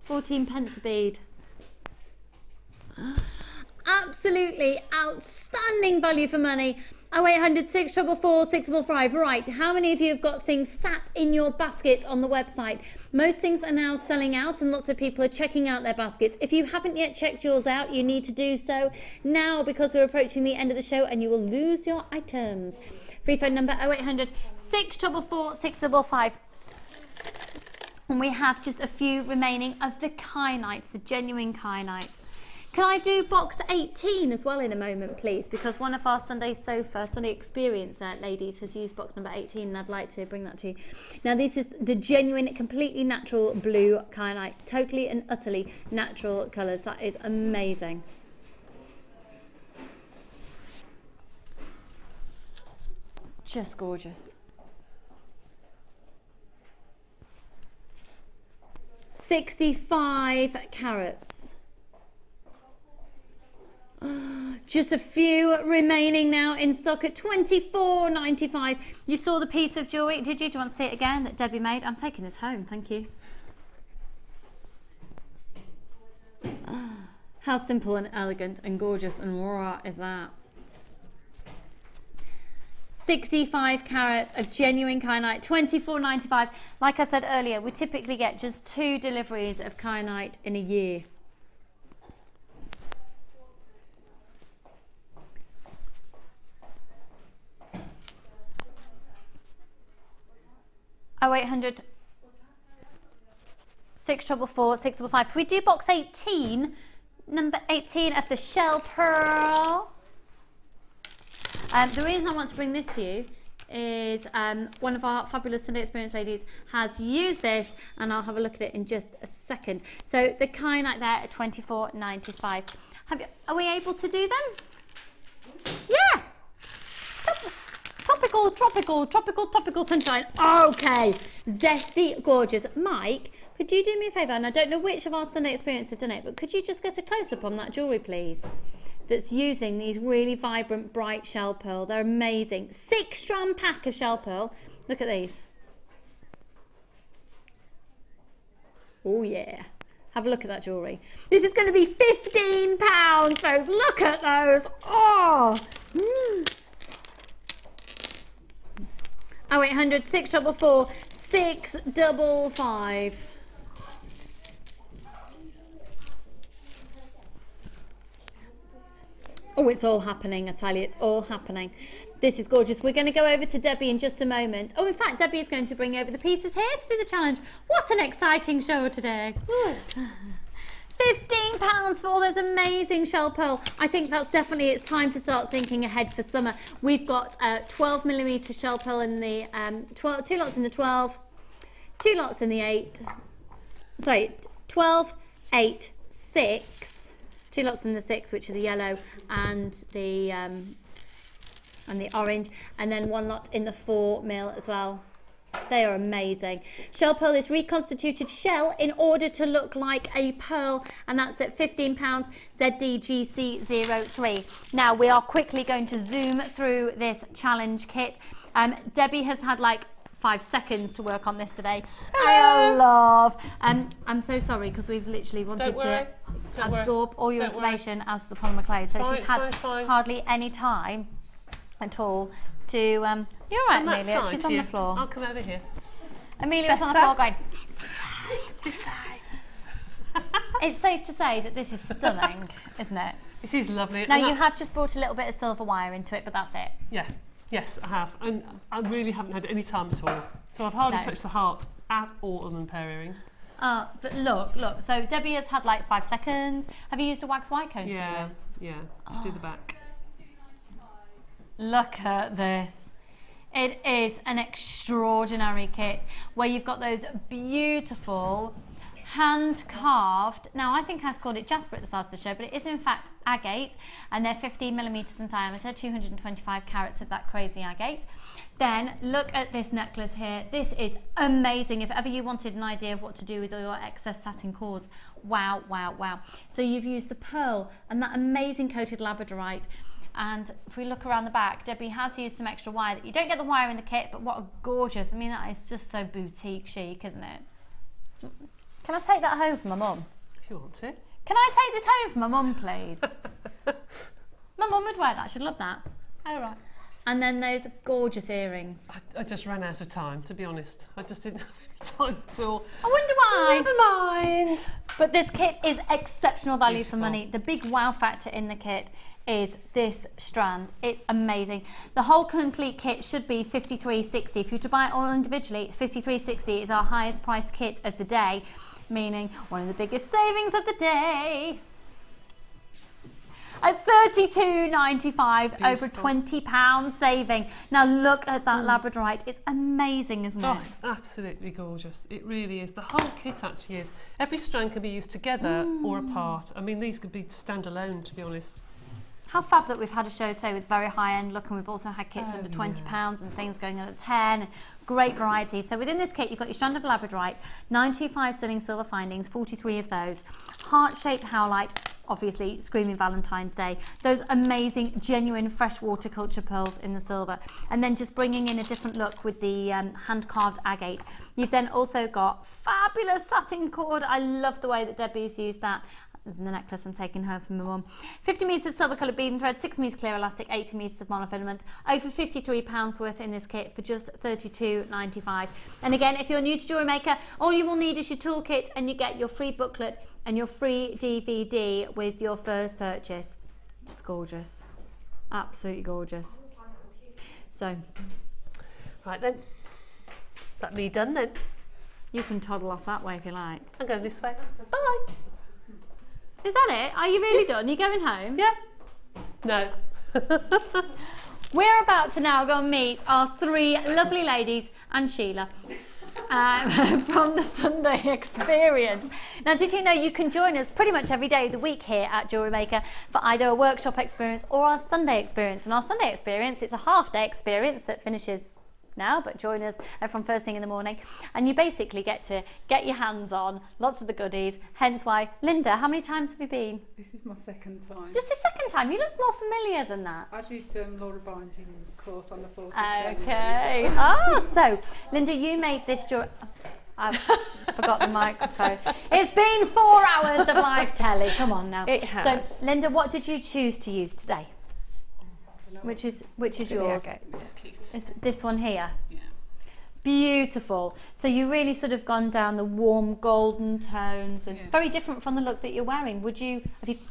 14 pence a bead. Absolutely outstanding value for money. 0800 644 655. Right, how many of you have got things sat in your baskets on the website? Most things are now selling out and lots of people are checking out their baskets. If you haven't yet checked yours out, you need to do so now because we're approaching the end of the show and you will lose your items. Free phone number 0800 644 655. And we have just a few remaining of the kynites, the genuine kyanite. Can I do box 18 as well in a moment, please? Because one of our Sunday experience ladies has used box number 18 and I'd like to bring that to you. Now this is the genuine, completely natural blue kyanite. Totally and utterly natural colours. That is amazing. Just gorgeous. 65 carats. Just a few remaining now in stock at $24.95. You saw the piece of jewellery, did you? Do you want to see it again that Debbie made? I'm taking this home, thank you. How simple and elegant and gorgeous and raw is that? 65 carats of genuine kyanite, $24.95. Like I said earlier, we typically get just 2 deliveries of kyanite in a year. Oh, 0800 644 655. If we do box 18, number 18 of the shell pearl. The reason I want to bring this to you is one of our fabulous Sunday Experience ladies has used this, and I'll have a look at it in just a second. So the kyanite there at $24.95. Are we able to do them? Yeah. Tropical sunshine. Okay, zesty, gorgeous. Mike, could you do me a favour? And I don't know which of our Sunday Experience have done it, but could you just get a close-up on that jewellery, please? That's using these really vibrant, bright shell pearl. They're amazing. 6-strand pack of shell pearl. Look at these. Oh yeah. Have a look at that jewellery. This is going to be £15, folks. Look at those. Oh. 0800 644 655. Oh, it's all happening, I tell you, it's all happening. This is gorgeous. We're going to go over to Debbie in just a moment. Oh, in fact, Debbie is going to bring over the pieces here to do the challenge. What an exciting show today. £15 for all those amazing shell pearl. I think that's definitely, it's time to start thinking ahead for summer. We've got 12mm shell pearl in the 2 lots in the 12, 2 lots in the 8. Sorry, 12, 8, 6. 2 lots in the 6, which are the yellow and the orange, and then 1 lot in the 4mm as well. They are amazing. Shell pearl is reconstituted shell in order to look like a pearl, and that's at £15, ZDGC03. Now we are quickly going to zoom through this challenge kit. Debbie has had like 5 seconds to work on this today. I love. I'm so sorry because we've literally wanted to absorb all your information as the Polymer Clay, so she's had hardly any time at all to. You're right, Amelia. She's on the floor. I'll come over here. Amelia's on the floor going. This side. It's safe to say that this is stunning, isn't it? It is lovely. Now you have just brought a little bit of silver wire into it, but that's it. Yeah. Yes, I have. And I really haven't had any time at all. So I've hardly touched the heart at all other than pair earrings. But look. So Debbie has had like 5 seconds. Have you used a wax white cone to do this? Yeah, to do the back. Look at this. It is an extraordinary kit where you've got those beautiful hand carved, now I think I called it jasper at the start of the show, but it is in fact agate, and they're 15mm in diameter, 225 carats of that crazy agate. Then look at this necklace here. This is amazing. If ever you wanted an idea of what to do with all your excess satin cords, wow, wow, wow. So you've used the pearl and that amazing coated labradorite. And if we look around the back, Debbie has used some extra wire. You don't get the wire in the kit, but what a gorgeous, I mean, that is just so boutique chic, isn't it? Can I take that home for my mum? If you want to. Can I take this home for my mum, please? My mum would wear that, she'd love that. All right. And then those gorgeous earrings. I just ran out of time, to be honest. I just didn't have any time at all. I wonder why. Never mind. But this kit is exceptional value for money. The big wow factor in the kit is this strand. It's amazing. The whole complete kit should be $53.60. If you were to buy it all individually, it's $53.60. It's our highest priced kit of the day, meaning one of the biggest savings of the day. At $32.95, over £20 saving. Now look at that labradorite. It's amazing, isn't it? It's absolutely gorgeous. It really is. The whole kit actually is. Every strand can be used together or apart. I mean, these could be standalone, to be honest. How fab that we've had a show today with very high-end look, and we've also had kits under £20 and things going on at 10. Great variety. So within this kit, you've got your strand of labradorite, 925 sterling silver findings, 43 of those. Heart-shaped howlite, obviously screaming Valentine's Day. Those amazing, genuine freshwater culture pearls in the silver. And then just bringing in a different look with the hand-carved agate. You've then also got fabulous satin cord. I love the way that Debbie's used that. The necklace I'm taking home from my mum. 50 metres of silver coloured beading thread, 6 metres clear elastic, 80 metres of monofilament. Over £53 worth in this kit for just $32.95. And again, if you're new to Jewellery Maker, all you will need is your toolkit, and you get your free booklet and your free DVD with your first purchase. Just gorgeous. Absolutely gorgeous. So, right then. Is that me done then? You can toddle off that way if you like. I'll go this way. Bye. Is that it? Are you really done? Are you going home? Yeah. No. We're about to now go and meet our 3 lovely ladies and Sheila from the Sunday Experience. Now, did you know you can join us pretty much every day of the week here at Jewellery Maker for either a workshop experience or our Sunday Experience? And our Sunday Experience, it's a half-day experience that finishes now, but join us from first thing in the morning, and you basically get to get your hands on lots of the goodies, hence why, Linda, how many times have you been? This is my second time. Just a second time? You look more familiar than that. I did Laura Binding's course on the 4th of January. Okay. So Linda, you made this I've forgot the microphone. It's been 4 hours of live telly, come on now. It has. So Linda, what did you choose to use today? Which is yours? Is this one here? Yeah. Beautiful. So you really sort of gone down the warm golden tones, and very different from the look that you're wearing. Have you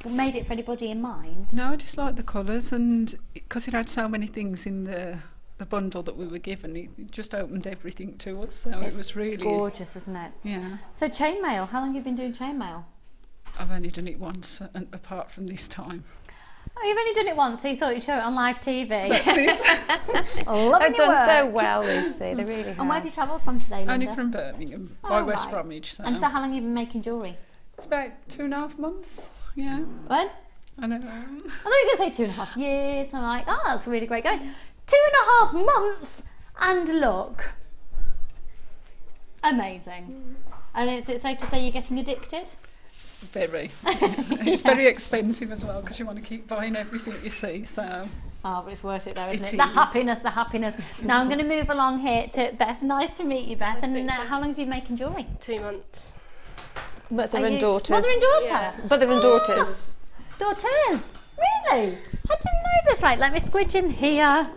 made it for anybody in mind? No, I just like the colours, and because it had so many things in the bundle that we were given, it just opened everything to us. So it was really gorgeous, isn't it? Yeah. So chainmail. How long have you been doing chainmail? I've only done it once, and apart from this time. Oh, you've only done it once, so you thought you'd show it on live TV. That's it. They've done so well, Lucy. They really have. And where have you travelled from today, Linda? Only from Birmingham, by West Bromwich. So. And so how long have you been making jewellery? It's about 2.5 months, yeah. When? I know. I thought you were going to say 2.5 years. I'm like, oh, that's really great going. 2.5 months, and look. Amazing. And is it safe to say you're getting addicted? Very. It's very expensive as well, because you want to keep buying everything you see, so. Oh, but it's worth it though, isn't it? The happiness. Now I'm going to move along here to Beth. Nice to meet you, Beth. And how long have you been making jewellery? 2 months. Mother and daughters. Mother and daughters? Yeah. Mother and daughters. Daughters? Really? I didn't know this. Right, let me squidge in here.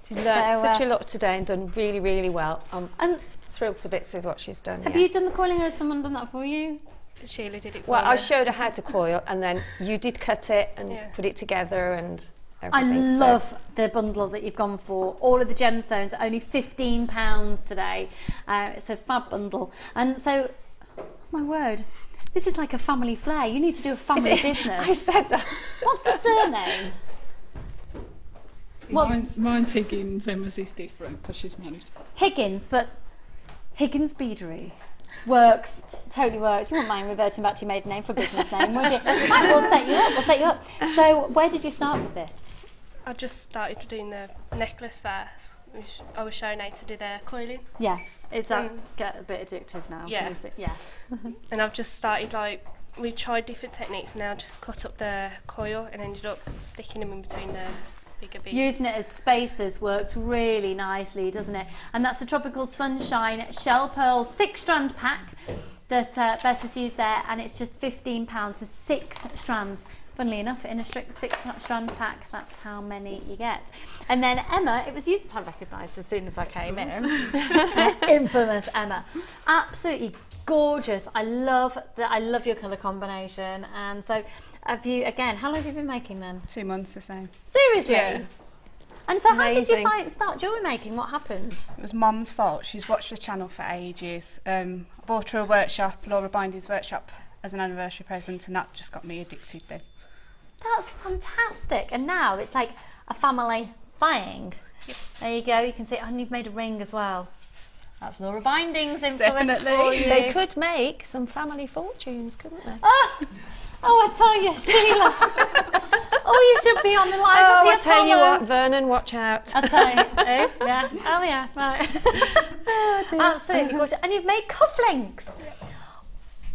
She's learned such a lot today and done really, really well. I'm thrilled to bits with what she's done. Have you done the coiling, or has someone done that for you? Sheila did it for me. Well, I you. showed her how to coil, and then you did cut it and put it together and everything. I love the bundle that you've gone for. All of the gemstones are only £15 today. It's a fab bundle. And so, oh my word, this is like a family flair. You need to do a family business. I said that. What's the surname? Mine's Higgins, Emma's is different because she's married. Higgins, but Higgins Beadery. Works, totally works. You wouldn't mind reverting back to your maiden name for a business name, would you? Right, we'll set you up. So, where did you start with this? I just started doing the necklace first. I was showing how to do the coiling. Yeah, is that get a bit addictive now? Yeah. Yeah. And I've just started we tried different techniques, and now I just cut up the coil and ended up sticking them in between the bigger beads. Using it as spacers works really nicely, doesn't it? And that's the Tropical Sunshine Shell Pearl 6-strand pack that Beth has used there, and it's just £15 for 6 strands. Funnily enough, in a strict 6-strand pack, that's how many you get. And then Emma, it was you that I recognised as soon as I came in. Infamous Emma. Absolutely gorgeous. I love your colour combination. And so have you, again, how long have you been making then? 2 months or so. Seriously? Yeah. And so how did you start jewellery making? What happened? It was Mum's fault. She's watched the channel for ages. I bought her a workshop, Laura Binding's workshop, as an anniversary present, and that just got me addicted then. That's fantastic. And now it's like a family thing. Yep. There you go. You can see, and you've made a ring as well. That's Laura Binding's influence for you. They could make some family fortunes, couldn't they? Oh, I tell you, Sheila. Oh, you should be on the live. Oh, I tell you what, Vernon, watch out. I tell you. Oh, yeah. Oh, yeah. Right. Oh, absolutely gorgeous. And you've made cufflinks.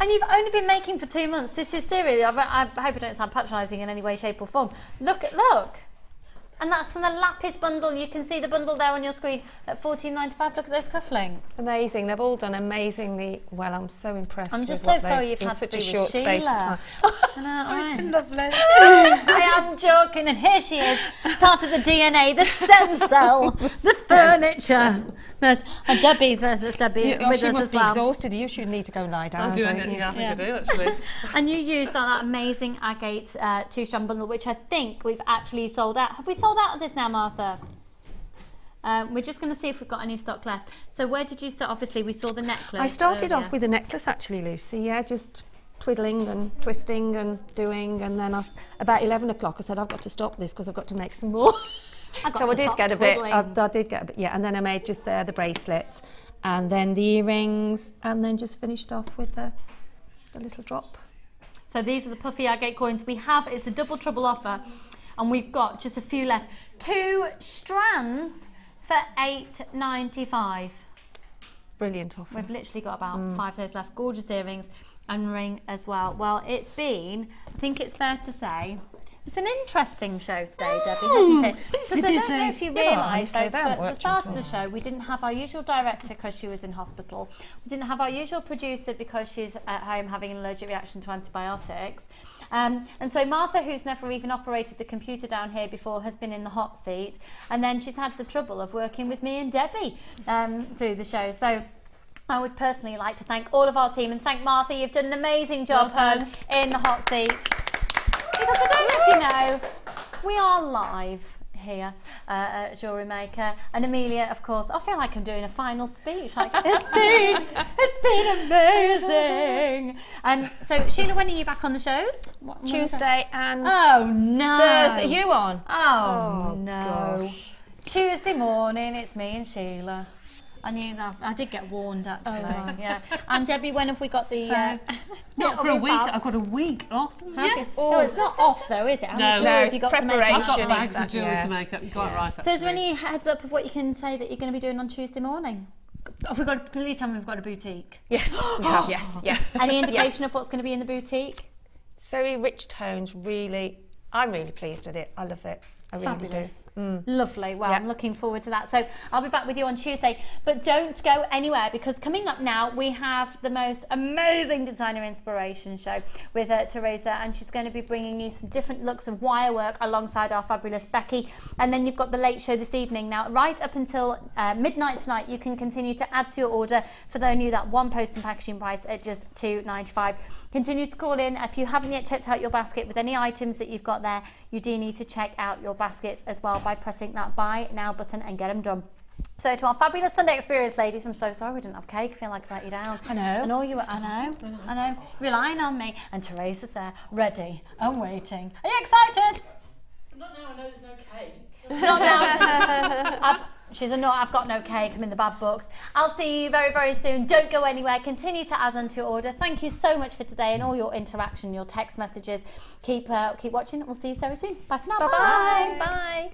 And you've only been making for 2 months. This is serious. I hope I don't sound patronising in any way, shape or form. Look. And that's from the Lapis bundle. You can see the bundle there on your screen at $14.95. Look at those cufflinks. Amazing. They've all done amazingly well. I'm so impressed. I'm just so sorry you've had to such be a short with space of Sheila. time. It's been lovely. I am joking, and here she is, part of the DNA, the stem cell, the furniture. And Debbie's with us she as well. must be exhausted. You should need to go lie down. I do, yeah, I think I do actually. And you used that amazing agate 2-strand bundle, which I think we've actually sold out. Have we sold out of this now, Martha? We're just going to see if we've got any stock left. So where did you start? Obviously, we saw the necklace. I started off with a necklace, actually, Lucy. Yeah, just twiddling and twisting and doing, and then about 11 o'clock I said I've got to stop this because I've got to make some more. So I did get a bit, yeah, and then I made just the bracelet and then the earrings and then just finished off with the little drop. So these are the puffy agate coins we have. It's a double trouble offer and we've got just a few left. 2 strands for $8.95. Brilliant offer. We've literally got about 5 of those left. Gorgeous earrings and ring as well. Well, it's been, I think it's fair to say, it's an interesting show today, Debbie, hasn't it? Because I don't know if you realise, folks, but at the start of the show, we didn't have our usual director because she was in hospital. We didn't have our usual producer because she's at home having an allergic reaction to antibiotics. And so Martha, who's never even operated the computer down here before, has been in the hot seat. And then she's had the trouble of working with me and Debbie through the show. So I would personally like to thank all of our team and thank Martha. You've done an amazing job, in the hot seat. Because I don't know if you know, we are live here at JewelleryMaker, and Amelia, of course, I feel like I'm doing a final speech. Like, it's been amazing. And so, Sheila, when are you back on the shows? Tuesday and Thursday. Are you on? Oh no. Gosh. Tuesday morning, it's me and Sheila. I knew that. I did get warned, actually. right. Yeah. And Debbie, when have we got the? Not for a week. I've got a week off. Yeah. No, it's not off though, is it? How much No, have you got to make? I've got bags of jewellery to make up. You're quite right. So, is there any heads up of what you can say that you're going to be doing on Tuesday morning? Have we got? Please tell me we've got a boutique. Yes, we have. Yes. Any indication of what's going to be in the boutique? It's very rich tones. Really, I'm really pleased with it. I love it. I really Fabulous. do. Lovely. Well, I'm looking forward to that. So I'll be back with you on Tuesday. But don't go anywhere, because coming up now, we have the most amazing designer inspiration show with Teresa, and she's going to be bringing you some different looks of wire work alongside our fabulous Becky. And then you've got the late show this evening. Now, right up until midnight tonight, you can continue to add to your order for only that one post and packaging price at just $2.95. Continue to call in. If you haven't yet checked out your basket with any items that you've got there, you do need to check out your baskets as well by pressing that buy now button and get them done. So to our fabulous Sunday experience ladies, I'm so sorry we didn't have cake. I feel like I let you down. I know. And all you were, I know, relying on me. And Teresa's there, ready and waiting. Are you excited? Not now, I know there's no cake. Not now. I've got no cake, I'm in the bad books. I'll see you very, very soon. Don't go anywhere. Continue to add onto your order. Thank you so much for today and all your interaction, your text messages. Keep watching, and we'll see you so soon. Bye for now. Bye-bye. Bye.